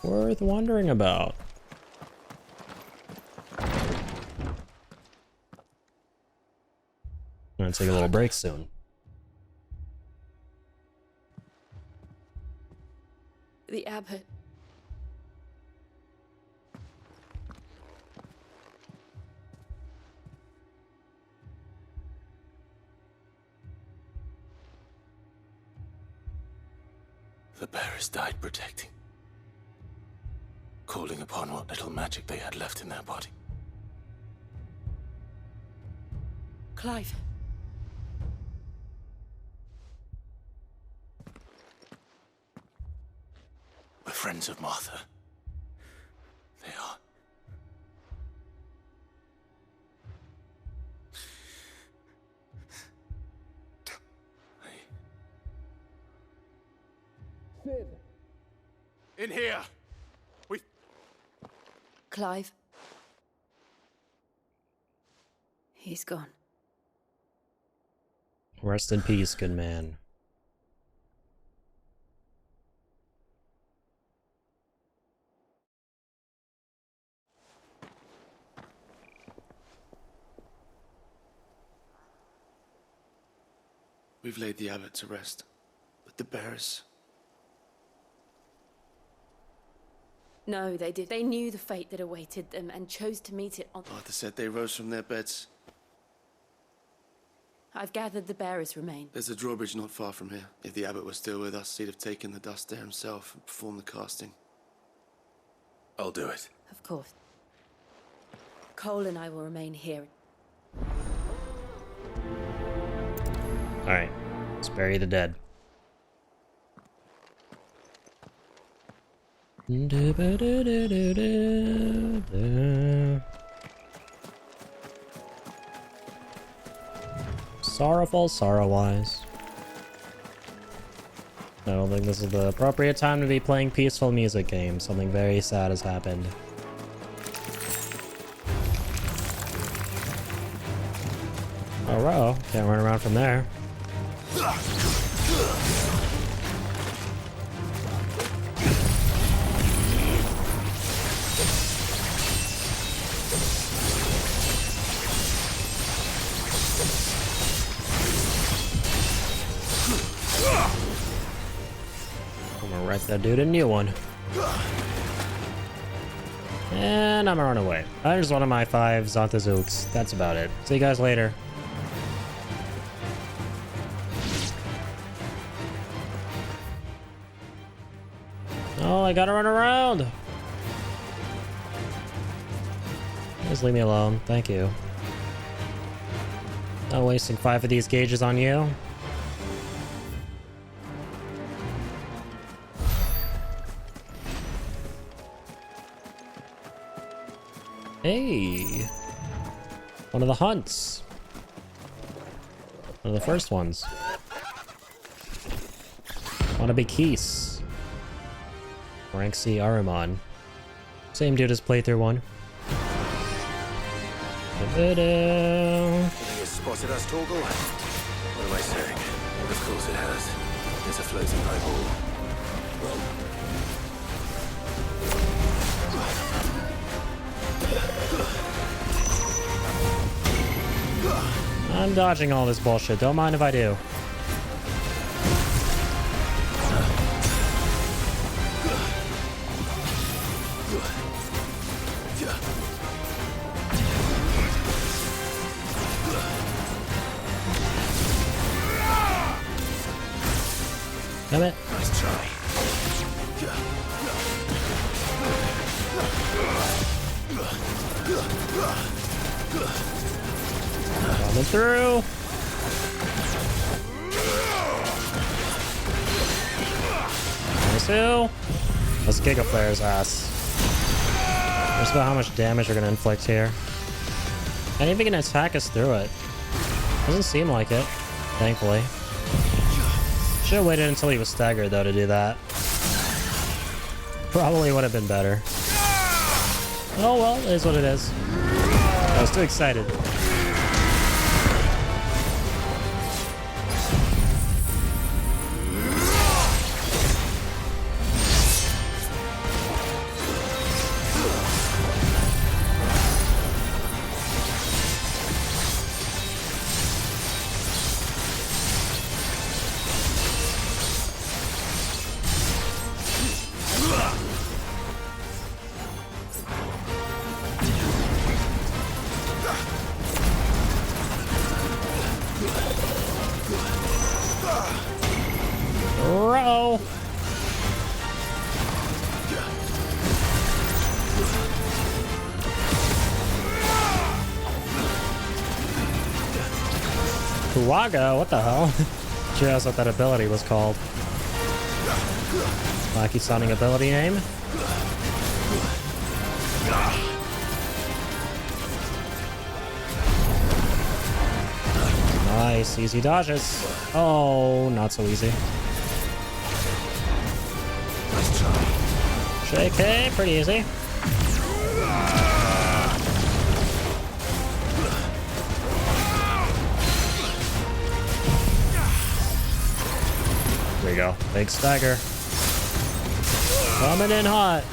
Worth wondering about. I'm gonna take a little break soon. The abbot. The bearers died protecting. Calling upon what little magic they had left in their body. Clive. We're friends of Martha. They are. Sid! In here! Clive. He's gone. Rest in peace, good man. We've laid the abbot to rest, but the bearers... No, they did. They knew the fate that awaited them and chose to meet it on... Arthur said they rose from their beds. I've gathered the bearers' remain. There's a drawbridge not far from here. If the abbot was still with us, he'd have taken the dust there himself and performed the casting. I'll do it. Of course. Cole and I will remain here. Alright, let's bury the dead. Sorrowful, sorrow-wise. I don't think this is the appropriate time to be playing peaceful music games. Something very sad has happened. Oh, wow. Can't run around from there. I'm gonna wreck that dude a new one. And I'm running away. There's one of my 5 Zontazooks. That's about it. See you guys later. Oh, I gotta run around. Just leave me alone. Thank you. Not wasting 5 of these gauges on you. Hey! One of the hunts. One of the first ones. Wanna be Keese. Rank C Aruman. Same dude as playthrough 1. You spotted us, Torgal? What am I saying? Of course it has. It's a floating eyeball. I'm dodging all this bullshit. Don't mind if I do. Damn it. Nice try. Coming through. Nice two. Let's Giga Flare's ass. Just about how much damage we're gonna inflict here. And even gonna attack us through it. Doesn't seem like it, thankfully. Should have waited until he was staggered though to do that. Probably would have been better. Oh well, it is what it is. I was too excited. Row. Kuwaga, what the hell? Sure, that's what that ability was called. Wacky sounding ability name. Nice, easy dodges. Oh, not so easy. JK, pretty easy. There you go. Big stagger. Coming in hot.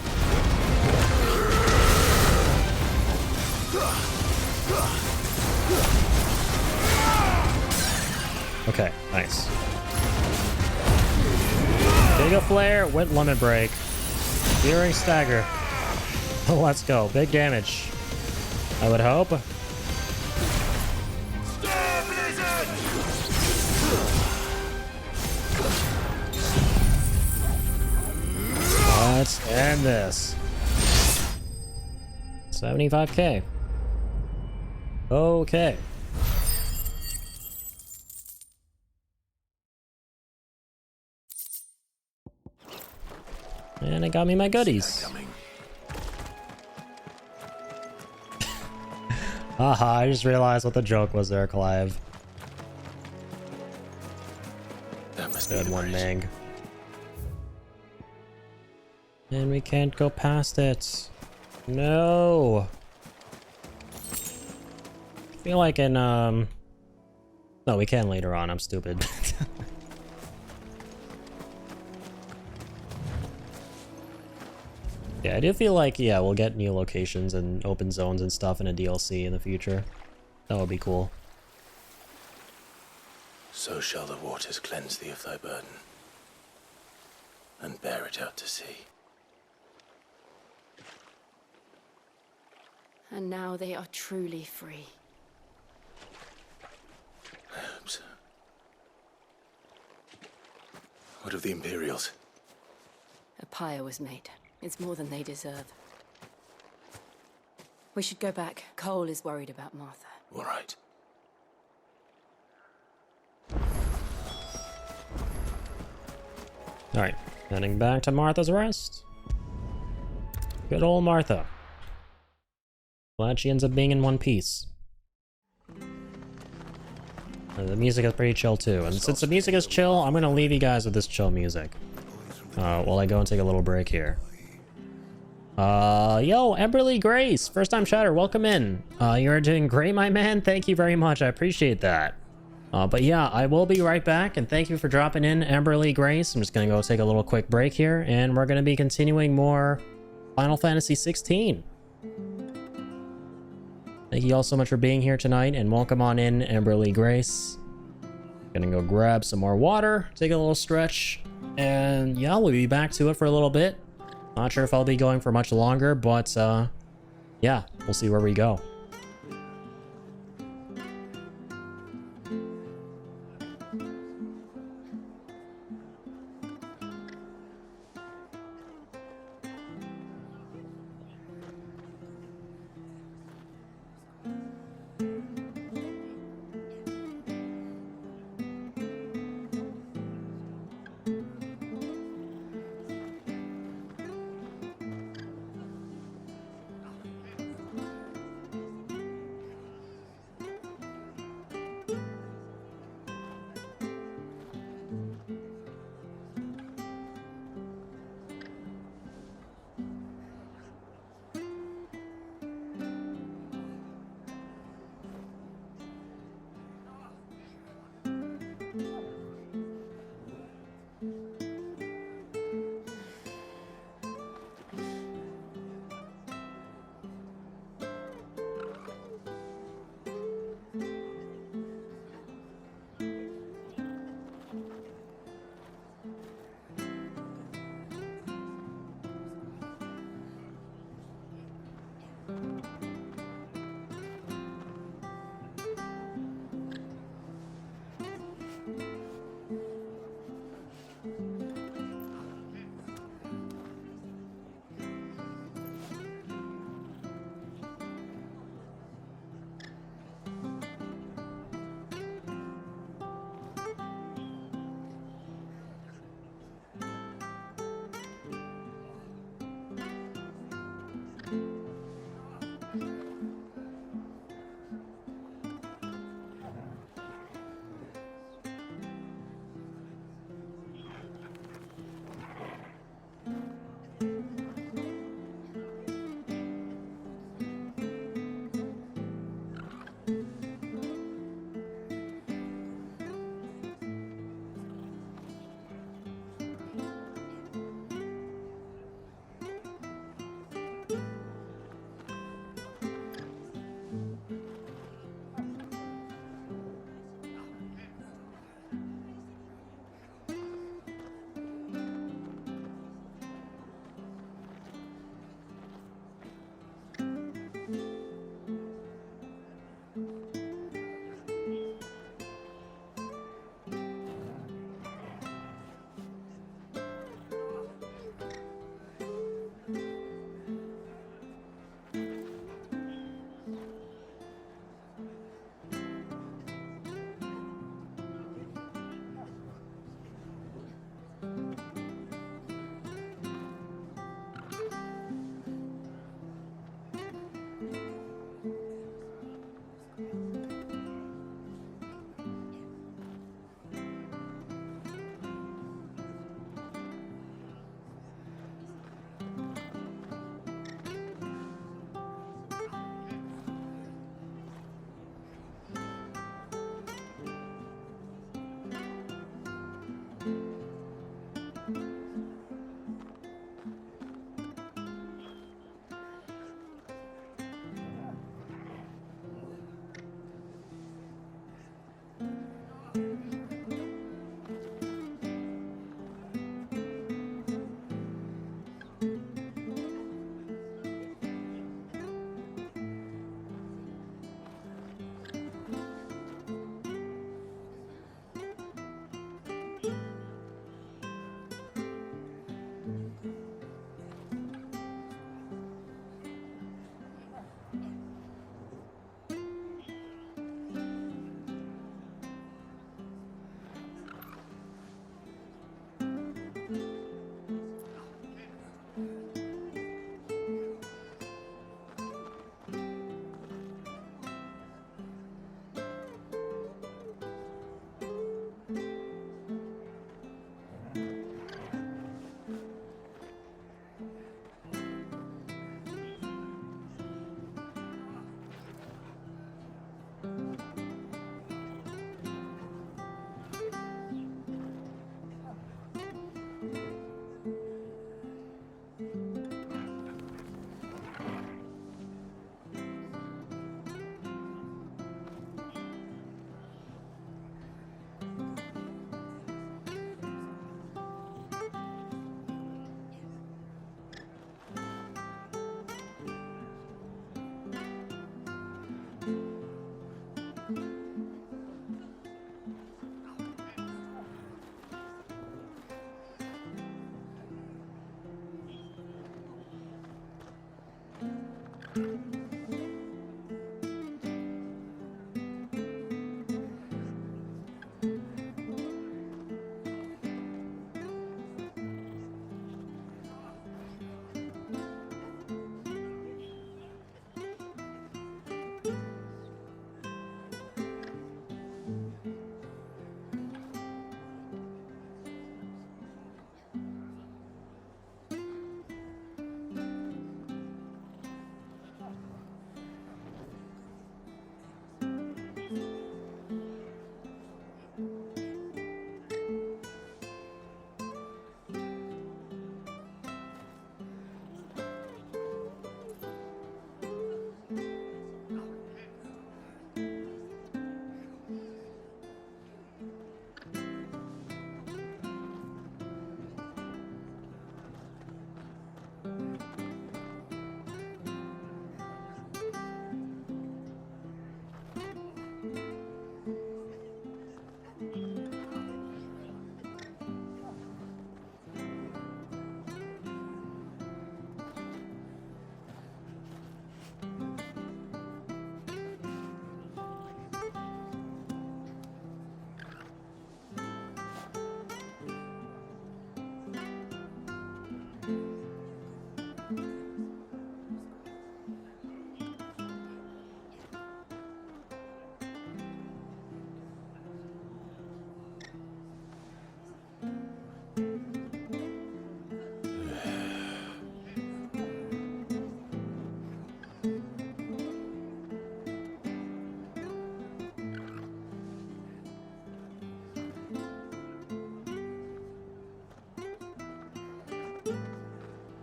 Okay, nice. Giga Flare with Lemon Break. Fearing stagger. Let's go. Big damage. I would hope. Let's end this. 75k. Okay. And it got me my goodies. Haha, I just realized what the joke was there, Clive. That must be one Mang. And we can't go past it. No. I feel like in no, we can later on. I'm stupid. Yeah, I do feel like, yeah, we'll get new locations and open zones and stuff in a DLC in the future. That would be cool. So shall the waters cleanse thee of thy burden, and bear it out to sea. And now they are truly free. I hope so. What of the Imperials? A pyre was made. It's more than they deserve. We should go back. Cole is worried about Martha. All right. Alright, heading back to Martha's Rest. Good old Martha. Glad she ends up being in one piece. The music is pretty chill too, and since the music is chill, I'm gonna leave you guys with this chill music. While I go and take a little break here. Yo, Emberly Grace, first time chatter, welcome in. You're doing great, my man, thank you very much, I appreciate that. But yeah, I will be right back, and thank you for dropping in, Emberly Grace. I'm just gonna go take a little quick break here, and we're gonna be continuing more Final Fantasy 16. Thank you all so much for being here tonight, and welcome on in, Emberly Grace. Gonna go grab some more water, take a little stretch, and yeah, we'll be back to it for a little bit. Not sure if I'll be going for much longer, but yeah, we'll see where we go.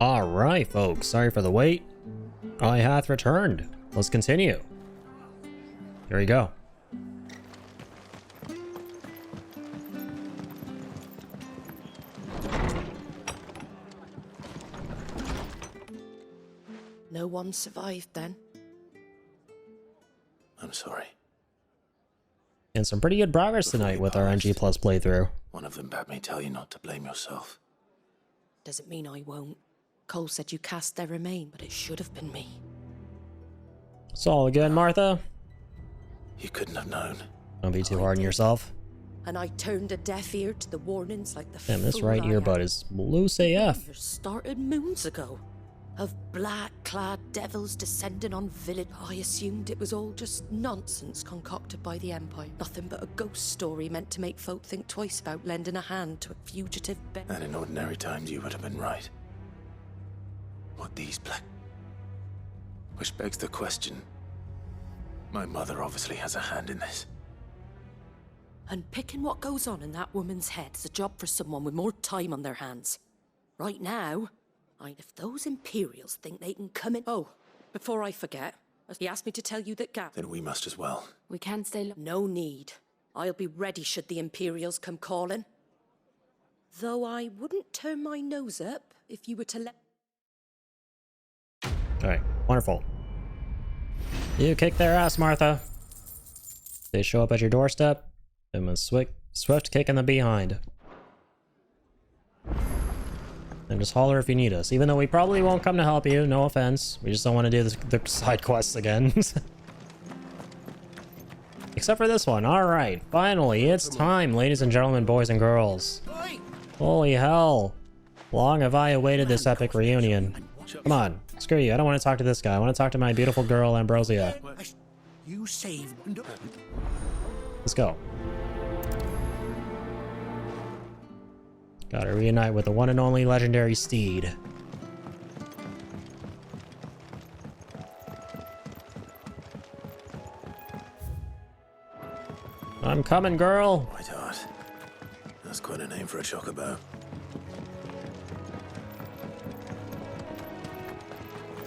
Alright, folks. Sorry for the wait. I hath returned. Let's continue. Here we go. No one survived then? I'm sorry. And some pretty good progress tonight with our NG Plus playthrough. One of them bade me tell you not to blame yourself. Doesn't mean I won't. Cole said you cast their remain, but it should have been me. It's all good, Martha. You couldn't have known. Don't be too hard on yourself. And I turned a deaf ear to the warnings like the Damn, this fool right I earbud am. is loose AF. It started moons ago. Of black-clad devils descending on village. I assumed it was all just nonsense concocted by the Empire. Nothing but a ghost story meant to make folk think twice about lending a hand to a fugitive And in ordinary times, you would have been right. What these black... Which begs the question. My mother obviously has a hand in this. And picking what goes on in that woman's head is a job for someone with more time on their hands. Right now, if those Imperials think they can come in... Oh, before I forget, he asked me to tell you that Then we must as well. We can't stay long. No need. I'll be ready should the Imperials come calling. Though I wouldn't turn my nose up if you were to let... Alright, wonderful. You kick their ass, Martha. They show up at your doorstep. Give them a swift kick in the behind. And just holler if you need us. Even though we probably won't come to help you, no offense. We just don't want to do the side quests again. Except for this one. Alright, finally, it's time, ladies and gentlemen, boys and girls. Holy hell. Long have I awaited this epic reunion. Come on, screw you. I don't want to talk to this guy. I want to talk to my beautiful girl, Ambrosia. You saved. Let's go. Gotta reunite with the one and only legendary steed. I'm coming, girl. White Hart. That's quite a name for a chocobo.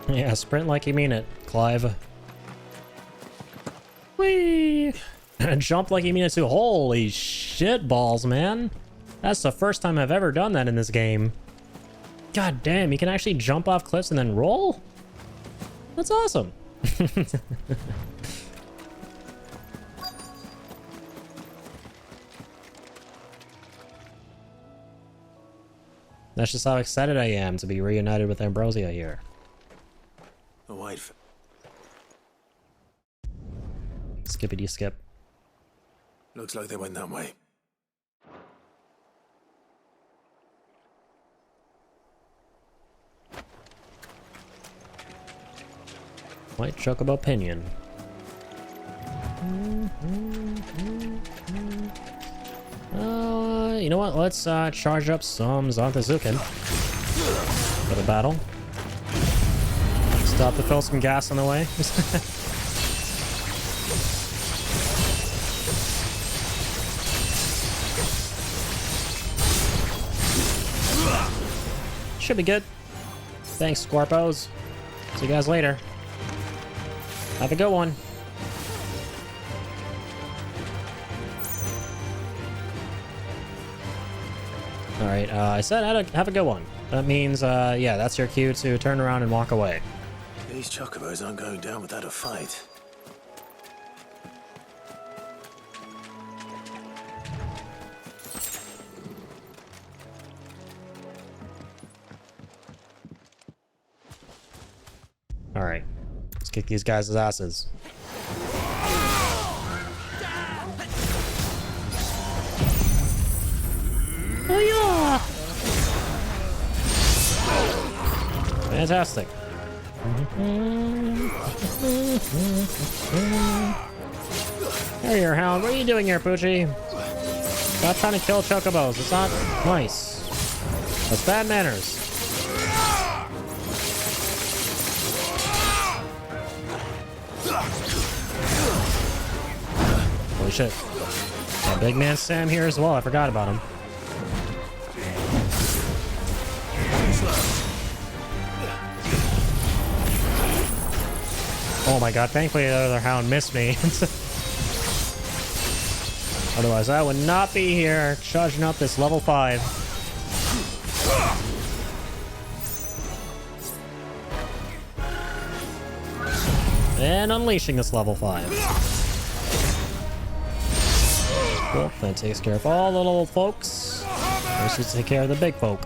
Yeah, sprint like you mean it, Clive. Whee! And jump like you mean it too. Holy shit balls, man. That's the first time I've ever done that in this game. God damn, you can actually jump off cliffs and then roll? That's awesome. That's just how excited I am to be reunited with Ambrosia here. A white... Skippity skip. Looks like they went that way. White chocobo pinion. You know what? Let's charge up some Zantazuken for the battle. Stop to fill some gas on the way. Should be good. Thanks, Scorpos. See you guys later. Have a good one. Alright, I said have a good one. That means, yeah, that's your cue to turn around and walk away. These chocobos aren't going down without a fight. Alright, let's kick these guys' asses. Oh yeah! Fantastic. There you are, Hound. What are you doing here, Poochie? Stop trying to kill chocobos. It's not nice. That's bad manners. Holy shit. Got big man Sam here as well. I forgot about him. Oh my god, thankfully the other hound missed me. Otherwise, I would not be here charging up this level 5. And unleashing this level 5. Cool, that takes care of all the little folks. Let's just take care of the big folk.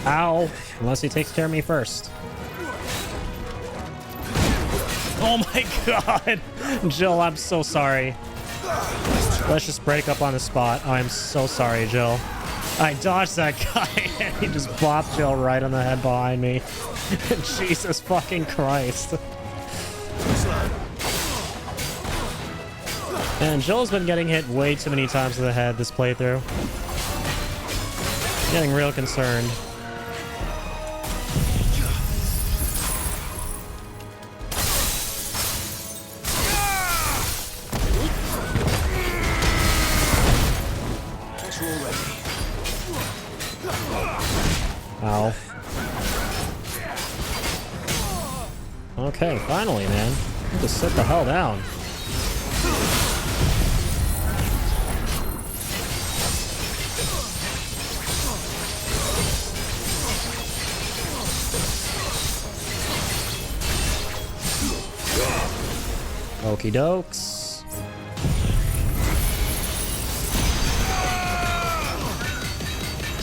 Ow! Unless he takes care of me first. Oh my god! Jill, I'm so sorry. Let's just break up on the spot. I'm so sorry, Jill. I dodged that guy and he just bopped Jill right on the head behind me. Jesus fucking Christ. And Jill's been getting hit way too many times in the head this playthrough. Getting real concerned. Ow. Okay, finally, man. Just sit the hell down. Okie dokes.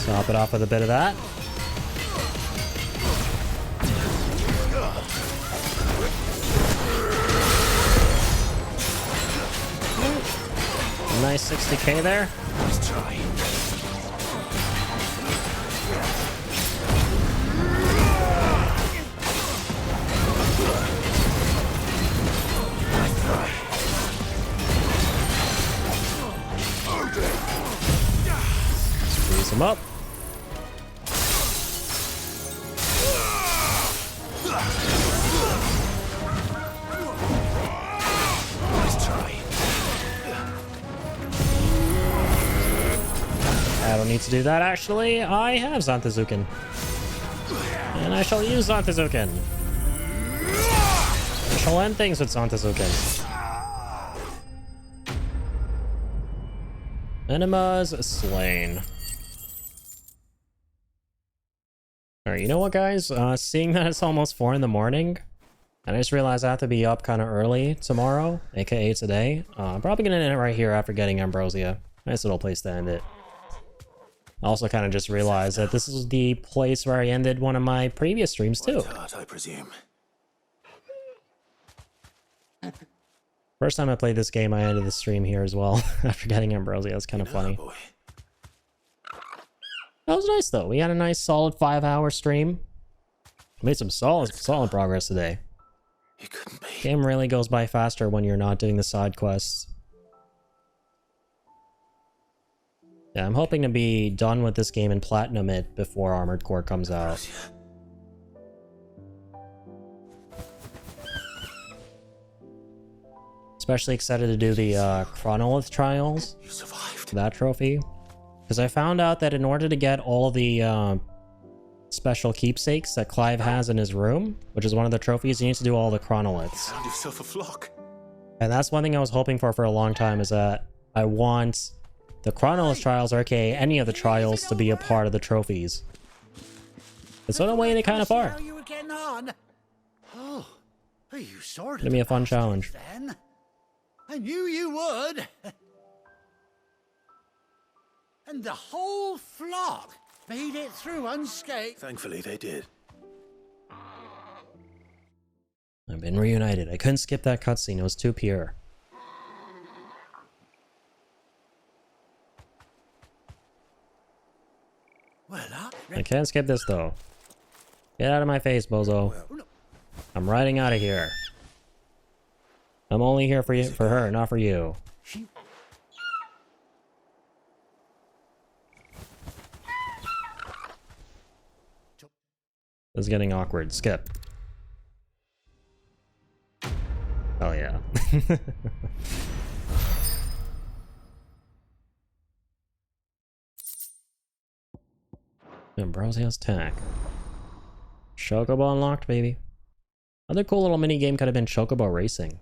Top it off with a bit of that. Nice 60k there. Let's try. Squeeze him up. I don't need to do that, actually. I have Zantazuken. And I shall use Zantazuken. I shall end things with Zantazuken. Enemas slain. Alright, you know what, guys? Seeing that it's almost 4 in the morning, and I just realized I have to be up kind of early tomorrow, aka today. I'm probably gonna end it right here after getting Ambrosia. Nice little place to end it. I also kind of just realized that this is the place where I ended one of my previous streams too. I presume. First time I played this game, I ended the stream here as well after getting Ambrosia. That's kind of funny. That was nice though. We had a nice solid 5-hour stream. Made some solid progress today. It couldn't be. Game really goes by faster when you're not doing the side quests. Yeah, I'm hoping to be done with this game and platinum it before Armored Core comes out. Especially excited to do the Chronolith Trials. You survived. That trophy. Because I found out that in order to get all the special keepsakes that Clive has in his room, which is one of the trophies, you need to do all the Chronoliths. Found yourself a flock. And that's one thing I was hoping for a long time, is that I want the Chronolith Trials, or aka any of the trials, to be a part of the trophies. It's in a way they kind of are. You were getting on. Oh, you sort Give me a fun challenge. Then I knew you would. And the whole flock made it through unscathed. Thankfully, they did. I've been reunited. I couldn't skip that cutscene. It was too pure. Well, I can't skip this though. Get out of my face, bozo. I'm riding out of here. I'm only here for you, for her, not for you. This is getting awkward. Skip. Oh yeah. Ambrosia's Tack. Chocobo unlocked, baby. Another cool little mini game could have been Chocobo Racing.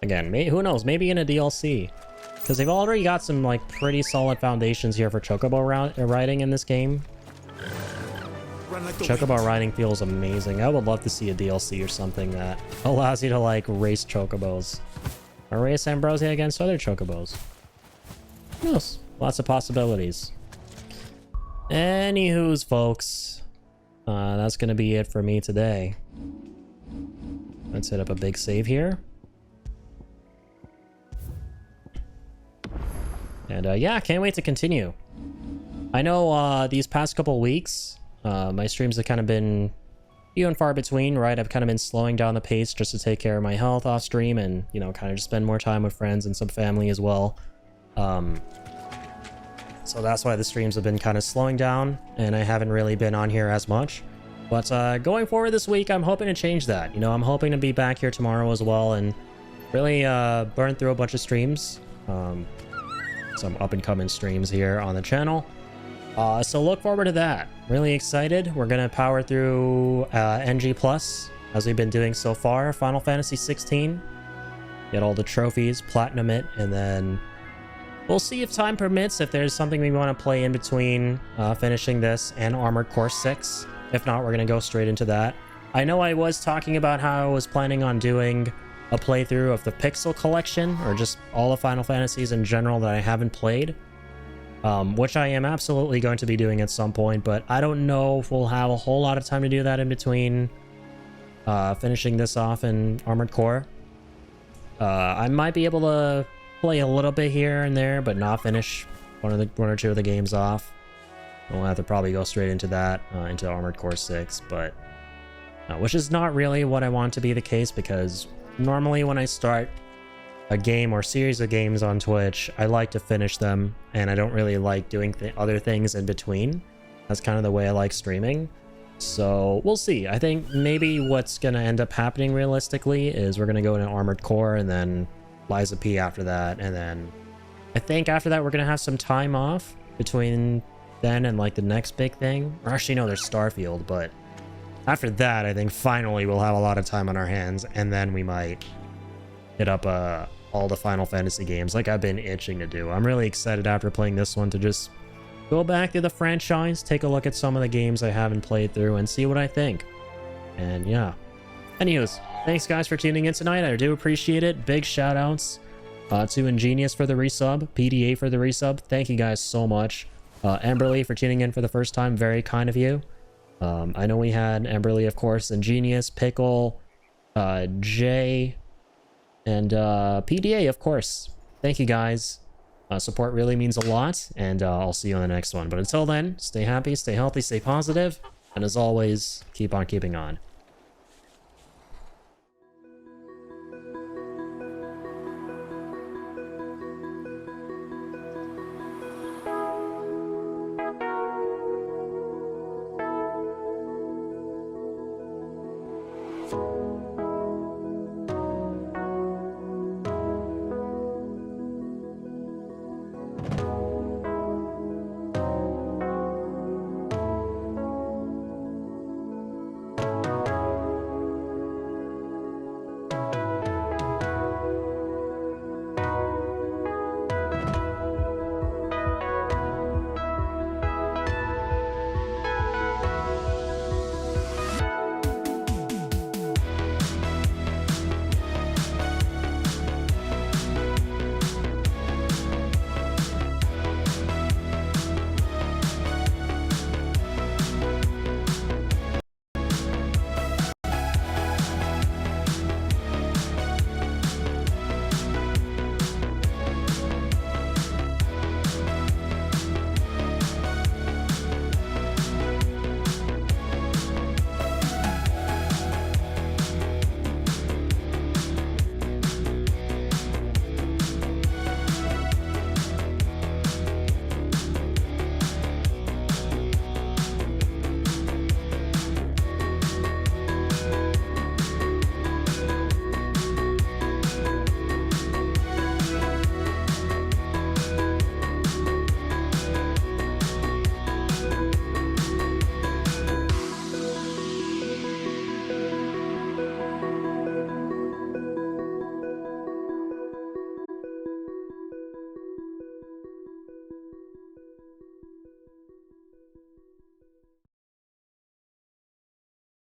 Again, who knows? Maybe in a DLC. Because they've already got some, like, pretty solid foundations here for Chocobo riding in this game. Chocobo riding feels amazing. I would love to see a DLC or something that allows you to, like, race Chocobos. Or race Ambrosia against other Chocobos. Who knows? Lots of possibilities. Anywho's, folks. That's gonna be it for me today. Let's hit up a big save here. And yeah, can't wait to continue. I know these past couple weeks, my streams have kind of been few and far between, right? I've kind of been slowing down the pace just to take care of my health off stream and, you know, kind of just spend more time with friends and some family as well. So that's why the streams have been kind of slowing down and I haven't really been on here as much. But going forward this week, I'm hoping to change that. You know, I'm hoping to be back here tomorrow as well and really burn through a bunch of streams. Some up-and-coming streams here on the channel. So look forward to that. Really excited. We're going to power through NG+, as we've been doing so far. Final Fantasy 16. Get all the trophies, platinum it, and then we'll see if time permits, if there's something we want to play in between finishing this and Armored Core 6. If not, we're going to go straight into that. I know I was talking about how I was planning on doing a playthrough of the Pixel Collection, or just all the Final Fantasies in general that I haven't played, which I am absolutely going to be doing at some point, but I don't know if we'll have a whole lot of time to do that in between finishing this off in Armored Core. I might be able to play a little bit here and there, but not finish one or two of the games off. We'll have to probably go straight into that, into Armored Core 6, but which is not really what I want to be the case, because normally when I start a game or series of games on Twitch, I like to finish them, and I don't really like doing other things in between. That's kind of the way I like streaming. So we'll see. I think maybe what's going to end up happening realistically is we're going to go into Armored Core and then Liza P after that, and then I think after that we're going to have some time off between then and like the next big thing. Or actually no, there's Starfield, but after that, I think finally we'll have a lot of time on our hands, and then we might hit up all the Final Fantasy games like I've been itching to do. I'm really excited after playing this one to just go back through the franchise, take a look at some of the games I haven't played through, and see what I think. And yeah. Anyways, thanks guys for tuning in tonight. I do appreciate it. Big shout outs to Ingenious for the resub, PDA for the resub. Thank you guys so much. Amberly for tuning in for the first time. Very kind of you. I know we had Amberly, of course, Ingenious, Pickle, Jay, and PDA, of course. Thank you guys. Support really means a lot, and I'll see you on the next one. But until then, stay happy, stay healthy, stay positive, and as always, keep on keeping on.